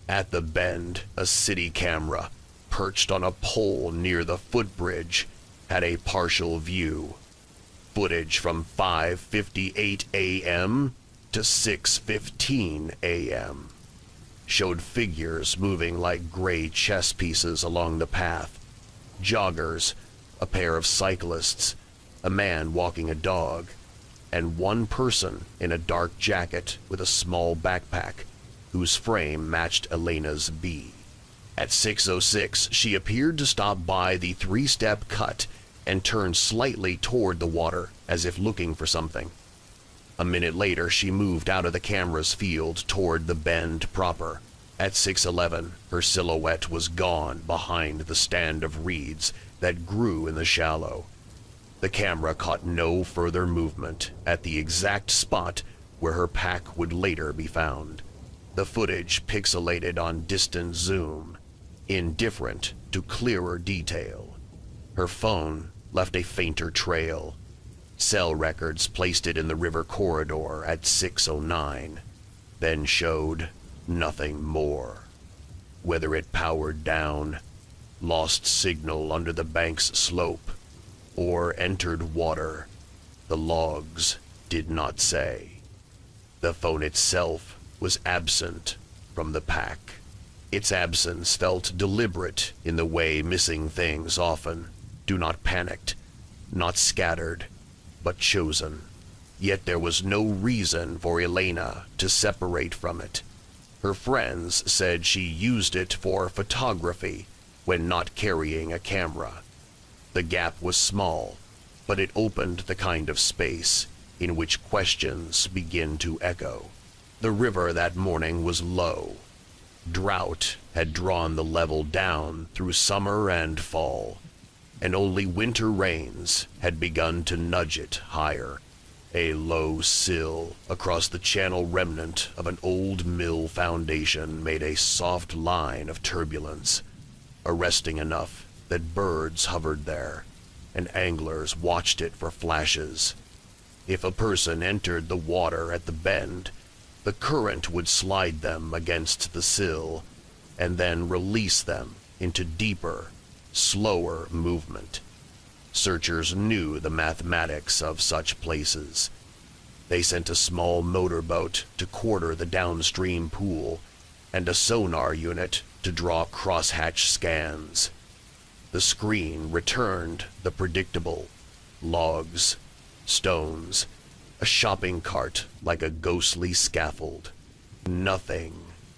At the bend, a city camera, perched on a pole near the footbridge, had a partial view. Footage from 5:58 a.m. to 6:15 a.m. showed figures moving like gray chess pieces along the path. Joggers, a pair of cyclists, a man walking a dog, and one person in a dark jacket with a small backpack, whose frame matched Elena's B. At 6:06, she appeared to stop by the 3-step cut and turned slightly toward the water as if looking for something. A minute later, she moved out of the camera's field toward the bend proper. At 6:11, her silhouette was gone behind the stand of reeds that grew in the shallow. The camera caught no further movement at the exact spot where her pack would later be found. The footage pixelated on distant zoom, indifferent to clearer detail. Her phone left a fainter trail. Cell records placed it in the river corridor at 6:09, then showed nothing more. Whether it powered down, lost signal under the bank's slope, or entered water, the logs did not say. The phone itself was absent from the pack. Its absence felt deliberate in the way missing things often do, not panicked, not scattered, but chosen. Yet there was no reason for Elena to separate from it. Her friends said she used it for photography when not carrying a camera. The gap was small, but it opened the kind of space in which questions begin to echo. The river that morning was low. Drought had drawn the level down through summer and fall, and only winter rains had begun to nudge it higher. A low sill across the channel remnant of an old mill foundation made a soft line of turbulence, arresting enough that birds hovered there, and anglers watched it for flashes. If a person entered the water at the bend, the current would slide them against the sill, and then release them into deeper, slower movement. Searchers knew the mathematics of such places. They sent a small motorboat to quarter the downstream pool, and a sonar unit to draw crosshatch scans. The screen returned the predictable: logs, stones, a shopping cart like a ghostly scaffold. Nothing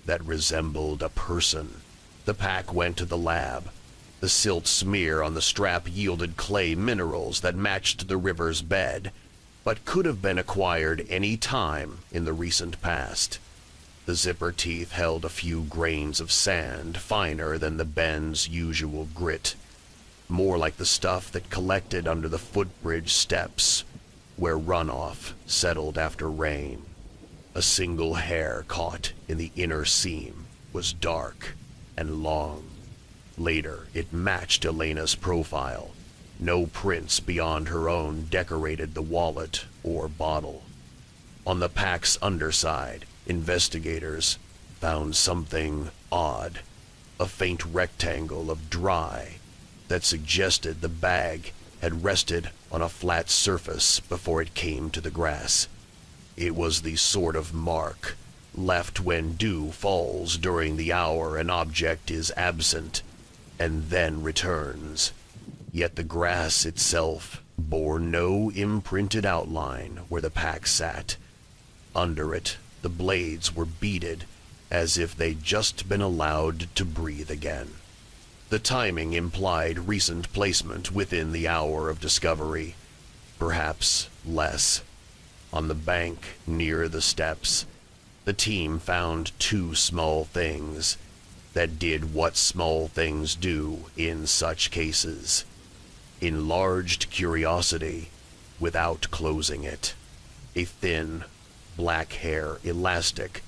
that resembled a person. The pack went to the lab. The silt smear on the strap yielded clay minerals that matched the river's bed, but could have been acquired any time in the recent past. The zipper teeth held a few grains of sand, finer than the bend's usual grit, more like the stuff that collected under the footbridge steps, where runoff settled after rain. A single hair caught in the inner seam was dark and long. Later, it matched Elena's profile. No prints beyond her own decorated the wallet or bottle. On the pack's underside, investigators found something odd, a faint rectangle of dry that suggested the bag had rested on a flat surface before it came to the grass. It was the sort of mark left when dew falls during the hour an object is absent and then returns. Yet the grass itself bore no imprinted outline where the pack sat. Under it, the blades were beaded as if they'd just been allowed to breathe again. The timing implied recent placement within the hour of discovery, perhaps less. On the bank near the steps, the team found two small things that did what small things do in such cases: enlarged curiosity without closing it. A thin, black hair elastic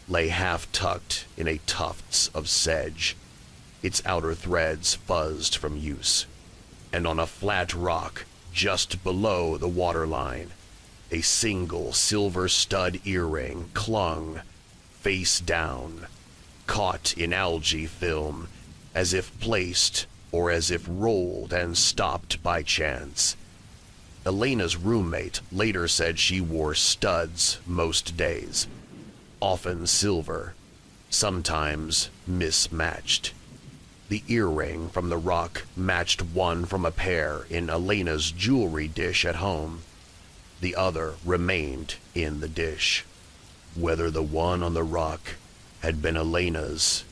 lay half-tucked in a tufts of sedge. Its outer threads fuzzed from use, and on a flat rock just below the waterline, a single silver stud earring clung, face down, caught in algae film, as if placed or as if rolled and stopped by chance. Elena's roommate later said she wore studs most days, often silver, sometimes mismatched. The earring from the rock matched one from a pair in Elena's jewelry dish at home. The other remained in the dish. Whether the one on the rock had been Elena's,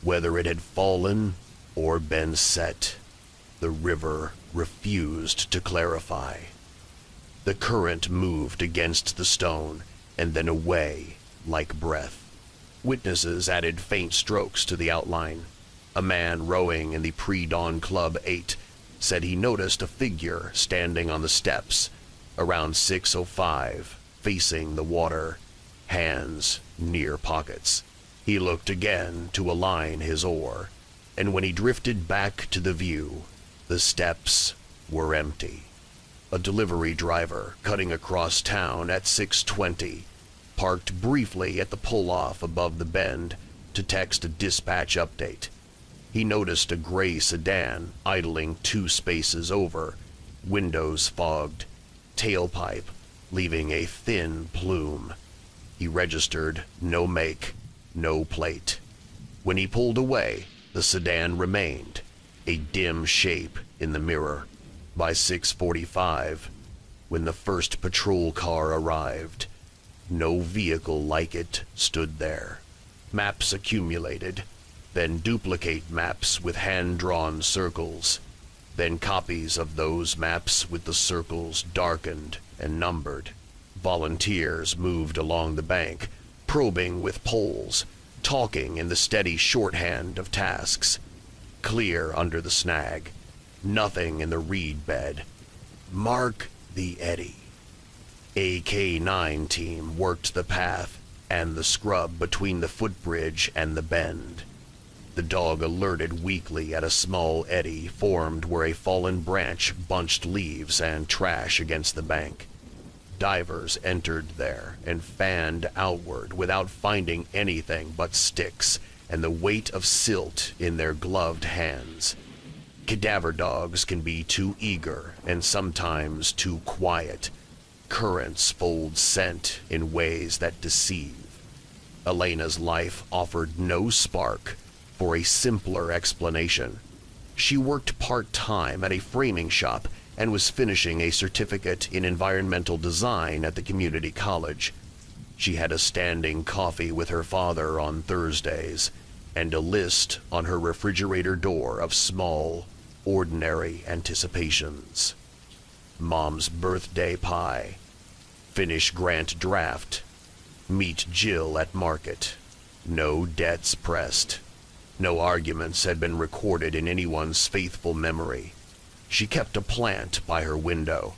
whether it had fallen or been set, the river refused to clarify. The current moved against the stone and then away like breath. Witnesses added faint strokes to the outline. A man rowing in the pre-dawn Club 8 said he noticed a figure standing on the steps around 6:05, facing the water, hands near pockets. He looked again to align his oar, and when he drifted back to the view, the steps were empty. A delivery driver cutting across town at 6:20 parked briefly at the pull-off above the bend to text a dispatch update. He noticed a gray sedan idling 2 spaces over, windows fogged, tailpipe leaving a thin plume. He registered no make, no plate. When he pulled away, the sedan remained, a dim shape in the mirror. By 6:45, when the first patrol car arrived, no vehicle like it stood there. Maps accumulated, then duplicate maps with hand-drawn circles, then copies of those maps with the circles darkened and numbered. Volunteers moved along the bank, probing with poles, talking in the steady shorthand of tasks. Clear under the snag, nothing in the reed bed. Mark the eddy. A K-9 team worked the path and the scrub between the footbridge and the bend. The dog alerted weakly at a small eddy formed where a fallen branch bunched leaves and trash against the bank. Divers entered there and fanned outward without finding anything but sticks and the weight of silt in their gloved hands. Cadaver dogs can be too eager and sometimes too quiet. Currents fold scent in ways that deceive. Elena's life offered no spark for a simpler explanation. She worked part-time at a framing shop and was finishing a certificate in environmental design at the community college. She had a standing coffee with her father on Thursdays and a list on her refrigerator door of small, ordinary anticipations. Mom's birthday pie, finish grant draft, meet Jill at market, no debts pressed. No arguments had been recorded in anyone's faithful memory. She kept a plant by her window,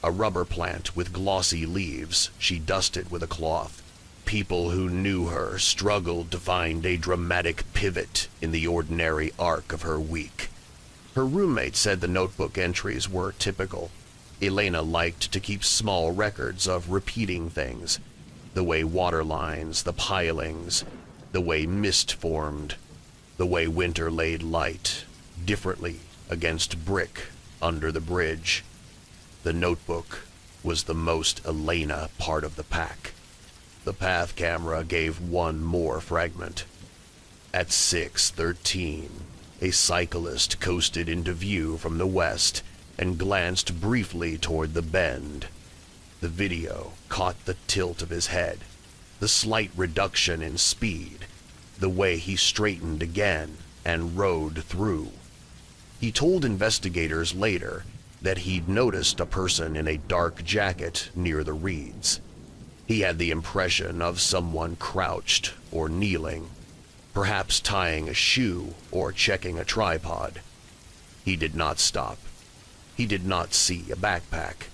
a rubber plant with glossy leaves she dusted with a cloth. People who knew her struggled to find a dramatic pivot in the ordinary arc of her week. Her roommate said the notebook entries were typical. Elena liked to keep small records of repeating things, the way water lines, the pilings, the way mist formed, the way winter laid light differently against brick under the bridge. The notebook was the most Elena part of the pack. The path camera gave one more fragment. At 6:13, a cyclist coasted into view from the west and glanced briefly toward the bend. The video caught the tilt of his head, the slight reduction in speed, the way he straightened again and rode through. He told investigators later that he'd noticed a person in a dark jacket near the reeds. He had the impression of someone crouched or kneeling, perhaps tying a shoe or checking a tripod. He did not stop. He did not see a backpack.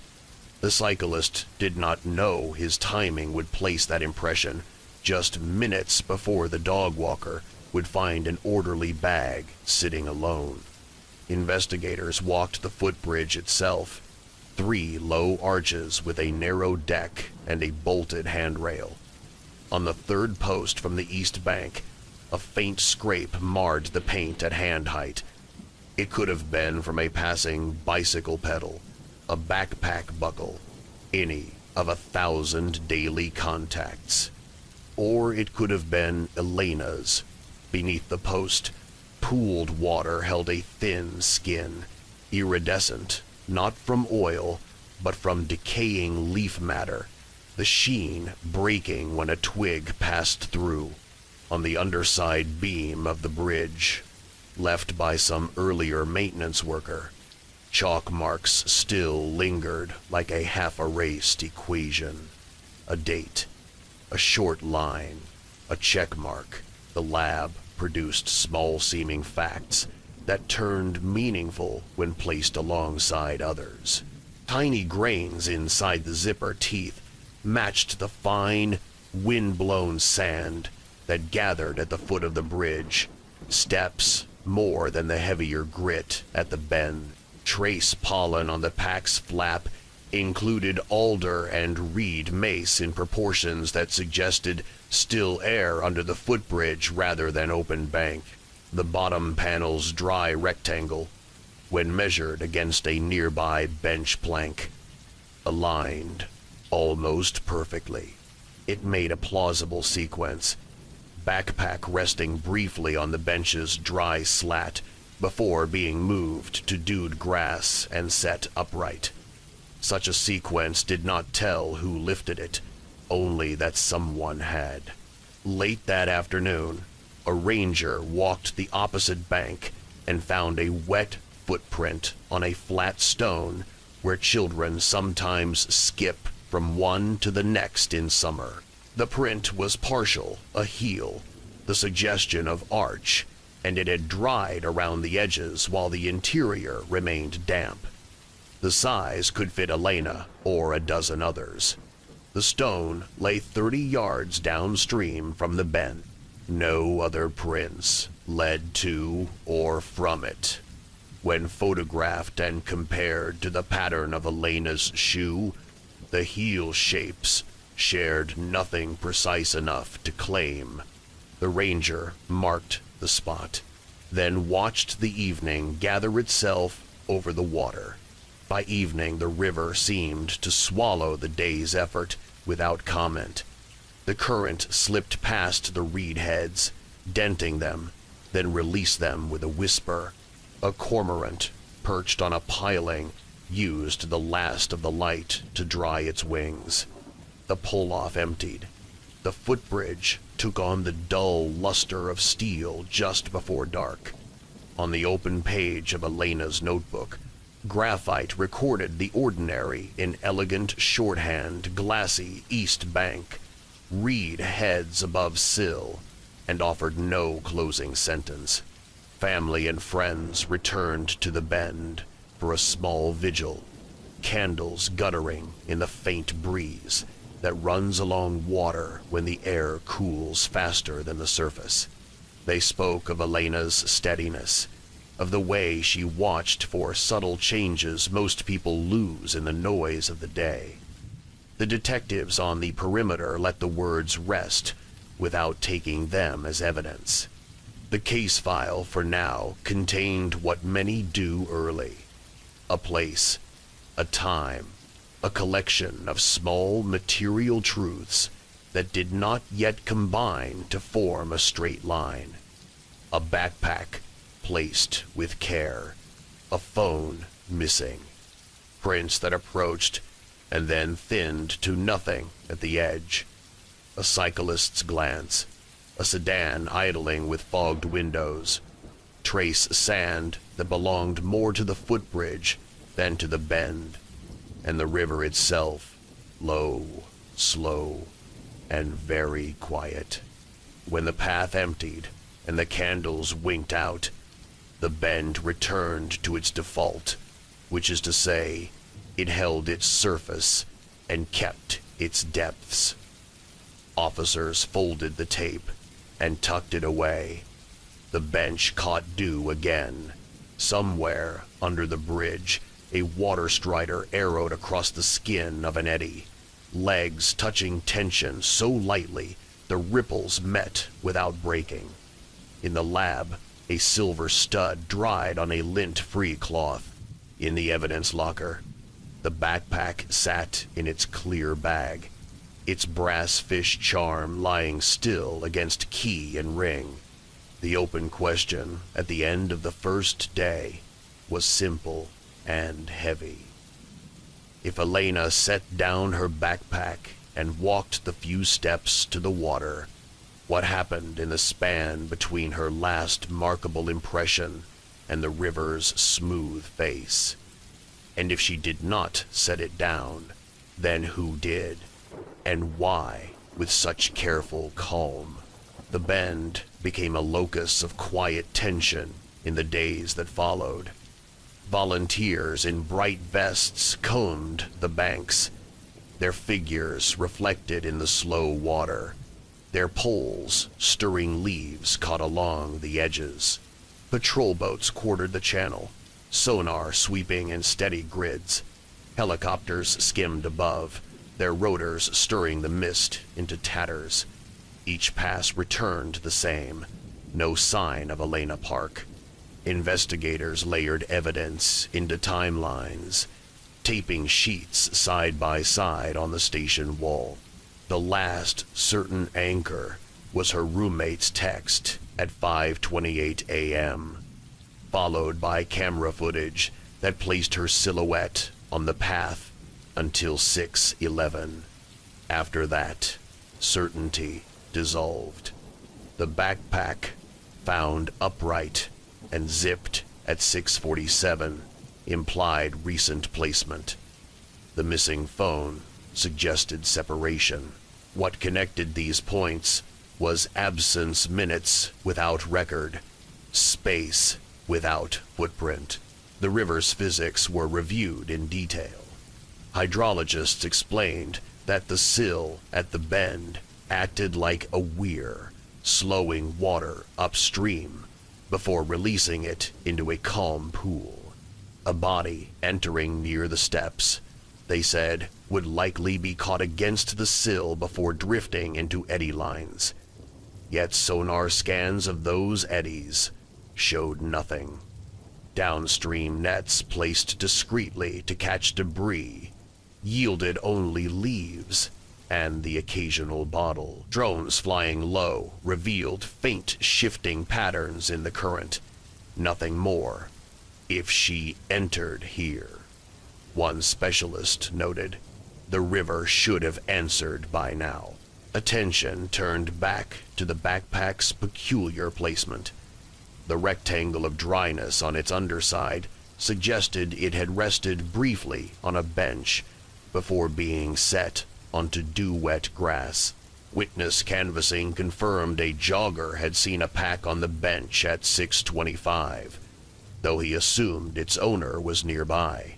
The cyclist did not know his timing would place that impression just minutes before the dog walker would find an orderly bag sitting alone. Investigators walked the footbridge itself, 3 low arches with a narrow deck and a bolted handrail. On the third post from the east bank, a faint scrape marred the paint at hand height. It could have been from a passing bicycle pedal, a backpack buckle, any of 1,000 daily contacts. Or it could have been Elena's. Beneath the post, pooled water held a thin skin, iridescent, not from oil, but from decaying leaf matter, the sheen breaking when a twig passed through. On the underside beam of the bridge, left by some earlier maintenance worker, chalk marks still lingered like a half-erased equation. A date, a short line, a check mark. The lab produced small-seeming facts that turned meaningful when placed alongside others. Tiny grains inside the zipper teeth matched the fine, wind-blown sand that gathered at the foot of the bridge, steps more than the heavier grit at the bend. Trace pollen on the pack's flap included alder and reed mace in proportions that suggested still air under the footbridge rather than open bank. The bottom panel's dry rectangle, when measured against a nearby bench plank, aligned almost perfectly. It made a plausible sequence, backpack resting briefly on the bench's dry slat before being moved to dewed grass and set upright. Such a sequence did not tell who lifted it, only that someone had. Late that afternoon, a ranger walked the opposite bank and found a wet footprint on a flat stone where children sometimes skip from one to the next in summer. The print was partial, a heel, the suggestion of arch, and it had dried around the edges while the interior remained damp. The size could fit Elena or a dozen others. The stone lay 30 yards downstream from the bend. No other prints led to or from it. When photographed and compared to the pattern of Elena's shoe, the heel shapes shared nothing precise enough to claim. The ranger marked the spot, then watched the evening gather itself over the water. By evening, the river seemed to swallow the day's effort without comment. The current slipped past the reed heads, denting them, then released them with a whisper. A cormorant, perched on a piling, used the last of the light to dry its wings. The pull-off emptied. The footbridge took on the dull luster of steel just before dark. On the open page of Elena's notebook, graphite recorded the ordinary in elegant shorthand, glassy east bank, reed heads above sill, and offered no closing sentence. Family and friends returned to the bend for a small vigil, candles guttering in the faint breeze that runs along water when the air cools faster than the surface. They spoke of Elena's steadiness, of the way she watched for subtle changes most people lose in the noise of the day. The detectives on the perimeter let the words rest without taking them as evidence. The case file, for now, contained what many do early: a place, a time, a collection of small material truths that did not yet combine to form a straight line. A backpack placed with care, a phone missing, prints that approached and then thinned to nothing at the edge, a cyclist's glance, a sedan idling with fogged windows, trace sand that belonged more to the footbridge than to the bend, and the river itself, low, slow, and very quiet. When the path emptied and the candles winked out, the bend returned to its default, which is to say, it held its surface and kept its depths. Officers folded the tape and tucked it away. The bench caught dew again. Somewhere under the bridge, a water strider arrowed across the skin of an eddy, legs touching tension so lightly the ripples met without breaking. In the lab, a silver stud dried on a lint-free cloth. In the evidence locker, the backpack sat in its clear bag, its brass fish charm lying still against key and ring. The open question at the end of the first day was simple and heavy. If Elena set down her backpack and walked the few steps to the water, what happened in the span between her last markable impression and the river's smooth face? And if she did not set it down, then who did? And why with such careful calm? The bend became a locus of quiet tension in the days that followed. Volunteers in bright vests combed the banks, their figures reflected in the slow water, their poles stirring leaves caught along the edges. Patrol boats quartered the channel, sonar sweeping in steady grids. Helicopters skimmed above, their rotors stirring the mist into tatters. Each pass returned the same, no sign of Elena Park. Investigators layered evidence into timelines, taping sheets side by side on the station wall. The last certain anchor was her roommate's text at 5:28 a.m., followed by camera footage that placed her silhouette on the path until 6:11. After that, certainty dissolved. The backpack, found upright and zipped at 6:47, implied recent placement. The missing phone suggested separation. What connected these points was absence minutes without record, space without footprint. The river's physics were reviewed in detail. Hydrologists explained that the sill at the bend acted like a weir, slowing water upstream before releasing it into a calm pool. A body entering near the steps, they said, would likely be caught against the sill before drifting into eddy lines. Yet sonar scans of those eddies showed nothing. Downstream nets placed discreetly to catch debris yielded only leaves and the occasional bottle. Drones flying low revealed faint shifting patterns in the current. Nothing more. If she entered here, one specialist noted, the river should have answered by now. Attention turned back to the backpack's peculiar placement. The rectangle of dryness on its underside suggested it had rested briefly on a bench before being set onto dew-wet grass. Witness canvassing confirmed a jogger had seen a pack on the bench at 6:25, though he assumed its owner was nearby.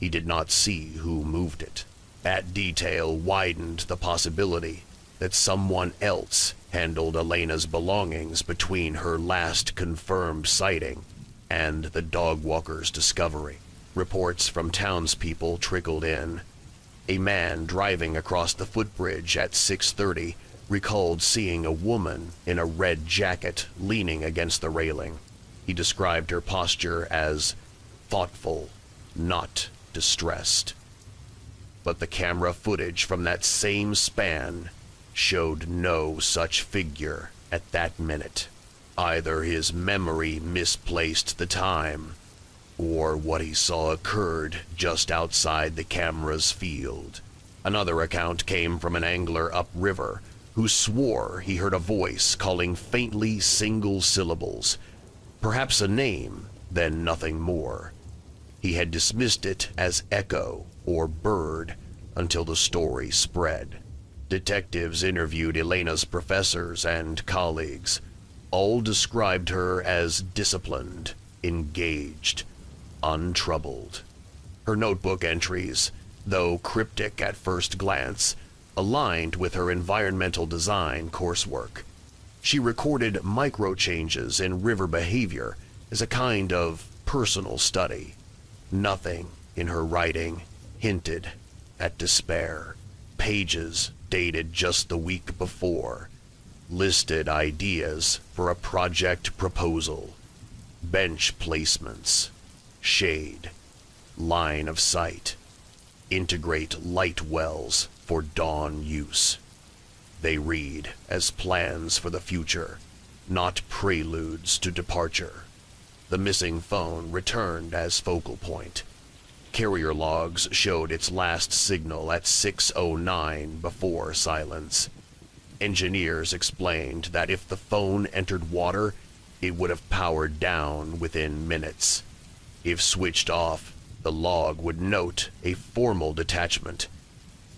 He did not see who moved it. That detail widened the possibility that someone else handled Elena's belongings between her last confirmed sighting and the dog walker's discovery. Reports from townspeople trickled in. A man driving across the footbridge at 6:30 recalled seeing a woman in a red jacket leaning against the railing. He described her posture as thoughtful, not distressed. But the camera footage from that same span showed no such figure at that minute. Either his memory misplaced the time, or what he saw occurred just outside the camera's field. Another account came from an angler upriver who swore he heard a voice calling faintly single syllables, perhaps a name, then nothing more. He had dismissed it as echo or bird until the story spread. Detectives interviewed Elena's professors and colleagues. All described her as disciplined, engaged, untroubled. Her notebook entries, though cryptic at first glance, aligned with her environmental design coursework. She recorded micro-changes in river behavior as a kind of personal study. Nothing in her writing hinted at despair. Pages dated just the week before listed ideas for a project proposal, bench placements, shade, line of sight, integrate light wells for dawn use. They read as plans for the future, not preludes to departure. The missing phone returned as focal point. Carrier logs showed its last signal at 6:09 before silence. Engineers explained that if the phone entered water, it would have powered down within minutes. If switched off, the log would note a formal detachment.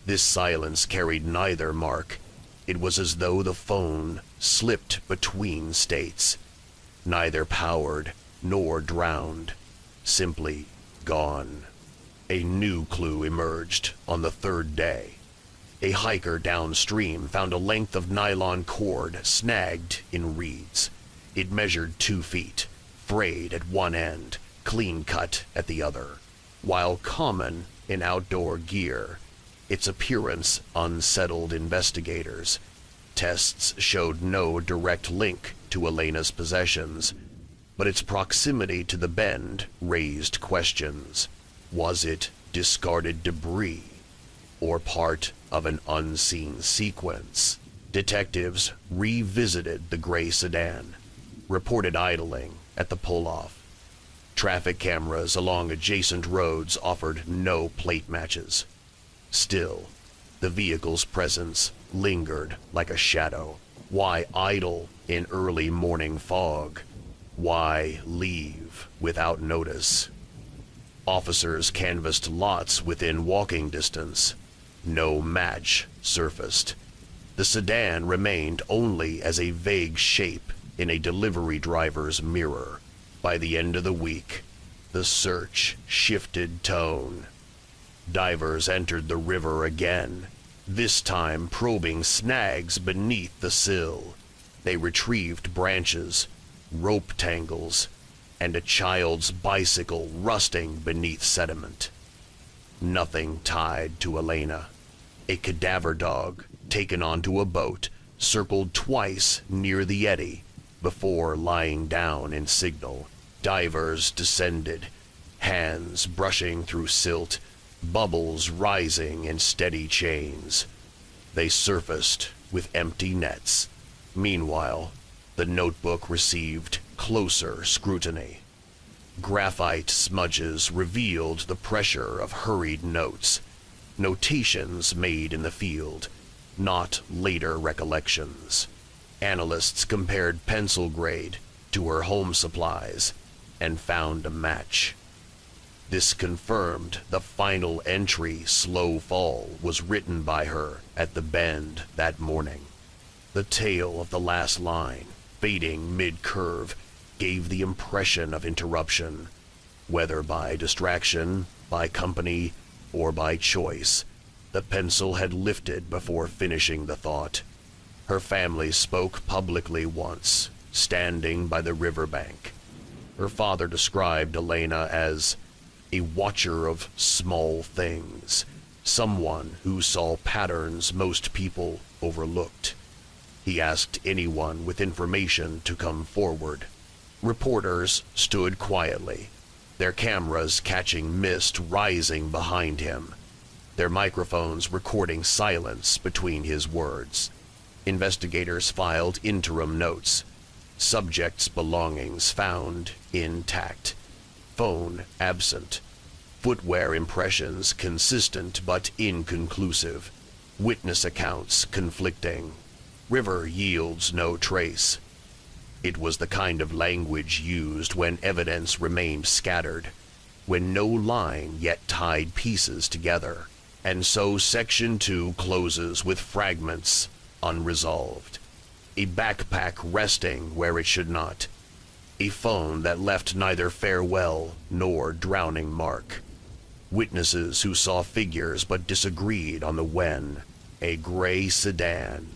This silence carried neither mark. It was as though the phone slipped between states, neither powered nor drowned, simply gone. A new clue emerged on the third day. A hiker downstream found a length of nylon cord snagged in reeds. It measured 2 feet, frayed at one end, clean cut at the other. While common in outdoor gear, its appearance unsettled investigators. Tests showed no direct link to Elena's possessions, but its proximity to the bend raised questions. Was it discarded debris, or part of an unseen sequence? Detectives revisited the gray sedan, reported idling at the pull-off. Traffic cameras along adjacent roads offered no plate matches. Still, the vehicle's presence lingered like a shadow. Why idle in early morning fog? Why leave without notice? Officers canvassed lots within walking distance. No match surfaced. The sedan remained only as a vague shape in a delivery driver's mirror. By the end of the week, the search shifted tone. Divers entered the river again, this time probing snags beneath the sill. They retrieved branches, rope tangles, and a child's bicycle rusting beneath sediment. Nothing tied to Elena. A cadaver dog, taken onto a boat, circled twice near the eddy before lying down in signal. Divers descended, hands brushing through silt, bubbles rising in steady chains. They surfaced with empty nets. Meanwhile, the notebook received closer scrutiny. Graphite smudges revealed the pressure of hurried notes, notations made in the field, not later recollections. Analysts compared pencil grade to her home supplies and found a match. This confirmed the final entry, Slow Fall, was written by her at the bend that morning. The tail of the last line, fading mid-curve, gave the impression of interruption. Whether by distraction, by company, or by choice, the pencil had lifted before finishing the thought. Her family spoke publicly once, standing by the riverbank. Her father described Elena as a watcher of small things, someone who saw patterns most people overlooked. He asked anyone with information to come forward. Reporters stood quietly, their cameras catching mist rising behind him, their microphones recording silence between his words. Investigators filed interim notes. Subject's belongings found intact. Phone absent. Footwear impressions consistent but inconclusive. Witness accounts conflicting. River yields no trace. It was the kind of language used when evidence remained scattered, when no line yet tied pieces together. And so Section 2 closes with fragments unresolved. A backpack resting where it should not. A phone that left neither farewell nor drowning mark. Witnesses who saw figures but disagreed on the when. A gray sedan,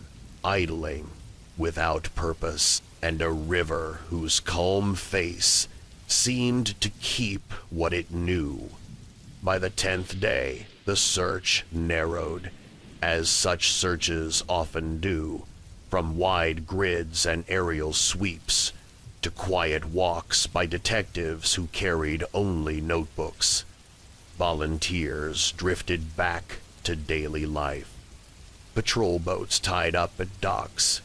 idling, without purpose, and a river whose calm face seemed to keep what it knew. By the 10th day, the search narrowed, as such searches often do, from wide grids and aerial sweeps to quiet walks by detectives who carried only notebooks. Volunteers drifted back to daily life. Patrol boats tied up at docks.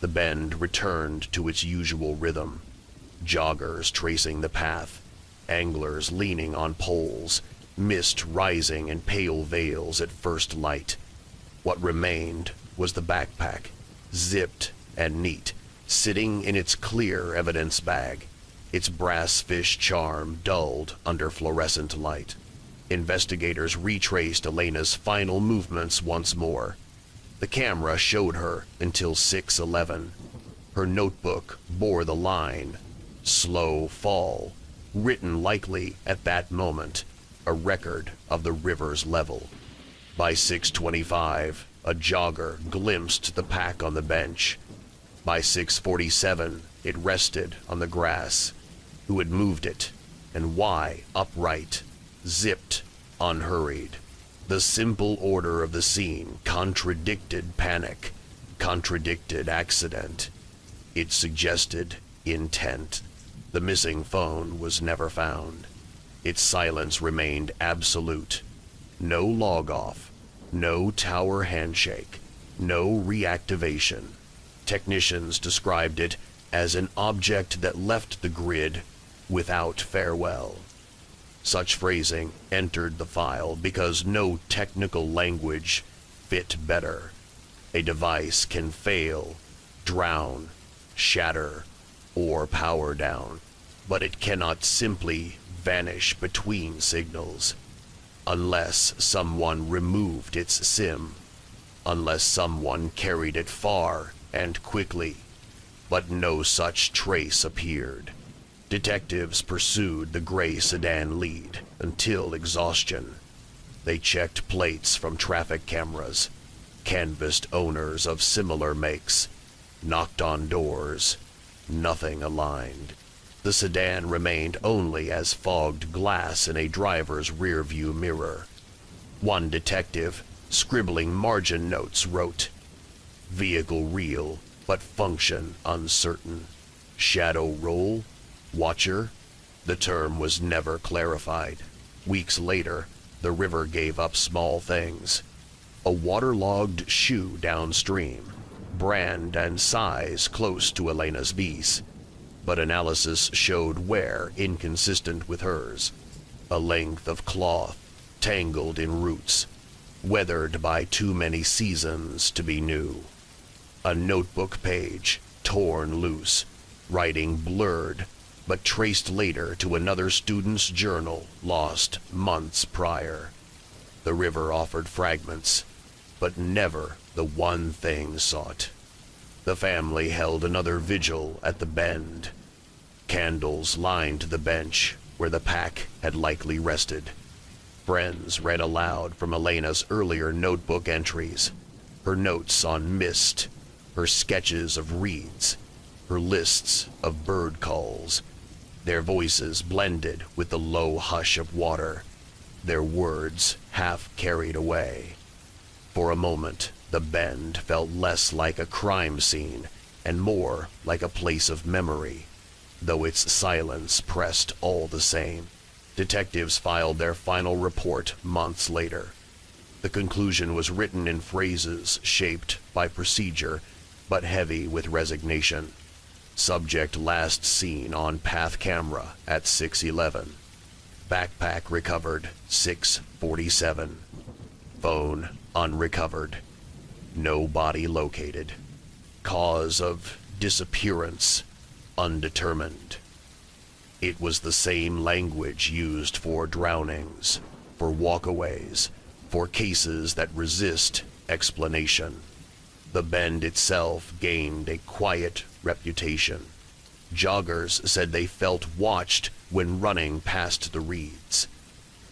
The bend returned to its usual rhythm. Joggers tracing the path, anglers leaning on poles, mist rising in pale veils at first light. What remained was the backpack, zipped and neat, sitting in its clear evidence bag, its brass fish charm dulled under fluorescent light. Investigators retraced Elena's final movements once more. The camera showed her until 6:11. Her notebook bore the line, Slow Fall, written likely at that moment, a record of the river's level. By 6:25, a jogger glimpsed the pack on the bench. By 6:47, it rested on the grass. Who had moved it, and why upright, zipped, unhurried? The simple order of the scene contradicted panic, contradicted accident. It suggested intent. The missing phone was never found. Its silence remained absolute. No log-off, no tower handshake, no reactivation. Technicians described it as an object that left the grid without farewell. Such phrasing entered the file because no technical language fit better. A device can fail, drown, shatter, or power down, but it cannot simply vanish between signals, unless someone removed its SIM, unless someone carried it far and quickly. But no such trace appeared. Detectives pursued the gray sedan lead until exhaustion. They checked plates from traffic cameras, canvassed owners of similar makes, knocked on doors. Nothing aligned. The sedan remained only as fogged glass in a driver's rearview mirror. One detective, scribbling margin notes, wrote, "Vehicle real, but function uncertain. Shadow roll? Watcher?" The term was never clarified. Weeks later, the river gave up small things. A waterlogged shoe downstream, brand and size close to Elena's Beast, but analysis showed wear inconsistent with hers. A length of cloth, tangled in roots, weathered by too many seasons to be new. A notebook page, torn loose, writing blurred, but traced later to another student's journal lost months prior. The river offered fragments, but never the one thing sought. The family held another vigil at the bend. Candles lined the bench where the pack had likely rested. Friends read aloud from Elena's earlier notebook entries, her notes on mist, her sketches of reeds, her lists of bird calls. Their voices blended with the low hush of water, their words half carried away. For a moment, the bend felt less like a crime scene and more like a place of memory, though its silence pressed all the same. Detectives filed their final report months later. The conclusion was written in phrases shaped by procedure, but heavy with resignation. Subject last seen on path camera at 6:11. Backpack recovered 6:47. Phone unrecovered. No body located. Cause of disappearance undetermined. It was the same language used for drownings, for walkaways, for cases that resist explanation. The bend itself gained a quiet reputation. Joggers said they felt watched when running past the reeds.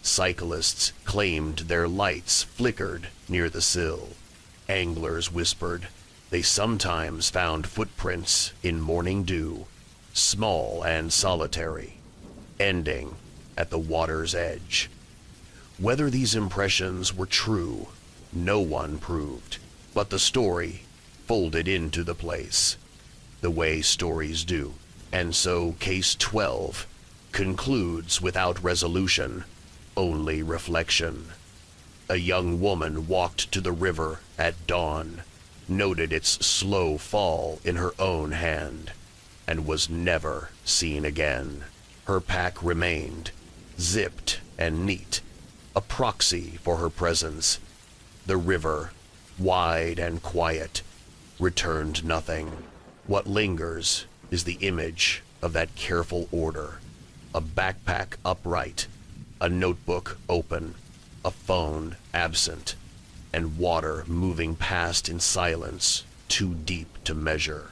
Cyclists claimed their lights flickered near the sill. Anglers whispered they sometimes found footprints in morning dew, small and solitary, ending at the water's edge. Whether these impressions were true, no one proved, but the story folded into the place, the way stories do. And so Case 12 concludes without resolution, only reflection. A young woman walked to the river at dawn, noted its slow fall in her own hand, and was never seen again. Her pack remained, zipped and neat, a proxy for her presence. The river, wide and quiet, returned nothing. What lingers is the image of that careful order, a backpack upright, a notebook open, a phone absent, and water moving past in silence too deep to measure.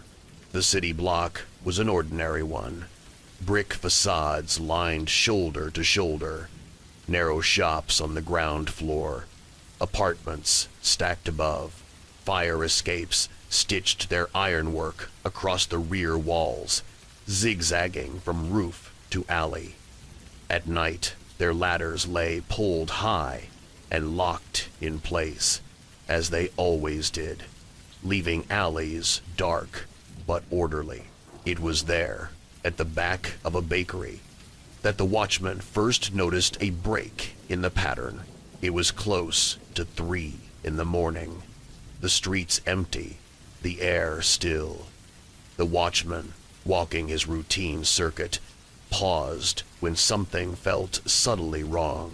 The city block was an ordinary one. Brick facades lined shoulder to shoulder. Narrow shops on the ground floor, apartments stacked above, fire escapes stitched their ironwork across the rear walls, zigzagging from roof to alley. At night, their ladders lay pulled high and locked in place, as they always did, leaving alleys dark but orderly. It was there, at the back of a bakery, that the watchman first noticed a break in the pattern. It was close to 3 in the morning, the streets empty, the air still. The watchman, walking his routine circuit, paused when something felt subtly wrong.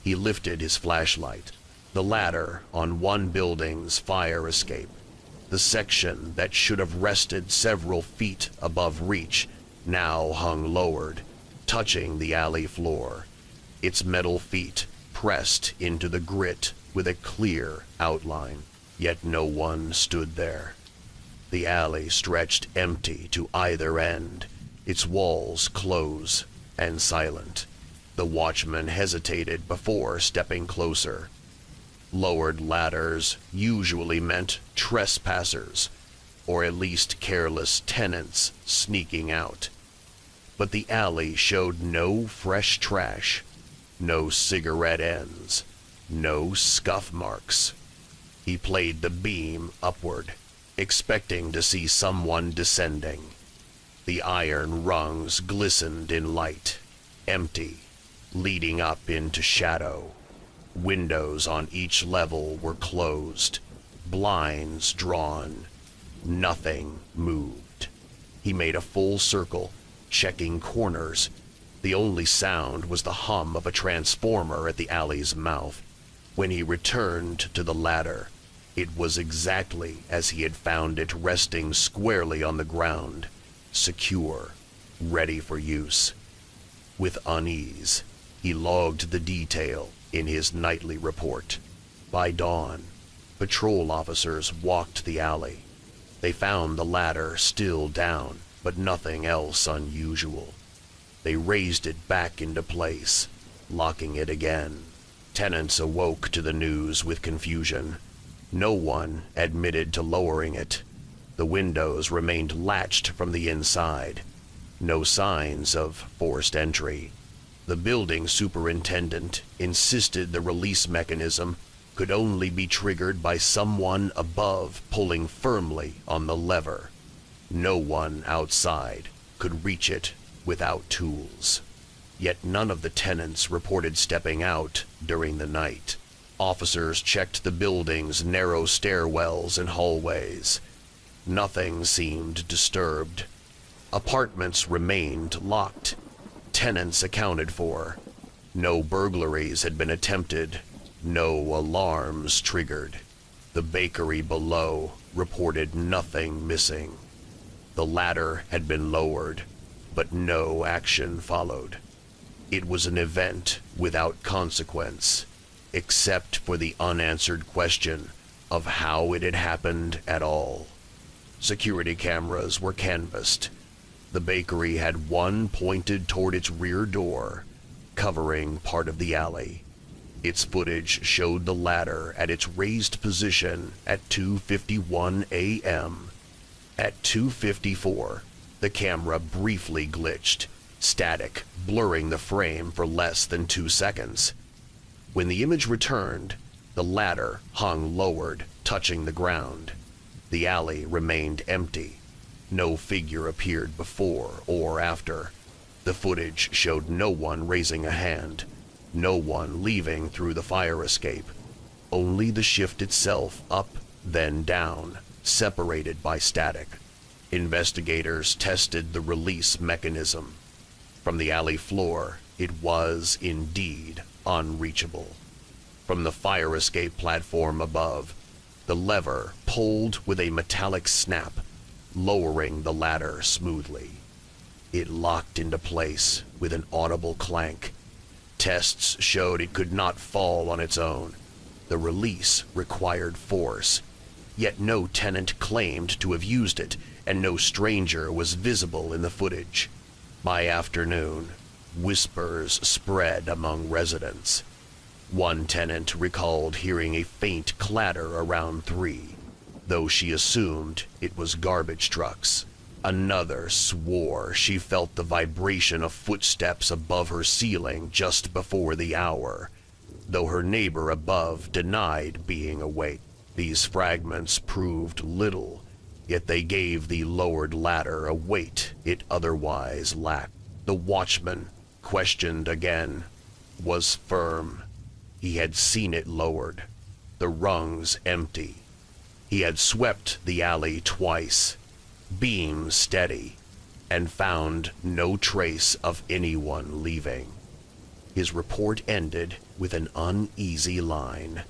He lifted his flashlight. The ladder on one building's fire escape, the section that should have rested several feet above reach, now hung lowered, touching the alley floor, its metal feet pressed into the grit with a clear outline. Yet no one stood there. The alley stretched empty to either end, its walls close and silent. The watchman hesitated before stepping closer. Lowered ladders usually meant trespassers, or at least careless tenants sneaking out. But the alley showed no fresh trash, no cigarette ends, no scuff marks. He played the beam upward, expecting to see someone descending. The iron rungs glistened in light, empty, leading up into shadow. Windows on each level were closed, blinds drawn. Nothing moved. He made a full circle, checking corners. The only sound was the hum of a transformer at the alley's mouth. When he returned to the ladder, it was exactly as he had found it, resting squarely on the ground, secure, ready for use. With unease, he logged the detail in his nightly report. By dawn, patrol officers walked the alley. They found the ladder still down, but nothing else unusual. They raised it back into place, locking it again. Tenants awoke to the news with confusion. No one admitted to lowering it. The windows remained latched from the inside. No signs of forced entry. The building superintendent insisted the release mechanism could only be triggered by someone above pulling firmly on the lever. No one outside could reach it without tools. Yet none of the tenants reported stepping out during the night. Officers checked the building's narrow stairwells and hallways. Nothing seemed disturbed. Apartments remained locked. Tenants accounted for. No burglaries had been attempted. No alarms triggered. The bakery below reported nothing missing. The ladder had been lowered, but no action followed. It was an event without consequence, except for the unanswered question of how it had happened at all. Security cameras were canvassed. The bakery had one pointed toward its rear door, covering part of the alley. Its footage showed the ladder at its raised position at 2:51 a.m. At 2:54, the camera briefly glitched, static blurring the frame for less than 2 seconds. When the image returned, the ladder hung lowered, touching the ground. The alley remained empty. No figure appeared before or after. The footage showed no one raising a hand, no one leaving through the fire escape. Only the shift itself, up, then down, separated by static. Investigators tested the release mechanism. From the alley floor, it was indeed unreachable. From the fire escape platform above, the lever pulled with a metallic snap, lowering the ladder smoothly. It locked into place with an audible clank. Tests showed it could not fall on its own. The release required force, yet no tenant claimed to have used it, and no stranger was visible in the footage. By afternoon, whispers spread among residents. One tenant recalled hearing a faint clatter around 3, though she assumed it was garbage trucks. Another swore she felt the vibration of footsteps above her ceiling just before the hour, though her neighbor above denied being awake. These fragments proved little, yet they gave the lowered ladder a weight it otherwise lacked. The watchman, questioned again, was firm. He had seen it lowered, the rungs empty. He had swept the alley twice, beam steady, and found no trace of anyone leaving. His report ended with an uneasy line.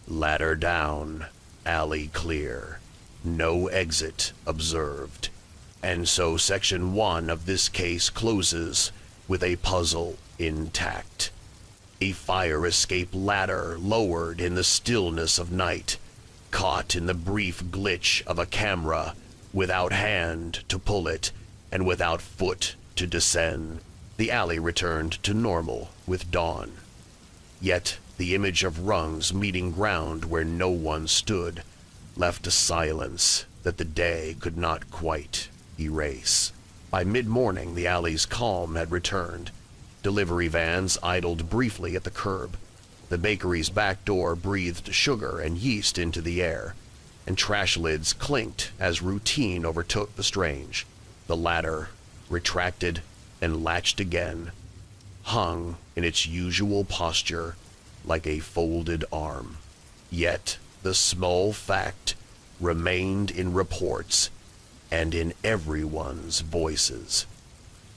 Ladder down, alley clear, no exit observed. And so Section 1 of this case closes with a puzzle intact. A fire escape ladder lowered in the stillness of night, caught in the brief glitch of a camera, without hand to pull it, and without foot to descend. The alley returned to normal with dawn. Yet the image of rungs meeting ground where no one stood left a silence that the day could not quite erase. By mid-morning, the alley's calm had returned. Delivery vans idled briefly at the curb. The bakery's back door breathed sugar and yeast into the air, and trash lids clinked as routine overtook the strange. The ladder retracted and latched again, hung in its usual posture like a folded arm. Yet the small fact remained in reports and in everyone's voices.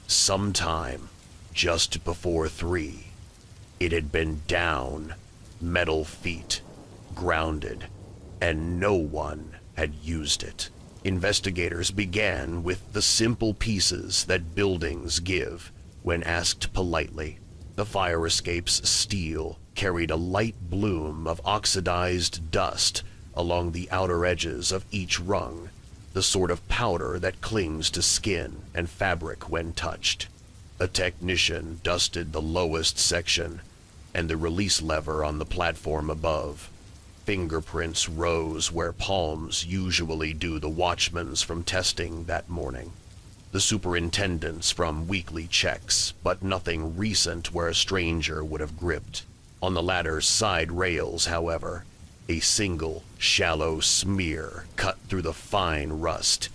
Sometime just before 3, it had been down, metal feet, grounded, and no one had used it. Investigators began with the simple pieces that buildings give when asked politely. The fire escape's steel carried a light bloom of oxidized dust along the outer edges of each rung, the sort of powder that clings to skin and fabric when touched. A technician dusted the lowest section and the release lever on the platform above. Fingerprints rose where palms usually do the watchman's from testing that morning. The superintendent's from weekly checks, but nothing recent where a stranger would have gripped. On the ladder's side rails, however, a single, shallow smear cut through the fine rust,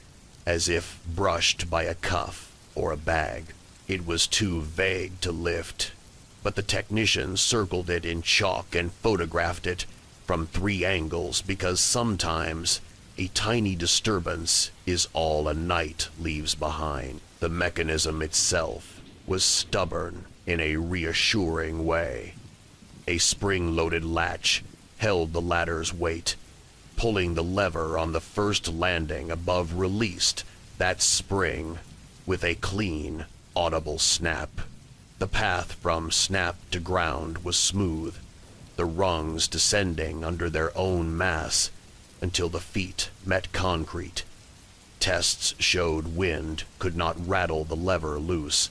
as if brushed by a cuff or a bag. It was too vague to lift, but the technician circled it in chalk and photographed it from 3 angles because sometimes a tiny disturbance is all a night leaves behind. The mechanism itself was stubborn in a reassuring way. A spring-loaded latch held the ladder's weight. Pulling the lever on the first landing above released that spring with a clean, audible snap. The path from snap to ground was smooth, the rungs descending under their own mass until the feet met concrete. Tests showed wind could not rattle the lever loose.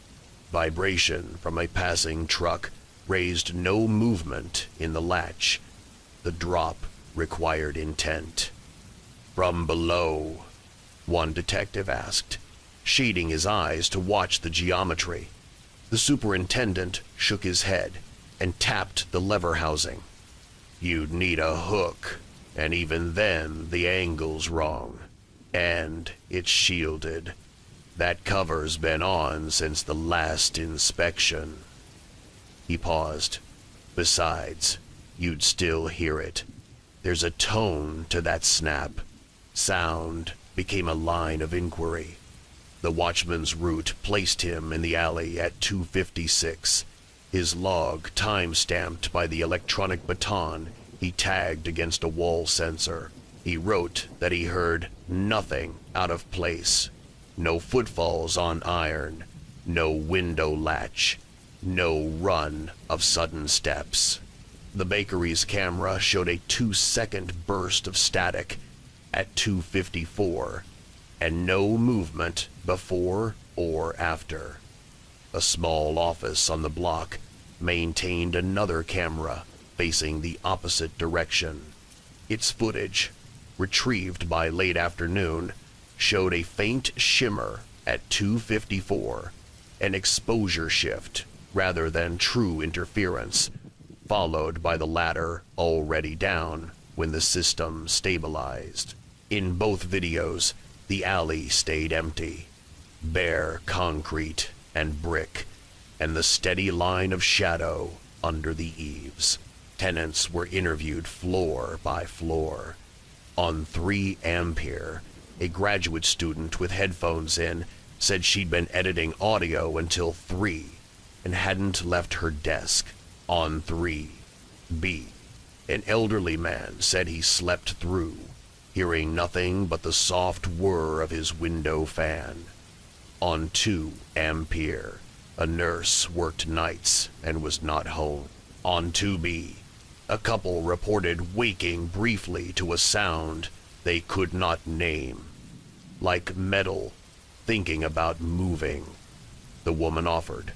Vibration from a passing truck raised no movement in the latch. The drop required intent. "From below?" one detective asked, shading his eyes to watch the geometry. The superintendent shook his head and tapped the lever housing. "You'd need a hook, and even then the angle's wrong. And it's shielded. That cover's been on since the last inspection." He paused. "Besides, you'd still hear it. There's a tone to that snap." Sound became a line of inquiry. The watchman's route placed him in the alley at 2:56, his log time-stamped by the electronic baton he tagged against a wall sensor. He wrote that he heard nothing out of place, no footfalls on iron, no window latch, no run of sudden steps. The bakery's camera showed a 2-second burst of static at 2:54, and no movement before or after. a small office on the block, maintained another camera facing the opposite direction. Its footage, retrieved by late afternoon, showed a faint shimmer at 2:54, an exposure shift rather than true interference, followed by the latter already down when the system stabilized. In both videos, the alley stayed empty, bare concrete and brick, and the steady line of shadow under the eaves. Tenants were interviewed floor by floor. On 3 Ampere, a graduate student with headphones in said she'd been editing audio until 3 and hadn't left her desk. On 3B, an elderly man said he slept through, hearing nothing but the soft whir of his window fan. On 2 Ampere, a nurse worked nights and was not home. On 2B, a couple reported waking briefly to a sound they could not name, like metal thinking about moving. The woman offered,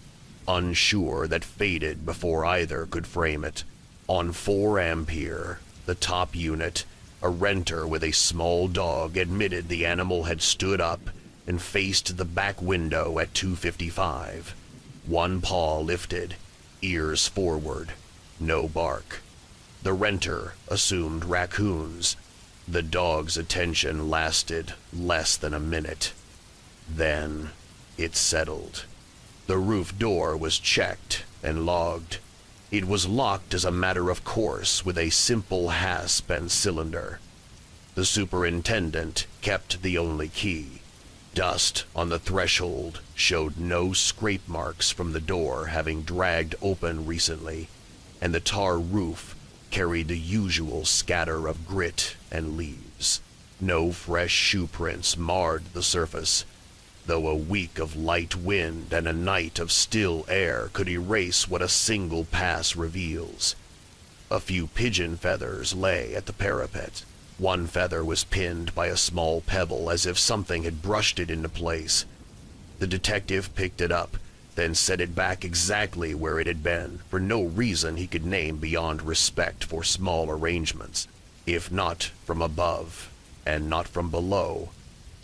unsure that faded before either could frame it. On 4 Ampere, the top unit, a renter with a small dog admitted the animal had stood up and faced the back window at 2:55. One paw lifted, ears forward, no bark. The renter assumed raccoons. The dog's attention lasted less than a minute. Then it settled. The roof door was checked and logged. It was locked as a matter of course with a simple hasp and cylinder. The superintendent kept the only key. Dust on the threshold showed no scrape marks from the door having dragged open recently, and the tar roof carried the usual scatter of grit and leaves. No fresh shoe prints marred the surface, though a week of light wind and a night of still air could erase what a single pass reveals. A few pigeon feathers lay at the parapet. One feather was pinned by a small pebble as if something had brushed it into place. The detective picked it up, then set it back exactly where it had been, for no reason he could name beyond respect for small arrangements. If not from above, and not from below,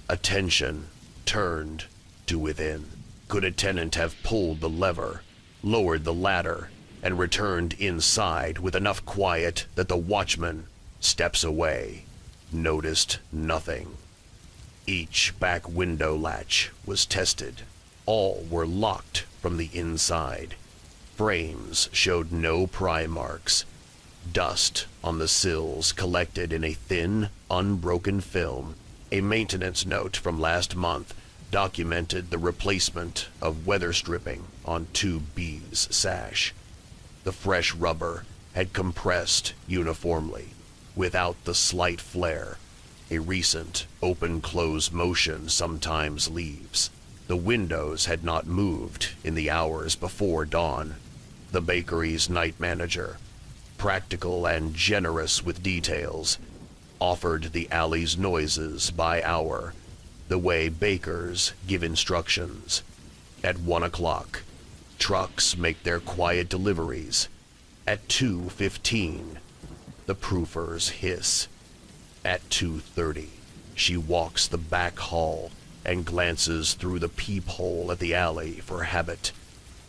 attention turned to within. Could a tenant have pulled the lever, lowered the ladder, and returned inside with enough quiet that the watchman, steps away, noticed nothing? Each back window latch was tested. All were locked from the inside. Frames showed no pry marks. Dust on the sills collected in a thin, unbroken film. A maintenance note from last month documented the replacement of weather stripping on 2B's sash. The fresh rubber had compressed uniformly, without the slight flare a recent open-close motion sometimes leaves. The windows had not moved in the hours before dawn. The bakery's night manager, practical and generous with details, offered the alley's noises by hour, the way bakers give instructions. At 1 o'clock, trucks make their quiet deliveries. At 2:15, the proofers hiss. At 2:30, she walks the back hall and glances through the peephole at the alley for habit.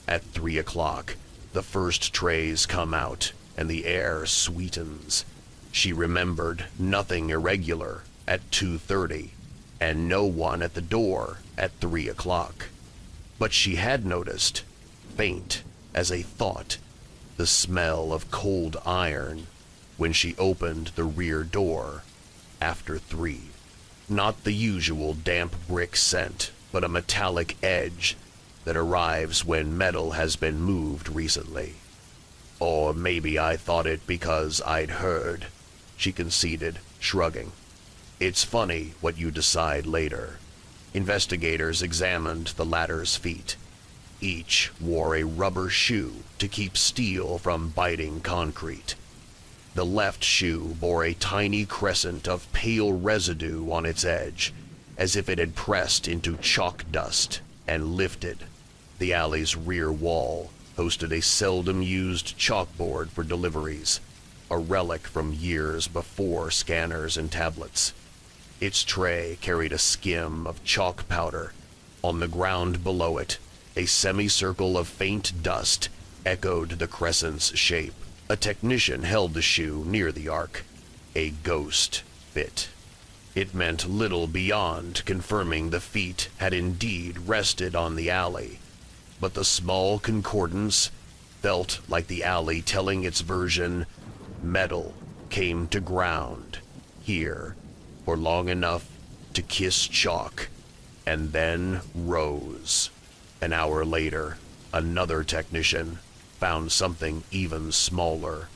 At 3 o'clock, the first trays come out and the air sweetens. She remembered nothing irregular at 2:30 and no one at the door at 3 o'clock. But she had noticed, faint as a thought, the smell of cold iron when she opened the rear door after 3. Not the usual damp brick scent, but a metallic edge that arrives when metal has been moved recently. Or maybe I thought it because I'd heard, she conceded, shrugging. It's funny what you decide later. Investigators examined the ladder's feet. Each wore a rubber shoe to keep steel from biting concrete. The left shoe bore a tiny crescent of pale residue on its edge, as if it had pressed into chalk dust and lifted. The alley's rear wall hosted a seldom-used chalkboard for deliveries, a relic from years before scanners and tablets. Its tray carried a skim of chalk powder. On the ground below it, a semicircle of faint dust echoed the crescent's shape. A technician held the shoe near the arc. A ghost fit. It meant little beyond confirming the feet had indeed rested on the alley, but the small concordance felt like the alley telling its version. Metal came to ground here for long enough to kiss chalk, and then rose. An hour later, another technician found something even smaller.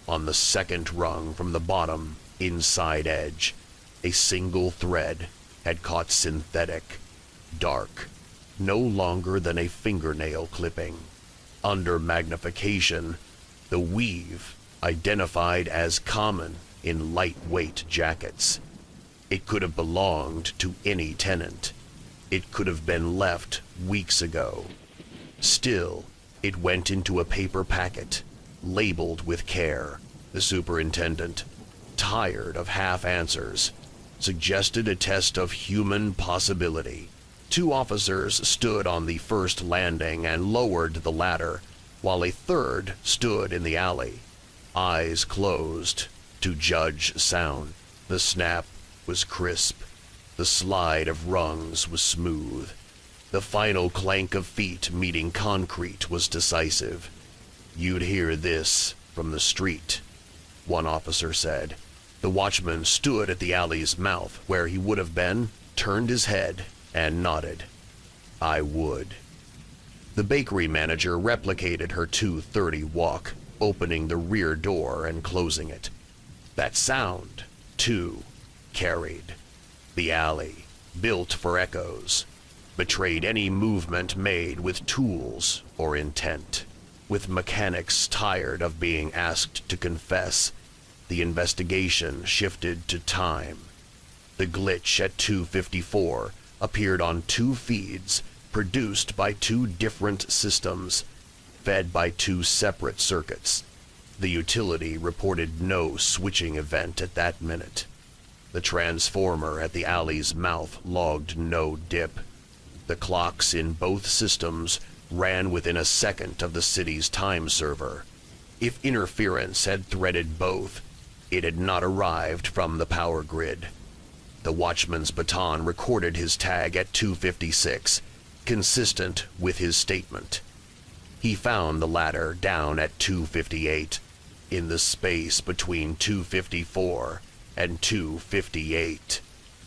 On the second rung from the bottom, inside edge, a single thread had caught synthetic, dark, no longer than a fingernail clipping. Under magnification, the weave identified as common in lightweight jackets. It could have belonged to any tenant. It could have been left weeks ago. Still, it went into a paper packet, labeled with care. The superintendent, tired of half answers, suggested a test of human possibility. 2 officers stood on the first landing and lowered the ladder, while a third stood in the alley, eyes closed to judge sound. The snap was crisp. The slide of rungs was smooth. The final clank of feet meeting concrete was decisive. "You'd hear this from the street," one officer said. The watchman stood at the alley's mouth, where he would have been, turned his head, and nodded. "I would." The bakery manager replicated her 2:30 walk, opening the rear door and closing it. That sound, too, carried. The alley, built for echoes, betrayed any movement made with tools or intent. With mechanics tired of being asked to confess, the investigation shifted to time. The glitch at 2:54 appeared on 2 feeds produced by 2 different systems, fed by 2 separate circuits. The utility reported no switching event at that minute. The transformer at the alley's mouth logged no dip. The clocks in both systems ran within a second of the city's time server. If interference had threaded both, it had not arrived from the power grid. The watchman's baton recorded his tag at 2:56, consistent with his statement. He found the ladder down at 2:58, in the space between 2:54 and 2:58.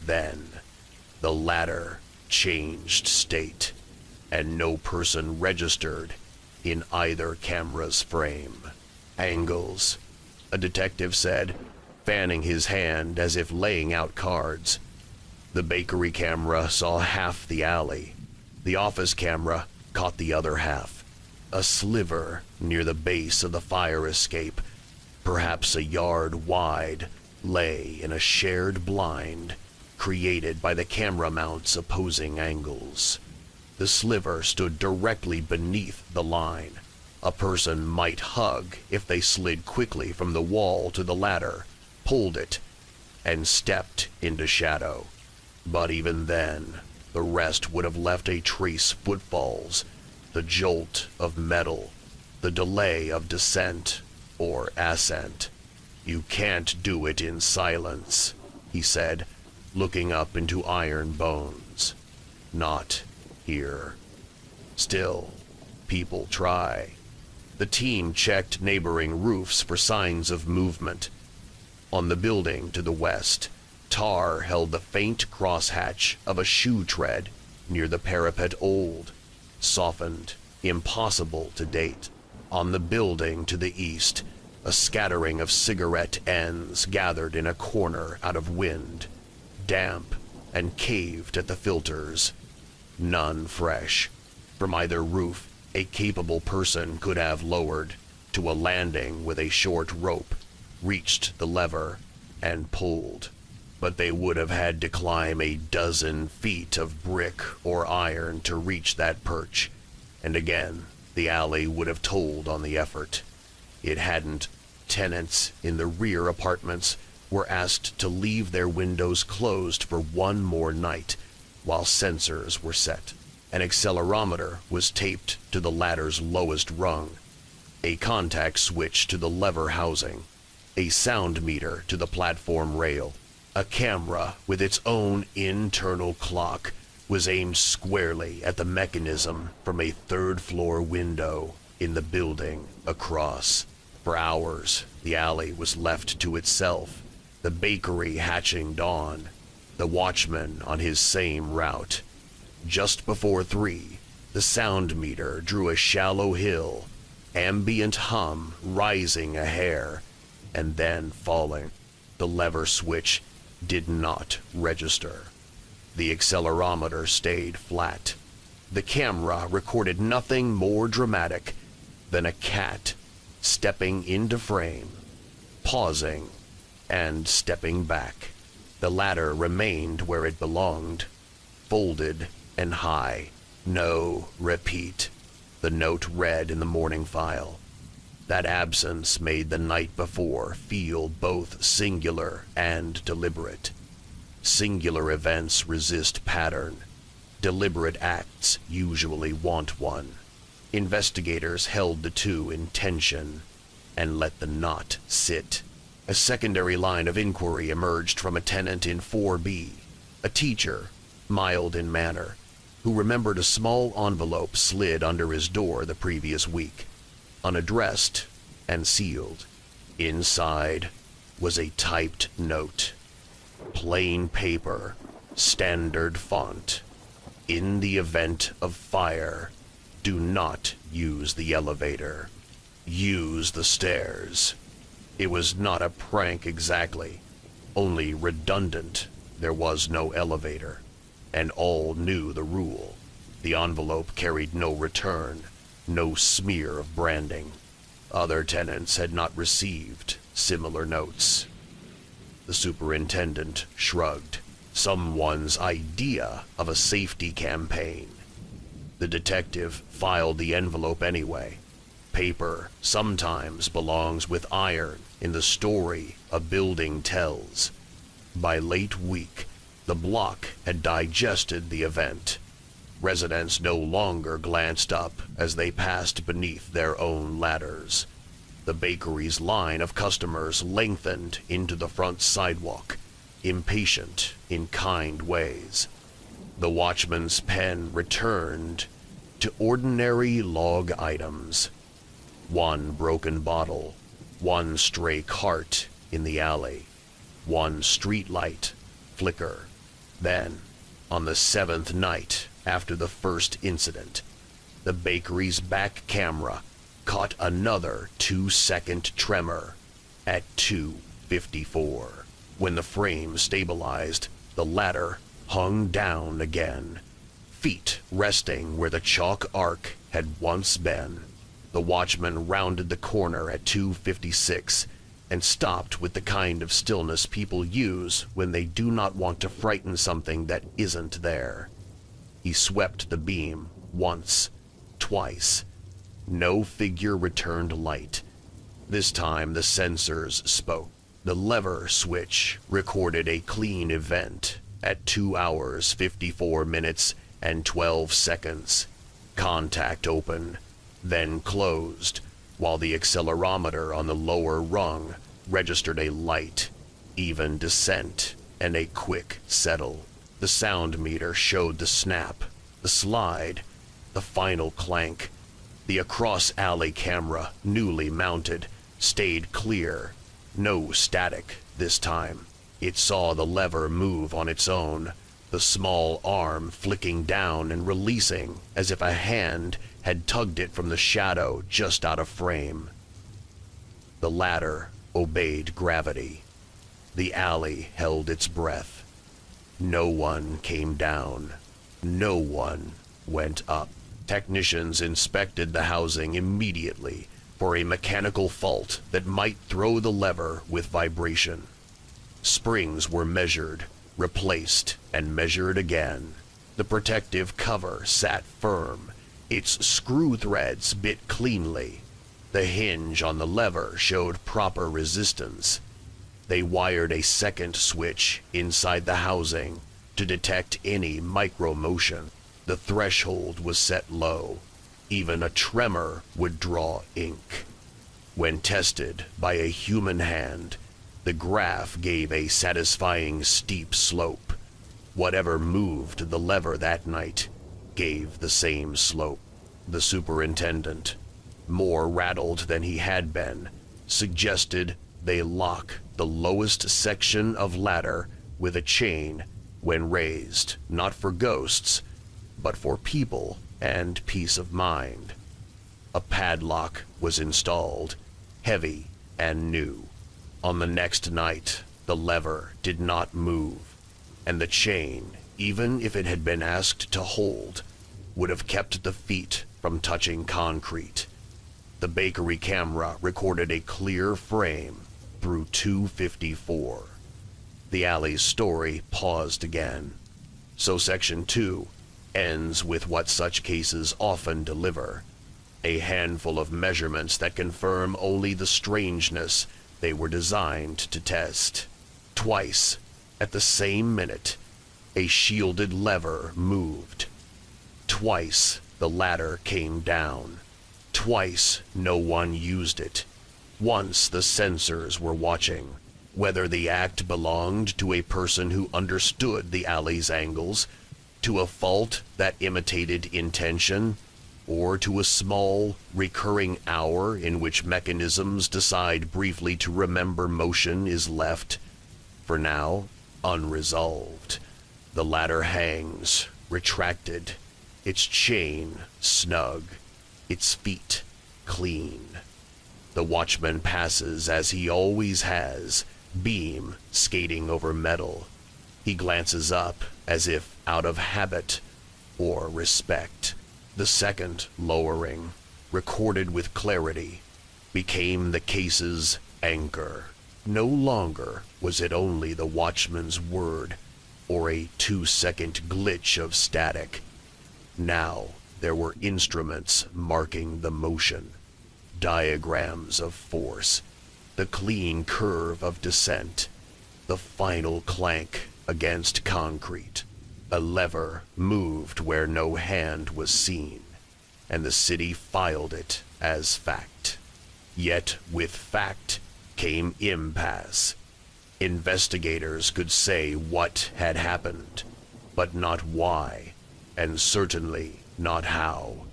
Then, the ladder changed state, and no person registered in either camera's frame. "Angles," a detective said, fanning his hand as if laying out cards. The bakery camera saw half the alley. The office camera caught the other half. A sliver near the base of the fire escape, perhaps a yard wide, lay in a shared blind created by the camera mount's opposing angles. The sliver stood directly beneath the line. A person might hug if they slid quickly from the wall to the ladder, pulled it, and stepped into shadow. But even then, the rest would have left a trace footfalls, the jolt of metal, the delay of descent or ascent. "You can't do it in silence," he said, looking up into iron bones. "Not here. Still, people try." The team checked neighboring roofs for signs of movement. On the building to the west, tar held the faint crosshatch of a shoe tread near the parapet, old, softened, impossible to date. On the building to the east, a scattering of cigarette ends gathered in a corner out of wind, damp and caved at the filters. None fresh. From either roof, a capable person could have lowered to a landing with a short rope, reached the lever, and pulled. But they would have had to climb a dozen feet of brick or iron to reach that perch. And again, the alley would have told on the effort. It hadn't. Tenants in the rear apartments were asked to leave their windows closed for one more night while sensors were set. An accelerometer was taped to the ladder's lowest rung, a contact switch to the lever housing, a sound meter to the platform rail. A camera with its own internal clock was aimed squarely at the mechanism from a third-floor window in the building across. For hours, the alley was left to itself, the bakery hatching dawn, the watchman on his same route. Just before 3, the sound meter drew a shallow hill, ambient hum rising a hair, and then falling. The lever switch did not register. The accelerometer stayed flat. The camera recorded nothing more dramatic than a cat stepping into frame, pausing, and stepping back. The ladder remained where it belonged, folded and high. No repeat. The note read in the morning file. That absence made the night before feel both singular and deliberate. Singular events resist pattern. Deliberate acts usually want one. Investigators held the two in tension and let the knot sit. A secondary line of inquiry emerged from a tenant in 4B, a teacher, mild in manner, who remembered a small envelope slid under his door the previous week, unaddressed and sealed. Inside was a typed note. Plain paper, standard font. In the event of fire, do not use the elevator. Use the stairs. It was not a prank exactly, only redundant. There was no elevator, and all knew the rule. The envelope carried no return, no smear of branding. Other tenants had not received similar notes. The superintendent shrugged. Someone's idea of a safety campaign. The detective filed the envelope anyway. Paper sometimes belongs with iron in the story a building tells. By late week, the block had digested the event. Residents no longer glanced up as they passed beneath their own ladders. The bakery's line of customers lengthened into the front sidewalk, impatient in kind ways. The watchman's pen returned to ordinary log items. One broken bottle, one stray cart in the alley, one streetlight flicker. Then, on the 7th night after the first incident, the bakery's back camera caught another 2-second tremor at 2:54. When the frame stabilized, the ladder hung down again, feet resting where the chalk arc had once been. The watchman rounded the corner at 2:56 and stopped with the kind of stillness people use when they do not want to frighten something that isn't there. He swept the beam once, twice. No figure returned light. This time the sensors spoke. The lever switch recorded a clean event at 2 hours, 54 minutes, and 12 seconds. Contact open, then closed, while the accelerometer on the lower rung registered a light, even descent, and a quick settle. The sound meter showed the snap, the slide, the final clank. The across-alley camera, newly mounted, stayed clear. No static this time. It saw the lever move on its own, the small arm flicking down and releasing as if a hand had tugged it from the shadow just out of frame. The ladder obeyed gravity. The alley held its breath. No one came down. No one went up. Technicians inspected the housing immediately for a mechanical fault that might throw the lever with vibration. Springs were measured, replaced, and measured again. The protective cover sat firm, Its screw threads bit cleanly. The hinge on the lever showed proper resistance. They wired a second switch inside the housing to detect any micro-motion. The threshold was set low. Even a tremor would draw ink. When tested by a human hand, the graph gave a satisfying steep slope. Whatever moved the lever that night gave the same slope. The superintendent, more rattled than he had been, suggested they lock the lowest section of ladder with a chain when raised, not for ghosts, but for people and peace of mind. A padlock was installed, heavy and new. On the next night, the lever did not move, and the chain, even if it had been asked to hold, would have kept the feet from touching concrete. The bakery camera recorded a clear frame through 254. The alley's story paused again. So Section 2 ends with what such cases often deliver: a handful of measurements that confirm only the strangeness they were designed to test. Twice, at the same minute, a shielded lever moved. Twice, the ladder came down. Twice, no one used it. Once, the sensors were watching. Whether the act belonged to a person who understood the alley's angles, to a fault that imitated intention, or to a small, recurring hour in which mechanisms decide briefly to remember motion, is left, for now, unresolved. The ladder hangs, retracted, its chain snug, its feet clean. The watchman passes as he always has, beam skating over metal. He glances up as if out of habit or respect. The second lowering, recorded with clarity, became the case's anchor. No longer was it only the watchman's word or a 2-second glitch of static. Now there were instruments marking the motion, diagrams of force, the clean curve of descent, the final clank against concrete. A lever moved where no hand was seen, and the city filed it as fact. Yet with fact came impasse. Investigators could say what had happened, but not why, and certainly not how.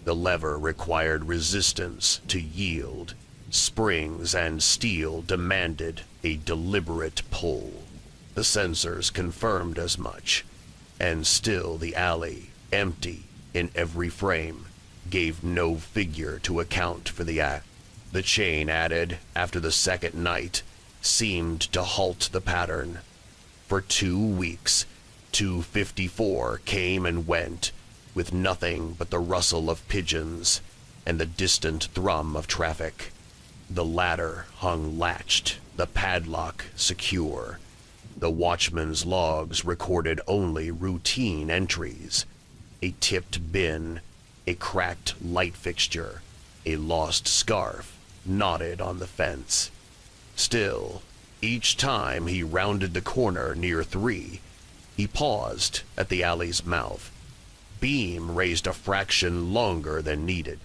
The lever required resistance to yield. Springs and steel demanded a deliberate pull. The sensors confirmed as much, and still the alley, empty in every frame, gave no figure to account for the act. The chain added after the second night seemed to halt the pattern. For 2 weeks, 254 came and went, with nothing but the rustle of pigeons and the distant thrum of traffic. The ladder hung latched, the padlock secure. The watchman's logs recorded only routine entries: a tipped bin, a cracked light fixture, a lost scarf knotted on the fence. Still, each time he rounded the corner near 3, he paused at the alley's mouth. Beam raised a fraction longer than needed.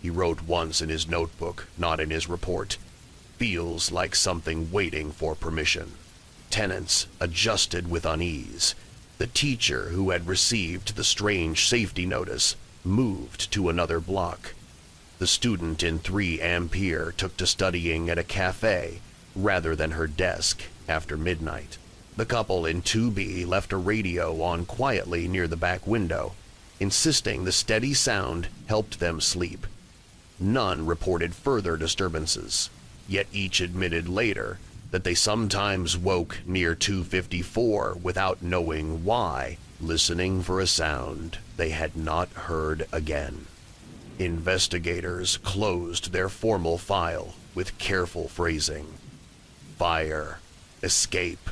He wrote once in his notebook, not in his report. Feels like something waiting for permission. Tenants adjusted with unease. The teacher who had received the strange safety notice moved to another block. The student in 3 Ampere took to studying at a cafe rather than her desk after midnight. The couple in 2B left a radio on quietly near the back window, insisting the steady sound helped them sleep. None reported further disturbances, yet each admitted later that they sometimes woke near 254 without knowing why, listening for a sound they had not heard again. Investigators closed their formal file with careful phrasing. Fire, escape,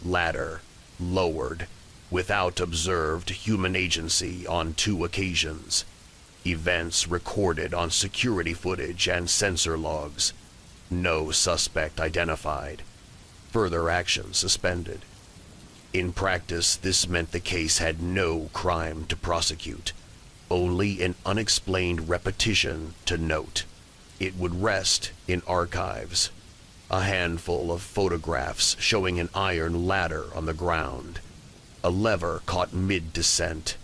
ladder, lowered, without observed human agency on 2 occasions. Events recorded on security footage and sensor logs. No suspect identified. Further action suspended. In practice, this meant the case had no crime to prosecute, only an unexplained repetition to note. It would rest in archives. A handful of photographs showing an iron ladder on the ground, a lever caught mid-descent,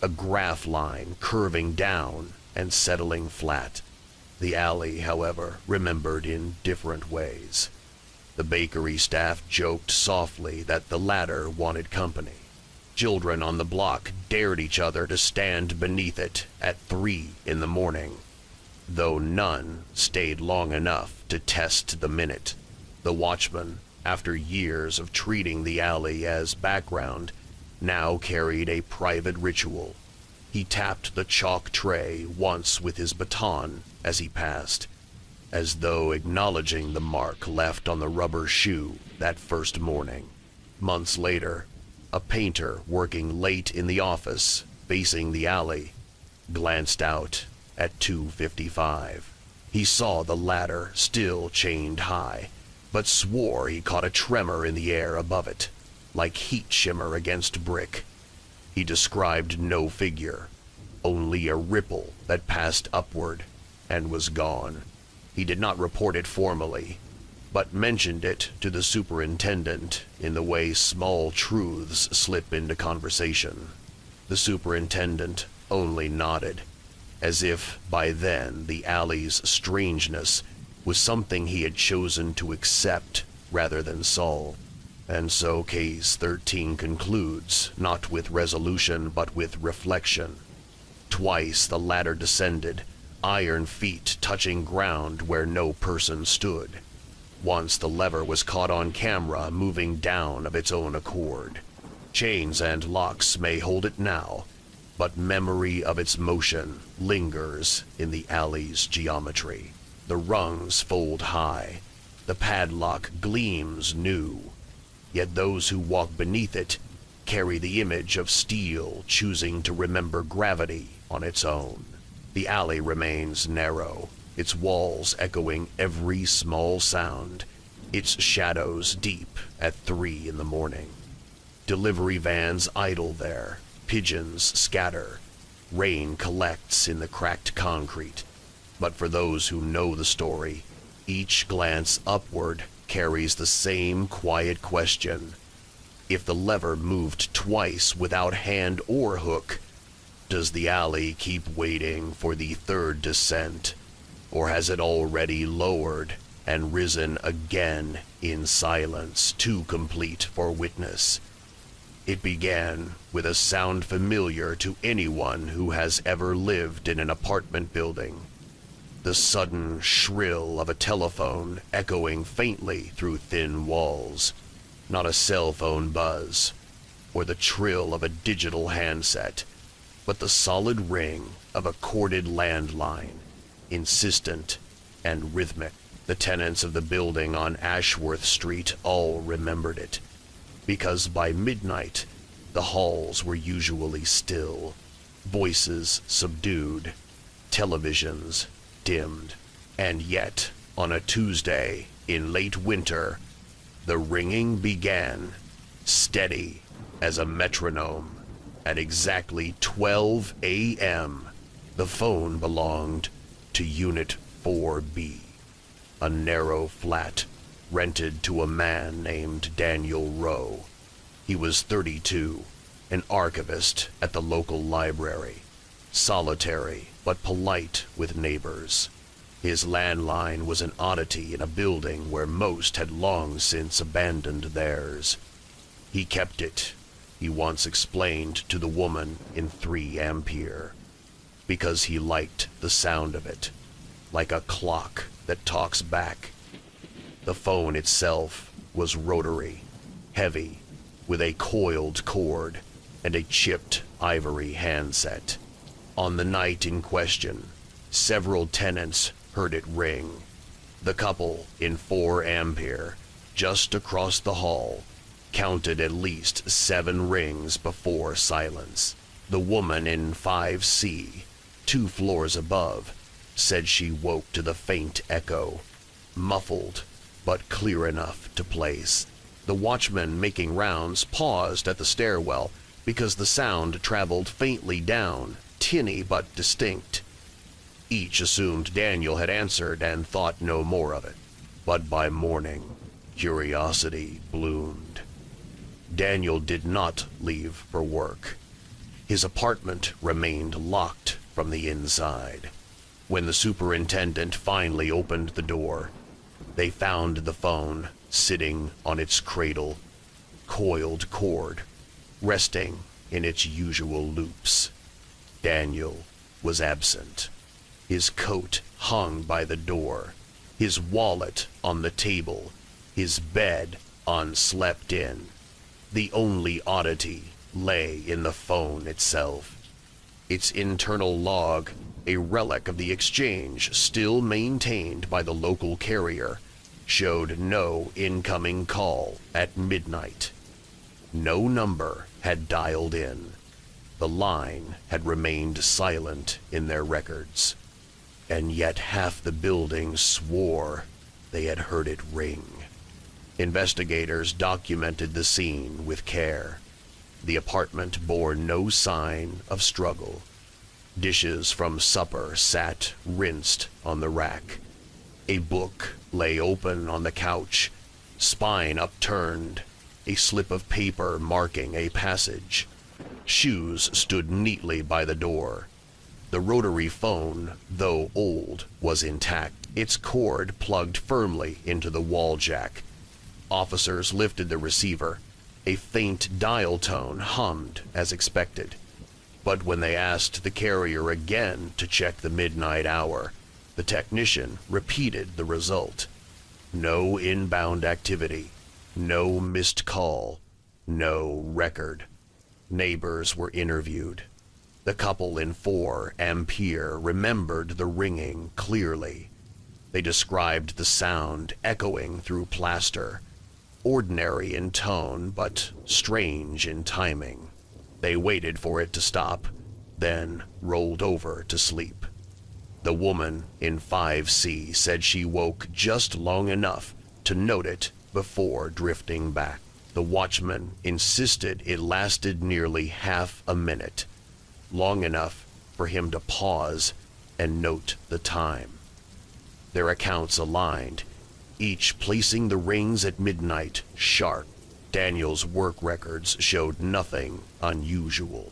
a graph line curving down and settling flat. The alley, however, remembered in different ways. The bakery staff joked softly that the ladder wanted company. Children on the block dared each other to stand beneath it at 3 in the morning, though none stayed long enough to test the minute. The watchman, after years of treating the alley as background, now carried a private ritual. He tapped the chalk tray once with his baton as he passed, as though acknowledging the mark left on the rubber shoe that first morning. Months later, a painter working late in the office facing the alley glanced out at 2:55. He saw the ladder still chained high, but swore he caught a tremor in the air above it, like heat shimmer against brick. He described no figure, only a ripple that passed upward and was gone. He did not report it formally, but mentioned it to the superintendent in the way small truths slip into conversation. The superintendent only nodded, as if by then the alley's strangeness was something he had chosen to accept rather than solve. And so Case 13 concludes, not with resolution but with reflection. Twice the ladder descended, iron feet touching ground where no person stood. Once the lever was caught on camera moving down of its own accord. Chains and locks may hold it now, but memory of its motion lingers in the alley's geometry. The rungs fold high, the padlock gleams new, yet those who walk beneath it carry the image of steel choosing to remember gravity on its own. The alley remains narrow, its walls echoing every small sound, its shadows deep at 3 in the morning. Delivery vans idle there, pigeons scatter, rain collects in the cracked concrete. But for those who know the story, each glance upward carries the same quiet question. If the lever moved twice without hand or hook, does the alley keep waiting for the third descent, or has it already lowered and risen again in silence too complete for witness? It began with a sound familiar to anyone who has ever lived in an apartment building. The sudden shrill of a telephone echoing faintly through thin walls. Not a cell phone buzz, or the trill of a digital handset, but the solid ring of a corded landline, insistent and rhythmic. The tenants of the building on Ashworth Street all remembered it, because by midnight the halls were usually still, voices subdued, televisions dimmed. And yet, on a Tuesday in late winter, the ringing began, steady as a metronome. At exactly 12 a.m., the phone belonged to Unit 4B, a narrow flat rented to a man named Daniel Rowe. He was 32, an archivist at the local library, solitary but polite with neighbors. His landline was an oddity in a building where most had long since abandoned theirs. He kept it, he once explained to the woman in 3 Ampere, because he liked the sound of it, like a clock that talks back. The phone itself was rotary, heavy, with a coiled cord and a chipped ivory handset. On the night in question, several tenants heard it ring. The couple in 4 Ampere, just across the hall, counted at least 7 rings before silence. The woman in 5C 2 floors above, said she woke to the faint echo, muffled but clear enough to place. The watchman making rounds paused at the stairwell because the sound traveled faintly down, tinny but distinct. Each assumed Daniel had answered and thought no more of it. But by morning, curiosity bloomed. Daniel did not leave for work. His apartment remained locked from the inside. When the superintendent finally opened the door, they found the phone sitting on its cradle, coiled cord, resting in its usual loops. Daniel was absent. His coat hung by the door, his wallet on the table, his bed unslept in. The only oddity lay in the phone itself. Its internal log, a relic of the exchange still maintained by the local carrier, showed no incoming call at midnight. No number had dialed in. The line had remained silent in their records. And yet half the building swore they had heard it ring. Investigators documented the scene with care. The apartment bore no sign of struggle. Dishes from supper sat rinsed on the rack. A book lay open on the couch, spine upturned, a slip of paper marking a passage. Shoes stood neatly by the door. The rotary phone, though old, was intact, its cord plugged firmly into the wall jack. Officers lifted the receiver. A faint dial tone hummed as expected. But when they asked the carrier again to check the midnight hour, the technician repeated the result. No inbound activity, no missed call, no record. Neighbors were interviewed. The couple in 4 Ampere remembered the ringing clearly. They described the sound echoing through plaster, ordinary in tone but strange in timing. They waited for it to stop, then rolled over to sleep. The woman in 5C said she woke just long enough to note it before drifting back. The watchman insisted it lasted nearly half a minute, long enough for him to pause and note the time. Their accounts aligned, each placing the rings at midnight sharp. Daniel's work records showed nothing unusual.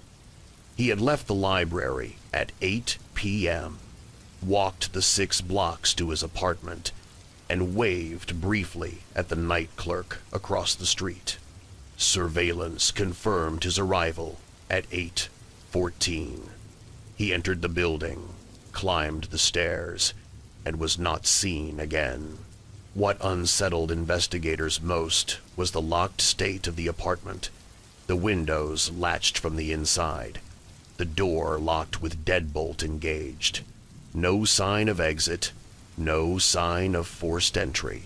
He had left the library at 8 p.m., walked the 6 blocks to his apartment, and waved briefly at the night clerk across the street. Surveillance confirmed his arrival at 8:14. He entered the building, climbed the stairs, and was not seen again. What unsettled investigators most was the locked state of the apartment. The windows latched from the inside, the door locked with deadbolt engaged. No sign of exit, no sign of forced entry.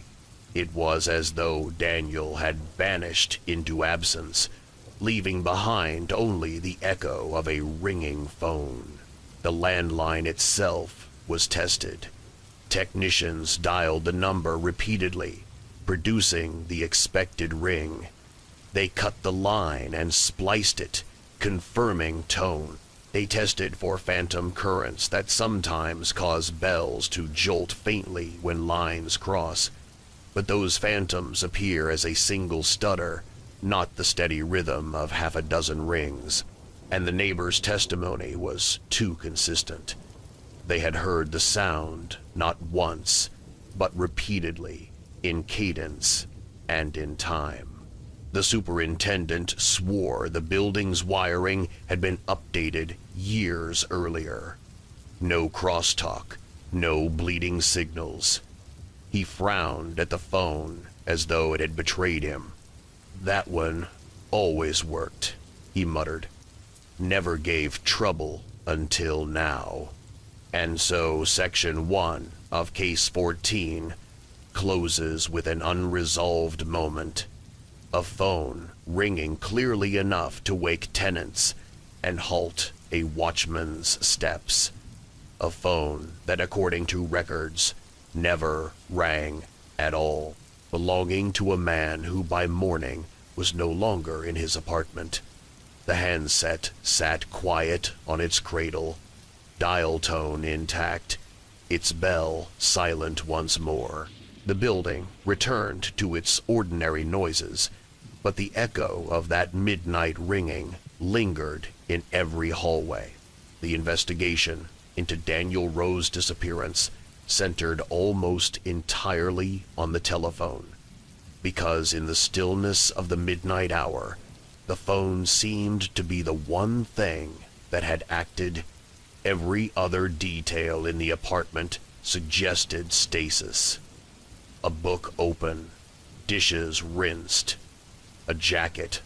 It was as though Daniel had vanished into absence, leaving behind only the echo of a ringing phone. The landline itself was tested. Technicians dialed the number repeatedly, producing the expected ring. They cut the line and spliced it, confirming tone. They tested for phantom currents that sometimes cause bells to jolt faintly when lines cross. But those phantoms appear as a single stutter, not the steady rhythm of half a dozen rings. And the neighbor's testimony was too consistent. They had heard the sound not once, but repeatedly, in cadence and in time. The superintendent swore the building's wiring had been updated years earlier. No crosstalk, no bleeding signals. He frowned at the phone as though it had betrayed him. That one always worked, he muttered. Never gave trouble until now. And so Section 1 of Case 14 closes with an unresolved moment. A phone ringing clearly enough to wake tenants and halt a watchman's steps. A phone that, according to records, never rang at all, belonging to a man who by morning was no longer in his apartment. The handset sat quiet on its cradle, dial tone intact, its bell silent once more. The building returned to its ordinary noises, but the echo of that midnight ringing lingered in every hallway. The investigation into Daniel Rowe's disappearance centered almost entirely on the telephone, because in the stillness of the midnight hour, the phone seemed to be the one thing that had acted. Every other detail in the apartment suggested stasis. A book open, dishes rinsed, a jacket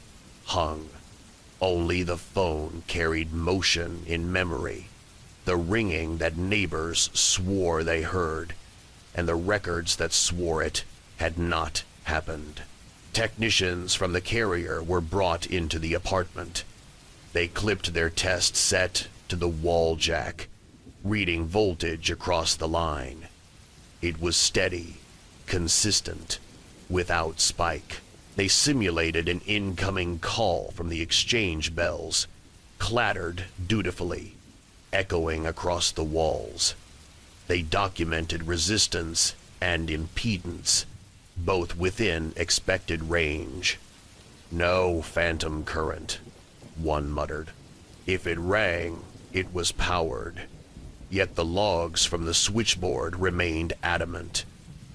hung. Only the phone carried motion in memory, the ringing that neighbors swore they heard, and the records that swore it had not happened. Technicians from the carrier were brought into the apartment. They clipped their test set to the wall jack, reading voltage across the line. It was steady, consistent, without spike. They simulated an incoming call from the exchange bells, clattered dutifully, echoing across the walls. They documented resistance and impedance, both within expected range. No phantom current, one muttered. If it rang, it was powered. Yet the logs from the switchboard remained adamant.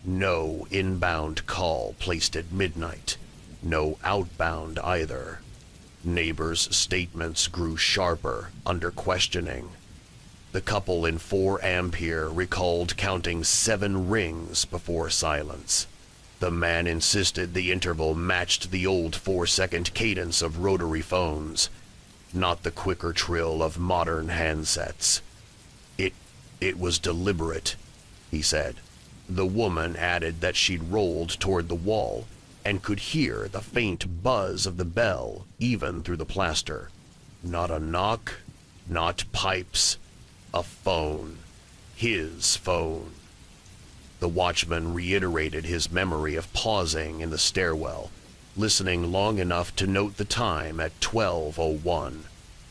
No inbound call placed at midnight. No outbound either. Neighbors' statements grew sharper under questioning. The couple in 4 Ampere recalled counting 7 rings before silence. The man insisted the interval matched the old 4-second cadence of rotary phones, not the quicker trill of modern handsets. It was deliberate, he said. The woman added that she'd rolled toward the wall and could hear the faint buzz of the bell even through the plaster. Not a knock, not pipes, a phone. His phone. The watchman reiterated his memory of pausing in the stairwell, listening long enough to note the time at 12:01.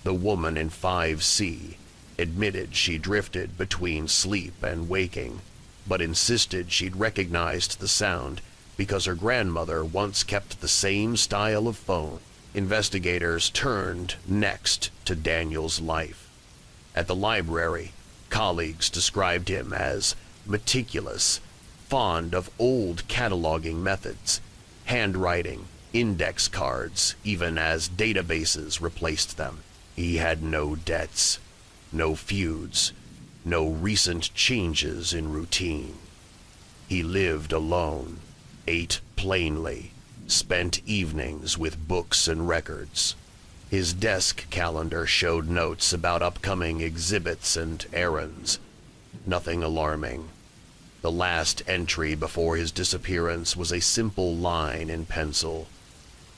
The woman in 5C admitted she drifted between sleep and waking, but insisted she'd recognized the sound because her grandmother once kept the same style of phone. Investigators turned next to Daniel's life. At the library, colleagues described him as meticulous, fond of old cataloging methods, handwriting, index cards, even as databases replaced them. He had no debts, no feuds, no recent changes in routine. He lived alone, ate plainly, spent evenings with books and records. His desk calendar showed notes about upcoming exhibits and errands. Nothing alarming. The last entry before his disappearance was a simple line in pencil.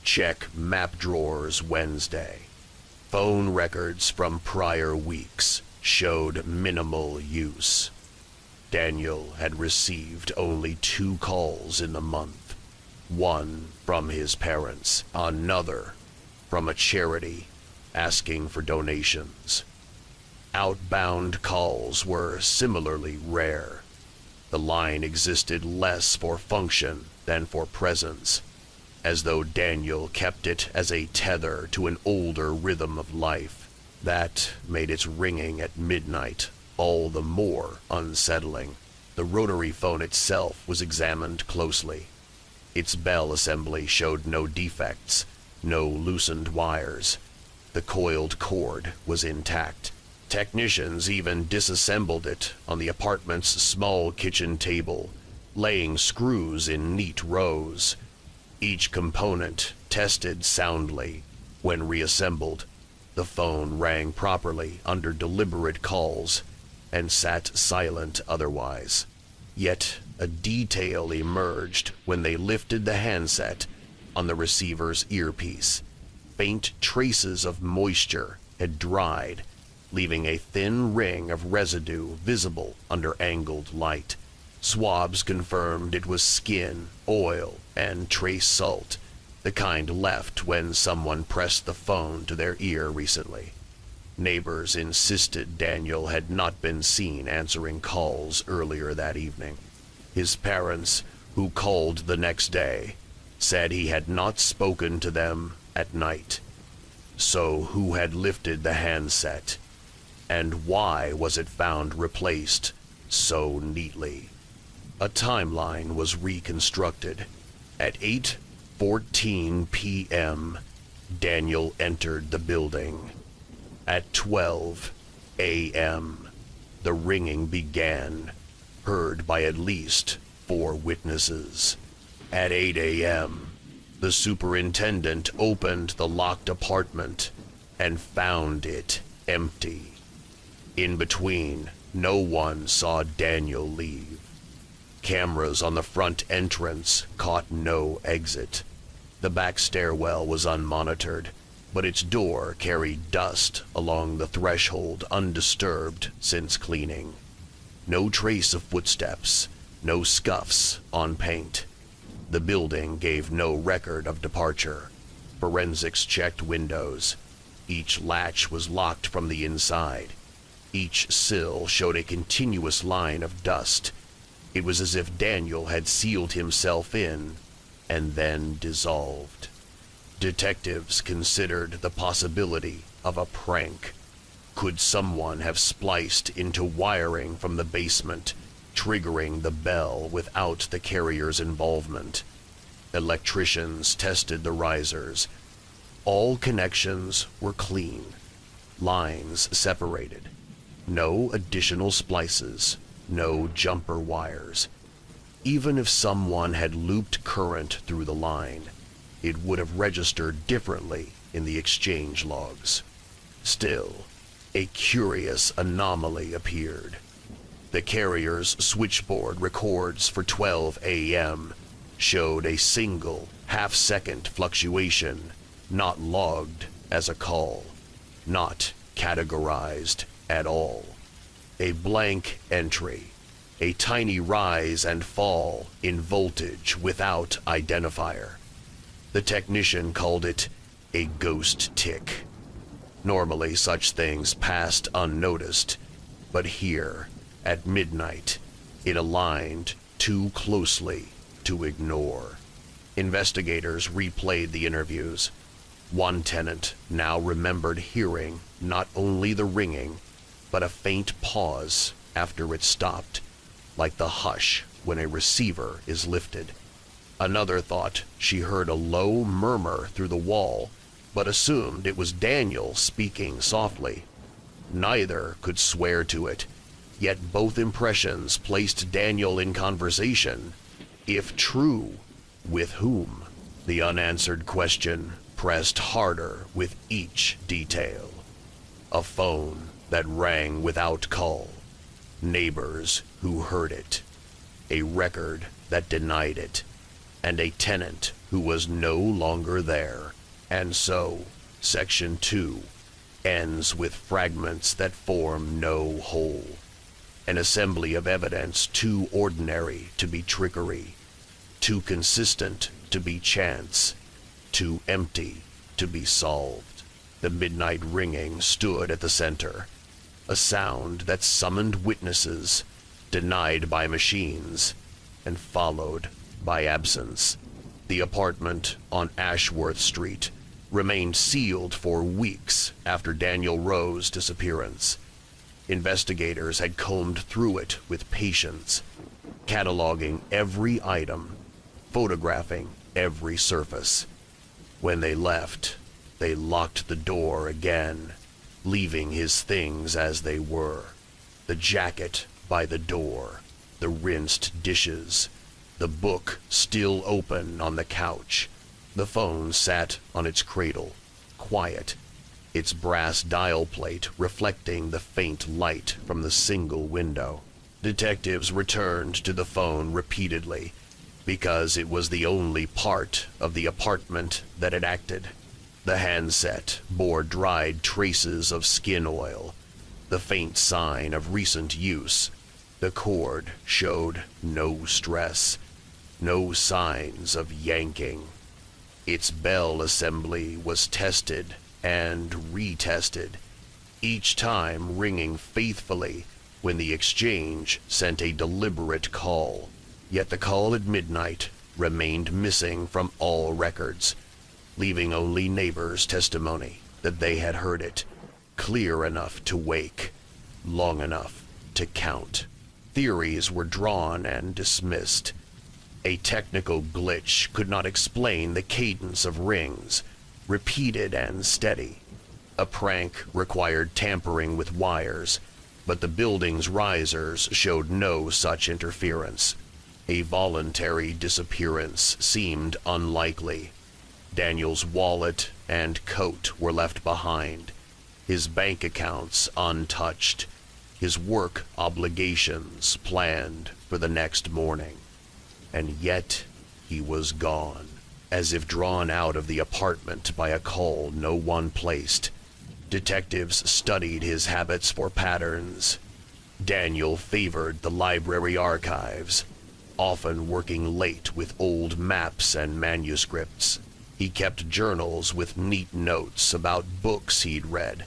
Check map drawers Wednesday. Phone records from prior weeks showed minimal use. Daniel had received only 2 calls in the month. One from his parents, another from a charity asking for donations. Outbound calls were similarly rare. The line existed less for function than for presence, as though Daniel kept it as a tether to an older rhythm of life. That made its ringing at midnight all the more unsettling. The rotary phone itself was examined closely. Its bell assembly showed no defects, no loosened wires. The coiled cord was intact. Technicians even disassembled it on the apartment's small kitchen table, laying screws in neat rows. Each component tested soundly. When reassembled, the phone rang properly under deliberate calls and sat silent otherwise. Yet a detail emerged when they lifted the handset on the receiver's earpiece. Faint traces of moisture had dried, leaving a thin ring of residue visible under angled light. Swabs confirmed it was skin, oil, and trace salt, the kind left when someone pressed the phone to their ear recently. Neighbors insisted Daniel had not been seen answering calls earlier that evening. His parents, who called the next day, said he had not spoken to them at night. So who had lifted the handset? And why was it found replaced so neatly? A timeline was reconstructed. At 8:14 p.m., Daniel entered the building. At 12 a.m., the ringing began, heard by at least 4 witnesses. At 8 a.m., the superintendent opened the locked apartment and found it empty. In between, no one saw Daniel leave. Cameras on the front entrance caught no exit. The back stairwell was unmonitored, but its door carried dust along the threshold undisturbed since cleaning. No trace of footsteps, no scuffs on paint. The building gave no record of departure. Forensics checked windows. Each latch was locked from the inside. Each sill showed a continuous line of dust. It was as if Daniel had sealed himself in and then dissolved. Detectives considered the possibility of a prank. Could someone have spliced into wiring from the basement, triggering the bell without the carrier's involvement? Electricians tested the risers. All connections were clean. Lines separated. No additional splices. No jumper wires. Even if someone had looped current through the line, it would have registered differently in the exchange logs. Still, a curious anomaly appeared. The carrier's switchboard records for 12 a.m. showed a single half-second fluctuation, not logged as a call, not categorized at all. A blank entry, a tiny rise and fall in voltage without identifier. The technician called it a ghost tick. Normally such things passed unnoticed, but here, at midnight, it aligned too closely to ignore. Investigators replayed the interviews. One tenant now remembered hearing not only the ringing, but a faint pause after it stopped, like the hush when a receiver is lifted. Another thought she heard a low murmur through the wall, but assumed it was Daniel speaking softly. Neither could swear to it, yet both impressions placed Daniel in conversation. If true, with whom? The unanswered question pressed harder with each detail. A phone that rang without call. Neighbors who heard it. A record that denied it. And a tenant who was no longer there. And so, Section 2 ends with fragments that form no whole. An assembly of evidence too ordinary to be trickery, too consistent to be chance, too empty to be solved. The midnight ringing stood at the center, a sound that summoned witnesses, denied by machines, and followed by absence. The apartment on Ashworth Street remained sealed for weeks after Daniel Rowe's disappearance. Investigators had combed through it with patience, cataloging every item, photographing every surface. When they left, they locked the door again, leaving his things as they were. The jacket by the door, the rinsed dishes, the book still open on the couch. The phone sat on its cradle, quiet, its brass dial plate reflecting the faint light from the single window. Detectives returned to the phone repeatedly, because it was the only part of the apartment that had acted. The handset bore dried traces of skin oil, the faint sign of recent use. The cord showed no stress, no signs of yanking. Its bell assembly was tested and retested, each time ringing faithfully when the exchange sent a deliberate call. Yet the call at midnight remained missing from all records, leaving only neighbors' testimony that they had heard it, clear enough to wake, long enough to count. Theories were drawn and dismissed. A technical glitch could not explain the cadence of rings, repeated and steady. A prank required tampering with wires, but the building's risers showed no such interference. A voluntary disappearance seemed unlikely. Daniel's wallet and coat were left behind, his bank accounts untouched, his work obligations planned for the next morning. And yet he was gone, as if drawn out of the apartment by a call no one placed. Detectives studied his habits for patterns. Daniel favored the library archives, often working late with old maps and manuscripts. He kept journals with neat notes about books he'd read,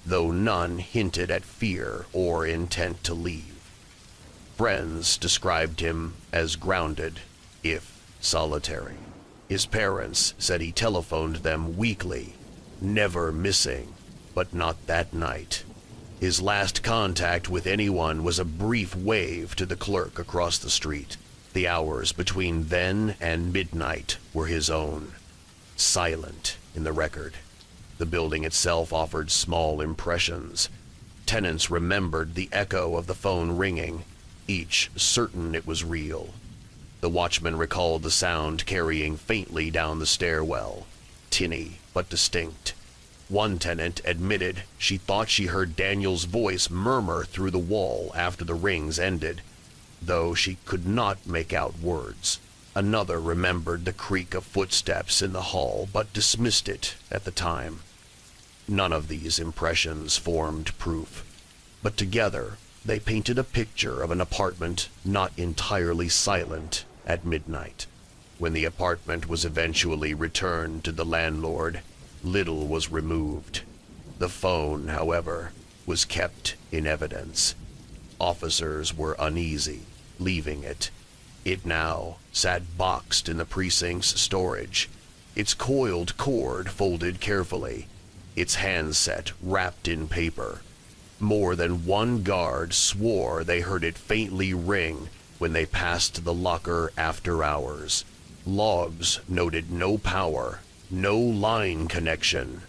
though none hinted at fear or intent to leave. Friends described him as grounded, if solitary. His parents said he telephoned them weekly, never missing, but not that night. His last contact with anyone was a brief wave to the clerk across the street. The hours between then and midnight were his own, silent in the record. The building itself offered small impressions. Tenants remembered the echo of the phone ringing, each certain it was real. The watchman recalled the sound carrying faintly down the stairwell, tinny but distinct. One tenant admitted she thought she heard Daniel's voice murmur through the wall after the rings ended, though she could not make out words. Another remembered the creak of footsteps in the hall, but dismissed it at the time. None of these impressions formed proof, but together they painted a picture of an apartment not entirely silent at midnight. When the apartment was eventually returned to the landlord, little was removed. The phone, however, was kept in evidence. Officers were uneasy, leaving it. It now sat boxed in the precinct's storage, its coiled cord folded carefully, its handset wrapped in paper. More than one guard swore they heard it faintly ring when they passed the locker after hours. Logs noted no power, no line connection.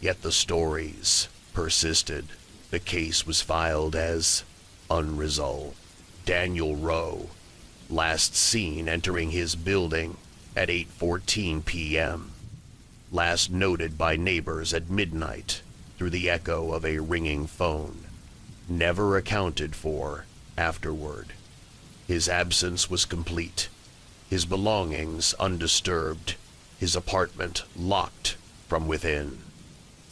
Yet the stories persisted. The case was filed as unresolved. Daniel Rowe, last seen entering his building at 8:14 p.m. Last noted by neighbors at midnight through the echo of a ringing phone. Never accounted for afterward. His absence was complete, his belongings undisturbed, his apartment locked from within.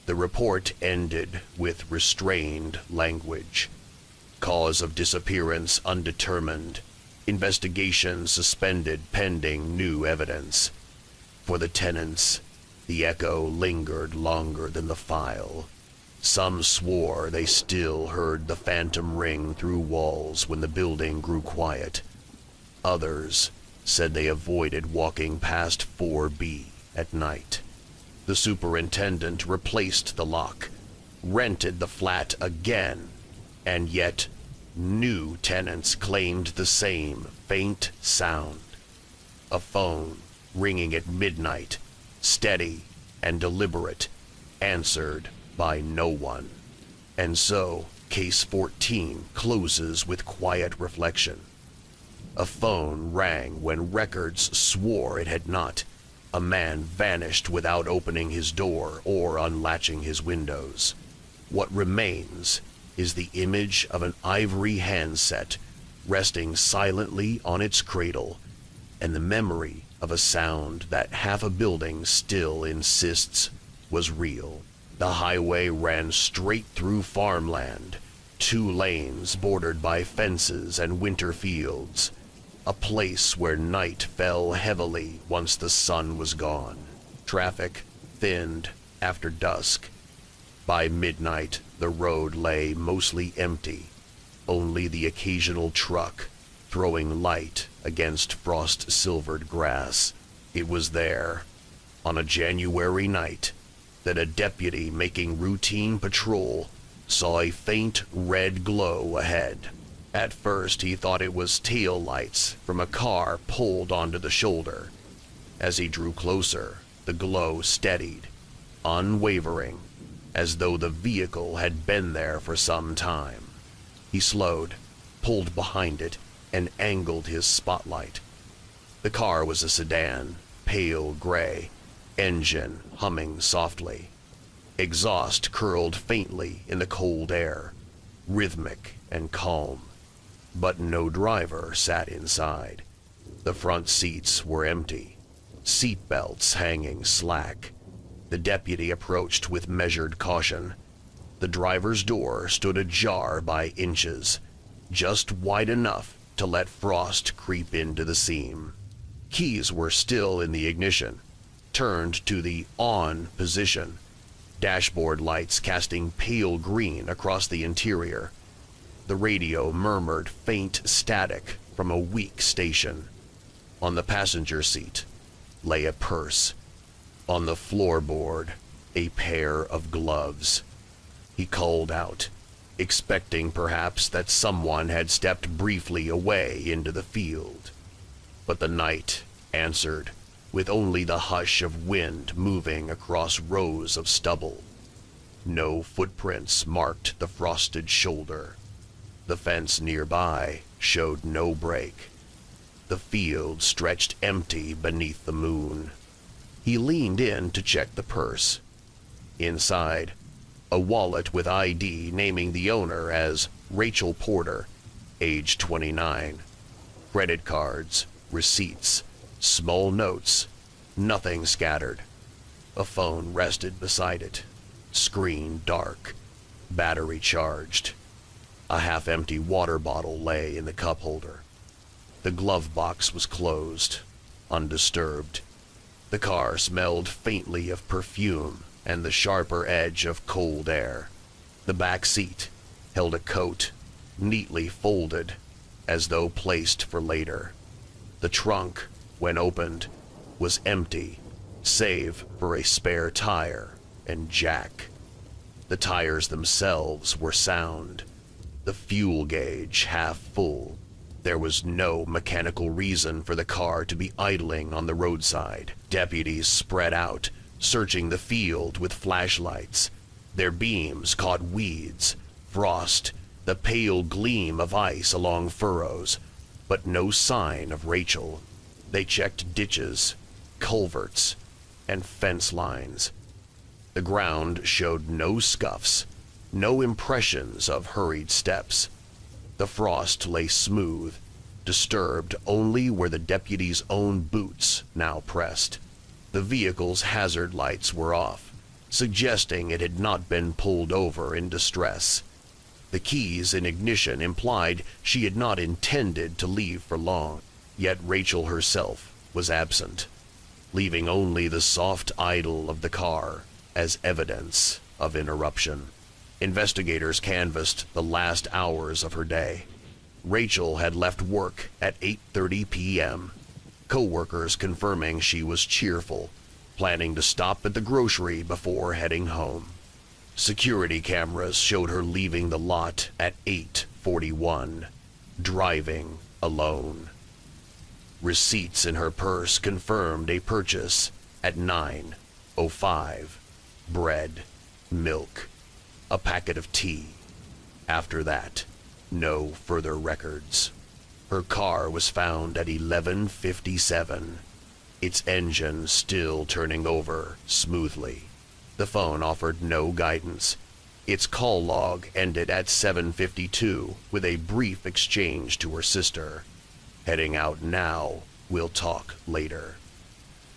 The report ended with restrained language. Cause of disappearance undetermined. Investigation suspended pending new evidence. For the tenants, the echo lingered longer than the file. Some swore they still heard the phantom ring through walls when the building grew quiet. Others said they avoided walking past 4B at night. The superintendent replaced the lock, rented the flat again, and yet new tenants claimed the same faint sound. A phone ringing at midnight, steady and deliberate, answered by no one. And so, Case 14 closes with quiet reflection. A phone rang when records swore it had not. A man vanished without opening his door or unlatching his windows. What remains is the image of an ivory handset resting silently on its cradle, and the memory of a sound that half a building still insists was real. The highway ran straight through farmland, 2 lanes bordered by fences and winter fields, a place where night fell heavily once the sun was gone. Traffic thinned after dusk. By midnight, the road lay mostly empty, only the occasional truck throwing light against frost-silvered grass. It was there, on a January night, that a deputy making routine patrol saw a faint red glow ahead. At first, he thought it was tail lights from a car pulled onto the shoulder. As he drew closer, the glow steadied, unwavering, as though the vehicle had been there for some time. He slowed, pulled behind it, and angled his spotlight. The car was a sedan, pale gray, engine humming softly. Exhaust curled faintly in the cold air, rhythmic and calm. But no driver sat inside. The front seats were empty, seat belts hanging slack. The deputy approached with measured caution. The driver's door stood ajar by inches, just wide enough to let frost creep into the seam. Keys were still in the ignition, turned to the on position, dashboard lights casting pale green across the interior. The radio murmured faint static from a weak station. On the passenger seat lay a purse. On the floorboard, a pair of gloves. He called out, expecting perhaps that someone had stepped briefly away into the field. But the night answered, with only the hush of wind moving across rows of stubble. No footprints marked the frosted shoulder. The fence nearby showed no break. The field stretched empty beneath the moon. He leaned in to check the purse. Inside, a wallet with ID naming the owner as Rachel Porter, age 29. Credit cards, receipts, small notes, nothing scattered. A phone rested beside it, screen dark, battery charged. A half-empty water bottle lay in the cup holder. The glove box was closed, undisturbed. The car smelled faintly of perfume and the sharper edge of cold air. The back seat held a coat, neatly folded, as though placed for later. The trunk, when opened, was empty, save for a spare tire and jack. The tires themselves were sound, the fuel gauge half full. There was no mechanical reason for the car to be idling on the roadside. Deputies spread out, searching the field with flashlights. Their beams caught weeds, frost, the pale gleam of ice along furrows, but no sign of Rachel. They checked ditches, culverts, and fence lines. The ground showed no scuffs, no impressions of hurried steps. The frost lay smooth, disturbed only where the deputy's own boots now pressed. The vehicle's hazard lights were off, suggesting it had not been pulled over in distress. The keys in ignition implied she had not intended to leave for long, yet Rachel herself was absent, leaving only the soft idle of the car as evidence of interruption. Investigators canvassed the last hours of her day. Rachel had left work at 8:30 p.m., co-workers confirming she was cheerful, planning to stop at the grocery before heading home. Security cameras showed her leaving the lot at 8:41, driving alone. Receipts in her purse confirmed a purchase at 9:05, bread, milk, a packet of tea. After that, no further records. Her car was found at 11:57, its engine still turning over smoothly. The phone offered no guidance. Its call log ended at 7:52 with a brief exchange to her sister. Heading out now, we'll talk later.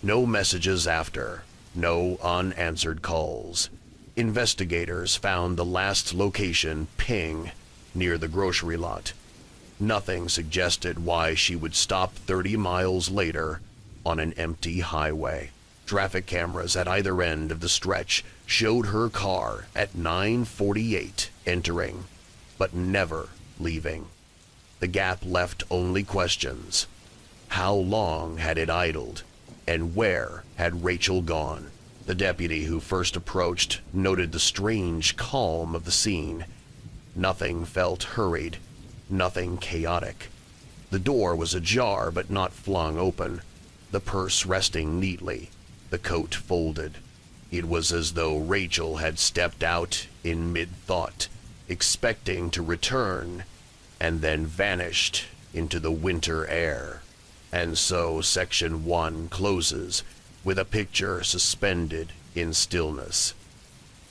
No messages after, no unanswered calls. Investigators found the last location ping near the grocery lot. Nothing suggested why she would stop 30 miles later on an empty highway. Traffic cameras at either end of the stretch showed her car at 9:48 entering, but never leaving. The gap left only questions. How long had it idled, and where had Rachel gone? The deputy who first approached noted the strange calm of the scene. Nothing felt hurried, nothing chaotic. The door was ajar but not flung open, the purse resting neatly, the coat folded. It was as though Rachel had stepped out in mid-thought, expecting to return, and then vanished into the winter air. And so Section 1 closes with a picture suspended in stillness.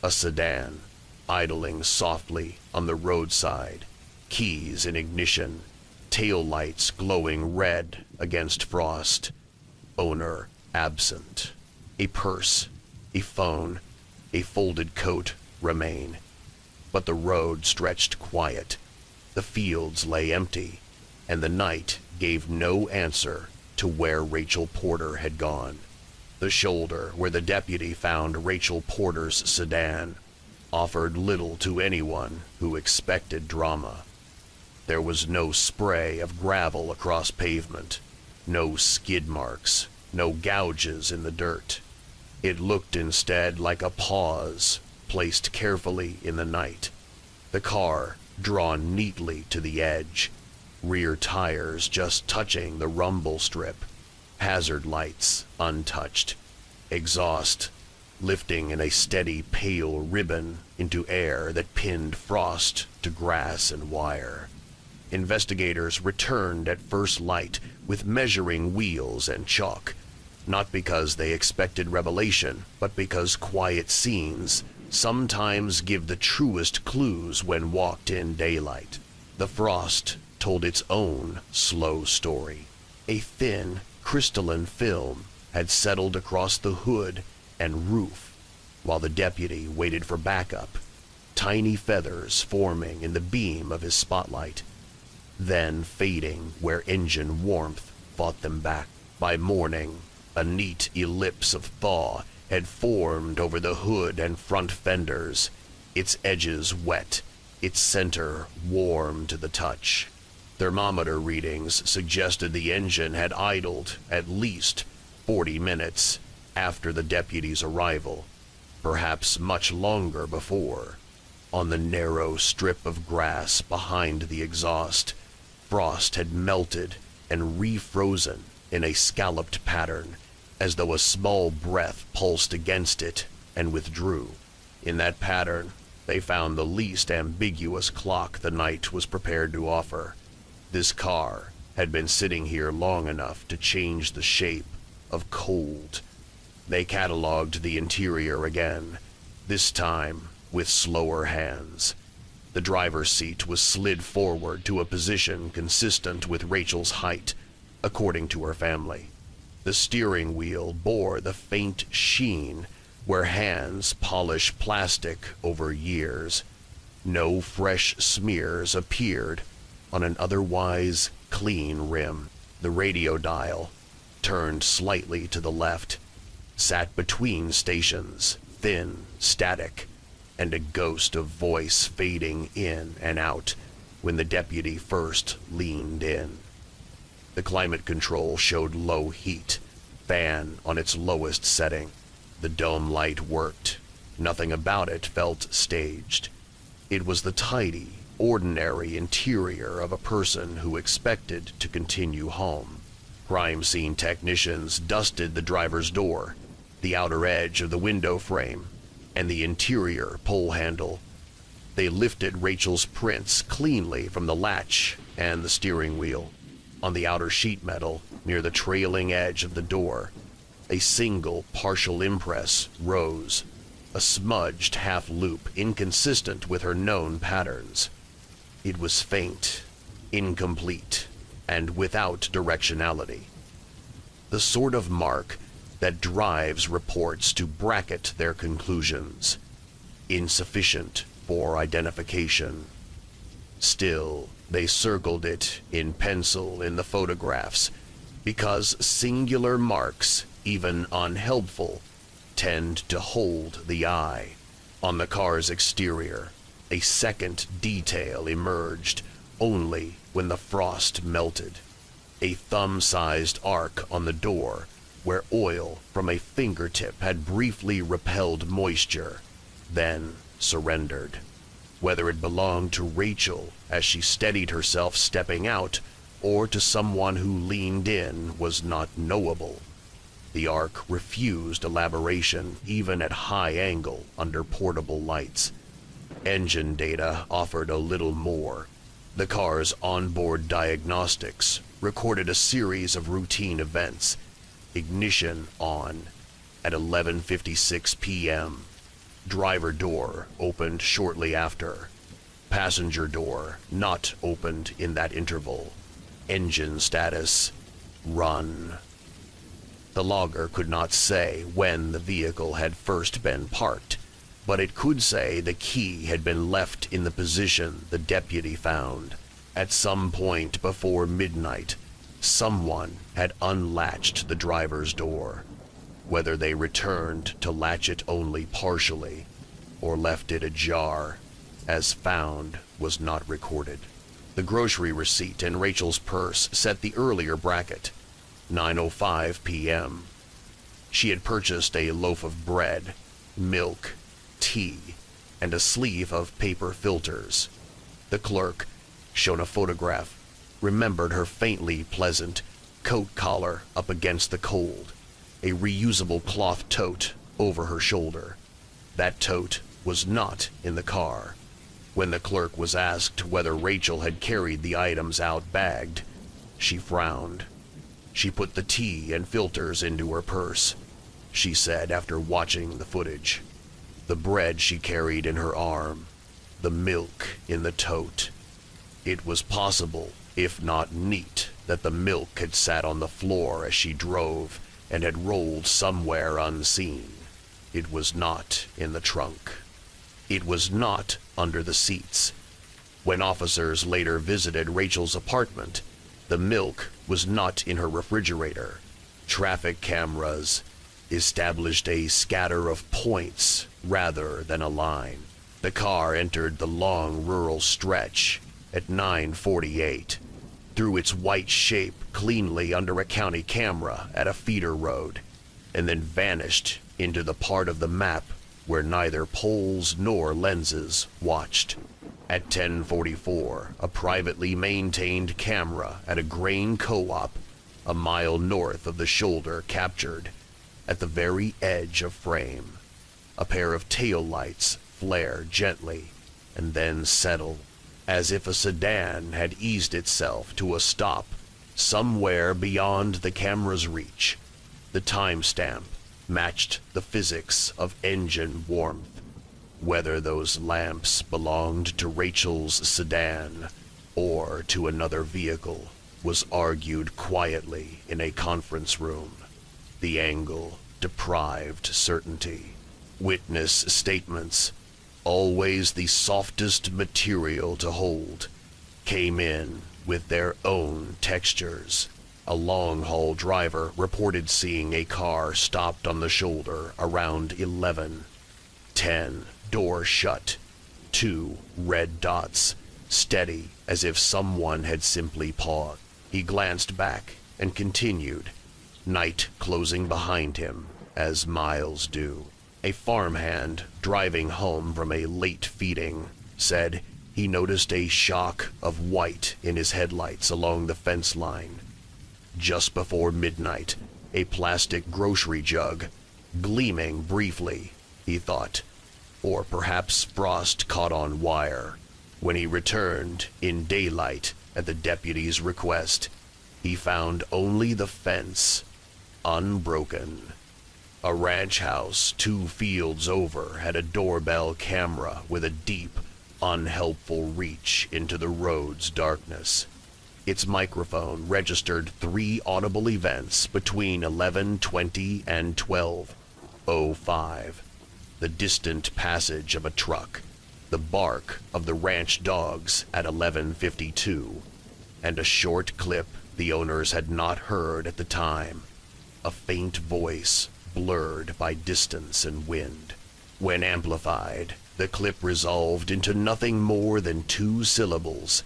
A sedan, idling softly on the roadside, keys in ignition, taillights glowing red against frost. Owner absent. A purse, a phone, a folded coat remain. But the road stretched quiet. The fields lay empty, and the night gave no answer to where Rachel Porter had gone. The shoulder where the deputy found Rachel Porter's sedan offered little to anyone who expected drama. There was no spray of gravel across pavement, no skid marks, no gouges in the dirt. It looked instead like a pause placed carefully in the night. The car drawn neatly to the edge, rear tires just touching the rumble strip, hazard lights untouched, exhaust lifting in a steady pale ribbon into air that pinned frost to grass and wire. Investigators returned at first light with measuring wheels and chalk, not because they expected revelation, but because quiet scenes sometimes give the truest clues when walked in daylight. The frost told its own slow story. A thin, crystalline film had settled across the hood and roof, while the deputy waited for backup, tiny feathers forming in the beam of his spotlight, then fading where engine warmth fought them back. By morning, a neat ellipse of thaw had formed over the hood and front fenders, its edges wet, its center warm to the touch. Thermometer readings suggested the engine had idled at least 40 minutes after the deputy's arrival, perhaps much longer before. On the narrow strip of grass behind the exhaust, frost had melted and refrozen in a scalloped pattern, as though a small breath pulsed against it and withdrew. In that pattern, they found the least ambiguous clock the night was prepared to offer. This car had been sitting here long enough to change the shape of cold. They catalogued the interior again, this time with slower hands. The driver's seat was slid forward to a position consistent with Rachel's height, according to her family. The steering wheel bore the faint sheen where hands polish plastic over years. No fresh smears appeared on an otherwise clean rim. The radio dial, turned slightly to the left, sat between stations, thin, static, and a ghost of voice fading in and out when the deputy first leaned in. The climate control showed low heat, fan on its lowest setting. The dome light worked. Nothing about it felt staged. It was the tidy, ordinary interior of a person who expected to continue home. Crime scene technicians dusted the driver's door, the outer edge of the window frame, and the interior pull handle. They lifted Rachel's prints cleanly from the latch and the steering wheel. On the outer sheet metal, near the trailing edge of the door, a single partial impress rose, a smudged half-loop inconsistent with her known patterns. It was faint, incomplete, and without directionality. The sort of mark that drives reports to bracket their conclusions. Insufficient for identification. Still, they circled it in pencil in the photographs, because singular marks, even unhelpful, tend to hold the eye. On the car's exterior, a second detail emerged only when the frost melted. A thumb-sized arc on the door, where oil from a fingertip had briefly repelled moisture, then surrendered. Whether it belonged to Rachel as she steadied herself stepping out, or to someone who leaned in, was not knowable. The arc refused elaboration even at high angle under portable lights. Engine data offered a little more. The car's onboard diagnostics recorded a series of routine events. Ignition on at 11:56 p.m. Driver door opened shortly after. Passenger door not opened in that interval. Engine status, run. The logger could not say when the vehicle had first been parked, but it could say the key had been left in the position the deputy found. At some point before midnight, someone had unlatched the driver's door. Whether they returned to latch it only partially, or left it ajar, as found, was not recorded. The grocery receipt in Rachel's purse set the earlier bracket, 9:05 p.m. She had purchased a loaf of bread, milk, tea, and a sleeve of paper filters. The clerk, shown a photograph, remembered her faintly pleasant coat collar up against the cold, a reusable cloth tote over her shoulder. That tote was not in the car. When the clerk was asked whether Rachel had carried the items out bagged, she frowned. She put the tea and filters into her purse, she said after watching the footage. The bread she carried in her arm, the milk in the tote. It was possible, if not neat, that the milk had sat on the floor as she drove and had rolled somewhere unseen. It was not in the trunk. It was not under the seats. When officers later visited Rachel's apartment, the milk was not in her refrigerator. Traffic cameras established a scatter of points rather than a line. The car entered the long rural stretch at 9:48, threw its white shape cleanly under a county camera at a feeder road, and then vanished into the part of the map where neither poles nor lenses watched. At 10:44, a privately maintained camera at a grain co-op a mile north of the shoulder captured, at the very edge of frame, a pair of taillights flare gently and then settle, as if a sedan had eased itself to a stop somewhere beyond the camera's reach. The timestamp matched the physics of engine warmth. Whether those lamps belonged to Rachel's sedan or to another vehicle was argued quietly in a conference room. The angle deprived certainty. Witness statements, always the softest material to hold, came in with their own textures. A long-haul driver reported seeing a car stopped on the shoulder around 11:10, door shut, 2 red dots, steady as if someone had simply paused. He glanced back and continued, night closing behind him, as miles do. A farmhand driving home from a late feeding said he noticed a shock of white in his headlights along the fence line. Just before midnight, a plastic grocery jug, gleaming briefly, he thought, or perhaps frost caught on wire. When he returned in daylight at the deputy's request, he found only the fence, unbroken. A ranch house 2 fields over had a doorbell camera with a deep, unhelpful reach into the road's darkness. Its microphone registered 3 audible events between 11:20 and 12:05. The distant passage of a truck, the bark of the ranch dogs at 11:52, and a short clip the owners had not heard at the time, a faint voice blurred by distance and wind. When amplified, the clip resolved into nothing more than 2 syllables,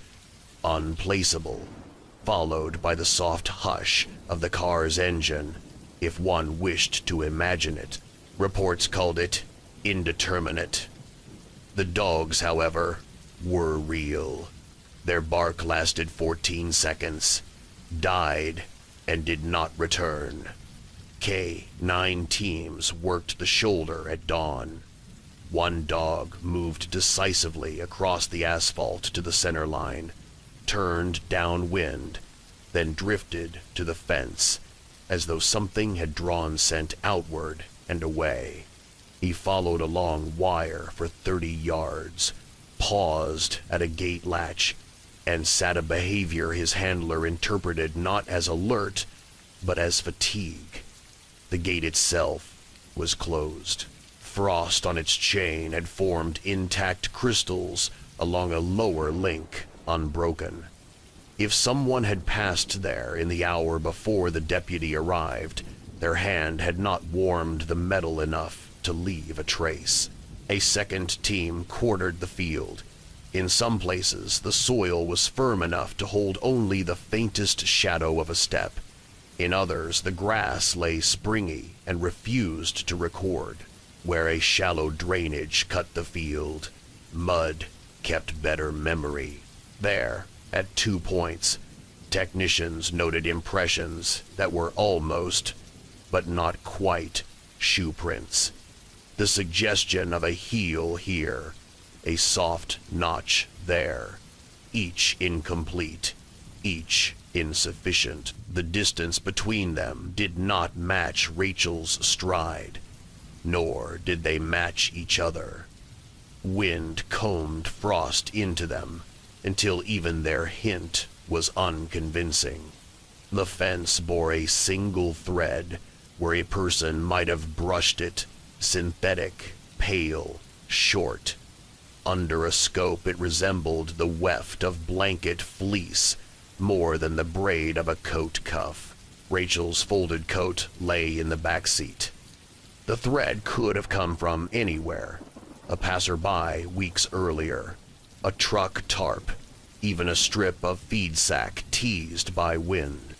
unplaceable, followed by the soft hush of the car's engine, if one wished to imagine it. Reports called it indeterminate. The dogs, however, were real. Their bark lasted 14 seconds, died, and did not return. K-9 teams worked the shoulder at dawn. One dog moved decisively across the asphalt to the center line, turned downwind, then drifted to the fence, as though something had drawn scent outward and away. He followed a long wire for 30 yards, paused at a gate latch, and sat a behavior his handler interpreted not as alert, but as fatigue. The gate itself was closed. Frost on its chain had formed intact crystals along a lower link, unbroken. If someone had passed there in the hour before the deputy arrived, their hand had not warmed the metal enough to leave a trace. A second team quartered the field. In some places, the soil was firm enough to hold only the faintest shadow of a step. In others, the grass lay springy and refused to record. Where a shallow drainage cut the field, mud kept better memory. There, at 2 points, technicians noted impressions that were almost, but not quite, shoe prints. The suggestion of a heel here, a soft notch there, each incomplete, each insufficient. The distance between them did not match Rachel's stride, nor did they match each other. Wind combed frost into them until even their hint was unconvincing. The fence bore a single thread where a person might have brushed it, synthetic, pale, short. Under a scope it resembled the weft of blanket fleece more than the braid of a coat cuff. Rachel's folded coat lay in the back seat. The thread could have come from anywhere. A passerby weeks earlier, a truck tarp, even a strip of feed sack teased by wind.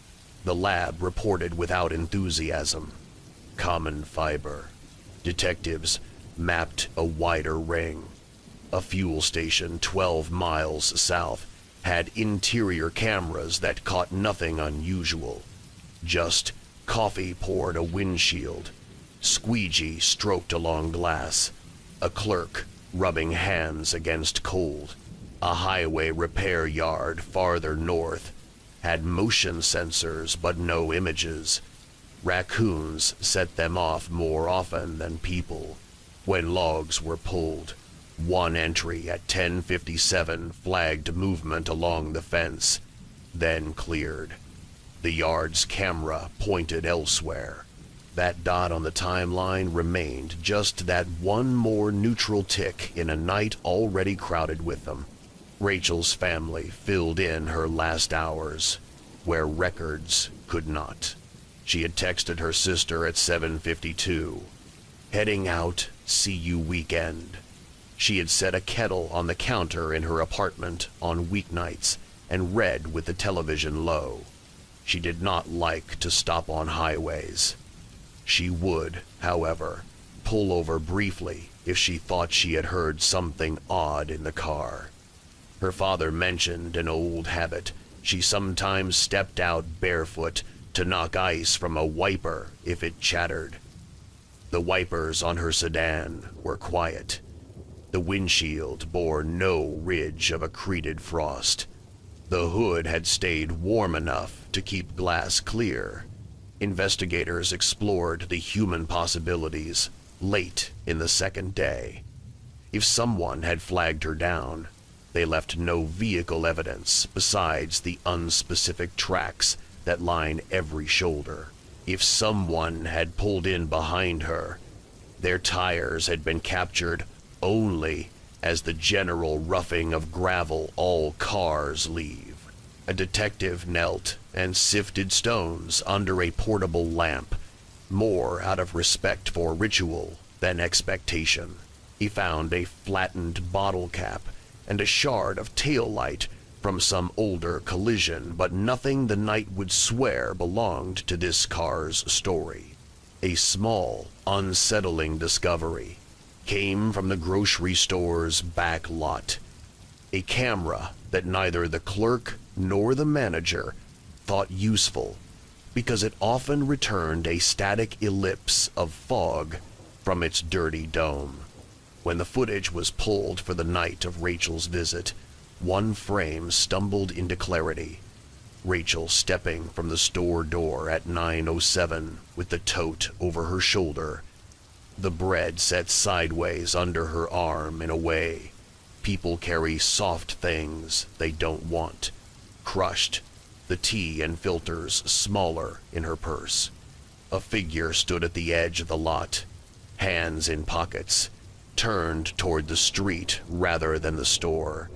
The lab reported without enthusiasm. Common fiber. Detectives mapped a wider ring. A fuel station 12 miles south had interior cameras that caught nothing unusual. Just coffee poured a windshield, squeegee stroked along glass, a clerk rubbing hands against cold. A highway repair yard farther north had motion sensors but no images. Raccoons set them off more often than people. When logs were pulled, one entry at 10:57 flagged movement along the fence, then cleared. The yard's camera pointed elsewhere. That dot on the timeline remained just that one more neutral tick in a night already crowded with them. Rachel's family filled in her last hours, where records could not. She had texted her sister at 7:52. Heading out, see you weekend. She had set a kettle on the counter in her apartment on weeknights and read with the television low. She did not like to stop on highways. She would, however, pull over briefly if she thought she had heard something odd in the car. Her father mentioned an old habit. She sometimes stepped out barefoot to knock ice from a wiper if it chattered. The wipers on her sedan were quiet. The windshield bore no ridge of accreted frost. The hood had stayed warm enough to keep glass clear. Investigators explored the human possibilities late in the second day. If someone had flagged her down, they left no vehicle evidence besides the unspecific tracks that line every shoulder. If someone had pulled in behind her, their tires had been captured only as the general roughing of gravel all cars leave. A detective knelt and sifted stones under a portable lamp, more out of respect for ritual than expectation. He found a flattened bottle cap and a shard of tail light from some older collision, but nothing the night would swear belonged to this car's story. A small, unsettling discovery came from the grocery store's back lot. A camera that neither the clerk nor the manager thought useful because it often returned a static ellipse of fog from its dirty dome. When the footage was pulled for the night of Rachel's visit, one frame stumbled into clarity. Rachel stepping from the store door at 9:07 with the tote over her shoulder, the bread set sideways under her arm in a way people carry soft things they don't want, crushed, the tea and filters smaller in her purse. A figure stood at the edge of the lot, hands in pockets, turned toward the street rather than the store.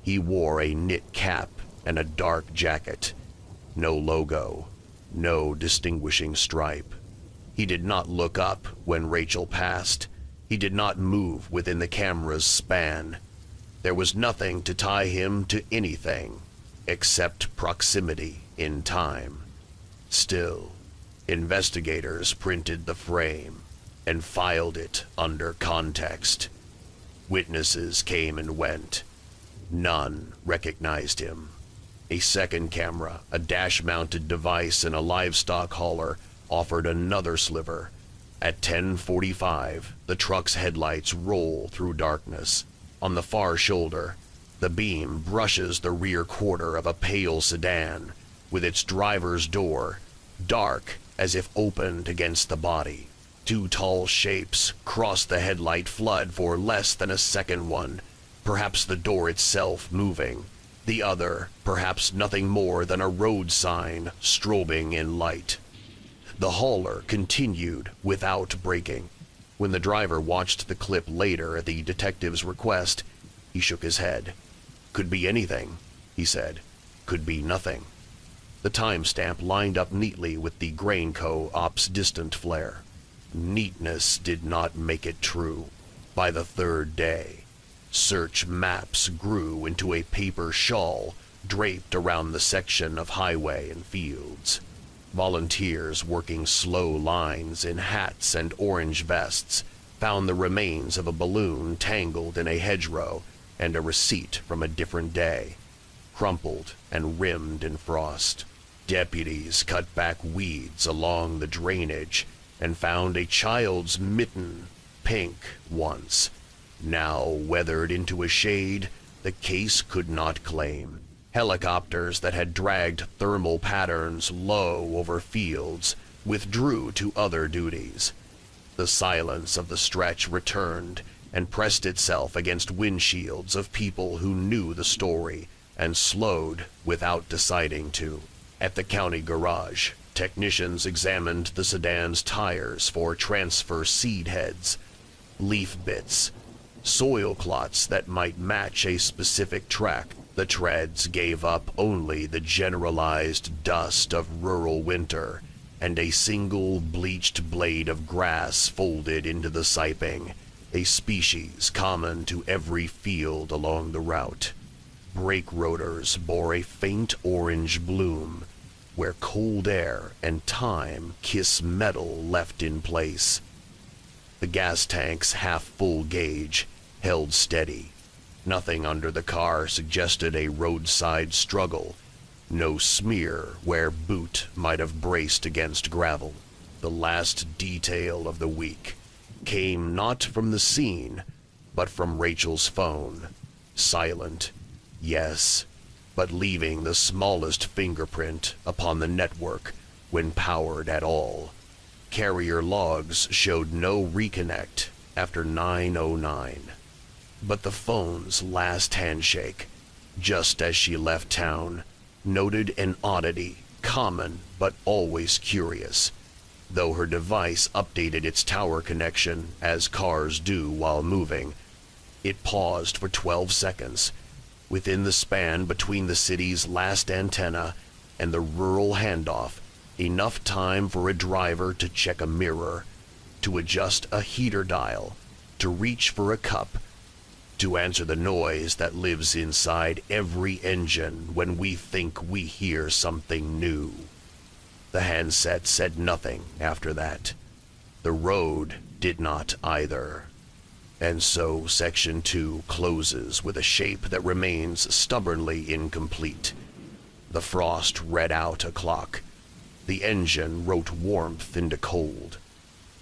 He wore a knit cap and a dark jacket. No logo, no distinguishing stripe. He did not look up when Rachel passed. He did not move within the camera's span. There was nothing to tie him to anything except proximity in time. Still, investigators printed the frame and filed it under context. Witnesses came and went. None recognized him. A second camera, a dash-mounted device in a livestock hauler, offered another sliver. At 10:45, the truck's headlights roll through darkness. On the far shoulder, the beam brushes the rear quarter of a pale sedan, with its driver's door dark as if opened against the body. Two tall shapes cross the headlight flood for less than a second, one, perhaps the door itself moving, the other, perhaps nothing more than a road sign strobing in light. The hauler continued without braking. When the driver watched the clip later at the detective's request, he shook his head. Could be anything, he said. Could be nothing. The timestamp lined up neatly with the Grain Co-op's distant flare. Neatness did not make it true. By the third day, search maps grew into a paper shawl draped around the section of highway and fields. Volunteers working slow lines in hats and orange vests found the remains of a balloon tangled in a hedgerow and a receipt from a different day, crumpled and rimmed in frost. Deputies cut back weeds along the drainage and found a child's mitten, pink once, now weathered into a shade the case could not claim. Helicopters that had dragged thermal patterns low over fields withdrew to other duties. The silence of the stretch returned and pressed itself against windshields of people who knew the story and slowed without deciding to. At the county garage, technicians examined the sedan's tires for transfer seed heads, leaf bits, soil clots that might match a specific track. The treads gave up only the generalized dust of rural winter and a single bleached blade of grass folded into the siping, a species common to every field along the route. Brake rotors bore a faint orange bloom, where cold air and time kiss metal left in place. The gas tank's half-full gauge held steady. Nothing under the car suggested a roadside struggle. No smear where boot might have braced against gravel. The last detail of the week came not from the scene, but from Rachel's phone. Silent, yes, but leaving the smallest fingerprint upon the network when powered at all. Carrier logs showed no reconnect after 9:09. But the phone's last handshake, just as she left town, noted an oddity, common but always curious. Though her device updated its tower connection as cars do while moving, It paused for 12 seconds, within the span between the city's last antenna and the rural handoff, enough time for a driver to check a mirror, to adjust a heater dial, to reach for a cup, to answer the noise that lives inside every engine when we think we hear something new. The handset said nothing after that. The road did not either. And so Section 2 closes with a shape that remains stubbornly incomplete. The frost read out a clock. The engine wrote warmth into cold.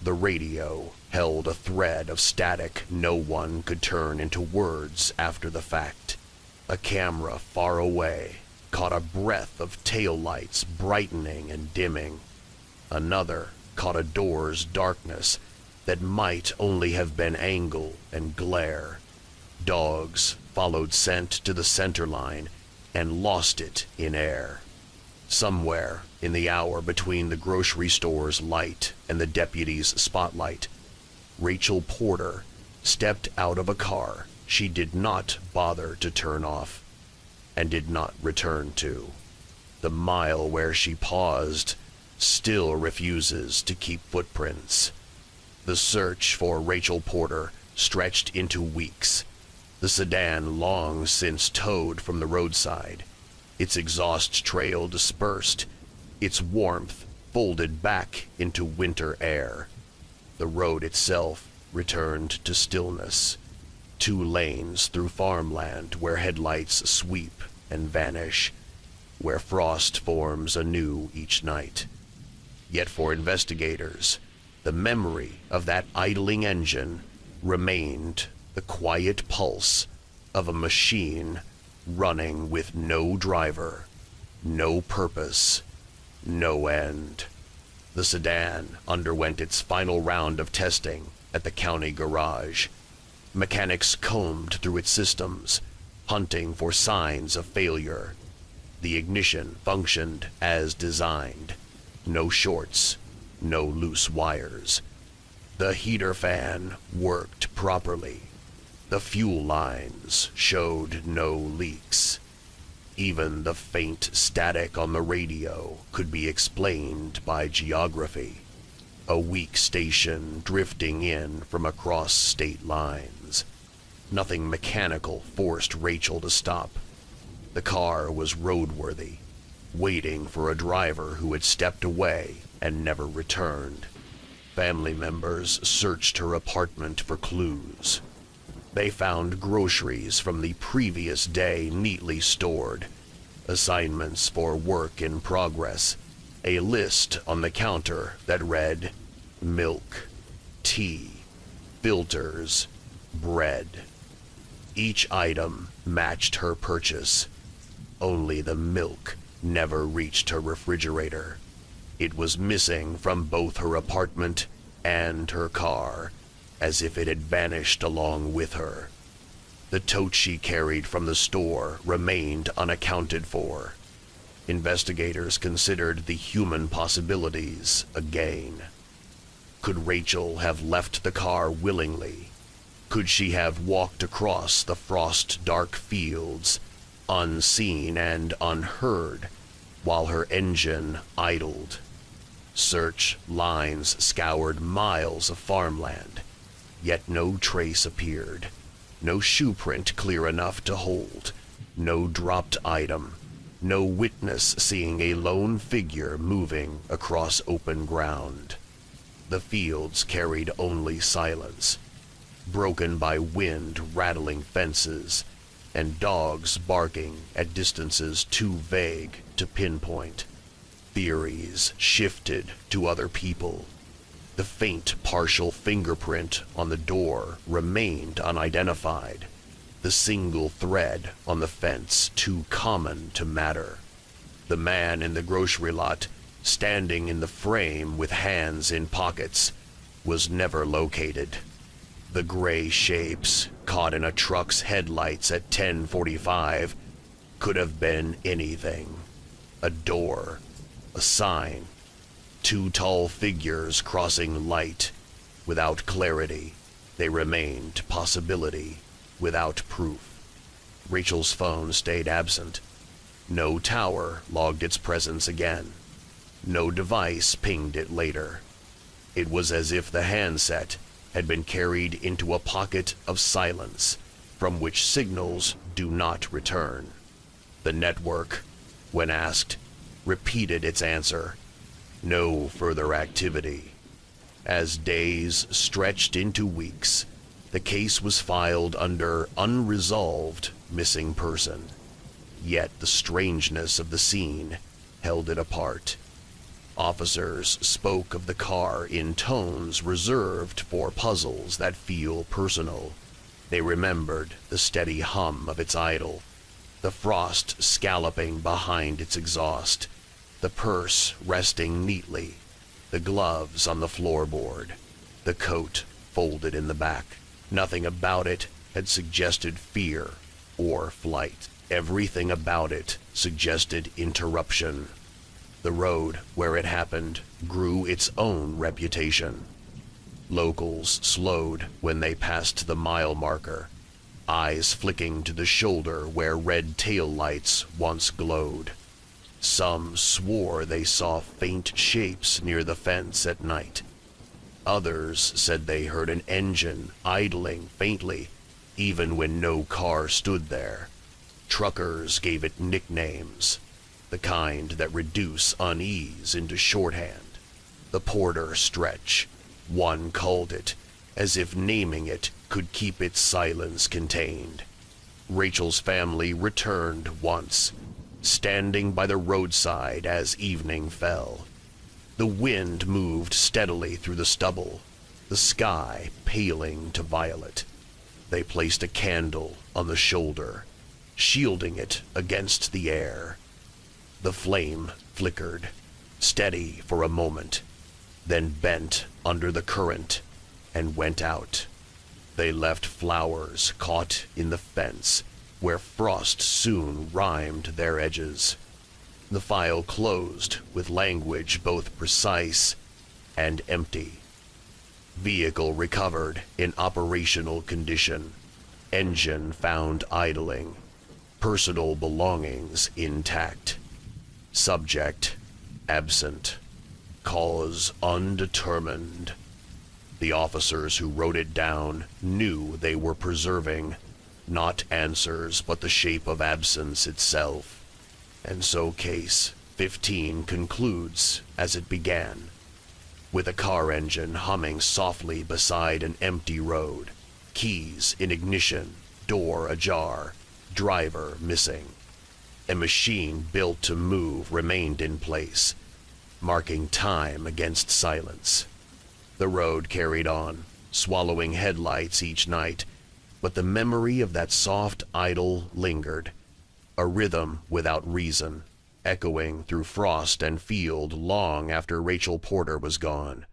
The radio held a thread of static no one could turn into words after the fact. A camera far away caught a breath of taillights brightening and dimming. Another caught a door's darkness that might only have been angle and glare. Dogs followed scent to the center line and lost it in air. Somewhere in the hour between the grocery store's light and the deputy's spotlight, Rachel Porter stepped out of a car she did not bother to turn off and did not return to. The mile where she paused still refuses to keep footprints. The search for Rachel Porter stretched into weeks. The sedan long since towed from the roadside, its exhaust trail dispersed, its warmth folded back into winter air. The road itself returned to stillness. 2 lanes through farmland where headlights sweep and vanish, where frost forms anew each night. Yet for investigators, the memory of that idling engine remained the quiet pulse of a machine running with no driver, no purpose, no end. The sedan underwent its final round of testing at the county garage. Mechanics combed through its systems, hunting for signs of failure. The ignition functioned as designed. No shorts, no loose wires. The heater fan worked properly. The fuel lines showed no leaks. Even the faint static on the radio could be explained by geography. A weak station drifting in from across state lines. Nothing mechanical forced Rachel to stop. The car was roadworthy, waiting for a driver who had stepped away and never returned. Family members searched her apartment for clues. They found groceries from the previous day neatly stored, assignments for work in progress, a list on the counter that read milk, tea, filters, bread. Each item matched her purchase. Only the milk never reached her refrigerator. It was missing from both her apartment and her car, as if it had vanished along with her. The tote she carried from the store remained unaccounted for. Investigators considered the human possibilities again. Could Rachel have left the car willingly? Could she have walked across the frost-dark fields, unseen and unheard, while her engine idled? Search lines scoured miles of farmland, yet no trace appeared. No shoe print clear enough to hold. No dropped item. No witness seeing a lone figure moving across open ground. The fields carried only silence, broken by wind rattling fences and dogs barking at distances too vague to pinpoint. Theories shifted to other people. The faint partial fingerprint on the door remained unidentified. The single thread on the fence too common to matter. The man in the grocery lot, standing in the frame with hands in pockets, was never located. The gray shapes caught in a truck's headlights at 10:45 could have been anything. A door, a sign, 2 tall figures crossing light. Without clarity, they remained possibility, without proof. Rachel's phone stayed absent. No tower logged its presence again. No device pinged it later. It was as if the handset had been carried into a pocket of silence from which signals do not return. The network, when asked, repeated its answer: no further activity. As days stretched into weeks, the case was filed under unresolved missing person. Yet the strangeness of the scene held it apart. Officers spoke of the car in tones reserved for puzzles that feel personal. They remembered the steady hum of its idle, the frost scalloping behind its exhaust, the purse resting neatly, the gloves on the floorboard, the coat folded in the back. Nothing about it had suggested fear or flight. Everything about it suggested interruption. The road where it happened grew its own reputation. Locals slowed when they passed the mile marker, eyes flicking to the shoulder where red taillights once glowed. Some swore they saw faint shapes near the fence at night. Others said they heard an engine idling faintly, even when no car stood there. Truckers gave it nicknames, the kind that reduce unease into shorthand. The Porter Stretch, one called it, as if naming it could keep its silence contained. Rachel's family returned once, standing by the roadside as evening fell. The wind moved steadily through the stubble, the sky paling to violet. They placed a candle on the shoulder, shielding it against the air. The flame flickered, steady for a moment, then bent under the current and went out. They left flowers caught in the fence, where frost soon rimed their edges. The file closed with language both precise and empty. Vehicle recovered in operational condition. Engine found idling. Personal belongings intact. Subject absent. Cause undetermined. The officers who wrote it down knew they were preserving not answers, but the shape of absence itself. And so case 15 concludes as it began, with a car engine humming softly beside an empty road, keys in ignition, door ajar, driver missing. A machine built to move remained in place, marking time against silence. The road carried on, swallowing headlights each night, but the memory of that soft idle lingered, a rhythm without reason, echoing through frost and field long after Rachel Porter was gone.